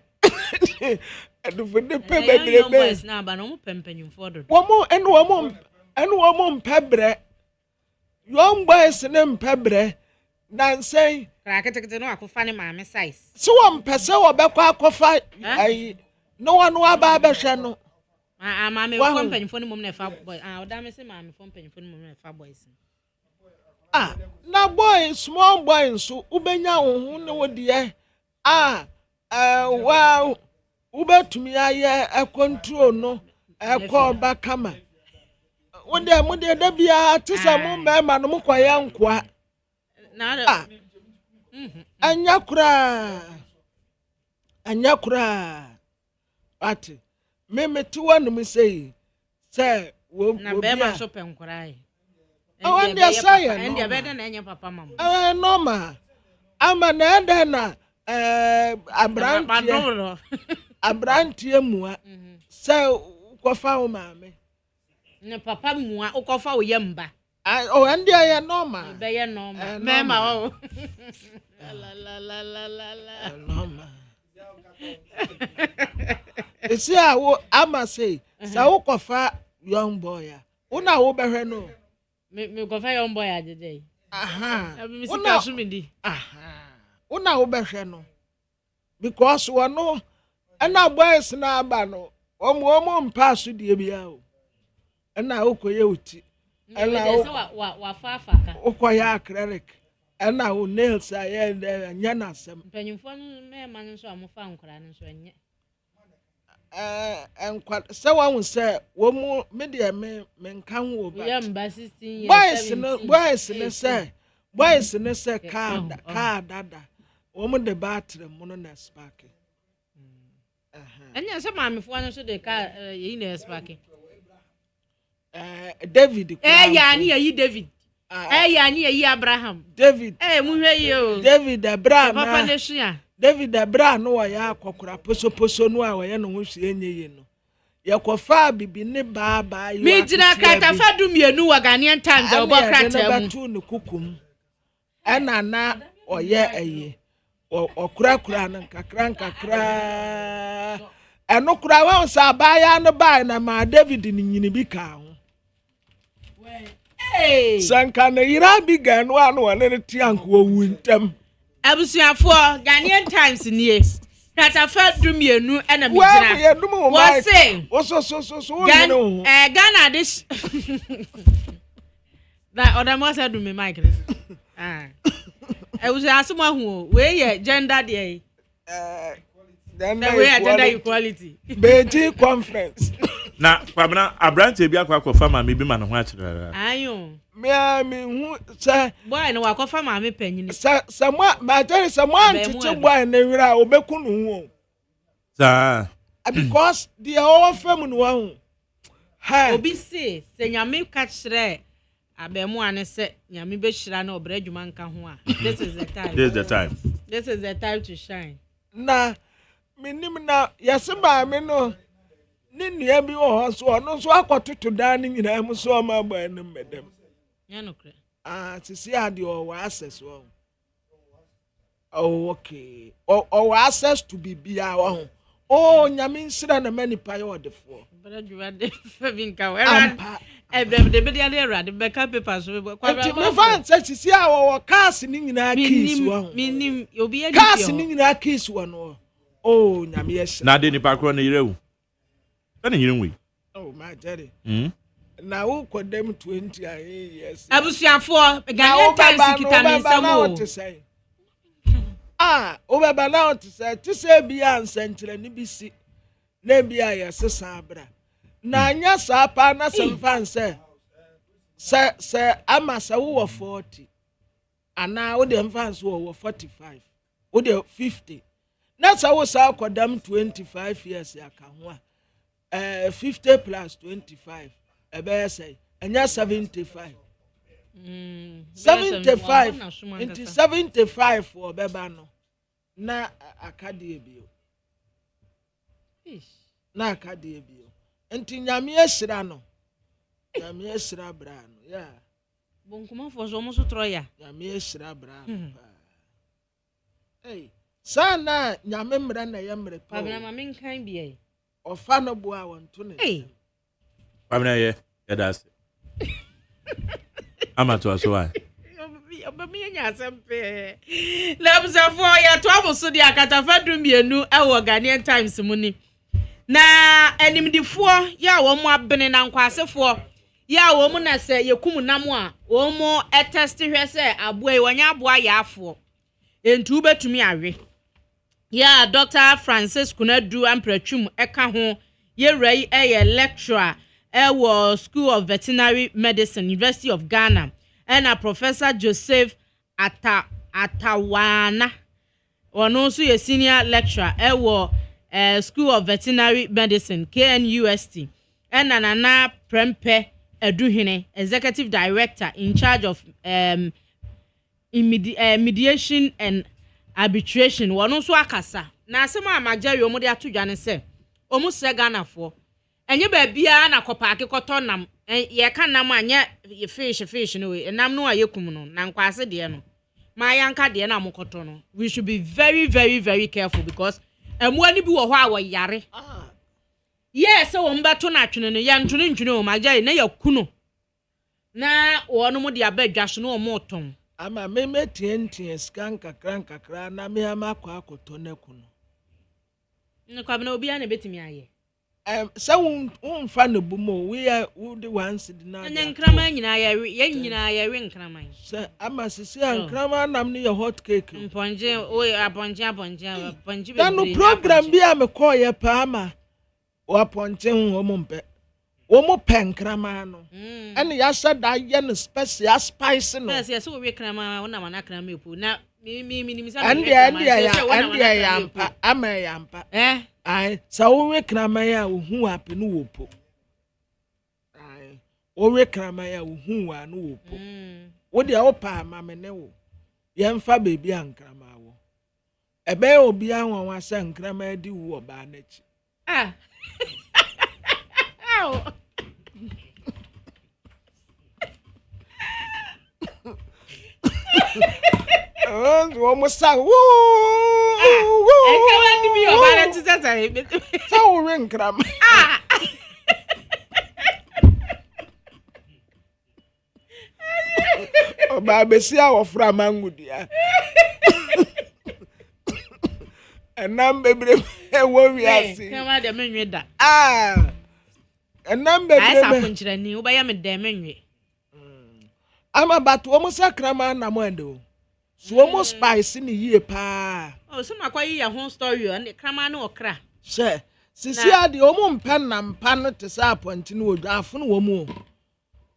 at the 4 day pebre na ba no mo pempenyu for do wo mo pebre young boys ne pebre na say kraketekete no akofa ne maame size so wo mpese wo bekwa akofa ai no one aba behwe no maame wo mpanyfo ne mom na fa boy oda me se maame fo mpanyfo ne mom na fa boys na boy small boy so ubenya wo hu ne wo de wow ubetumi aye control no ko ba kama wo de da bia tisa mo ma no mo kwaye nkwa na anyakura ati memeti wanu say wo na be ma so penkurai and they say and they better na enya papa mama normal ama na enda na abrantie mua say kofa wo maame na papa mua ukofa wo yemba and they normal be ye normal mema wo la normal esi awo ama say sa wo kofa young boy una wo behwe no me kofa young boy adede una sumidi una wo behwe no because wono ana boys na aba no omo mpa so de bia o na okoye uti ɛna wa fafa ukoya acrylic ɛna wo nails ayɛ nya na asɛm mpanyimfo no me ma nso amofa nkora no nso enye enkwa sɛ wahu sɛ wo mu me de me nka ho ba ya mba 16 years boys ne sɛ car dada wo mu de battery mu no na spark enya sɛ maamefo no so de car yi na spark David ya ni yi David ya ni yi Abraham David mu hwe yi o David Abraham papa ne hwea David Abraham no ya akokora poso no a wɔyɛ no ho hwea enye no yɛkɔfa bibi ne baaba yi mi gyina katafa du mienu wa Ghanaian Times a wɔbɔ krata mu tu ne kukum ɛna na ɔyɛ ɛyɛ ɔkura no nkakra ɛno kura wɔn sɛ abaya no baa na ma David ne nyini bi ka ho sanka na yira bi ga no ano wane ne ti anko wu ntem abusuafo Ghanaian Times nie katafa du mienu ɛna mi gyina wɔ se Ghana this that other mo say do me mic abusuafo ahu we ye gender dey gender equality Beijing conference na kwabena abrante bi akwa ma me bi ma no ho akyerɛ ayo me hu sɛ boy no wakɔfa ma me panyin sɛ ma tell sɛ mo antete boy na wira obeku no ho sa because the all fam no ho ha obi se sɛ nyame ka kyerɛ abemu ane sɛ nyame be hyira na obra adwuma nka ho a this is the time to shine na minim na yeseba me no ni nua bi wo ho so no so akototo dan ni nyina mu so ma ba no medem ya no kre sisi ade o access wo okay o access to bibia wo ho nyame nsira na mani pa yo defo obra adwuma de fa bi nka wo ebrem de be de erade be ka paper so kwa ba me fan sɛ sisi a wo cars ni nyina keys wo minim obi adi cars ni nyina keys wo no nyame yes na de ni pakro na yirewu na yirewu my daddy na wo kodem 20 years abusuafo Ghanaian Times kita me nsamo o baba na o tse bi ansentre ni bisi na bi ayesesa abra na anya sa pa na semfan se ama sa wo 40 ana wo de mfan so wo 45 wo de 50 na sa wo sa kodam 25 years aka ho 50 plus 25 ebe say anya 75 75 into 75 for beba no na akade bio na akade bio enti nyame ehira no nyame ehira bra no ya bonkuma fo so mo so troya nyame ehira bra no sana nyame mra na ye mre pa pabna ma men kan bia ofa no bo a wonto ne pabna ye das amato aso wa obami nya asempe labsafo ya to aboso di akatafa du mienu ewo Ghanaian Times mu ni na animdifo ya wo mu abene na nkwasefo ya wo mu na se yekum nam a wo mu etest hwe se aboa wonya aboa ya afo entu betumi awe ya Dr. Francis Kunadu Ampratwum eka ho ye rai lecturer ewo School of Veterinary Medicine University of Ghana and Professor Joseph Atawana ono so ye senior lecturer ewo School of Veterinary Medicine KNUST and Nana Prempe Eduhine Executive Director in charge of mediation and arbitration wono so akasa na asema amageri omo de atodwane se omo se Ghana fo enye ba bia na kopaake koto nam ye ka nam anya ye fish no we nam no ayekum no na nkwase de no ma yanka de na mokoto no we should be very very very careful because emuani bi wo ho a wo yare yes wo mbato na atwene no ya ntwene ntwene o mageri na yakuno na wono mo de abadwaso no o mo ton ama meme tientie skan kakra na me ama kwa akoto na kuno ne kwa bena obi a na betimi aye So won't find a boom. We are the ones that deny. And then Kraman, I ring Kraman. Sir, I must say, and Kraman, I'm near hot cake. Ponja, Ponja. No program be a coy Palma or Ponja woman. Omo pen Kramano. And yes, said I yen special spice. Yes, so we Kraman, one of my Kramipu. Now, me, and I'm a yampa. Eh? I so we Kramaya who happen whoop. I always Kramaya who are no whoop. What the opa, mamma no. Yamfa baby and Kramawo. A bear will be on one son Kramaya do war barnage. Ah. Almost sang woo. I can't be your balance. So ring cram. Oh, baby, see our from Angudia. And number where we are seeing. Come on, the men that. Ah, a number I saw you by a demon. I'm about almost a craman, Amando. So almost spicy in the year, pa. Oh, some are quite your home story and the cramano or cra. Sir, Cecilia, the woman pen and pan to sappoint in wood, a fun woman.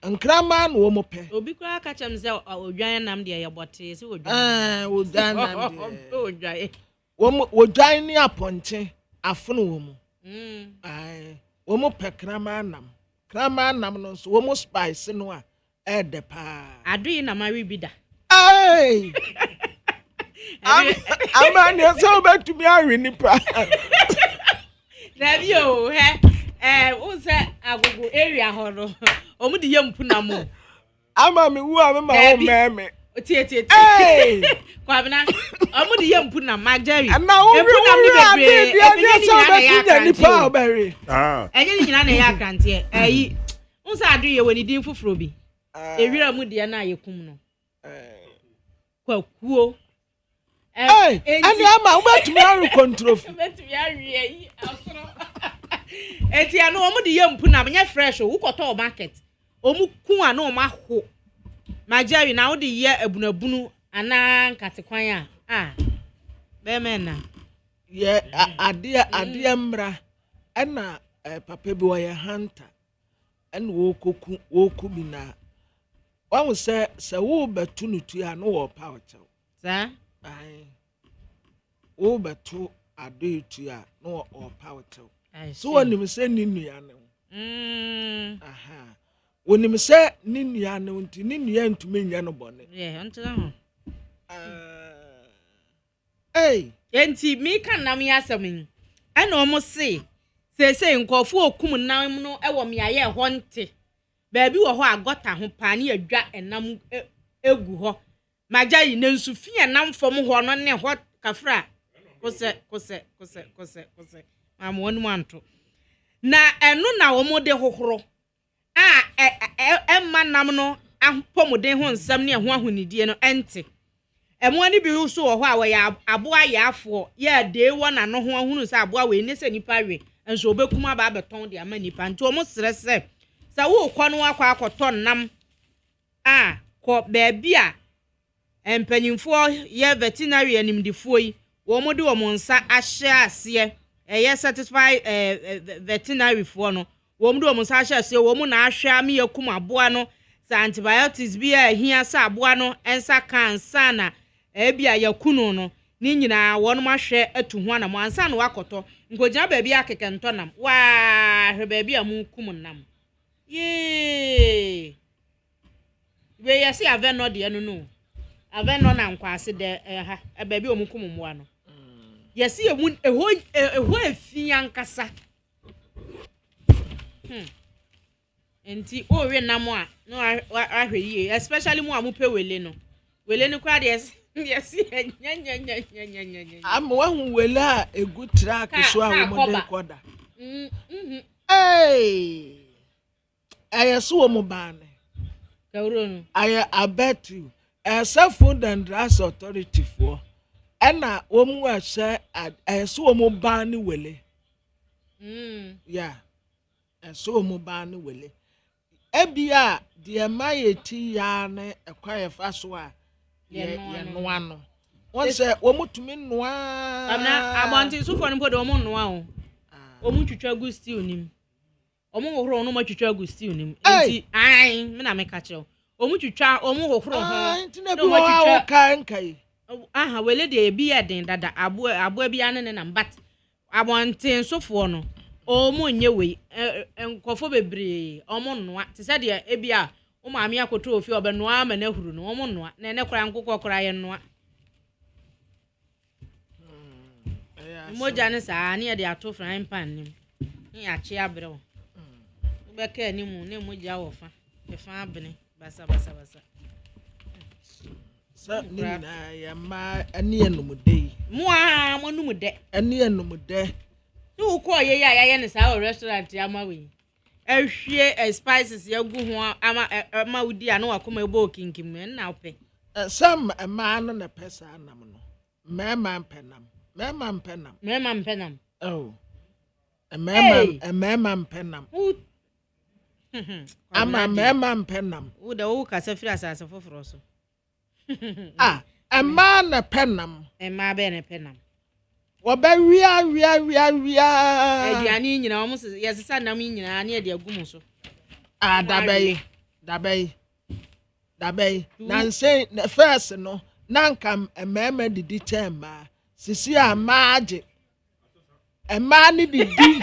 And craman woman pay. Oh, because catch himself or giant am dear, but is would would die. Woman would die near ponte, a fun woman. Aye, woman pe cramanam. Cramanam, so almost spicy no one. Ed the pa. I do in a marry bidder. Hey! I'm on so back to be a really proud. There you, what's that? I will go area horror. Oh, the young Punamo. I'm a me who am my own mammy. Hey! Quabana, I'm the young Punam, my Jerry. And now we're the Powberry. And you can't hear. Hey, what's I do you when you didn't for Froby? A real moody and I come. Cool. Hey, and I'm about to marry control. Eti no omo de yam puna me fresh who koto market. Omu ku ano ma ho. Ma Jerry na wo de ye abunabunu ana nkatekwan a. Be men na. Ye ade mra. Ana papa bi wo ye hunter. En wo koku bi na. One say wo betu nutu ya no wo power chow. Sa? Ai. Wo betu ade tu ya no wo power chow. So when you say ninu no. Aha. When you say ninu no nti ninu ntumi nya no bone. Yeah, until now. Hey, enti me kan na me asem. Ana omo say nkofo okum nam no e wo me aye ho nte. Baabi wo ho agota ho pa ne adwa enam egu ho. Magya yi ne nsu fi enam fom ho no ne ho kafra. Kose. Am one manto. Na enu na wo mo de hohoro. Emma nam no ahpomoden ho nsam ne ho ahonidie no ente. Emo ani bi so wo ho a wo ya aboa ya afo ya de wo na no ho ahunu se aboa we ne se nipa we enso obekuma ba beton de ama nipa nti o mo sere se sa wo kɔ no akɔ akɔtɔ nam kɔ baabi a empanyimfo ye veterinary animdifo yi wo mo de wo mo nsa ahye ase ye satisfy veterinary fo no wo mo de wo mo nsa ahye ase wo mo na ahwe am yakum aboa no sa antibiotics bi a hia sa aboa no ensa kansa na bia yakunu no ni nyina wo no mahwe atu ho na mo ansa na wakɔtɔ nkogya baabi akekento nam wa hwe baabi a mu kum nam. Yee. We yesi ave no de no. Ave no na nkwase de ha baabi omukum mmoa no. Yesi emu eho efi ankasa. Enti o we nam a no ahwe yie, especially mu amupe wele no. Wele no kwa de yesi nya. Am wahu wele a egu track so a wo mo de koda. Hey. I saw Mobane. I bet you. As food and drugs authority for. And I say I saw Mobane Willie. Yeah. So mo ba no wele. Ebia de maye ti ya ne ekwaye fa so a ye no ano. Won say wo mutumi no a. Amna abonti so for no de wo no a o. Wo mu twitwa gu stew nim. Omo hohoro no ma twitwa gu stew nim. Enti ai me na me ka kire. Omu twitwa omu hohoro ho. No ma twitwa kai. Aha wele de ebi ye den dada abo bi ane ne na but abonten sofo no omu nye we enkofo bebre omu noa te se de ebi a o maami akoto ofi obenoa ma na huru no omu noa na ne kora nkokọ kora ye noa moja ne sa ne de ato frying pan nim ni achi abre wo be ka ni mu ne moja wo fa e fa abene basa Sa ni na ya ma ani enumude mo a mo numude ani enumude tu ko ye ya ne sa restaurant ama we ehwie spices ya gu ho ama udi ana wakoma ebo kinkim na ope sam ma no na pesa anam no mema mpenam oh mema mpenam ama mema mpenam wo da wo ka safira asase foforo so Emma na penam. Emma be na penam. Oba wia. Aduane nyina omo yesesa nam nyina na e de agum so. Dabai. Na nse na first no nankam emema didi chema. Sisi amaje. Emma ni didi.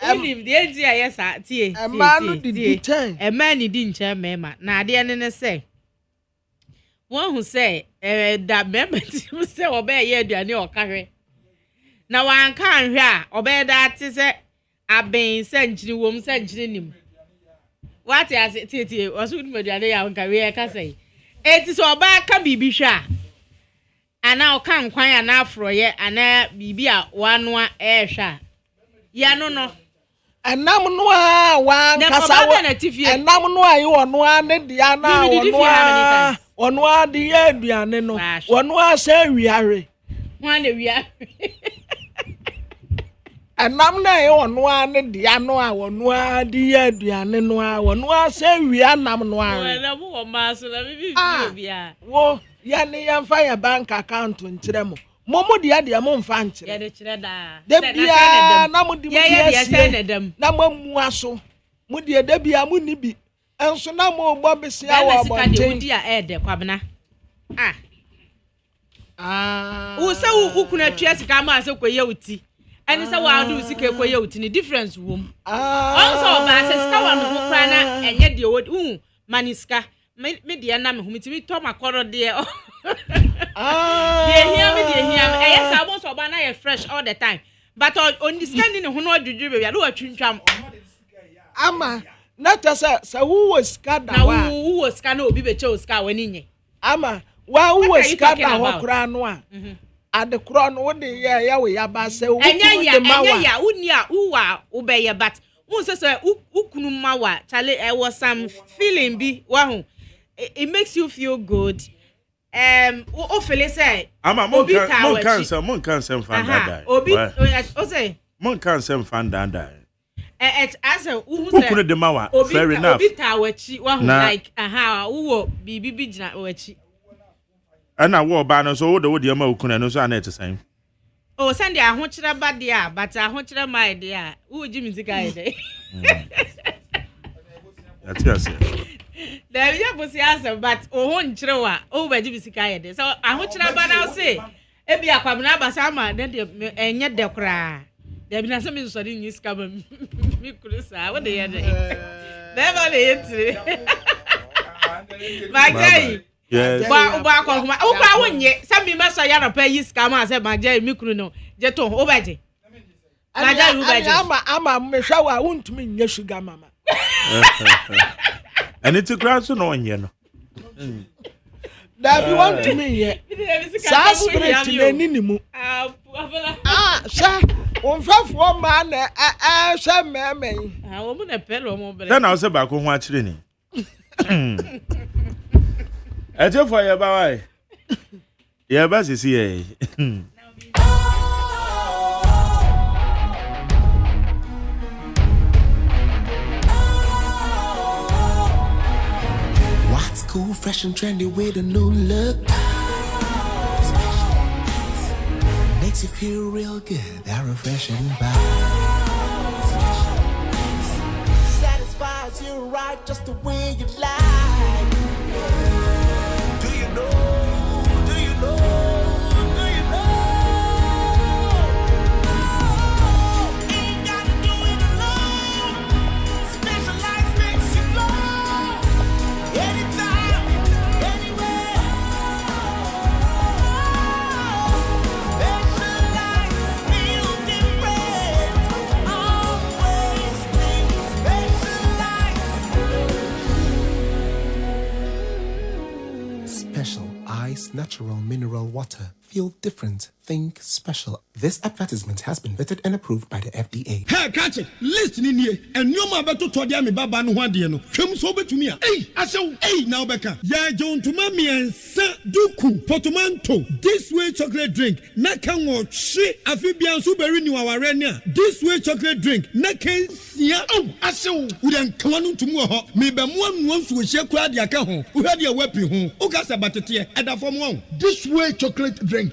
If the idea yes tie a man did ten a man di nche mema na ade ne say won hu say that mema ti say obe ye aduane o kahwe na wan kan hwe a obe da ti say aben sanchiri wom sanchiri nim what as tie osu ni aduane ya nka we ka say eti so oba ka bibi hwe a ana o kan kwan ya na afro ye ana bibi a wanoa hwe ya no Enam no a wan kasa wo enam no a yo no a ne dia na ono a de ye aduane no ono a se wiare wan de wiare enam na ye ono a ne dia no a ono a de ye aduane no a ono a se wia nam no a na mo ma so na bibi bia wo ya ne ya fa ya bank account nkire mo Momo dia mo mfa nkire. Ya de kire da. De bia na mo di mo dia na mo mu aso. Mo die de bia mo ni bi. Enso na mo gbo besi awo bonten. De dia de kwabena. Wo se wo kuna twa sika ma se koye uti. Ani se wa do sika koye uti ni difference wom. Also ba se sika wa no kra na enye de wo maniska. Me dia na me humitimi to makoro de They hear me. Yes, I want to buy fresh all the time. But on the standing who know you baby, I do a chincham. Ama, not as who was scared now. Who was scano be chose scar when in ye. Ama, who was scared now? Crown at the crown one day, yeah, we are basse. And ya, who are obey but who says who kunumawa, Charlie, I was some feeling be wow. It makes you feel good. O fele say ama mon cancer fanda obi o say mon cancer fanda da as who say ukunu de mawa fair enough obi tawachi wa like wo bibi gina wachi ana wo ba no so wo de ma ukunu no so ana etsan o send ya ho kire ba de a but a ho kire mai de a wo ji musica ide that's yes. There we have to answer, but won't chill over Jibisika. So I want to now say, Ebi Aquamana Basama, then and yet the cry. There be some in studying his cabin. What the other never late. My guy, yes, back on my own yet. Some be master yana pay his scammer, said my Jay Mikuno, Jeton, Obaji. I'm a meshawa, I won't mean yes, sugar mamma. And it's a grass no one, you know. That you want to me yet. Spirit in any minimum. Sir, on 1 man, some mammy. I woman a pillow. Then I'll say back on watch training. I tell for your boy. Yeah, but you see, What's cool, fresh and trendy with a new look? Makes you feel real good, that refreshing vibe. Satisfies you right just the way you like. Do you know? Do you know? Do you know? Ain't gotta do it alone. Specialized makes you flow. Anytime, anywhere. Specialized feel different. Always think specialized. Special Ice Natural Mineral Water. Feel different. Think special. This advertisement has been vetted and approved by the FDA. Hey, catch it. Listen in here. And no more about to todia me baba no one dear no. Come so bet to me. Hey, I say, hey, now Becca. Ya John to mommy and Saint Duku Portomanto. This way chocolate drink. Na can watch she amphibian super renew our renia. This way chocolate drink. Na can see. Oh, I say, we don't come on to more. Maybe one wants to share crowd ya can home. Who had your weapon home. Okasa battetia at the form one. This way chocolate drink.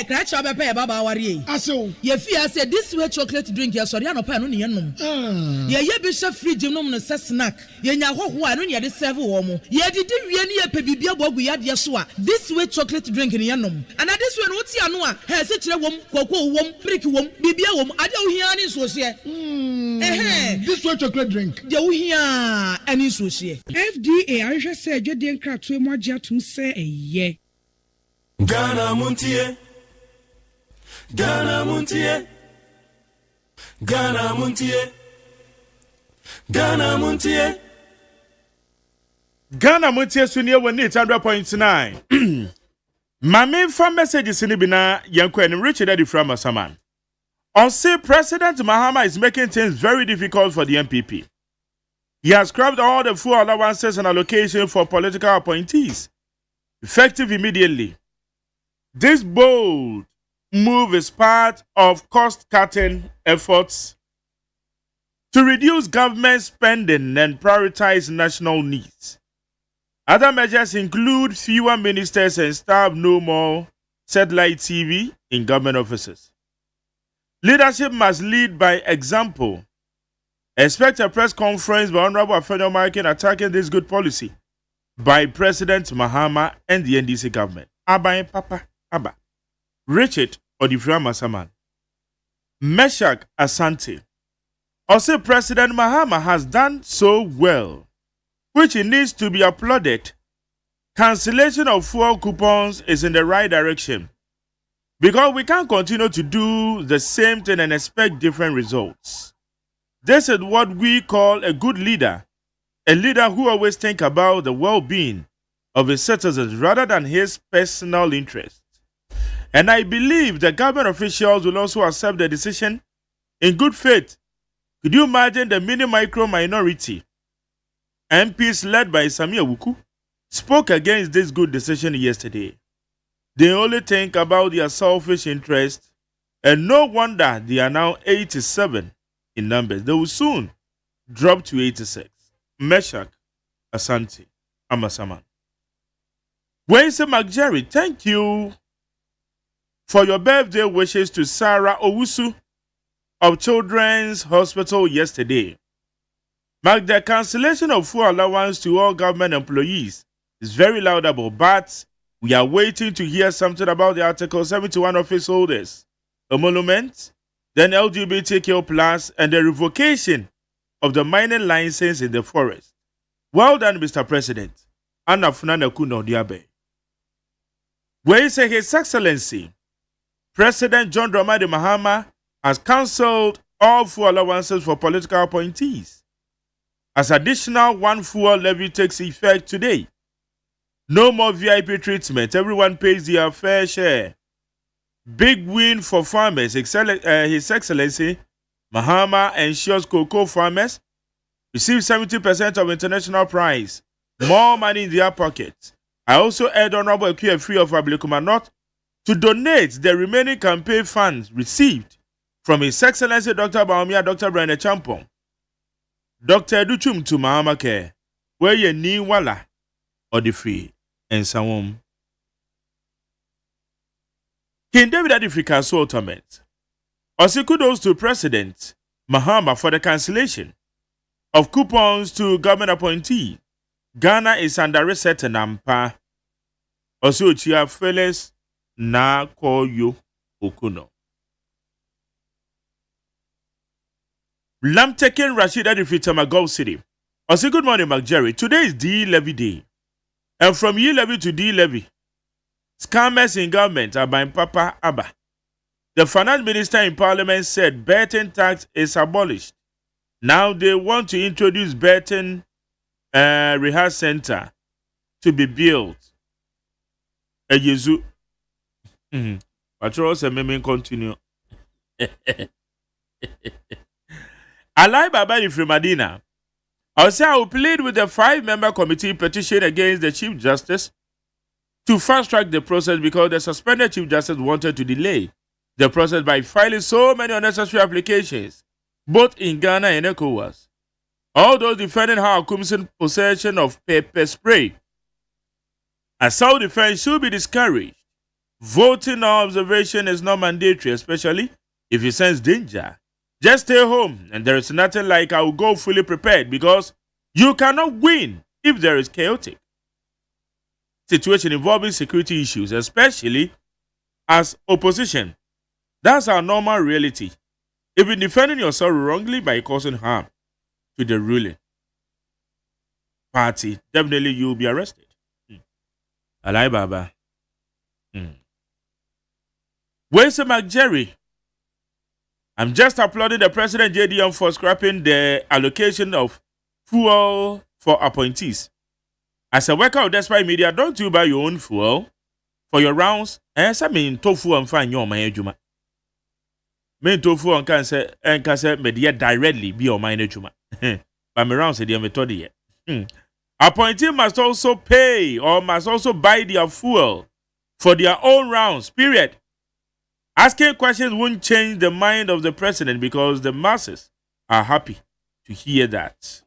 Crash up a pair, Baba Warrior. I say, ye fear said this way chocolate drink, your Soriano pan on the enum. Ye bishop free genome snack. Ye now why don't ye the seven woman. Ye did really a baby bob we had yasua. This way chocolate drink in the enum. And at this one, what's Yanua? Has it a woman, cocoa woman, brick woman, baby woman. I don't hear any social. This way chocolate drink. You hear any social. FDA, I just said you didn't crack to more to say a ye. Ghana Montie. Ghana Montie. Ghana Montie. Ghana Montie. Ghana Montie Sunia 100.9. My main phone messages in Ibina Yanko and Richard Eddie from Asaman. On say President Mahama is making things very difficult for the MPP. He has scrapped all the full allowances and allocation for political appointees, effective immediately. This bold move is part of cost-cutting efforts to reduce government spending and prioritize national needs. Other measures include fewer ministers and staff, no more satellite TV in government offices. Leadership must lead by example. Expect a press conference by Honorable Afenyo Markin attacking this good policy by President Mahama and the NDC government. Abba Papa, Abba. Richard Odiframa Saman. Meshach Asante. Also, President Mahama has done so well, which it needs to be applauded. Cancellation of fuel coupons is in the right direction, because we can't continue to do the same thing and expect different results. This is what we call a good leader, a leader who always thinks about the well-being of his citizens rather than his personal interests. And I believe the government officials will also accept the decision in good faith. Could you imagine the mini-micro minority MPs led by Samia Wuku spoke against this good decision yesterday? They only think about their selfish interests, and no wonder they are now 87 in numbers. They will soon drop to 86. Meshach Asante Amasaman. Wense McJerry, thank you for your birthday wishes to Sarah Owusu of Children's Hospital yesterday. Mark, the cancellation of full allowance to all government employees is very laudable, but we are waiting to hear something about the Article 71 office holders, emolument, then LGBTQ+, and the revocation of the mining license in the forest. Well done, Mr. President. Anna Funana Kuno Diabe. Where is His Excellency President John Dramani Mahama has cancelled all fuel allowances for political appointees, as additional one fuel levy takes effect today. No more VIP treatment. Everyone pays their fair share. Big win for farmers. His Excellency Mahama ensures cocoa farmers receive 70% of international price. More money in their pockets. I also urge Honorable Ekuye Free of Ablekuma North to donate the remaining campaign funds received from His Excellency Dr. Baumia, Dr. Brenda Champong, Dr. Duchum to Mahama Care, where ye ni wala or the free and some. King David Adifrika Sultanate. Also kudos to President Mahama for the cancellation of coupons to government appointee. Ghana is under reset nampa. Also Chia Feles na koyo okuno. Lam taken Rashid Adifrita Magov City. Also good morning, McJerry. Today is D-Levy Day. And from E-Levy to D-Levy, scammers in government are buying Papa Abba. The finance minister in parliament said betting tax is abolished. Now they want to introduce betting rehearsal center to be built. A Yezu. Patrols and Memen continue. Alai Baba from Madina. Also, I will plead with the 5-member committee petition against the Chief Justice to fast-track the process because the suspended Chief Justice wanted to delay the process by filing so many unnecessary applications, both in Ghana and ECOWAS. All those defending her accumulating possession of pepper spray. Assault defense should be discouraged. Voting or observation is not mandatory, especially if you sense danger. Just stay home, and there is nothing like I will go fully prepared because you cannot win if there is chaotic situation involving security issues, especially as opposition. That's our normal reality. Even defending yourself wrongly by causing harm to the ruling party, definitely you will be arrested. Alai Baba. Where's the McJerry? I'm just applauding the President JDM for scrapping the allocation of fuel for appointees. As a worker of Despite Media, don't you buy your own fuel for your rounds? I mean, tofu and fine your my juma. Mean tofu and cancer media directly be your mind juma. But me rounds the method yet. Appointee must also pay or must also buy their fuel for their own rounds, period. Asking questions won't change the mind of the president because the masses are happy to hear that.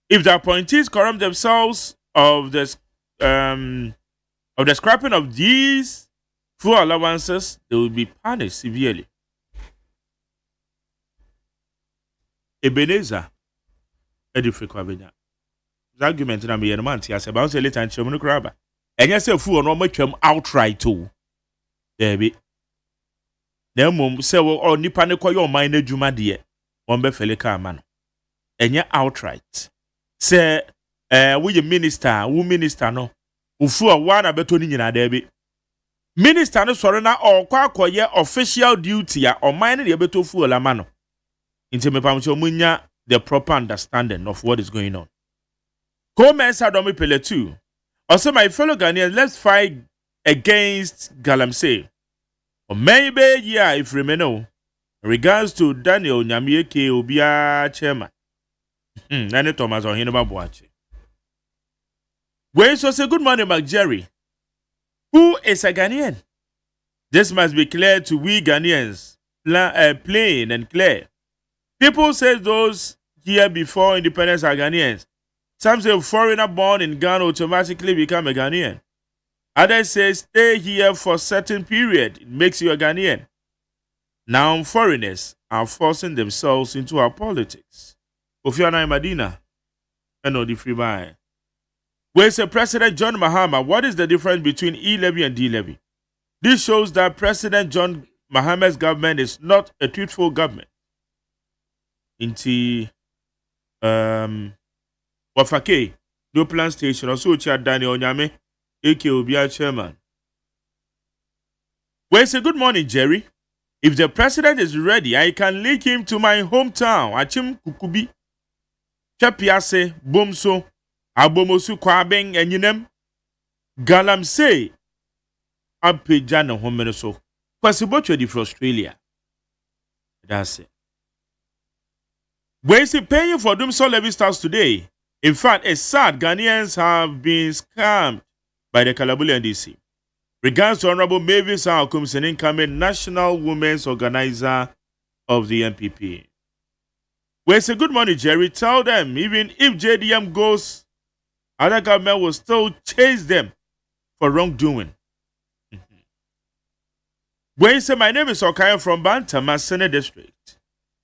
If the appointees corrupt themselves of the scrapping of these fuel allowances, they will be punished severely. Ebenezer, Edifrikwabenya. The argument in a month, yes, about a little and Chamun Crabba. And yes, a fool no much outright too. Baby. Na mum say wo nipa ne koyo man na dwuma de won be fele ka ma no enye outright say we minister no ufu a wa na beto ni nyina da bi minister no sore na okwa akoye official duty a o man ne beto fu ola ma no nti me pam so munya the proper understanding of what is going on. Comments Adomi Pele 2. Also my fellow Ghanaians, let's fight against Galamsey. Or maybe, yeah, if remember, regards to Daniel Nyamieke Obia chairman. Nani Thomas or Hinaba Boache. Wait, so say good morning, McJerry. Who is a Ghanaian? This must be clear to we Ghanaians, plain and clear. People say those here before independence are Ghanaians. Some say foreigner born in Ghana automatically become a Ghanaian. Others say stay here for a certain period. It makes you a Ghanaian. Now foreigners are forcing themselves into our politics. Ofiana Madina, and the free buy. Where's the President John Mahama? What is the difference between E-Levy and D-Levy? This shows that President John Mahama's government is not a truthful government. Inti Wafake, no plan station, also Chad Daniel Onyame, A.K. Obia chairman. Well, say good morning, Jerry. If the president is ready, I can link him to my hometown, Achim Kukubi, Chapiase, Bomso, Abomosu Kwabeng, and Yinem, Galamsey, Ampejana Homeneso, Kwasibocho for Australia. That's it. Where is he paying for them so levy starts today? In fact, it's sad Ghanaians have been scammed by the Kalabuli NDC. Regards to Honorable Mavis Akum's an incoming National Women's Organizer of the MPP. We say good morning, Jerry. Tell them even if JDM goes, other government will still chase them for wrongdoing. We say my name is Okaya from Bantama Senate District.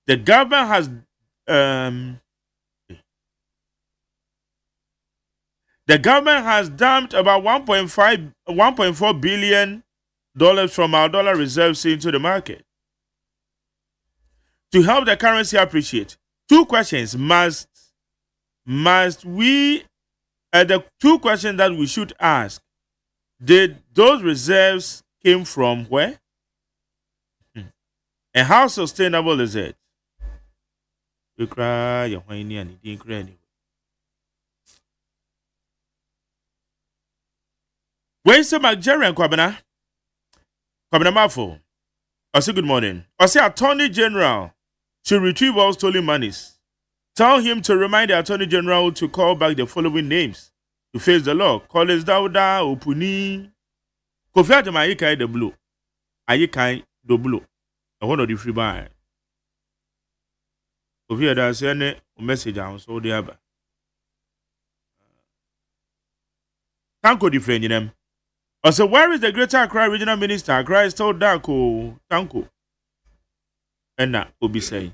The government has dumped about $1.4 billion from our dollar reserves into the market. To help the currency appreciate, two questions must we the two questions that we should ask: did those reserves came from where? And how sustainable is it? You cry, you're whiny, and you didn't cry anyway. Where's the Nigerian Kwabena? Kwabena Mafo. I say good morning. I say Attorney General should retrieve all stolen monies. Tell him to remind the Attorney General to call back the following names to face the law: Collins Dauda, Opuni, Kofi Adama Ayikai the Blue, Ayikai the Blue. I want to the free buy. Kofi Adama send a message on so the other. Tanko different in them. I said, where is the Greater Accra Regional Minister? Accra is told Danko, Tanko. And now, Obi say.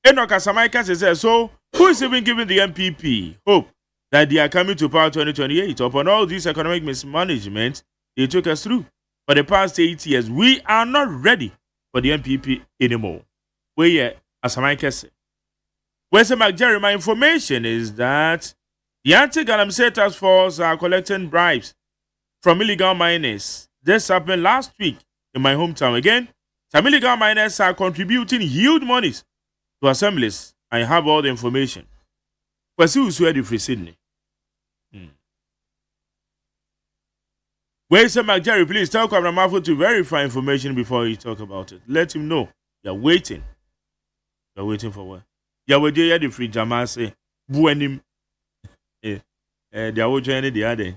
Enoch Asamaika says, so who is even giving the MPP hope that they are coming to power 2028? Upon all this economic mismanagement they took us through for the past 8 years, we are not ready for the MPP anymore. Where Asamaika says. Where's the McJerry? My information is that the anti-Galamsey task force are collecting bribes from illegal miners. This happened last week in my hometown. Again, some illegal miners are contributing huge monies to assemblies. I have all the information. But see who's ready for Sydney. Where's the McJerry? Please tell Kwabramafo to verify information before you talk about it. Let him know. You're waiting. You're waiting for what? You're waiting for the free Jamase. Buenim. They are watching the other.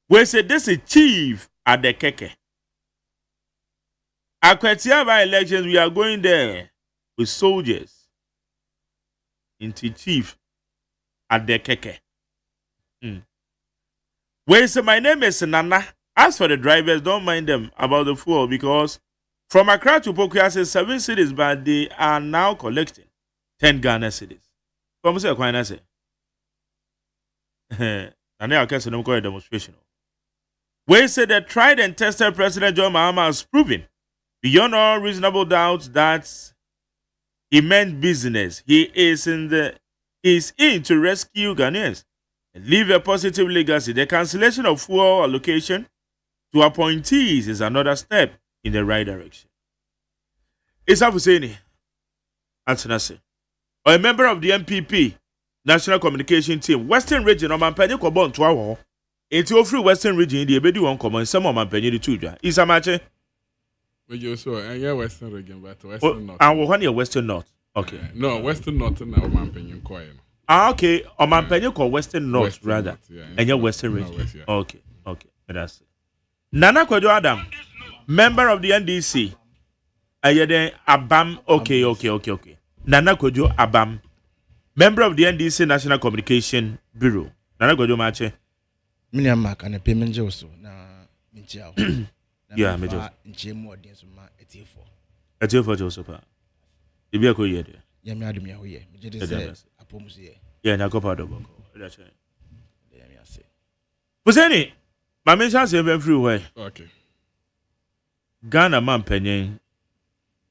We say this is chief at the keke. At Kwetiaba elections, we are going there with soldiers into chief at the keke. We say my name is Nana. As for the drivers, don't mind them about the fuel because from Accra to Pokuya say 7 cities, but they are now collecting 10 Ghana cities. Come say, Kwina say. And I can't say no a demonstration. We say that tried and tested President John Mahama has proven beyond all reasonable doubt that he meant business. He is in to rescue Ghanaians and leave a positive legacy. The cancellation of fuel allocation to appointees is another step in the right direction. Isa Husseini Antonase, or a member of the MPP National Communication Team, Western Region, Oman Penny Kobon Twawo. It's your free Western region, the Ebedi one common, some of my penny the two. Is a match? Well, you saw a Western region, but Western North. And one year Western North. Okay. No, Western North and Oman Penny Coin. Okay. Oman Penny called Western North, rather. And your Western region. Okay. Okay. That's it. Nana Kwejo Adam, member of the NDC. Ayede Abam. Okay. Nana Kwejo Abam, member of the NDC National Communication Bureau. Nana Kwejo Mache. Mini mark and a payment also na minchia. Yeah, me just. Nchie mu audience ma etiefo. Etiefo also pa. Ibi ako yede. Ya me adum ya ho ye. Me jede say apomusi ye. Yeah, na go pa do boko. That's right. Ya me ase. Puseni, ma mention say everywhere. Okay. Ghana man penyen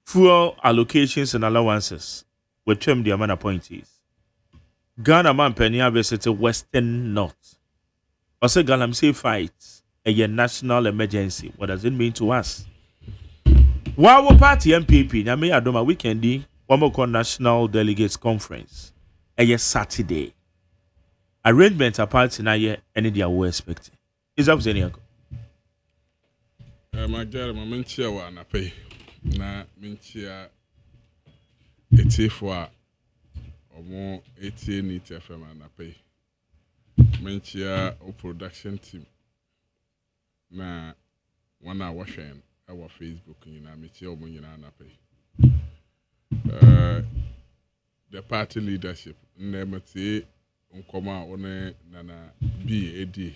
fuel allocations and allowances with term the man appointees. Ghana man penyen visit Western North. Also, Galamsey fights a national emergency. What does it mean to us? While party MPP, na me adoma weekendi, one more national delegates conference. A Saturday. Arrangements are party na ye any they are expecting. Is that any uncle? My dear, my menchia wa na pay. Na menchia eti for or more 18 FM na pay. menchia o production team na wana washen our Facebook nyina menchia o nyina na pay the party leadership nemati nkoma one nana BAD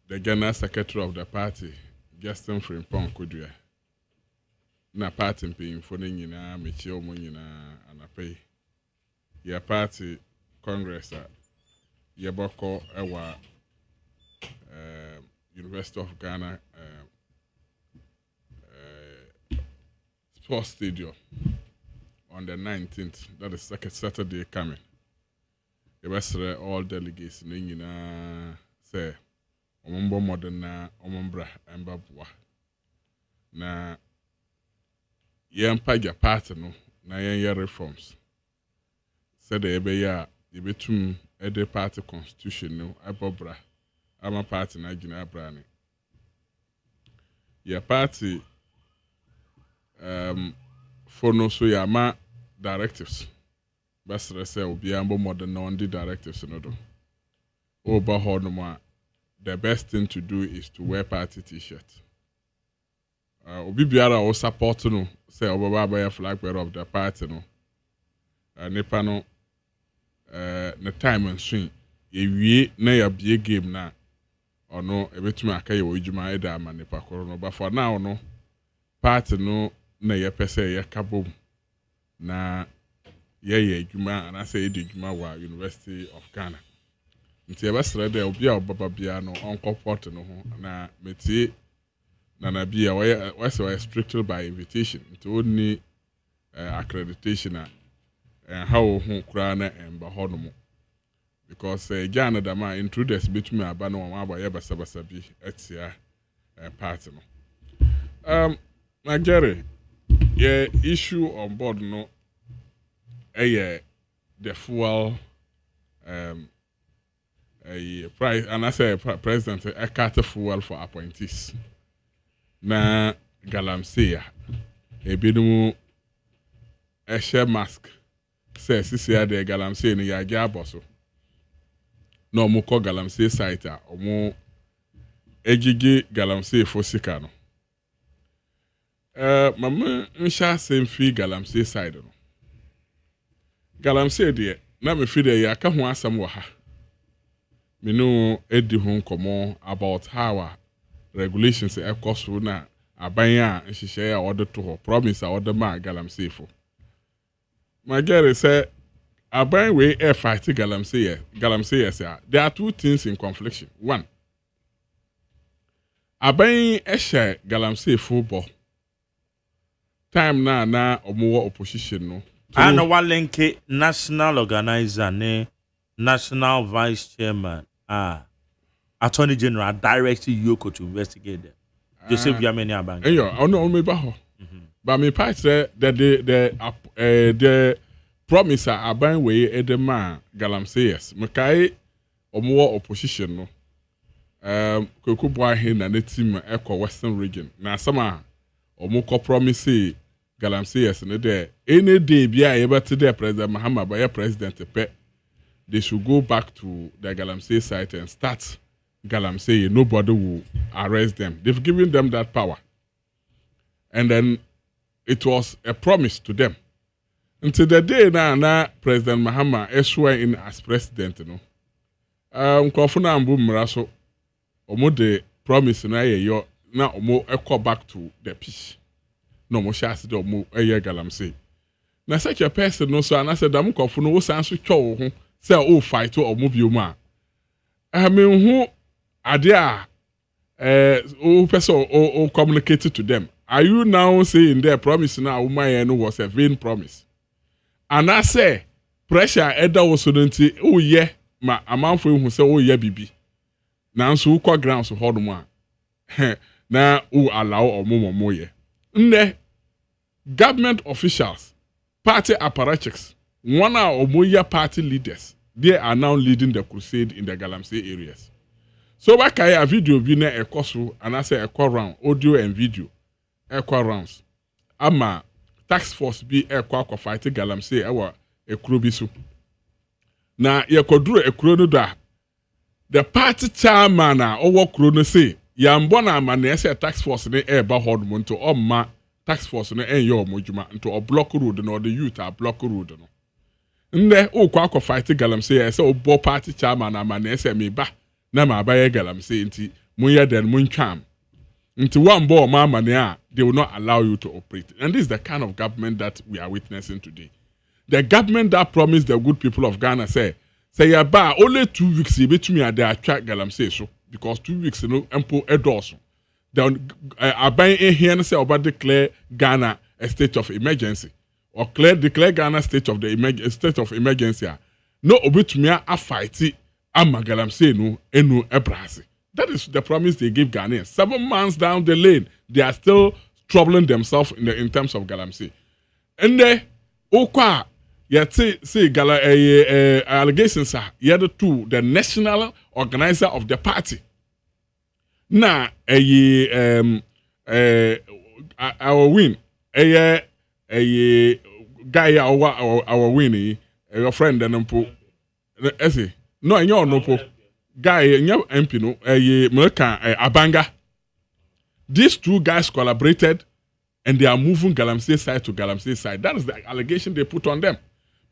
the Ghana secretary of the party Justin Frimpong Kudua na party mpanyimfo no nyina menchia o nyina anapay ya party Congress Yaboko Ewa University of Ghana Sports Stadium on the 19th. That is second Saturday coming. Yabasre all delegates ningina say omombo modern omombra embabwa na yempa party no na yen reforms. Said the ebeya yebetum ede party constitution no abobra ama party na gina brane ya party for no so ya ma directives basra say obi ambo modern on the directives no do oba ho no ma the best thing to do is to wear party t-shirt obi biara o support no say obaba ba flag bearer of the party no nipa no the time and swing ewie na ya bie game na ono ebetumi akaye wo ejuma eda amane pakoro no but for now no party no na ye pese ye kabom na ye ejuma and say ejuma wa University of Ghana nti e basra de obi a obaba bia no onko port no ho na metie na bia we restricted by invitation nti only accreditation how who kura na emba honomo because Ghana dama intruders between aba no wan aba yebasabasa bi etia party no Nigeria issue on board no the fuel price and I say president cut fuel for appointees na galamsey ebinumu share mask say sisi ade galamsey no ya gya boso no mo ko galamsey site a omo egigi galamsey fo sika no mama nsha semfi galamsey side no galamsey de na me fi de ya ka ho asam wo ha me no edi ho komo about how regulations e koso na aban a nhihye a order to ho promise a order ma galamsey fo my girl say aban we air fight galamsey yes. There are two things in confliction. One, aban share galamsey football time na omo opposition no ana walenke national organizer ne national vice chairman attorney general directed Yoko to investigate them. Joseph Yameni Abang. Ono me ba ho. But me part say the promise aban we edema galamsey yes. Mekai omo opposition no. Koku boy he na ne team ekọ Western region. Na sama omo ko promise galamsey yes ne there any day bia e better there President Mahama by president pe they should go back to the galamsey site and start galamsey. Nobody will arrest them. They've given them that power. And then it was a promise to them. Until the day na President Mahama is sworn in as president, no. Nkofuna ambu mraso omo de promise na ye na omo ekọ back to the peace. No mo shas de omo galamsey. Na such a person no so anase dam nkofuna wo san so twa ho say o fight omo bioma. Who ade a o person o communicated to them. Are you now saying their promise now woman was a vain promise? And I say pressure eda was so nti oh yeah ma amanfo hu say oh yeah bibi. Na nso ukọ grounds hold mo na o allow omomo ye. Nne government officials, party apparatchiks, one of omoya party leaders, they are now leading the crusade in the Galamsey areas. So wakaya video bi na ekoso and I say ekọ round audio and video ekọ rounds. Ama task force bi ekọ fight Galamsey ewa ekuro bi so. na yekoduru ekuro no da the party chairman owo kuro no say yambo na amane say tax force ne eba hod mo nto omma tax force no enye omodwuma nto o block road no the youth are block road no nde o kwa akọ fight galamsey say obo party chairman amane say me ba na ma abaye galamsey nti munya den muntwam nti wambo ma amane a they will not allow you to operate. And this is the kind of government that we are witnessing today. The government that promised the good people of Ghana say yaba only 2 weeks between me they attract galamsey so because 2 weeks no empo endorse. Then aban here say about declare Ghana a state of emergency or declare Ghana state of emergency. No obetumi a fight ama galamsey no enu ebrase. That is the promise they give Ghanaians. 7 months down the lane, they are still troubling themselves in terms of galamsey. And the okwa yet say allegations are the two the national organizer of the party. Na our win guy our win your friend and no no po guy MP no Abanga. These two guys collaborated and they are moving Galamsey side to Galamsey side. That is the allegation they put on them.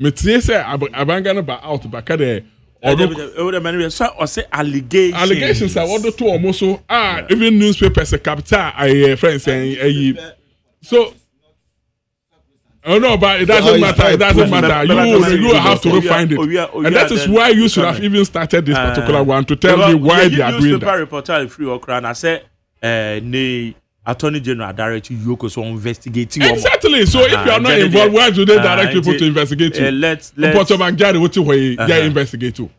Metie say Abanga no ba out back there. Or say allegations. Allegations are all the two almost so even newspapers capital friends saying so oh no, but it doesn't matter. It doesn't matter. You have to find it, and that is why you should have even started this particular one to tell me why they are doing that. Newspaper reporter free okra na say the Attorney General direct you so investigating. Exactly. So if you are not involved, why do they direct people to investigate you? Let's investigate too.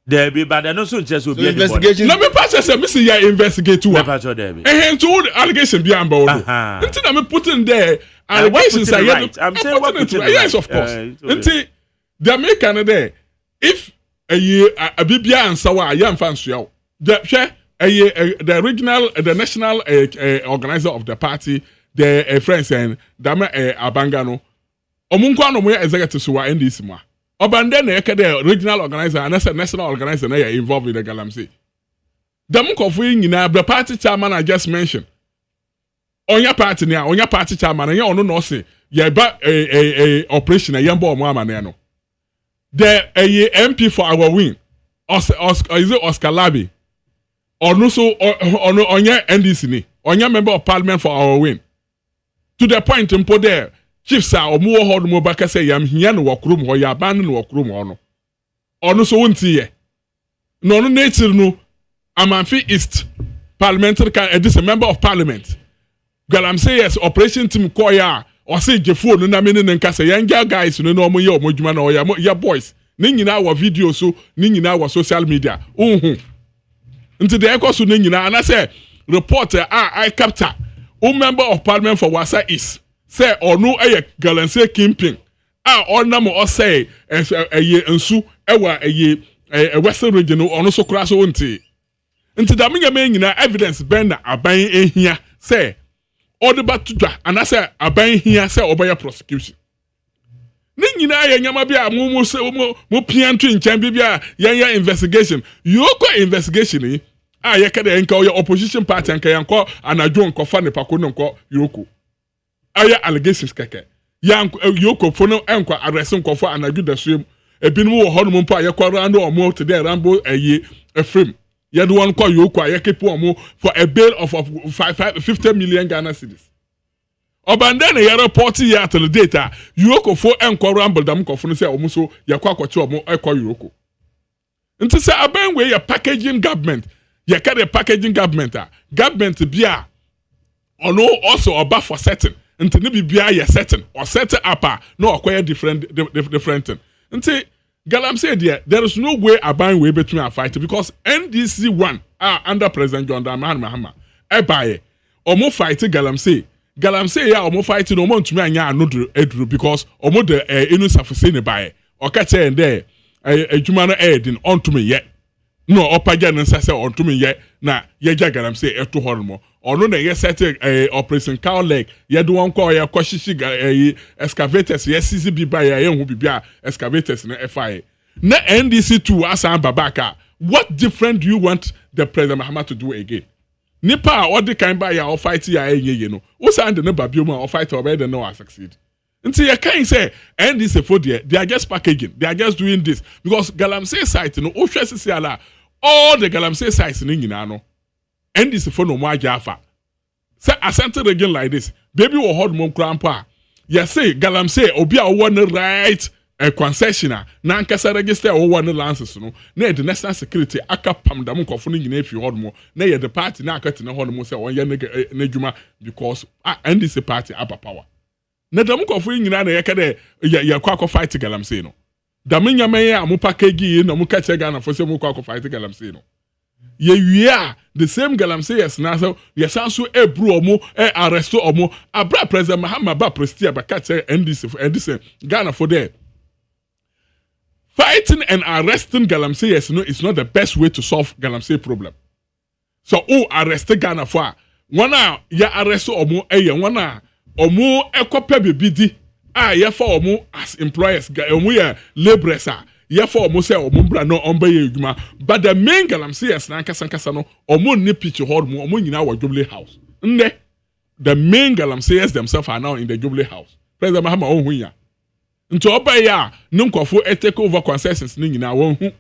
There be, but no so just will be investigation. Let me pass say me see ya investigate too. And to allegation be ambo. Until I me put in there allegations are right. I'm saying what put it yes, of course. Until the American there, if a bibia and sawa yam fans you, the regional, the national organizer of the party, the friends and Dama Abangano, Omunko no mo executive so NDC ma. Obande na the regional organizer and the national organizer na involved in the galamsey. Them kofu nyina the party chairman I just mentioned. On your party now, on your party chairman, and you don't know say you ba operation a yambo omo amane no. The MP for our win, is it Oscar Labi? Or no so on your NDC ni, on your member of parliament for our win. To the point in there, chief sa omo hold mo baka say yam here no work room or ya ban no work room or no. Or no so won't ye. No nature no. Amanfi East parliamentary this a member of parliament. Galamsey yes operation team koya or say Jeffo no na mene nka say young guys no no mo ye omodwuma na ya boys ni nyina wa video so ni nyina wa social media nti the echo so ni nyina and I say reporter I capture member of parliament for Wasa East say no Galamsey Kimping na mo say nsu ewa western region ono so kura so nti da me nyina evidence ben na aban ehia say all the back to that and I say aban here say obaya prosecution ni nyina ya nyama bia mo pian to nchen bia ya investigation you go investigation yi ye ka de nka your opposition party nka yanko anadwo nko fa ne pako nko yoko aya allegations keke yanko yoko fo no enko arrest nko fa anadwo da so ebinum wo ho no mpo ayekwa ando omo to there rambo efrem you do one call Yoko, you keep one for a bail of 50 million Ghana cedis. Obandene ya report ya to the data. Yoko for enko ramble dam kofunu say omuso yakwa kwachi omo ekwa Yoko. Nti say aben we ya packaging government. Ya carry packaging government government bia ono also oba for certain. Nti ne bibia ya certain or set up no acquire different thing. Nti Galamsey there is no way aban way between a fight because NDC one under President John Dramani Mahama ebaye omo fight Galamsey ya omo fight no mo ntumi anya anodru edru because omo de enu safose ne baye oka che ende adwuma no edin ontumi ye no opaja no sase ontumi ye na ye ja Galamsey eto hormo ono na ye set operation cow leg ye do won call ye kwashishi excavators ye CCB ba ye hu bibia excavators na FI na NDC too asan babaka. What different do you want the President Mahama to do again? Nipa or the kind by your fight ya you know. What's under the babioma or fight or better no I succeed. Until you can't say NDC for they are just packaging, they are just doing this because Galamsey site no all the Galamsey sites in Inano. NDC for no more Jaffa. Say a center again like this. Baby will hold more grandpa. You say Galamsey Obia one right a concessioner. Nankasa register or one lances no. Nay the national security aka pam damu kofuni in if you hold more. Nay the party na cut in a hold more say one year nejuma because NDC party upper power. Na damu kofuni in a yakade ya kwako fight Galamsey no. Daminya meye amu package no mu kache Ghana for say mu kwako fight Galamsey no. Yeah, the same Galamsey yes now so yes also bro omo arrest omo abra President Mahama ba prestia ba catch NDC Ghana for there. Fighting and arresting Galamsey yes no is not the best way to solve Galamsey problem. So arrest Ghana for one ya arrest omo one omo ekope bibidi ya for omo as employers omo ya laborers for almost say omumbra no omba yeduma but the main Galamsey yes na nkasa no omo ni pitch hall mo omo nyina wa Jubilee House nne the main Galamsey themselves are now in the Jubilee House President Mahama ohun ya nto oba ya nkofo take over concessions ni nyina won hu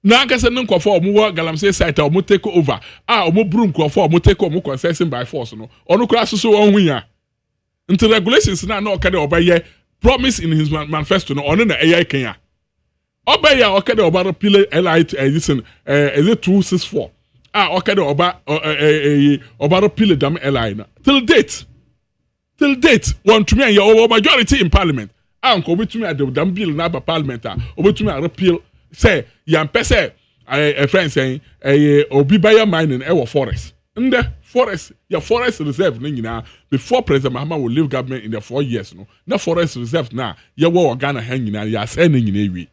na nkasa nkofo omo wa Galamsey site omo take over omo bru nkofo omo take omo concession by force no onu kura so won hu ya nto regulations na okade oba ye promise in his manifesto no onu na AI Kenya Oba ya okade oba repeal LIT listen is it 264 okade oba repeal dam LI na till date want to me your majority in parliament anko betumi ade dam bill na ba parliament obetumi repeal say yam pese friend saying obi buy mining forest nde forest reserve na nyina before President Mahama will leave government in the 4 years no na forest reserve na ya wo Ghana ha nyina ya say na nyina ewi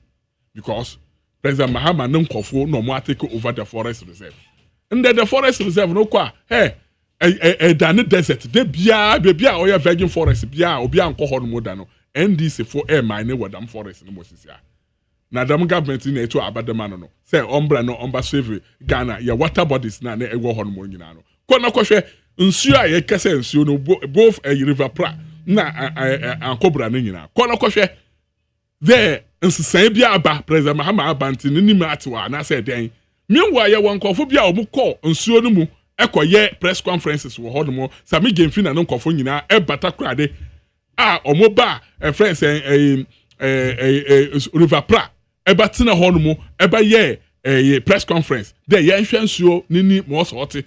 because President Mahama no nkofo no mo take over the forest reserve. And the forest reserve no kwa down desert de bia oya virgin forest bia obi anko ho no mo da no NDC for air mine with them forest no mo sisia. Na dam government na eto abadama no say ombra no omba save Ghana ya water bodies na ewo ho no mo nyina no. Ko na kohwe nsuo a ye kase nsuo no both a river pra na ankobra no nyina. Ko na kohwe there nsisan bia aba President Mahama abanti ni matwa na say den meanwhile ya wankofo bia omuko nsuo no mu ekoye press conferences wo hodo sami gemfi na nkofo nyina bata krade omoba friends river pra batina hono mu ye press conference there ye nhwe nsuo ni mo so hote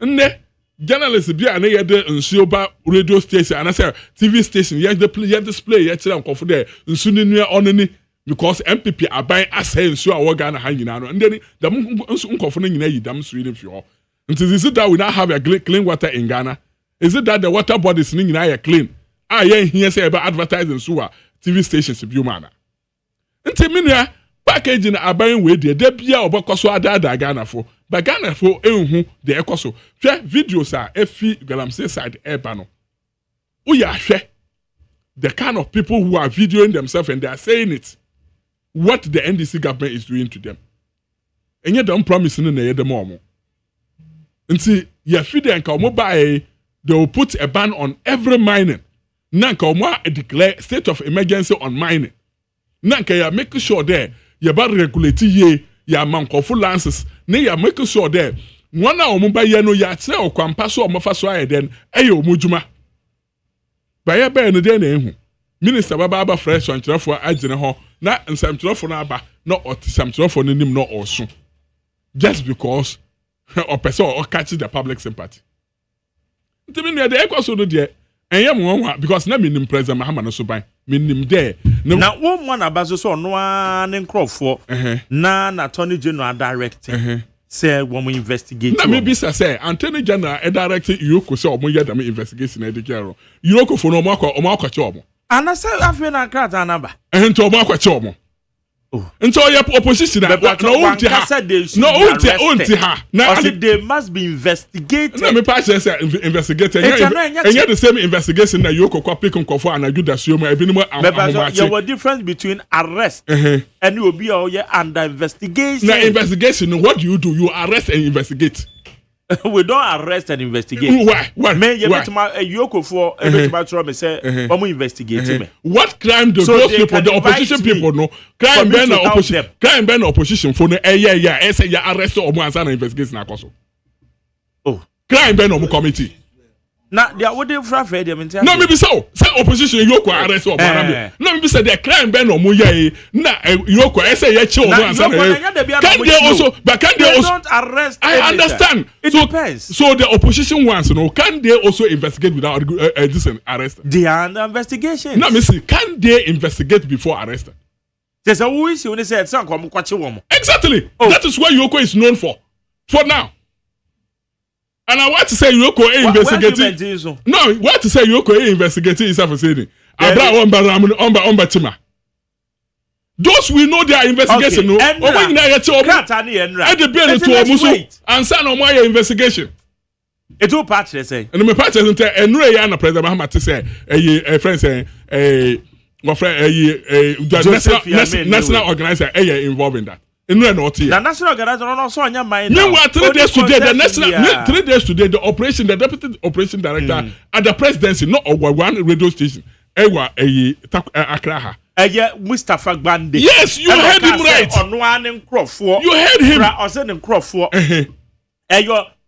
nne journalists bia na ye de nsuo ba radio station and say TV station ye display ye kira nkofo there nsu ni nua onani because MPP aban asay nsuo a woga na ha nyina no ndeni the nkofo no nyina yi dam so ni fi ho. Is it that we now have a clean water in Ghana? Is it that the water bodies in Ghana are clean? Here say about advertising so TV stations be mana. Nti minia packaging aban we de bia obokoso ada Ghana for. But Ghana for ehun de ekoso. Hwe videos a efi Galamsey side eba no. Uya hwe the kind of people who are videoing themselves and they are saying it. What the NDC government is doing to them. And yet don't promise in the more. And see, your feed and they will put a ban on every mining. Nanka declare state of emergency on mining. Nanka ya make sure there you about regulate ye ya manko full lances. Ne ya make sure there one omuba ye no ya tse o kwampa so omofa so aye den ayo mujuma. Baya ba no den ehu. Minister baba fresh on trafo agene ho na nsamtrofo na aba na otisamtrofo no nim no oso. Just because or person or catch the public sympathy. Nti me no dey ekoso no dey enye mo because na minim President Mahama no so ban minim there na wo mo na bazo so no ne nkrofo na attorney general direct say wo mo investigate na me bisa say attorney general direct Yoko say o mo yada me investigation na dekero Yoko fo no mo akwa che o mo ana say afi na krata na ba nti o mo akwa che o mo Until your opposition, no, they must be investigated. No, me pass investigated. And yet the same investigation that you could pick on Kofa and I do that. There was difference between arrest and you will be under investigation. Now, investigation, what do? You arrest and investigate. We don't arrest and investigate. Why? You investigate me. What crime do those people, the opposition people, know? Crime ban opposition. Crime ban opposition for no I say you arrest or more and investigation. Oh, crime ban or committee. Now, they are what they for them. No, maybe so. Say opposition, you go arrest or no, maybe say the crime ban or muya. Na you go say you chill. Can they also? But can they also? Don't arrest. I understand. It depends. So the opposition wants to know. Can they also investigate without this arrest? They are under investigation. No, me see. Can they investigate before arrest? There's a wish when they said something. Exactly. That is what Yoko is known for. For now. And I want to say Yoko investigating. No, what to say Yoko investigating is for saying. Those we know their investigation. No, and no more investigation. It's all part they say. And my part isn't and Rayana President Muhammad to say a friend saying a national organizer involved in that. The national organizer also on your mind. Meanwhile, 3 days today, the the operation, the deputy operation director at the presidency, not one radio station, Accra. Mustafa Gbande. Yes, you heard him right. You heard him.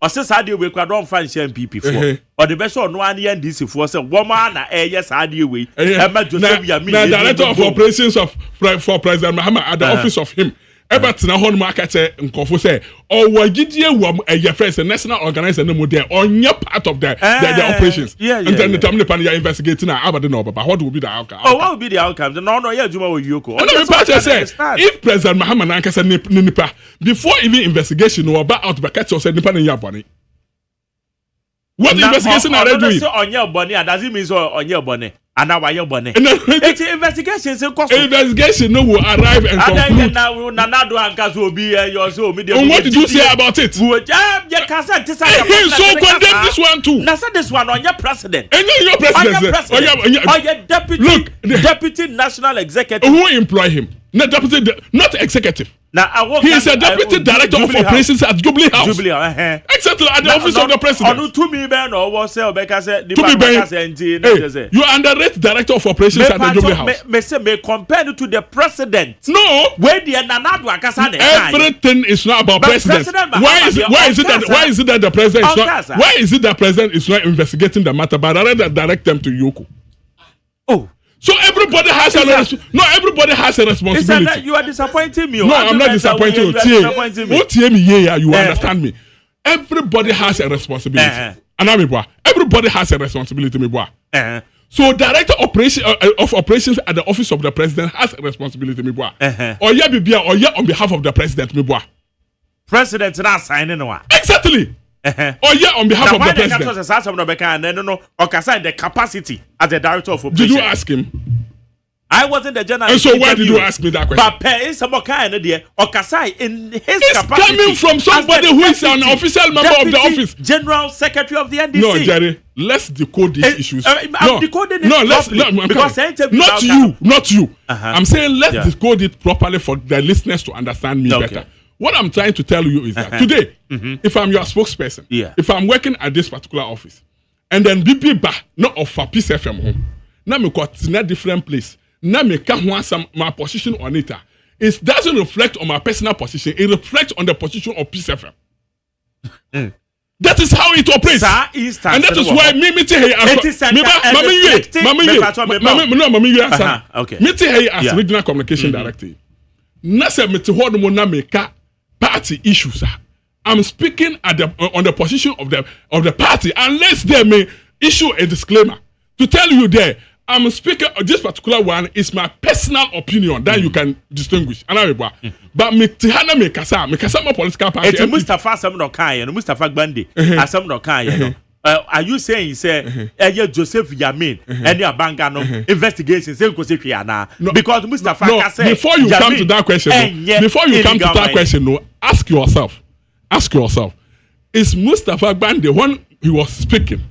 Says how do we don't find MPP for or the best on one NDC for say woman yes how do we director of operations for President Mahama at the office of him. Everton hon market nkofo say gidie wam your friends national organizer no there on your part of the operations and then the time the pan investigating abade no baba what will be the outcome what will be the outcome no yeah juma with Yoko if President Mahama nankasa nipa before even investigation no about out back at say nipa na boni what investigation are they doing on your boni does it mean on your boni and now why your bonnet? It's investigations in cost. Investigation no will arrive and conclude. And what did you say about it? So condemn this one too. Now say this one on your president. And your president. On your deputy national executive. Who employ him? Not deputy, not executive. Now he is a deputy director of operations at Jubilee House. Exactly at the office of the president. You underrate director of operations at the Jubilee House. May compare to the president. No. Everything is not about president. Why is it that the president is not? Why is it that president is not investigating the matter, but rather direct them to Yoko? Oh. So everybody has everybody has a responsibility. You are disappointing me. No, I'm not disappointing you. You understand me? Everybody has a responsibility. Everybody has a responsibility, So director of operations at the office of the president has a responsibility, Or on behalf of the president, President not signing one. Exactly. On behalf of the president. The capacity as a director of operations. Did you ask him? I wasn't the general. And so why did you ask me that question? But pay some kind of there in his it's capacity. Coming from somebody who is an official member of the office. General Secretary of the NDC. No, Jerry, let's decode these issues. I'm decoding it properly. Not you. I'm saying let's decode it properly for the listeners to understand me better. What I'm trying to tell you is that today, if I'm your spokesperson, if I'm working at this particular office, and then BP not of a Peace FM home, now me got in a different place, now me can't want my position on it. It doesn't reflect on my personal position, it reflects on the position of Peace FM. That is how it operates. And that is why me as regional communication director. Nasa me te ho no na make party issues. I'm speaking at on the position of the party, unless they may issue a disclaimer to tell you there. I'm speaking. This particular one is my personal opinion that you can distinguish. But me tihana me kasa my political party. Mustafa Sam no kai, Mustafa Gbande, Asam no kai. Are you saying say Joseph Yamin any abanga no investigation say ko say na because Mustafa ka say before you come to that question ask yourself is Mustafa Gbande when he was speaking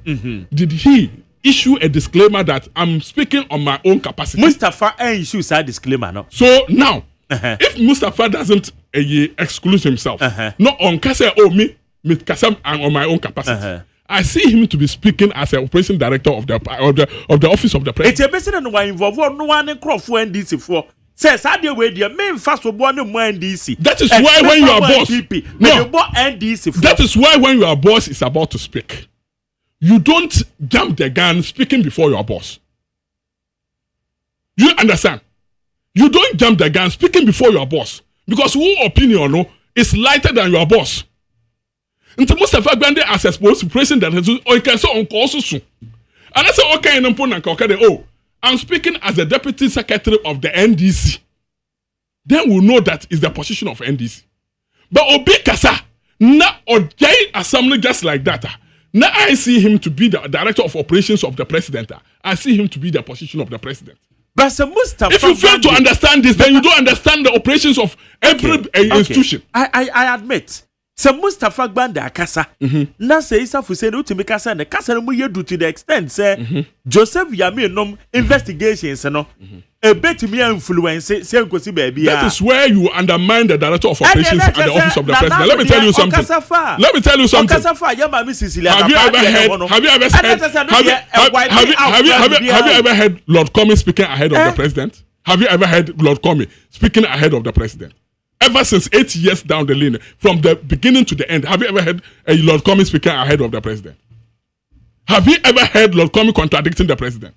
did he issue a disclaimer that I'm speaking on my own capacity? Mustafa issue a disclaimer no. So now if Mustafa doesn't exclude himself not on kase me kasam on my own capacity I see him to be speaking as an operation director of the office of the president. It's a person who involved no one in crop for NDC for says I deal with the main fast for one NDC. That is why when your boss NDC that is why when your boss is about to speak, you don't jump the gun speaking before your boss. You understand? You don't jump the gun speaking before your boss because who opinion is lighter than your boss. Nti Mustafa Gbande as a spokesperson that has or can say on call so soon. And I say okay in okay I'm speaking as the deputy secretary of the NDC. Then we know that is the position of NDC. But Obi Kasa na Ojai assembly just like that. Now I see him to be the director of operations of the president. I see him to be the position of the president. But Mustafa if you fail to understand this, then you don't understand the operations of every institution. I admit. So Mustafa Gbande akasa na say isa fu say no to make kasa na kasa no yedu to the extent say Joseph Yamin nom investigations no e betimi influence say nkosi baby. That is where you undermine the director of operations at the office of the president. Let me tell you something. Have you ever heard Lord Comey speaking ahead of the president? Have you ever heard Lord Comey speaking ahead of the president? Ever since 8 years down the lane, from the beginning to the end, have you ever heard Lord Comey speaking ahead of the president? Have you ever heard Lord Comey contradicting the president?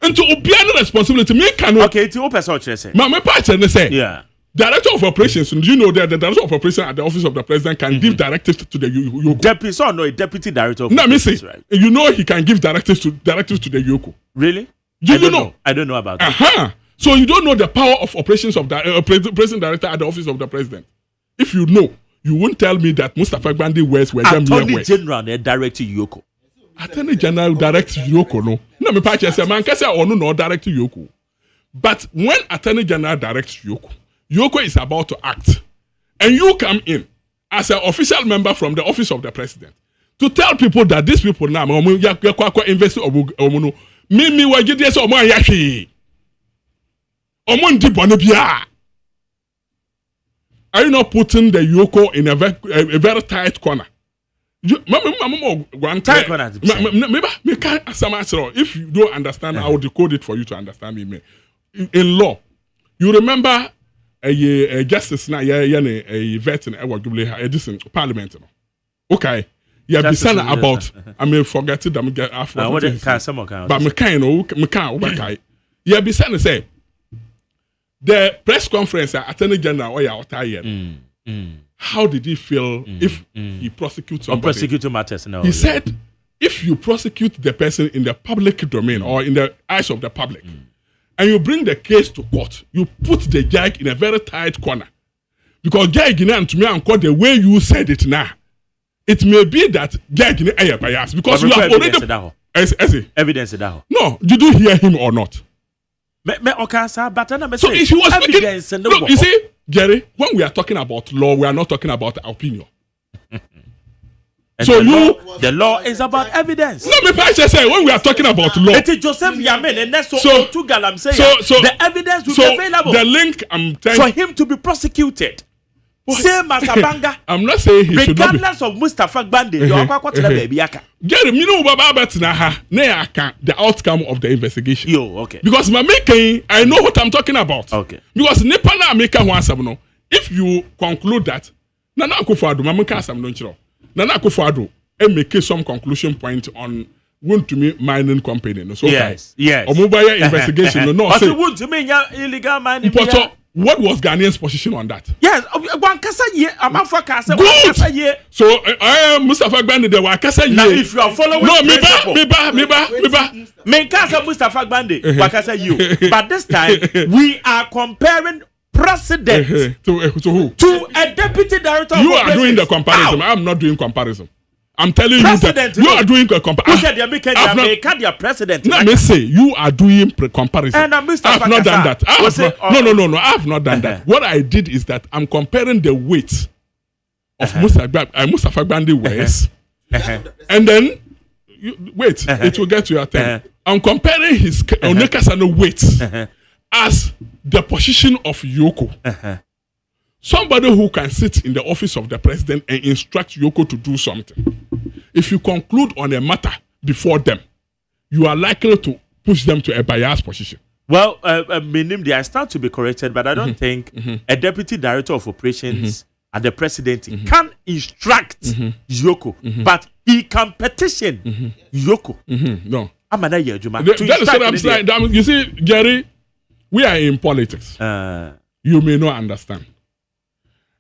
And to be any responsibility, me cannot. Okay, it's open source. My partner say, yeah. Director of operations, do you know that the director of operations at the office of the president can give directives to the Yoko? Deputy director of no, me say, right? You know he can give directives to the Yoko. Really? You don't know? I don't know about that. So you don't know the power of operations of the president director at the office of the president. If you know, you won't tell me that Mustafa Gbande wears were Attorney General direct to Yoko. Attorney General direct to Yoko, no. No, me patch say man can say no direct to Yoko. But when Attorney General directs Yoko, Yoko is about to act, and you come in as an official member from the office of the president to tell people that these people now invest me wajidi so mo yashi. Are you not putting the Yoko in a very tight corner? Tight corner. If you don't understand, I will decode it for you to understand me. In law, you remember a justice now, a vet in a parliament. Okay. You have been about, I mean, forget it, I'm getting after. But you have been say, the press conference at Attorney General how did he feel if he prosecutes somebody? On prosecutor matters, no. He said, if you prosecute the person in the public domain or in the eyes of the public, and you bring the case to court, you put the judge in a very tight corner. Because judge to me and the way you said it now, it may be that judge is biased because you have already evidence. No, did you hear him or not? So if he was evidence speaking, look, you see, Jerry, when we are talking about law, we are not talking about opinion. So the law is about evidence. Let me say when we are talking about law, it is Joseph Yamin and that's so I'm saying the evidence will be available. The link I'm telling for him to be prosecuted. Same as Abanga. I'm not saying he should not be. Regardless of Mustafa Gbande, you are quite baby yaka. Jerry, you know the outcome of the investigation. Yo, okay. Because I know what I'm talking about. Okay. Because Nepana make one if you conclude that Nana Akufo-Addo, Mamaka Asam don't you? Nana Akufo-Addo make some conclusion point on want to me mining company. No, so yes. Or mobile investigation. No, say want to me illegal mining. What was Ghanaian's position on that? Yes, one kasa ye, I'm not for kasa. So Mustafa Gbande there were kasa ye. Now if you are following me kasa Mustafa Gbande, kasa you. But this time we are comparing precedent to who? To a deputy director. You are doing the comparison. I'm not doing comparison. I'm telling President, you that you are doing a comparison. Who said they make their president? Let me say, you are doing comparison. And I have not done that. No. I have not done that. What I did is that I'm comparing the weight of Mustafa Bandi words, and then it will get to your turn. I'm comparing his Onekasano weight as the position of Yoko. Somebody who can sit in the office of the president and instruct Yoko to do something. If you conclude on a matter before them, you are likely to push them to a biased position. Well, Minimdi, I start to be corrected, but I don't think a deputy director of operations at the president can instruct Yoko, but he can petition Yoko. No. That is what I'm saying. You see, Jerry, we are in politics. You may not understand.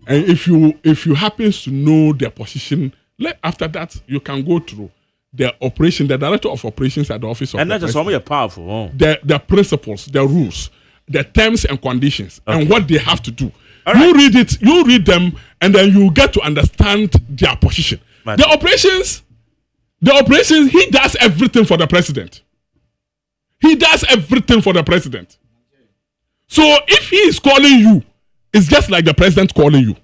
And if you happen to know their position, after that you can go through the director of operations at the office of and the that's only powerful. The principles, the rules, the terms and conditions, and what they have to do. Right. You read it, you read them, and then you get to understand their position. Man. The operations, he does everything for the president. He does everything for the president. So if he is calling you, it's just like the president calling you.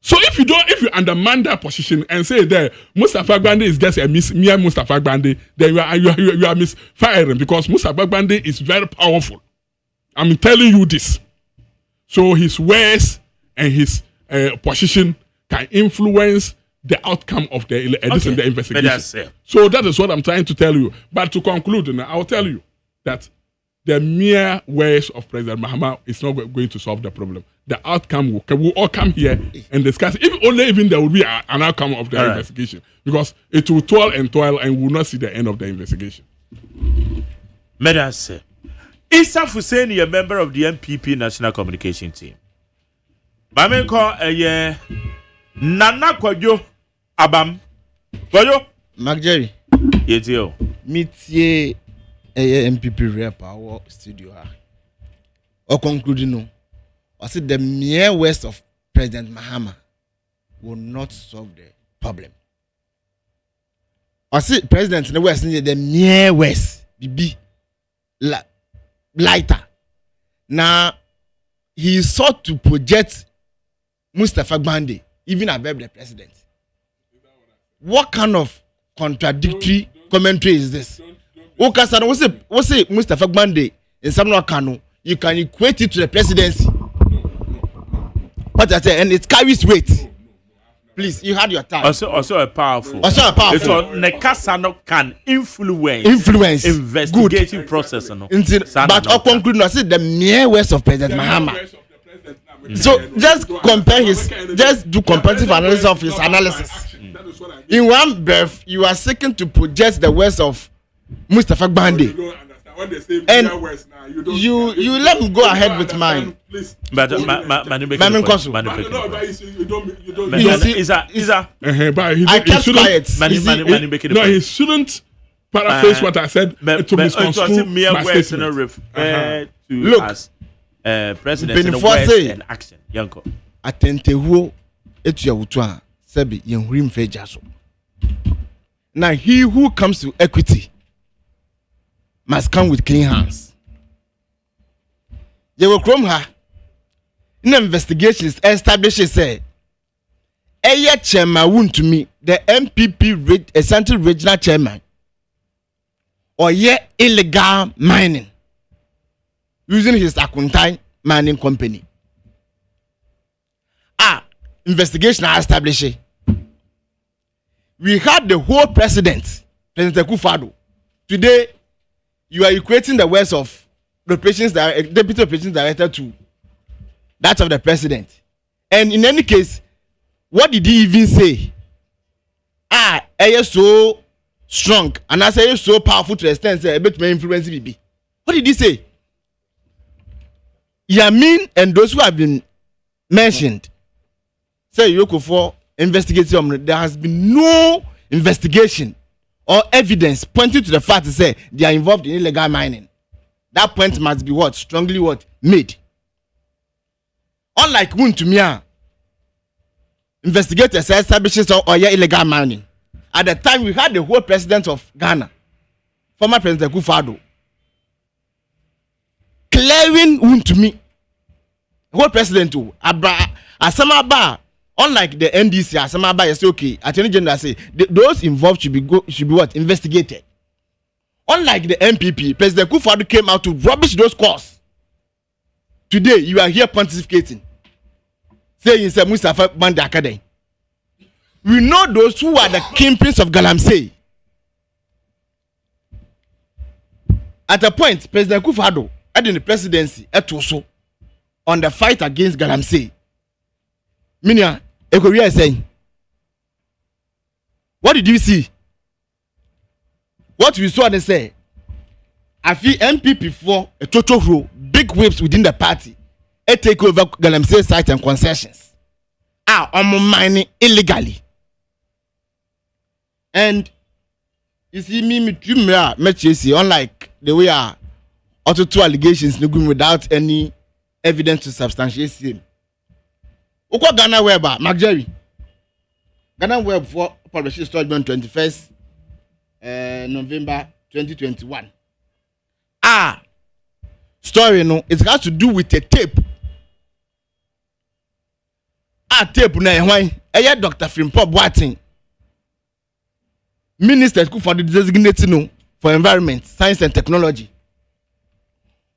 So if you undermine that position and say that Mustafa Bandi is just a mere Mustafa Bandi, then you are misfiring, because Mustafa Bandi is very powerful. I'm telling you this. So his words and his position can influence the outcome of the investigation. So that is what I'm trying to tell you. But to conclude, I'll tell you that the mere words of President Mahama is not going to solve the problem. The outcome will all come here and discuss. Even there will be an outcome of the investigation, because it will toil and we will not see the end of the investigation. Medase, Issa Hussein, a member of the MPP National Communication Team. Bamenko Nana Kwajo Abam Kwajo Magjerry. Yetio. Meet MPP rep our studio. Or concluding, no, I said the mere words of President Mahama will not solve the problem. I said President in the West, the mere words be lighter. Now he sought to project Mustafa Bandi even above the president. What kind of contradictory commentary is this? What's say Mustafa Bandi in Samuel Kano? You can equate it to the presidency. What I say, and it carries weight. Please, you had your time. Also a powerful. It's on Nekasano can influence investigative process. But I'll conclude. I said the mere words of President Mahama. So just compare just do comparative analysis of his analysis. In one breath, you are seeking to project the words of Mustafa Bandi, and you let me go ahead with mine. But I kept quiet. No, he shouldn't paraphrase what I said to misconstrue my statement. Look, President in the West and action. Yanko. Atentewo etuawutwa sebi yenhurim fejaso. Now he who comes to equity must come with clean hands. They will come her. In investigations establishes say chairman wound to me the MPP Central Regional Chairman or illegal mining using his Akuntai mining company. Investigation established. We had the whole President Akufo-Addo. Today, you are equating the words of the Deputy Operations Director to that of the President. And in any case, what did he even say? Are so strong and I say so powerful to the extent that a bit may influence BB. What did he say? Yamin and those who have been mentioned say Yoko for investigation. There has been no investigation or evidence pointing to the fact to say they are involved in illegal mining. That point must be strongly made. Unlike Wuntumia, investigators establishes or illegal mining. At the time, we had the whole president of Ghana, former President Akufo-Addo, clearing to me, whole president too. Asamaba, unlike the NDC, Asamaba is okay. Attorney General say those involved should be what? Investigated. Unlike the MPP, President Akufo-Addo came out to rubbish those calls. Today, you are here pontificating, saying it's a Mustafa Banda Academy. We know those who are the kingpins of Galamsey. At a point, President Akufo-Addo had in the presidency also on the fight against Galamsey. Minia, Ekoria is saying, what did you see? What we saw, they say, I feel MPP for a total rule, big whips within the party, a take over Galamsey sites and concessions. On mining illegally. And you see me unlike the way our auto two allegations without any evidence to substantiate them. Uko Ghana Web, Mark Jerry. Ghana Web for published story on 21st November 2021. Story no, it has to do with a tape. Tape na why Dr. Frimpong Boateng, Minister for the designated for environment, science and technology.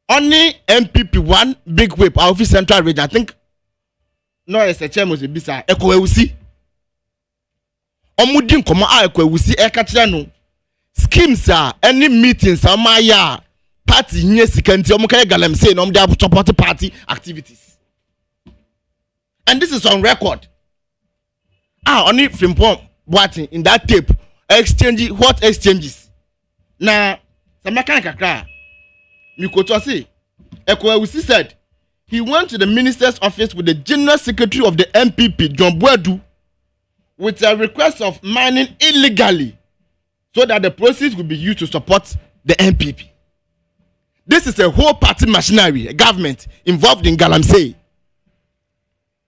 Only MPP one big whip, our office central region. I think no as a chairman was a bisa Ekwewusi. Omudin koma Ekwewusi ekachano. Schemes are any meetings amaya party here second omukaya Galamsey no mde support party activities. And this is on record. Only Frimpong Boateng in that tape what exchanges. Now, some mechanical car. Mikotosi Ekwewusi said he went to the minister's office with the general secretary of the MPP, John Boadu, with a request of mining illegally so that the proceeds will be used to support the MPP. This is a whole party machinery, a government involved in Galamsey.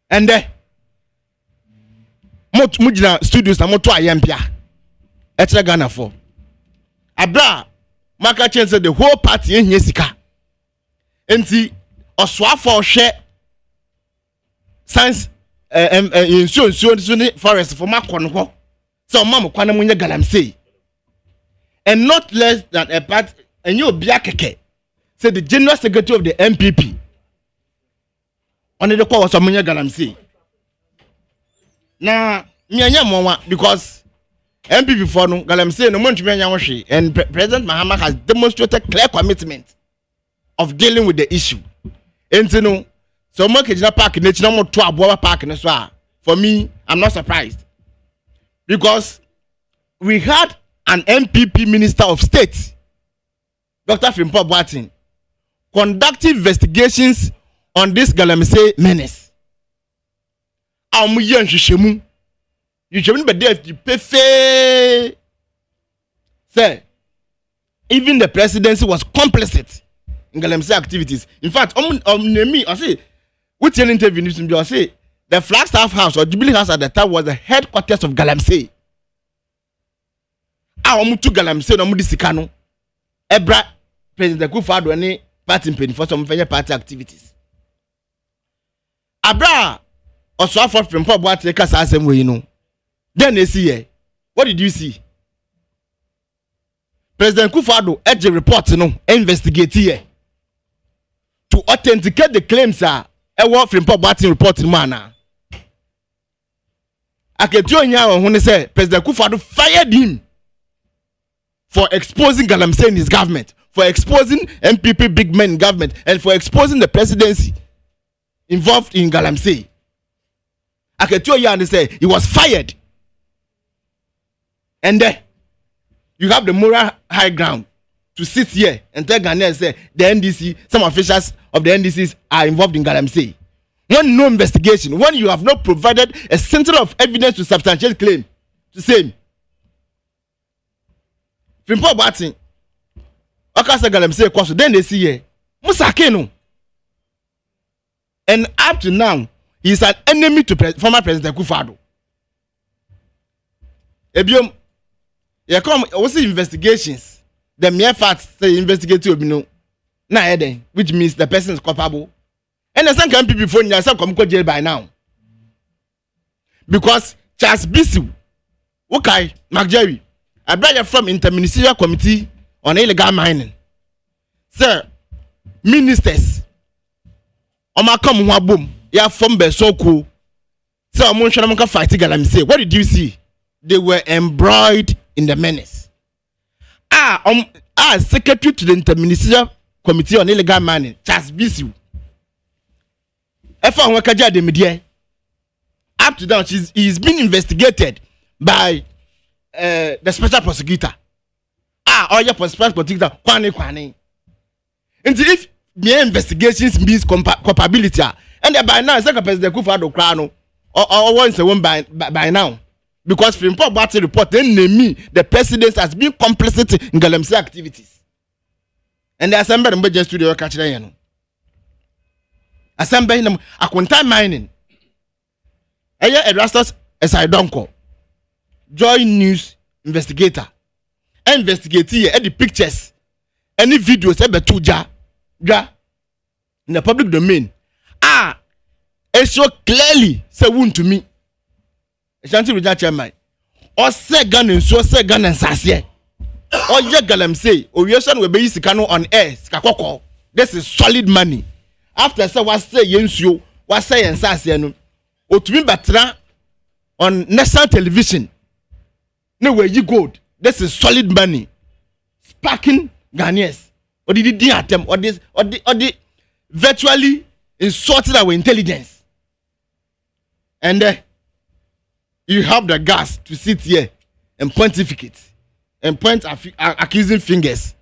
And Mujina studios na moto ayempia. Etre Ghana for. Abra Maka Chen said the whole party in Yesika. Enti oswafo hwe science insurance forest for Makon ho. So mama kwana munye Galamsey. And not less than a part and you biakeke said the general secretary of the MPP. On the call was munye Galamsey. Now, because MPP for no Galamsey no money and President Mahama has demonstrated clear commitment of dealing with the issue. And you know, so much is not park in nature no to Abuja Park in so for me, I'm not surprised. Because we had an MPP Minister of State, Dr. Frimpong Boateng, conducting investigations on this Galamsey menace. You shouldn't be there if you pay fair. Say, even the presidency was complicit in Galamsey activities. In fact, me, I say, what's an interview? I say, the Flagstaff House or Jubilee House at the time was the headquarters of Galamsey. Mutu Galamsey no mudi sikano. Ebra President Akufo-Addo any party penny for some party activities. Abra also for Frimpong Boateng kasa asem we know. Then they see here. What did you see? President Akufo-Addo edge report no investigate here to authenticate the claims what Frimpong Boateng report in mana. Aketuo nya won say President Akufo-Addo fired him for exposing Galamsey in his government, for exposing MPP big men in government, and for exposing the presidency involved in Galamsey. Aketuo nya say he was fired. And then you have the moral high ground to sit here and tell Ghanaians say the NDC, some officials of the NDCs are involved in Galamsey. When no investigation, when you have not provided a central of evidence to substantiate claim, to say, Frimpong Boateng, Okasa Galamsey kwaso, then they see here, Musakeno. And up to now, he is an enemy to former President Akufo-Addo. Ebiom, you come also investigations. The mere facts say investigate you no. Na eden, which means the person is culpable. And the same can people phone you come go jail by now. Because Charles Bisu, okay, Mark Jerry, I brought you from Interministerial Committee on Illegal Mining. Sir, ministers, Oma come one boom, ya from Besoko. So I'm going to fight together. Say, what did you see? They were embroiled in the menace. Secretary to the Interministerial Committee on Illegal Mining, Charles Bisu. Efa Wakaja de media. Up to now, he's been investigated by the special prosecutor. Your special prosecutor, Kwani. And if the investigations means culpability, and by now, second president Kufuor Krano, or once a one by now, because from Party report, then me the president has been complicit in Galamsey activities, and the assembly and budget studio catch them. Assembly them a quantum mining. Erastus Esaidonko, Joy News investigator, investigate here the pictures, any videos ever to ja in the public domain. It show clearly say wound to me. Shanti Rija Chairman. Or say gun and so say gun and sassie. Or ye galam say, or your son will be Sikano on air, Skakoko. This is solid money. After say what say Yensu, what say and sassie. Or to me batra on national television. No way you go. This is solid money. Sparking Ghanaians. Or did it attempt or this or the virtually insulted our intelligence. And you have the gas to sit here and pontificate and point accusing fingers.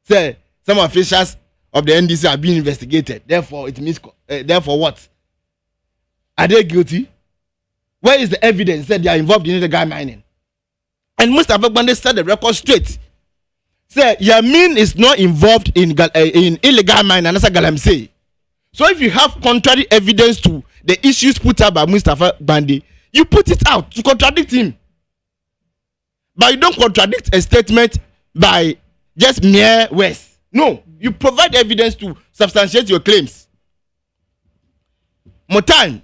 Say some officials of the NDC are being investigated. Therefore, it means therefore what? Are they guilty? Where is the evidence that they are involved in illegal mining? And Mustafa Bande said the record straight. Say Yamin is not involved in illegal mining, and that's what I'm saying. So if you have contrary evidence to the issues put up by Mustafa Bande, you put it out to contradict him. But you don't contradict a statement by just mere words. No, you provide evidence to substantiate your claims. More time.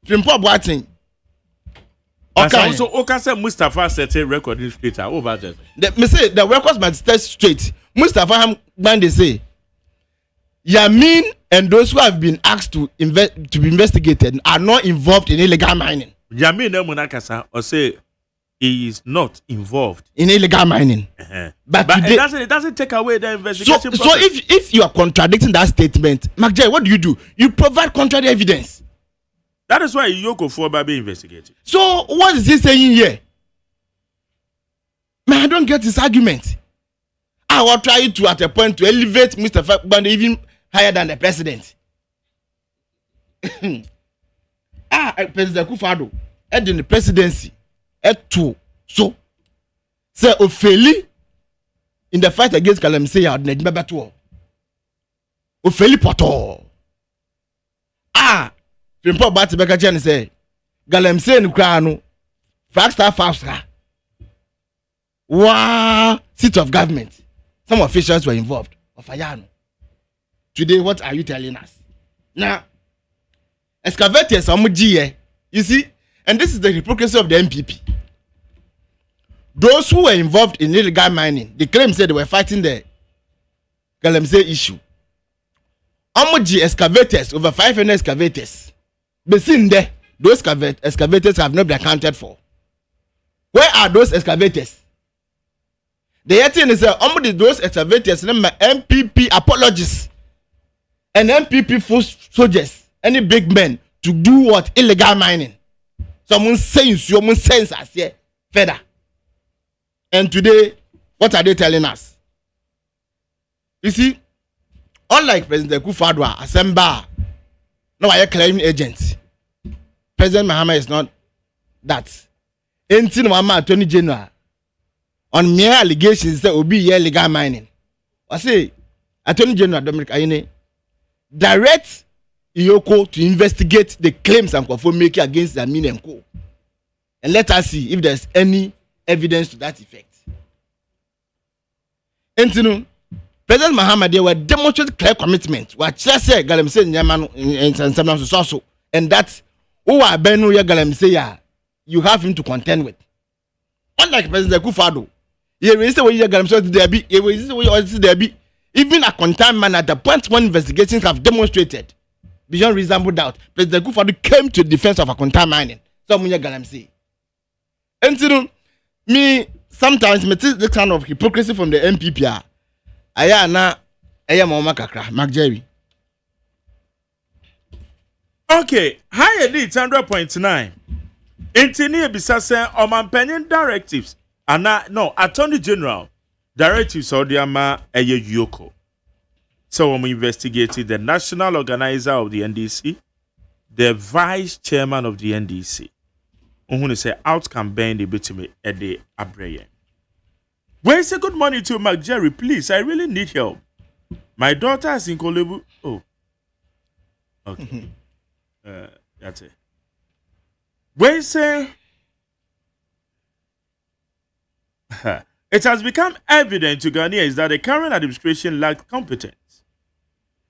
Import Boating. Okay. So, okay, Mustafa set a record straight. Over there. The records might stay straight. Mustafa Bande say, Yamin and those who have been asked to be investigated are not involved in illegal mining. Yamin Munakasa or say he is not involved in illegal mining. But it doesn't take away the investigation. So if you are contradicting that statement, McJay, what do? You provide contrary evidence. That is why Yoko for Baby investigated. So what is he saying here? Man, I don't get his argument. I will try to at a point to elevate Mr. Fakbande even higher than the president. President Kufuor in the presidency to so say Ofeli in the fight against Galamsey had never to Ofeli Poto. Report back to Bekajan and say Galamsey and Krano faster. Wow, seat of government. Some officials were involved. Of Ayano. Today, what are you telling us? Now, excavators are MONTIE. You see, and this is the hypocrisy of the MPP. Those who were involved in illegal mining, they claim said they were fighting the Galamsey issue. MONTIE excavators, over 500 excavators. But seen there, those excavators have not been accounted for. Where are those excavators? The thing is that those excavators remember MPP apologies and MPP full soldiers, any big men to do what? Illegal mining. Someone saying as here further. And today, what are they telling us? You see, unlike President Kufuor, Asemba, no, I am claiming agent. President Mahama is not that. Anything Mama Attorney General on mere allegations that will be illegal mining. I say, Attorney General Dominic Ayine direct Iyoko to investigate the claims and conform making against Yamin and Co. and let us see if there's any evidence to that effect. And you know, President Mahama, they were demonstrated clear commitment. What say Galamsey Nyaman in some also, and that's who are Benu Galamsey, you have him to contend with. Unlike President Kufado, he raised the way Galamsey there be, he raised the way there be, even a contained man at the point when investigations have demonstrated beyond reasonable doubt, President Kufado came to the defense of a contained mining. So Galamsey. And you know, me sometimes me see this kind of hypocrisy from the MPP. Aya na aya mama kakra Mark Jerry. Okay, higher needs 100.9. Intini bisa say omanpanyin directives no Attorney General directives or diama eye yoko. So we investigated the national organizer of the NDC, the vice chairman of the NDC. Who say outcome being the bitime at the abreye. Well, say good morning to Mark Jerry, please. I really need help. My daughter is in Kolebu. Oh, okay. That's it. Well, say it has become evident to Ghanaians that the current administration lacks competence.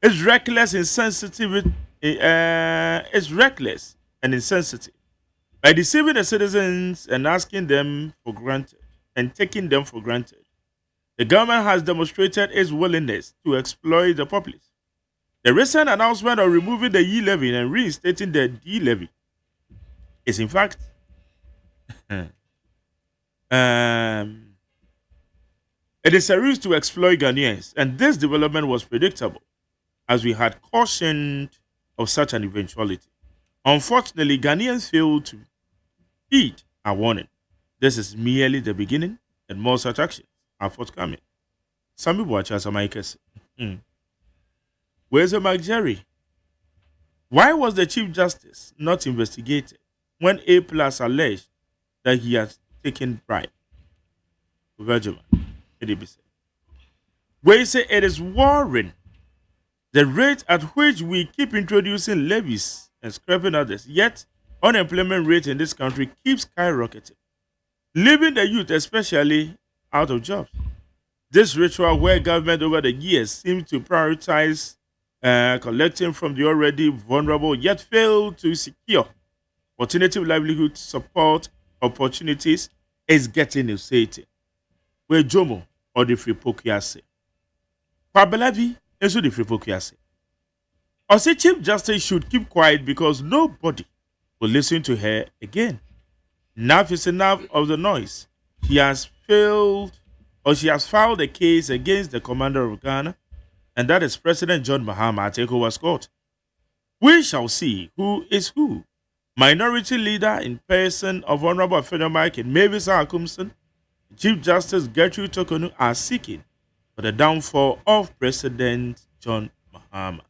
It's reckless, insensitive. It's reckless and insensitive. By deceiving the citizens and asking them for granted and taking them for granted, the government has demonstrated its willingness to exploit the populace. The recent announcement of removing the E levy and reinstating the D levy is, in fact, it is a ruse to exploit Ghanaians, and this development was predictable, as we had cautioned of such an eventuality. Unfortunately, Ghanaians failed to heed our warning. This is merely the beginning, and more such actions are forthcoming. Some people watch as a Micahs. Where's the Mark Jerry? Why was the Chief Justice not investigated when A+ alleged that he has taken bribe? Virgin, where say it is worrying the rate at which we keep introducing levies and scrapping others, yet unemployment rate in this country keeps skyrocketing, leaving the youth especially out of jobs. This ritual where government over the years seems to prioritize collecting from the already vulnerable yet fail to secure alternative livelihood support opportunities is getting exciting. Where Jomo or the free pokiase. Pabelavi is the free pokiase. Or say Chief Justice should keep quiet because nobody will listen to her again. Enough is enough of the noise. She has filed a case against the commander of Ghana, and that is President John Mahama at ECOWAS court. We shall see who is who. Minority leader in person of Honorable Federal Mike and Mavis Akumson, Chief Justice Gertrude Tokonu are seeking for the downfall of President John Mahama.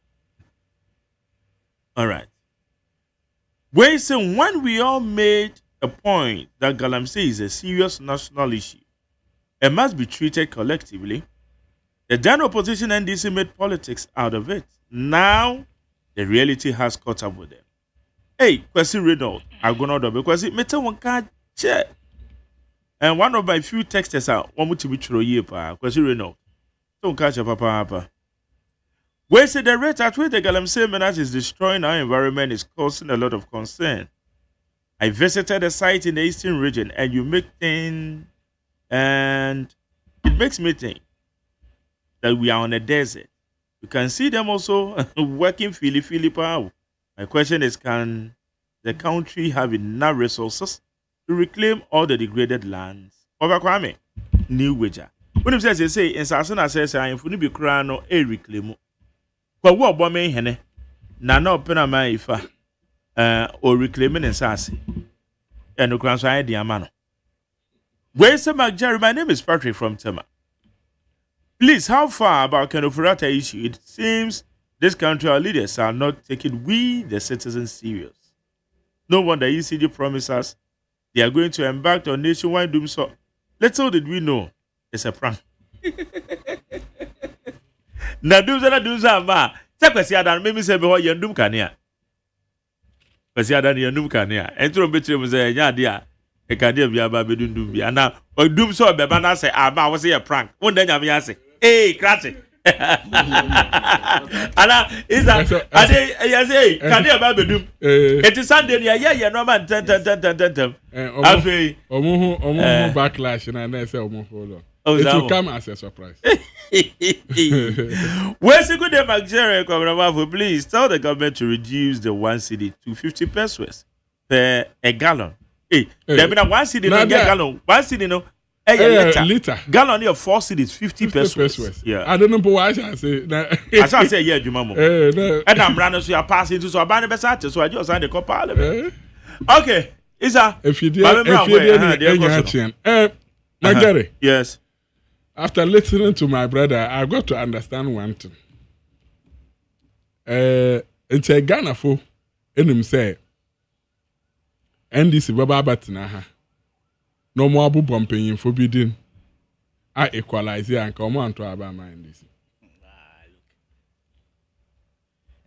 All right. When we all made a point that Galamsey is a serious national issue and must be treated collectively, the then opposition NDC made politics out of it. Now, the reality has caught up with them. Hey, Kwesi Reynolds, I'm going to because it made one card check. And one of my few texters are one to be true year, Kwesi Reynolds. Don't catch up, papa. We say the rate at which the Galamsey menace is destroying our environment is causing a lot of concern. I visited a site in the eastern region, and it makes me think that we are on a desert. You can see them also working fili power. My question is, can the country have enough resources to reclaim all the degraded lands? Kwame, New Wager. When you say in Sasana says I am be crying or a reclaim. Kwa wo bombing hene na na opena ma ifa or reclaiming in Sassy. And no grandson the amano. Where's the Mark Jerry? My name is Patrick from Tema. Please, how far about Kenofurata issue? It seems this country, our leaders are not taking we, the citizens, serious. No wonder ECD promised us they are going to embark on nationwide doom. So little did we know it's a prank. Na duza ma. Take Kwesi Adan maybe say be yandum kania. Kwesi Adan yandum kania. Entro betri mo say nya dia. e ka dey bia ba bedundum bia na odum so be ba na say aba wo say a prank won da nyame ase crash ana isa ade say ka dey ba bedum it is Sunday ya no man ten afei omo backlash na say omo follow it will come as a surprise. Where's the good Nigeria? Please tell the government to reduce the 1 cedi to 50 pesos per a gallon. Hey, there been a 1 cedi no gallon. 1 cedi no liter. Gallon of 4 cedis 50 pesos. Yeah. I don't know why I say. I shall say yeah, Jumamo. And I'm running so you're passing to so I buy the best so I just signed the copper. Okay, Isa. If you did, Magari. Yes. After listening to my brother, I got to understand one thing. It's a Ghana for him say, and this Baba Batina. No more abu bumping forbidden. I equalize here and come on to our mind this.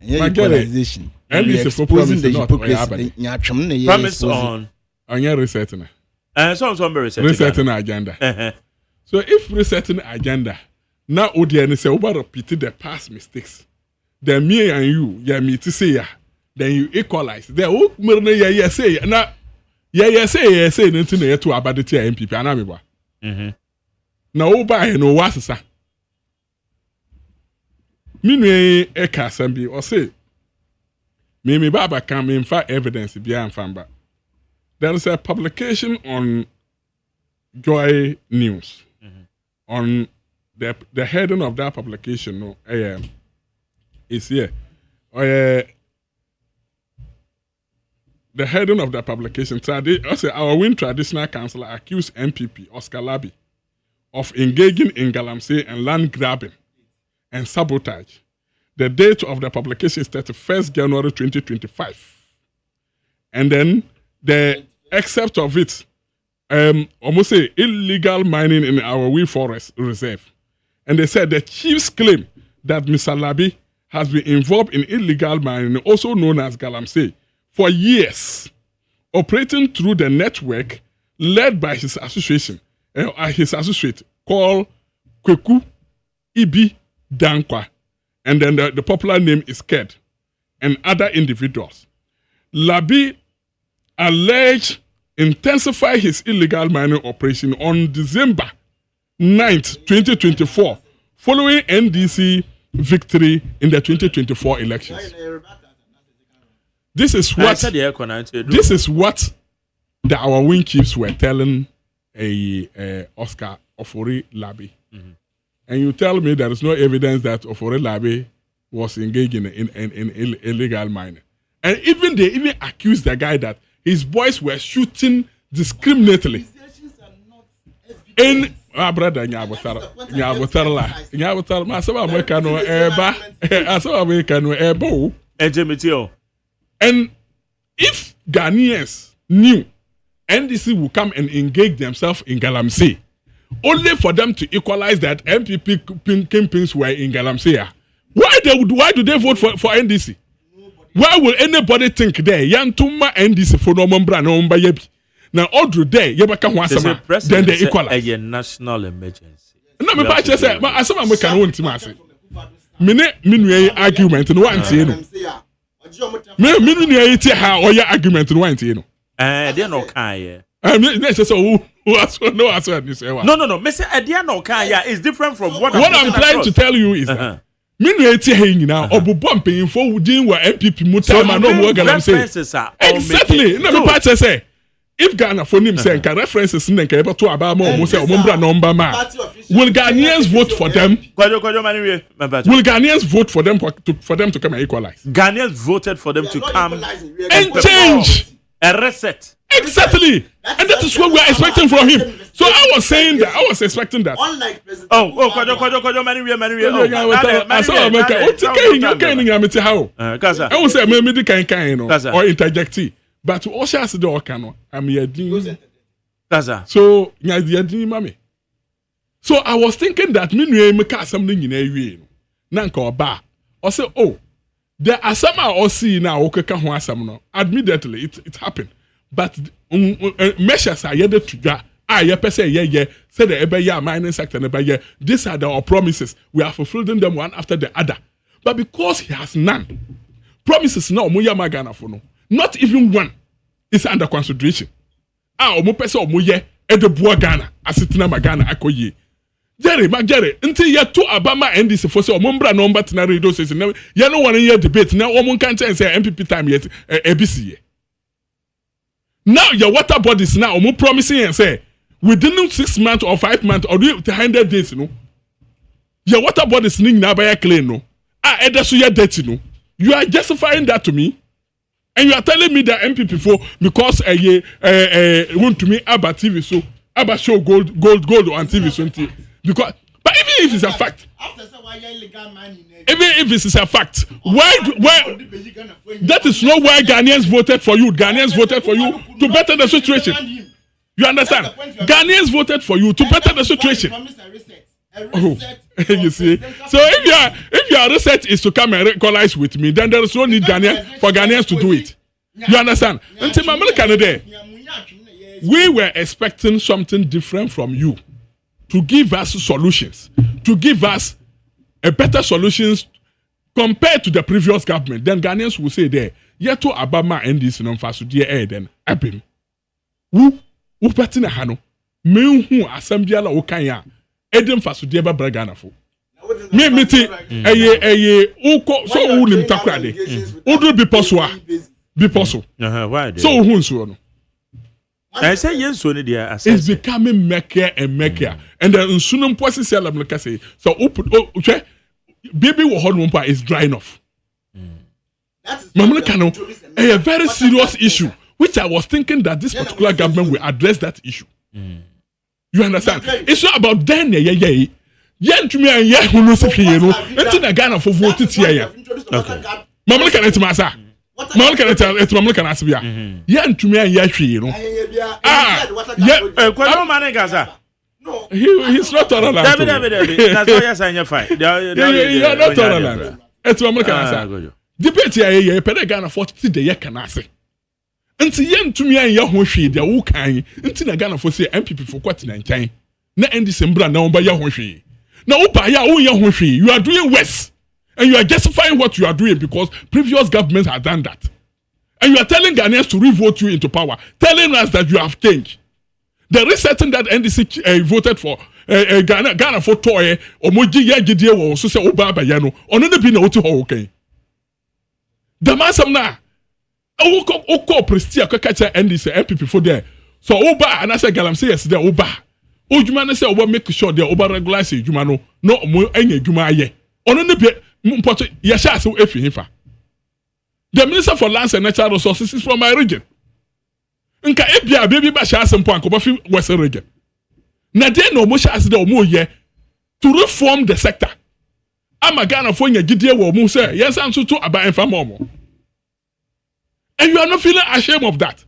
Equalization. And this is for promise not promise on your resetting. Some resetting agenda. So if resetting agenda, now Odian say over repeat the past mistakes. Then me and you, me to say then you equalize. Then say now say nothing to about the MPP anamiba. Now oba no wasasa. Minwe eka sambi or say me baba can in fact evidence behind famba. There is a publication on Joy News. On the heading of that publication, is here. The heading of the publication, our Win Traditional Councillor accused MPP Oscar Labi of engaging in galamsey and land grabbing and sabotage. The date of the publication is 31st January 2025. And then the excerpt of it, almost say illegal mining in our Wee Forest Reserve. And they said the chiefs claim that Mr. Labi has been involved in illegal mining, also known as galamsey, for years, operating through the network led by his associate called Kweku Ibi Dankwa. And then the popular name is Ked and other individuals. Labi alleged intensify his illegal mining operation on December 9th, 2024, following NDC victory in the 2024 elections. This is what our wing chiefs were telling Oscar Ofori Labi. And you tell me there is no evidence that Ofori Labi was engaged in illegal mining. And even they even accused the guy that his boys were shooting discriminately. In brother, and if Ghanaians knew NDC would come and engage themselves in galamsey, only for them to equalize that MPP kingpins were in galamsey, why do they vote for NDC? Why will anybody think there? Yantuma NDC for no membra no mba yebi. Now all day yebaka wasama. Then they equalize. A national emergency. No me pa say ma asama me kan wonti ma say. Minu argument no wanti no. Minu yiti ha oya argument no wanti no. They no kan ye. Me say so no. Me say they no kan ya is different from what I'm trying to tell you is that Minu eti hanging now, Obu paying for within where MPP Mutama no more galamsey. Exactly. No, me part say if Ghana for him say can references in can able to abamo mo say omombra number ma. Will Ghanaians vote for them? Will Ghanaians vote for them to come and equalize? Ghanaians voted for them to come and change a reset. Exactly. And that is what we are expecting from him. So I was saying that. I was expecting that. Unlike President. I will say maybe the or interject. But to also ask the Okano, I'm here. So mami. So I was thinking that me something in a Nanko ba. Or say, oh, there are some I see now. Admittedly, it happened. but measures are yet to go. Say the ebe mining sector ebe these are our promises. We are fulfilling them one after the other. But because he has none, promises now omuya magana for no. Not even one is under consideration. Omo pese omuye edebua Ghana asitina magana akoye. Jerry, until you to Obama and this for so mumbra number tina radio says you know 1 year debate now one can't say MPP time yet ABC. Now your water bodies now more promising and say within 6 months or 5 months or 100 days, you know. Your water bodies need now by a claim, no. So you're dirty, no. You are justifying that to me, and you are telling me that MPP for because want to me about TV so about show gold on TV so because but even if it's a fact. Even if this is a fact, why that is not why Ghanaians voted for you. Ghanaians voted for you to better the situation. You understand? Ghanaians voted for you to better the situation. Oh, you see. So if your research is to come and equalize with me, then there is no need for Ghanaians to do it. You understand? Until American we were expecting something different from you to give us solutions, to give us a better solutions compared to the previous government. Then Ghanaians will say there, yet to Obama and this no fasu dear then abim. Who patina hano? Me who assembly la okanya edem fasu dear ba Ghana fo. Me meti uko so ulim takrade. Udu be possible. Why? So who so no? I say yes, so it's becoming meckier and meckier. And then soon process say so baby wahon is drying off. A very serious issue, which I was thinking that this particular government will address that issue. You understand? It's not about then to me and who knows if you know until Ghana for voted here. Okay. Mamma can it massa. Mamma can it Mamma can ask me. Yan to me and yashi, you know. No, he's not tolerant. That's why you're saying you're fine. You're not tolerant. It's what I'm saying. Debate here, Ghana 40 the year can I say. Until yen to me and Yahoshi, the who can, until Ghana for say MPP for quite 19. Na end December now by Yahoshi. Now, by Yahoshi, you are doing worse. And you are justifying what you are doing because previous governments have done that. And you are telling Ghanaians to re-vote you into power, telling us that you have changed. There is certain that NDC voted for Ghana for toy or Moji Yagidi or so say Obaba Yano or none be no to okay. The massam na Oko Prestia Kakacha NDC MPP for there. So Oba and I say Galam say yes there Oba. Ojumane say Oba make sure they Oba regularize Jumano no mo enye Juma ye. Or none be Mpoto Yasha so efi. The Minister for Lands and Natural Resources is from my region. Nka ebia baby ba sha asem point ko fi Western region. Na dey no mo sha ase dey omo ye to reform the sector. Ama Ghana for nya gidie wo mo say yes am so to aba enfa mo. And you are not feeling ashamed of that.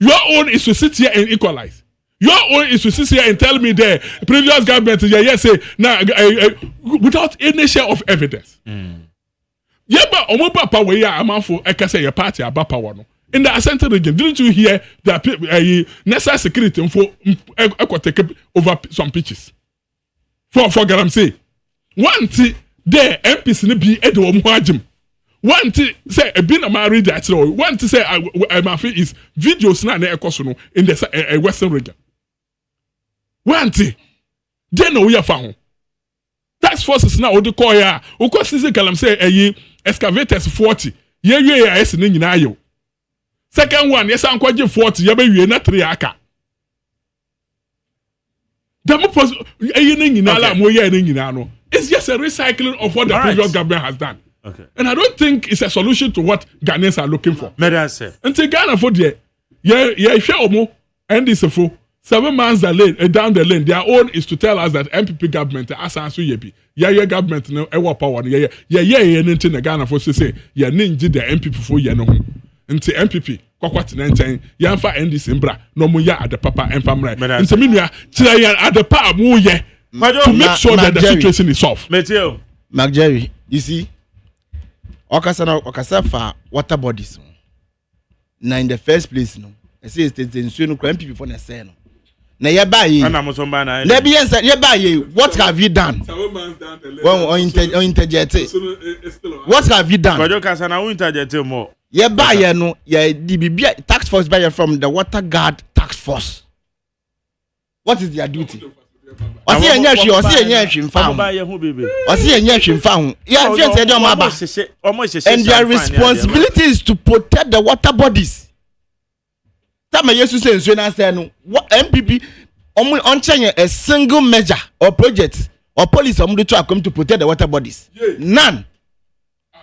Your own is to sit here and equalize. Your own is to sit here and tell me the previous government yes say now without any share of evidence. Yeah, but omo papa we ya amanfo ekase your party aba power no. In the Asante region, didn't you hear that national security for take over some pitches? For Galamsey. One thing there, MPs ne be Edo Muajim. One thing say a bin a married that so one thing say my fee is videos na ekosono in the Western region. One thing then we are found. Tax forces now the call ya. Of course, this Galamsey excavators 40. Yeah, yes, in yo. Second one, yes, I'm quite 40. You may not 3 aka. It's just a recycling of what the previous government has done. Okay. And I don't think it's a solution to what Ghanaians are looking for. Until Ghana for the and this 7 months down the lane, their own is to tell us that MPP government your government no ewa power anything Ghana for say ya ninji the MPP for ya no. Nti MPP kwakwati na nchen ya mfa NDC mbra no mu ya adepapa emfa mra nti menua kira ya adepa mu ye to make sure that the situation is solved. Matthew McJerry, you see okasa fa water bodies na in the first place no I say it's the insurance MPP for the sale. Na ye ba ye. Ana mo so ba na. Na be yensa ye ba ye. What have you done? On interject. What have you done? Kojo kasa na interject mo. Ye ba ye no ye di bibia tax force ba ye from the water guard tax force. What is their duty? Osi enya hwe mfa ho. Osi enya hwe mfa ho. Ya fiance say dem aba. And their responsibility is to protect the water bodies. That may Jesus say nso na say no. MPP on change a single measure or project or police to come to protect the water bodies. None.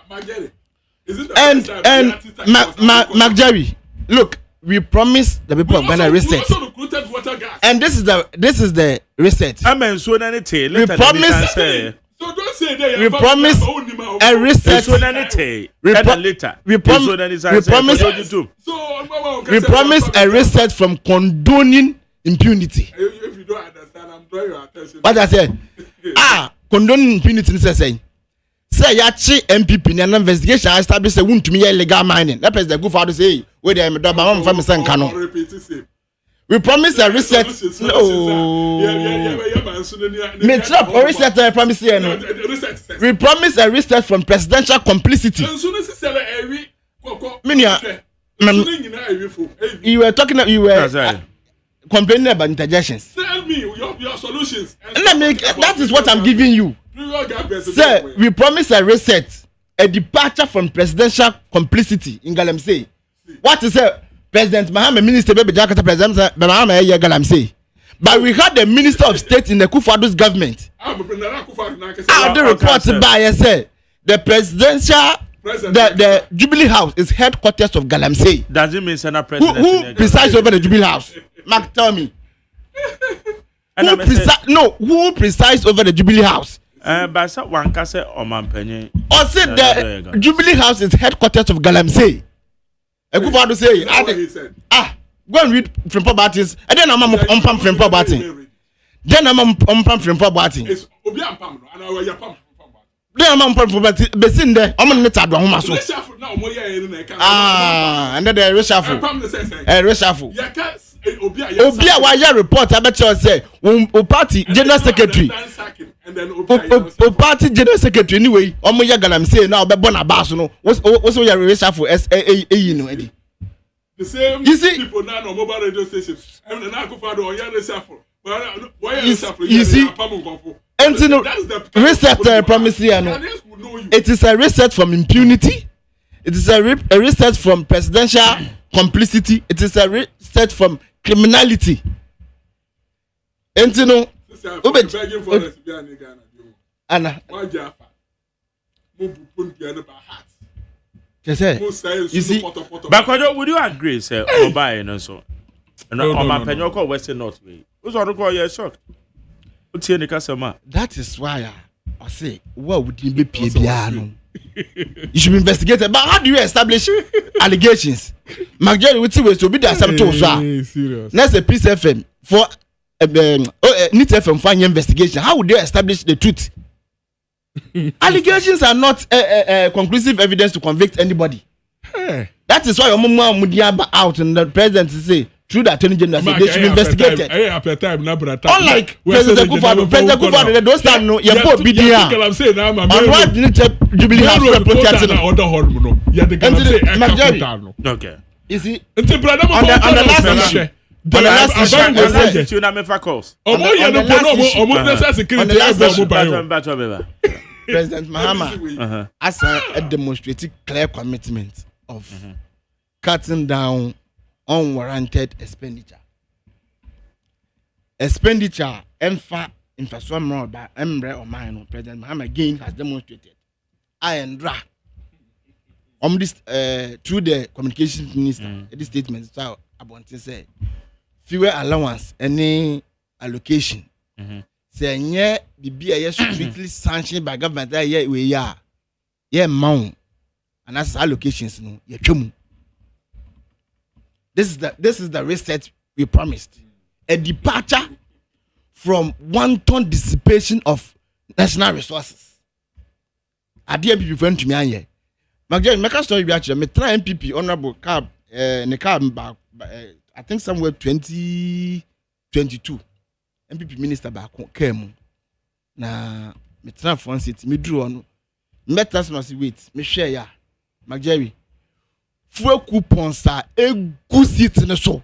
And McJerry, look, we promise the people of Ghana reset. And this is the reset. We promise. We promise a reset. We promise a reset from condoning impunity. If you don't understand, I'm drawing your attention. What I said? Condoning impunity is saying. Say yachi MPP na investigation establish say won't me illegal mining. That person go for to say where they am do ba am fam say nkano. We promise a reset. No. Me trap or reset I promise you no. We promise a reset from presidential complicity. You were talking complaining about interjections. Tell me your solutions. That is what I'm giving you. Sir, we promise a reset, a departure from presidential complicity in Galamsey. What is it? President Mahama Minister Baby Jakarta President Mahama Galamsey. But we had the Minister of State in the Kufadu's government. The report by say the the Jubilee House is headquarters of Galamsey. Does it mean Senate President? Who presides over the Jubilee House? Mark, tell me. Who presides over the Jubilee House? But one can say Omanpenny. Or said the Jubilee House is headquarters of Galamsey. Ekufado say, go and read from Pobatins, and then I'm on pump from Pobatin. Then I'm on pump from Pobatin. It's Obian Pam, and I wear your pump. Then I'm on pump from Besin there. I'm on the Tadwa Homaso. And then the reshuffle. Obia why report I bet you say party general secretary party general secretary anyway omo ya Galamsey now be born abaso no what's your reshuffle you know Eddie the same people now on mobile radio stations and now go for the oya reshuffle why reshuffle you see reset promise here no it is a reset from impunity. It is a reset from presidential complicity. It is a reset from criminality. And you know, Anna, you see, but would you agree, sir? Obai and so. On my penyoka Western North Way. Who's on the call? You're shocked. That is why I say, what would you be PBR? You should be investigated. But how do you establish allegations? McJerry with ways to be there some tools. That's a Peace FM for NIT FM for investigation. How would they establish the truth? Allegations are not conclusive evidence to convict anybody. That is why Omuma Mudiaba out and the president say through the attorney general they should be investigated. Unlike President Kufado, they don't stand no. You put BDR. On what Jubilee House protecting okay. You see, on the last issue. On the last issue, President Mahama has demonstrated clear commitment of cutting down unwarranted expenditure. Infrastructure that Emre or mine, President Mahama again has demonstrated. This through the communications minister, this statement so about to say fuel allowance any allocation. Say nye bibi strictly sanctioned by government that we are mount and that's allocations no ye. This is the reset we promised. A departure from wanton dissipation of national resources. I dear people friend to me here. McJerry, make a story be actually me try MPP honorable cab ne cab I think somewhere 2022 MPP minister back came na me transfer city me drew on metas no wait me share ya Jerry fuel coupons are a good seat in the show.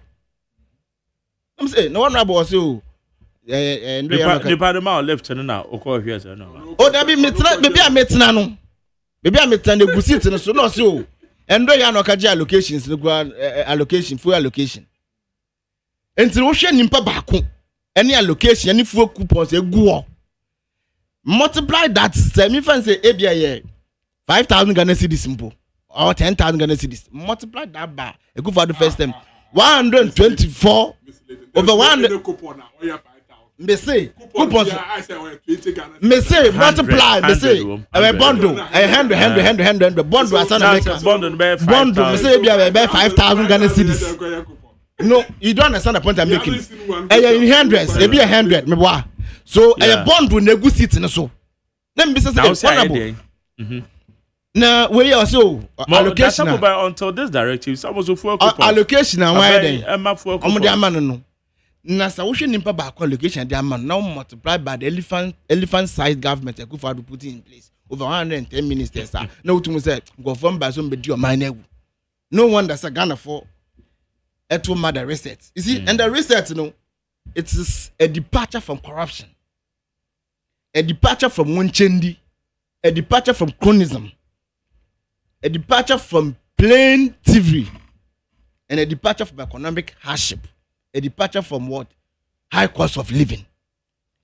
I'm saying no one about so the parliament left now okay here so no oh that be metra maybe I met no maybe I met and the good seat in the show no so and do ya no kaje allocations allocation fuel allocation enti wo hwe nimpa baako any allocation any fuel coupons e go multiply that semi fancy ebia 5,000 Ghana cedis simple or 10,000 Ghana cedis multiply that by a good for the first time 124 over 100 me say coupons me say multiply me say a bundle a hundred bundle as an bundle me say be 5,000 Ghana cedis. No, you don't understand the point I'm making. In hundreds, it be 100 me boy. So a bundle negotiate in so. Then business is honorable. Now we also allocation until this directive some was for allocation and why then I'm the man no na sa wo hwe nimpa ba allocation the man now multiplied by the elephant sized government go for to put in place over 110 ministers now to say go from by some be your man no wonder say Ghana for to mother reset you see and the reset it is a departure from corruption, a departure from Munchendi, a departure from chronism, a departure from plain thievery, and a departure from economic hardship, a departure from what? High cost of living.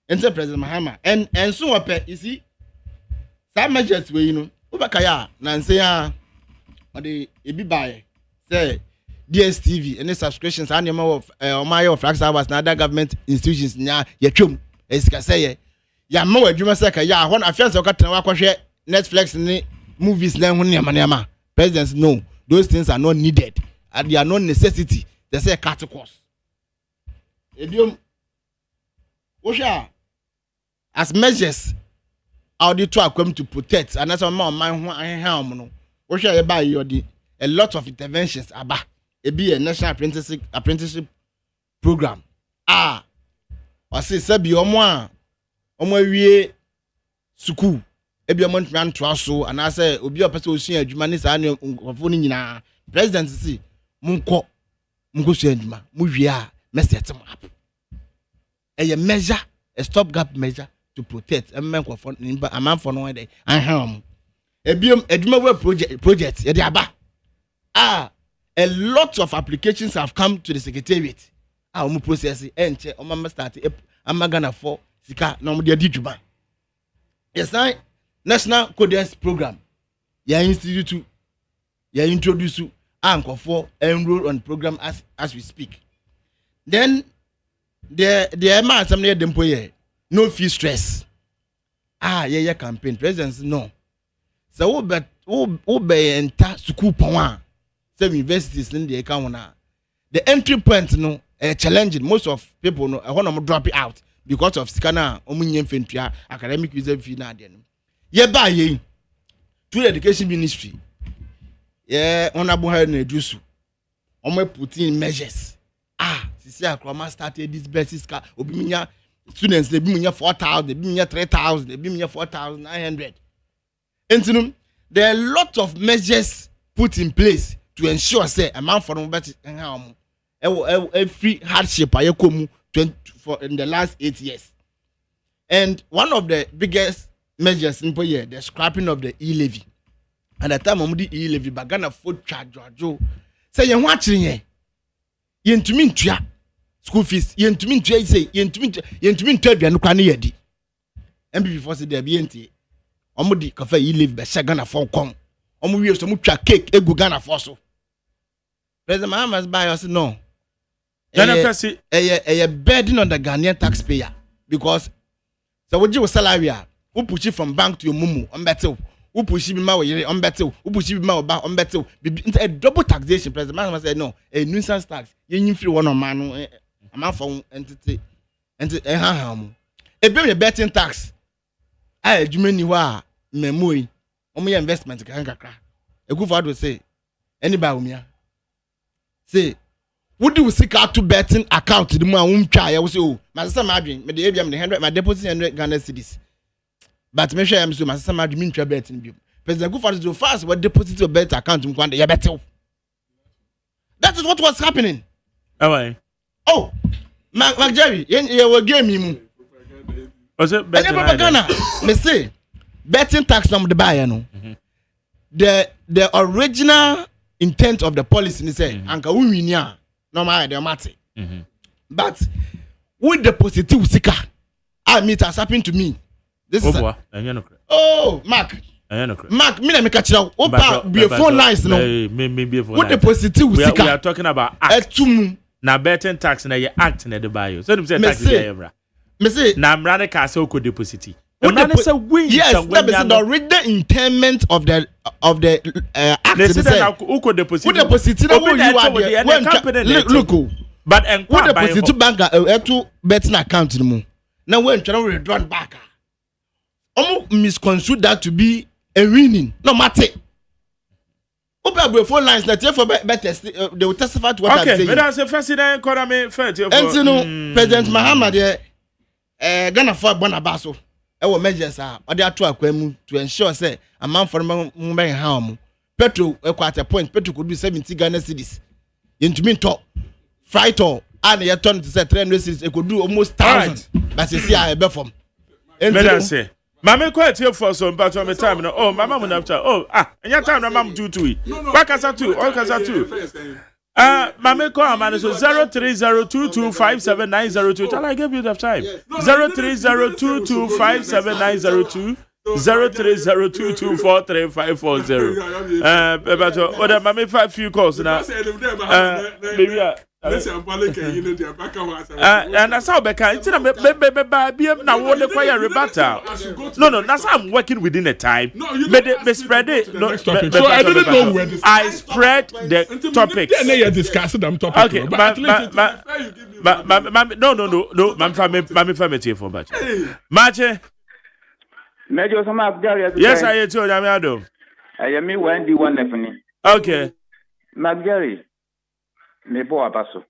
And so President Mahama, and so up, you see, some measures where Ubakaya, Nansea, or the Ebibaye, say DSTV, and the subscriptions, animal of my of flags hours, and other government institutions, nya, Yachum, as Kasaya, Yamo, Jumasaka, ya, one affairs of Netflix and movies, Manama. Presidents know those things are not needed, and they are not necessity. They say cut cost. Idiom, Osha, as measures, how the truck come to protect, and that's a man, my helm. Osha, buy your a lot of interventions about. It be a national apprenticeship program. I say sabi omo wie school. Ebi omo ntran traso and I say obi opese osun adwuma ni sa na nkofo ni nyina. President say munko su adwuma mu wie a message them up. A measure, a stopgap measure to protect nkofo ni amanfo no dey aham. Ebi adwuma we project ye dey aba. A lot of applications have come to the secretariat. I'm processing and I'm start. I'm gonna for sika na mo de adijuma. Yes, now national coders program. Ya institute. Ya introduce you anchor for enroll on program as we speak. Then the amount some near them no fee stress. Yeah campaign presidents no. So who be enter school power. Some universities in the account the entry point challenging most of people I want to drop it out because of scanner academic user fee na ye ba ye to the education ministry honorable head na edusu put in measures sisi akroma started this basis ka obi minya students they be minya 4,000 they be minya 3,000 they be minya 4,900 and there are a lot of measures put in place to ensure say a man for every hardship I come in the last 8 years. And one of the biggest measures in the scrapping of the e-levy. And the time of the e-levy, Bagana food charge, say you're watching here. You to mean school fees, you to mean say, you to mean third and Ukraine. And before the BNT, Omudi cafe e-levy by Sagana for Kong. We used to move cake, a Gugana fossil. President Mahama's buy us no. A burden on the Ghanaian taxpayer because so what you salary who push it from bank to your mumu on better who push it on better who push it on better a double taxation. President Mahama said no a nuisance tax you free one on man a man for entity a be a betting tax I do many wa memory your investment can a good father say anybody say Would you seek out to betting account the man whom try? I will say, oh, my sister Madrin, the ABM, the 100, my deposit 100 Ghana cedis. But make sure I'm so my sister Madrin mean to betting. President Kufuor do fast what deposit your bet account in Kwanda, better. That is what was happening. Oh, Mac Jerry, you will game him. Was it betting? Ghana, me say, betting tax from the buyer, no. The original intent of the policy is say, Anka Uminia, no matter the matter. But with the positive seeker, I mean, it has happened to me. This is Mark. Mark, me na me catch now. Opa, be a phone lines no. What the positive seeker? We are talking about act. Na betting tax na ye act na the buy. So them say tax is every. Me say na mrade ka say ko deposit. Yes, that is the original intent of the act. They say that who deposit. Who deposit? Look, but who deposit bank to betting account no more. Now when try to withdraw back, almost misconstrue that to be a winning. No matter. Open phone lines that for better they will testify to what I'm saying. Okay, that's the first thing I call me first. And you know, President Mahama Ghana for Bonabaso. Our measures are other to ensure say a man for moving harm. Petrol at a point, petrol could be 70 Ghana cedis. Into me talk, fright or and you turn to say 300 cedis, it could do almost 1,000. But you see, I bet from. And say, Mamma quite here for some but on the time. Oh, my mom will oh, and your time, Mam do to it. What can I do? What can I do? Mame call man so 0302257902. Tell I give you the time. 0302257902. 0302243540. But other mame 5 few calls now. Maybe and that's how Becca. It's not now what the choir rebuttal. No, that's how I'm working within a time. Me spread it. No, so I didn't know where this. I spread the topics. Yeah, they are discussing them topics. Okay, no, I'm family for Mache. Mache. Major Sama Yes, I told you. I am me when the one left. Okay. Magari. Me bo abaso.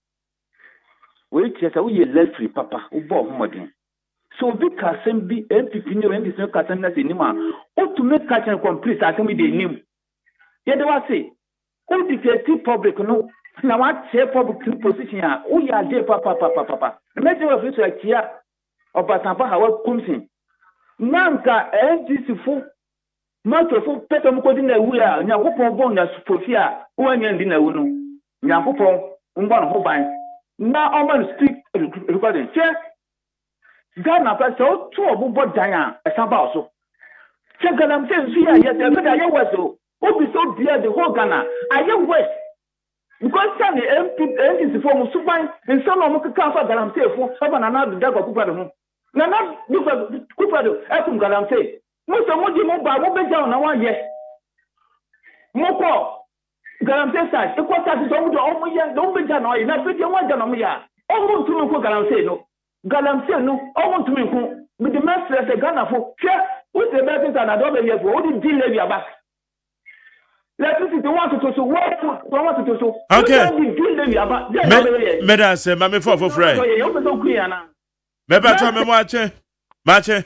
Wait, yes, we left free papa, who bought modern. So big cassim be MPP new and this no cassim in Nima. Or to make catch and complete, I can be the name. Yet do I say, who declared public no? Now what chair public position? Oh, yeah, dear papa. The matter of this like here, or Batampa, how comes in. Nanka, NGC full. Microphone, Petom Codina, we are, Yakupo Bonus, Sophia, who are in dinner. Yakupo, one whole bind. Now I'm on the street recording. Check Ghana, so 2 of them bought Diana, a Sabaso. Check that I'm saying, see, I was so. Oh, be so dear the whole Ghana. I am West. Because Sunday, empty form of Supine, and some of them can't that I'm safe for another dog of Cooper. Now, not Cooper, Ekum Galam say. Most of what you move by what be down now, yes. Moko. Galamsey side, the quarter is over the Omoya, don't be done, or you not pretty one Ganonia. Almost to me for Galamsey, no. Galamsey, no, almost to me with the master as a Ghana for care with the betters and another year for all the deal your back. Let's see the one to so what to so. Okay. Medas, Mammy for Fred. Maybe Mache.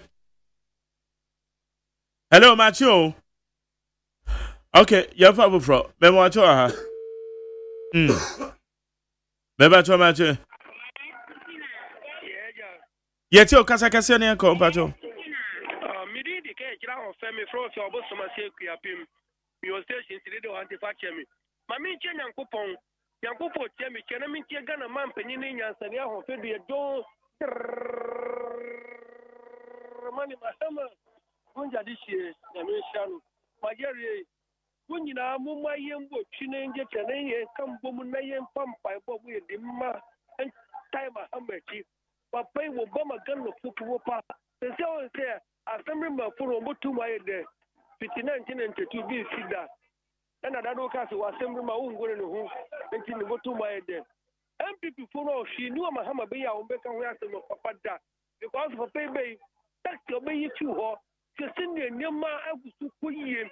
Hello, Macho. Okay, you're father from Memoir. Beba to Mache. Yet your Casacasian and Compato. Midi the cage of family from your bosom, your station today to antifacture me. Mammy Chen and Coupon, Yankupo, Chemi, Chenamin, Chagana, Man, Peninin, and Sanya, who fed the door. Money, my hammer. Gunja this year, Yamin my Jerry. When you know, Mumma Yambo, Chinen, Jetanen, come Bomunayan Pampa, but we the ma and time a hammer chief. But pay will bomb a gun of Fukuopa. The show is there. I remember for to my day. 59 and 2 be Sida. And I don't castle was assembling my own going to home until go to my day. MPP for all she knew my hammer be our back and we asked them of Papa. Because for pay bay, that's your bay too hot. Send your ma I was to put you.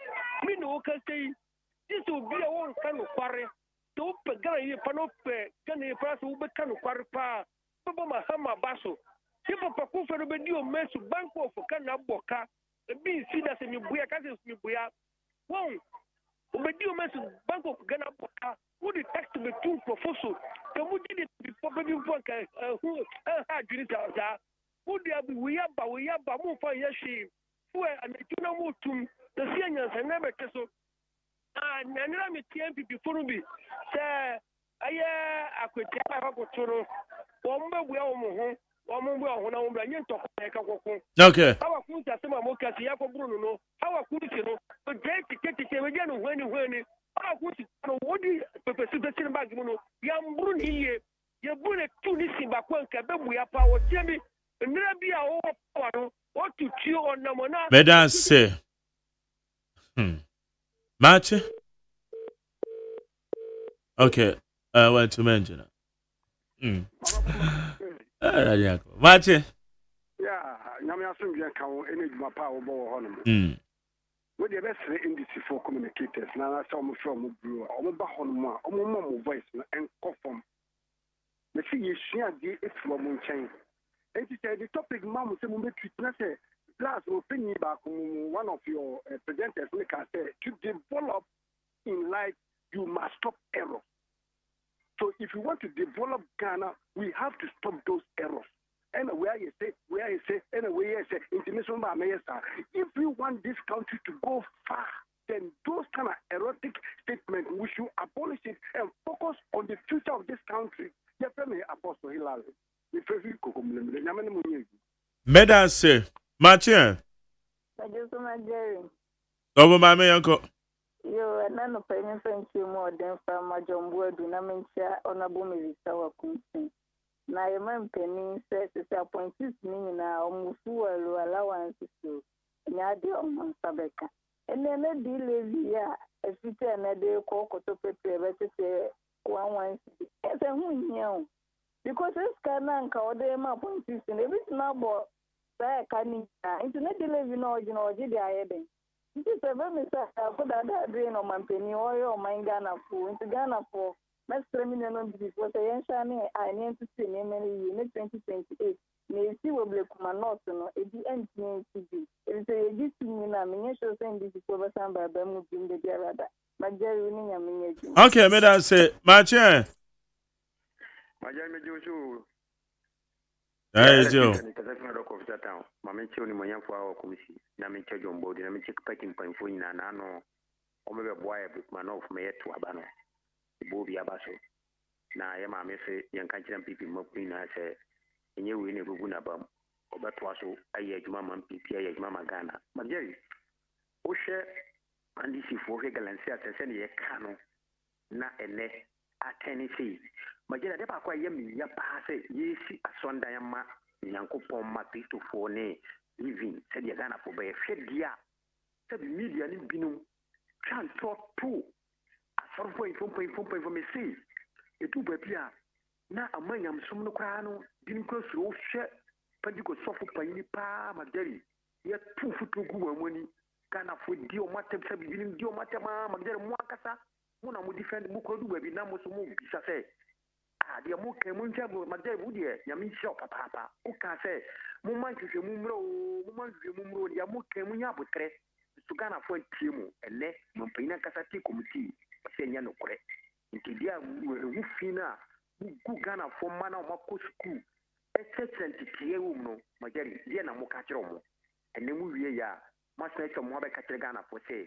Me no can say this will be a one kind of party. to pe gara ye pano pe gana ye pra so ube kanu kwarpa baba mahama baso ye papa ku fe no be di o mesu bank of kana boka bi si da se mi buya ka se mi buya won ube di o mesu bank of gana boka who the text me two proposal to mu di before baby before ka who ha dwini ta who they be we aba mu fa ye shi fu an tuna mu tum the senior say na be so nyanira mi TMP furu bi se aye akweti aba ko toro wo mbebu ya wo ho wo mbebu ho na wo bra nye ntoko ka kokko okay awa ku ta se ma mo ka ya ko buru no awa ku ti no o je ti we je no hwani awa ku ti no wo di pepe su te bag mu no ya mburu ni ye bu ne tu ni simba ko nka bebu ya pa wo tiemi nira bi a wo pa no o tu ti o na mo na Medan say Match? Okay. Went to mention it. Match? Yeah, Namia Sundia Cow, any my power ball on. With the best industry for communicators, now I saw me from Blue, or voice and conform. The thing is, she had the from chain. And she said the topic, Mamma, some treatment. Plus, opinion back one of your presenters, to develop in life, you must stop errors. So, if you want to develop Ghana, we have to stop those errors. And where you say, and where you say, international mayor, if we want this country to go far, then those kind of erotic statements, we should abolish it and focus on the future of this country. Apostle Hilary. Medan say. Match here. I just want Jerry. Over my man, uncle. You and none of any French more than from my John Wood, and I'm in share on a boom is our consent. Now, your man Penny says it's appointed me now, almost full allowances to Nadi on Sabeka. And then a deal is a city and a day call to prepare to say 1 as a who because this can anchor them appointees and everything about. Say can internet delivery no the ayebe. It is a very for that drain on my penny or my Ghana for into Ghana for next criminal before the Yanshani I need to see name 2028. May see what black man not no it the end to be. It is a gift to me now. Me show saying this is over some by Bemu in the Gerada. My Jerry winning a minute. Okay, me that say match here. My Jerry Joe. Hey, Joe. Mamma Choni Moyan for our committee. Namin John Body, and check packing point for Nano, or maybe a boy with man of Mayor to Abano, the Bobby Abaso. Now I am a message, young country people, Mopin, I say, and you win a Bunabum, or Batwaso, I yet Mamma PPA, Mamma Ghana. Majeri, Osha, and this is for Hegel and Sat, and send a cano, not a net at Tennessee. Majera, the Papa Yemi, Yapase, ye see a Sondayama. Yankopon Mapisto for ne living said Ghana for by a fedia said the media in Binum can't talk to a 4.4 from a sea. A 2 Bapia now among them some no crano didn't cross road share Padico Sofu Panipa Magdari yet 2 foot to go money Ghana for Dio Matem Sabin Dio Matama Magdara Mwakasa Mona would defend Mukodu Webinamos move say. The Amuka Munjabu, Madame Woodier, Yamin Shop, Papa, Uka say, Muman to Mumro, the Amuka Munyabutre, Sugana for Timu, and let Mompina Casati Committee, Senyano Correct. Into dia Wufina, Gugana for Mana Mako School, etc. Tieuno, Majari, Diana Mocatromo, and then we are much like some Mobile Catragana for say,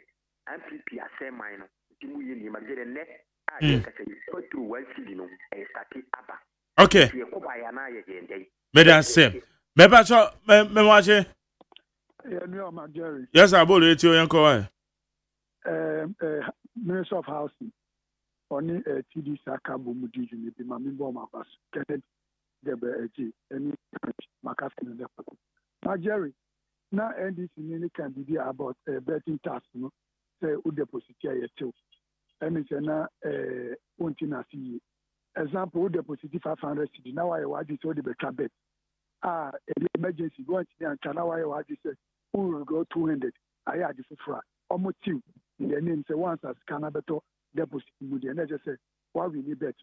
MPP a say minor, Timu Majari net. Okay. Medan say. Me pacho me watch. Yes, I bought it to your uncle. Minister of Housing. Only TD Saka Bumudi, the Mamimbo Mapas, Kenneth Debe, any Macassin and the Now, Jerry, now NDC can be about betting tax, no? Say, would deposit here too. And it's na untina see example would deposit 500 cedi now I want to the better bet emergency go and now I want to say who will go 200 I had the for almost 2 the name say once as Canabato deposit with the energy say why we need bet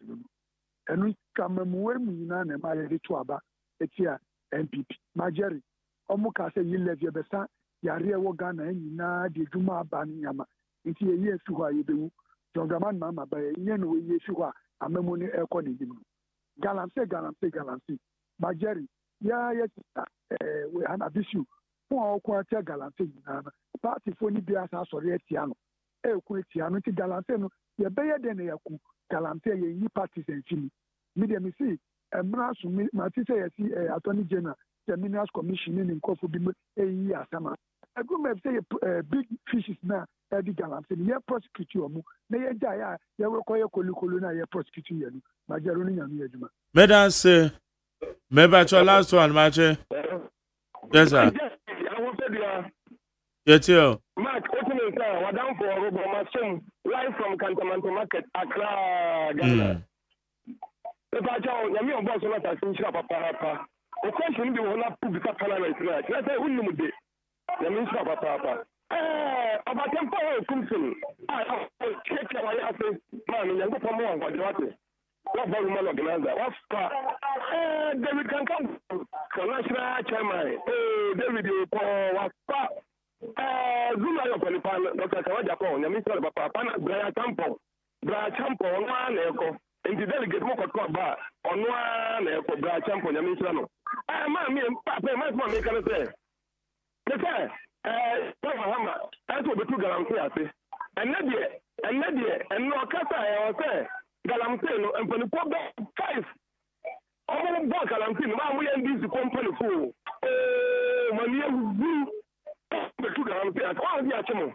and we come when na na ma yɛ to aba etia MPP Majeri omuka say you leave your besa yare wo Ghana nyina de dwuma aba nyama nti ye fi hɔ ayebewu jongaman mama ba ye no ye fi hɔ amamu ne ekɔ ne dim galamse Majeri ya we han abisu for ko ata galamse nyina party for ni bia sa sɔre etia no eku etia no nti galamse no ye bɛyɛ de ne yaku galamse ye yi parties enfini media me see emra so me mati say yesi attorney general the minerals commission in nkofo bi eyi asama agreement say big fishes na edi galamse ye prosecute omu na ye ja ya ye rekoye kolikolo na ye prosecute ye no Majero ni nyame adwuma Medan say maybe your last one mache. Yes sir. Yes you. Mark, opening sir, Wadam for Robomasum, live from Cantonment Market, Accra, Ghana. The Bajo, Yami on Boss, not a single papa. The question be one up to the parliament. Let's say, who you would be? Yami Papa. About tempo, Kumsun. I check your answers, man, and go for more what you want. What volume organizer? What's David can come for national chairman. David, what's Zuma yo pelipan Dr. Kawaja ko nyami sala papa pana Brian Champo onwa na eko enti delegate mo ko ba onwa na eko Brian Champo nyami sala no ma mi papa ma me kan say Hama aso betu galamse ase enne enno kasa e o say galamse no empani ko ba 5 omo bo galamse no ma mo ye ndisi company fo mani e the two gram say all the achimo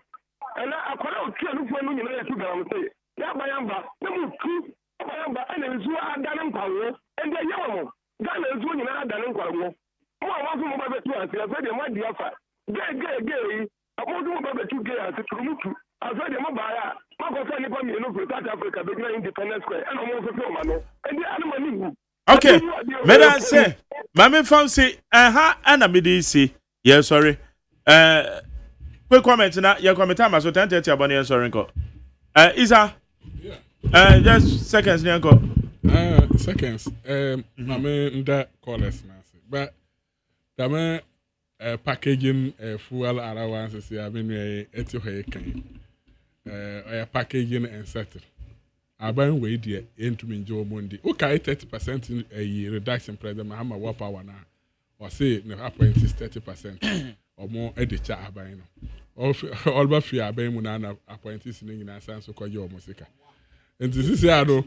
and I call two no for no nyina two gram say ya bayamba na mu two bayamba ana nzu adanen kwawo and dey yawo mo Ghana nzu nyina adanen kwawo mo awaso mo ba betu ase afa de mo dia fa ge amodu mo ba betu ge ase turumutu afa de mo ba ya makosa ni pa mi no for South Africa be Ghana Independence Square and mo so ma no and dey anima ni okay Medan say mama fam say ana me dey say yes sorry quick comment na your comment time so 10:30 abone sorry nko Isa just seconds ni nko seconds mama nda callers na say but dama packaging fuel allowance say abenu eti ho kan packaging and settle aban we dia entumi nje omondi okay 30% reduction president Mahama wa power na or say no apprentice 30% omo edicha aban no all ba fi aban mu na apprentice ni nyina san so kwaje omo sika enti sisi ado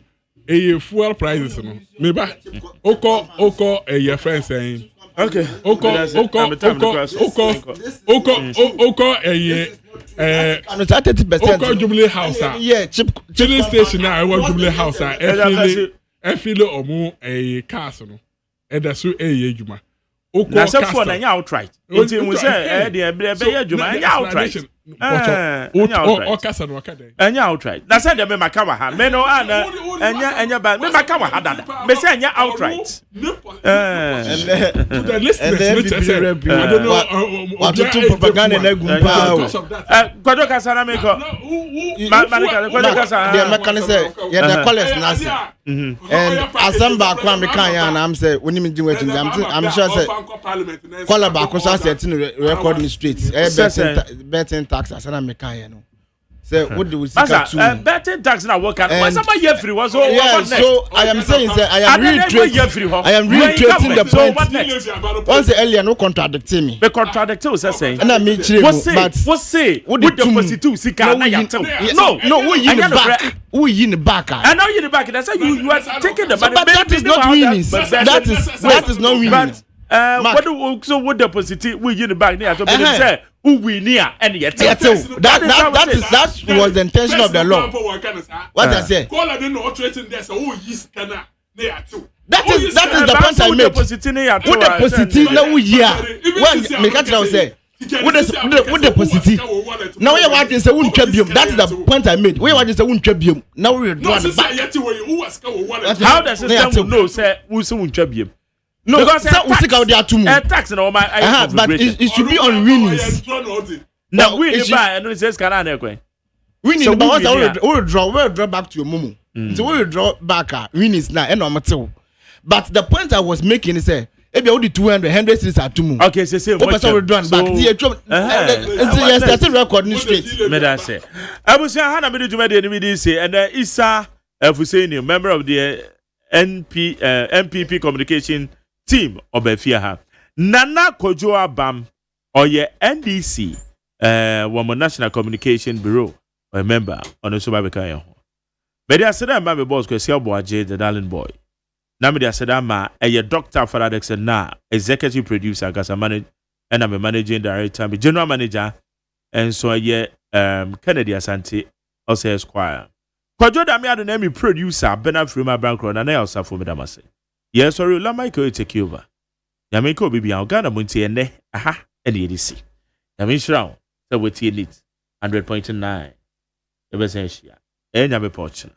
fuel prices no me ba oko friends saying okay oko Jubilee House chilling station na I want Jubilee House e feel omo cars no e da so ejuma na se for na nya outright enti we say de be ejuma nya outright o kasa no ka dey nya outright na say de be maka wa ha me no ana enya ba me maka wa ha dada me say nya outright the listeners I don't know what to propaganda na gumpa kwado kasa na me ko kwado kasa de maka say ya the callers na and asamba kwa me kan ya na am say onim njin wetin I'm sure say call back so say record in street betting tax asana me kan ya no say what do we see that betting tax na work and somebody here free was so I am saying say I am reiterating the point once earlier no contradicting me be contradicting you say na me chire but what say with the positive sika na ya tell no we in the back I know you in the back that's why you are taking the money but that is not winning that is not winning what do so what the positive we in the back there so say who we near and yet that was the intention of the law what I say call I didn't know trading there so who is kana that is the point I made what the positive now we here when me catch now say what the positive now we want to say won twabium that is the point I made we want to say won twabium now we draw the back how does the system know say who say won twabium no because tax no my but it should be on winnings now we buy and it says kana na ekwen winning So but once winning, I will draw back to your mumu. So we will draw back win is now and normal. But the point I was making is say maybe only 200 100 cities are too much. Okay, so but we drawn back. Yes, that's a record straight. Me that say. I was saying Hannah me do me the NBD say and Isa Efuseni, member of the MPP communication team Obefia ha. Nana Kojo Abam or ye NDC Women National Communication Bureau member on the Subabeka. But I said I'm my boss because Boaje the darling boy. Namidi Asadama, a doctor for that na executive producer, Gasa manager, and I'm a managing director, I'm a general manager, and so Kennedy Asante, also Esquire. Kwajo Dami had an Emmy producer, Bernard Freeman Bankron, and I also for me Damase. Yes, sorry, La Michael take over. Yamiko Bibi, Ghana Montie, and aha, and the EDC. Yamin Shroud, so with it 100.9. The best, and Yame Portion.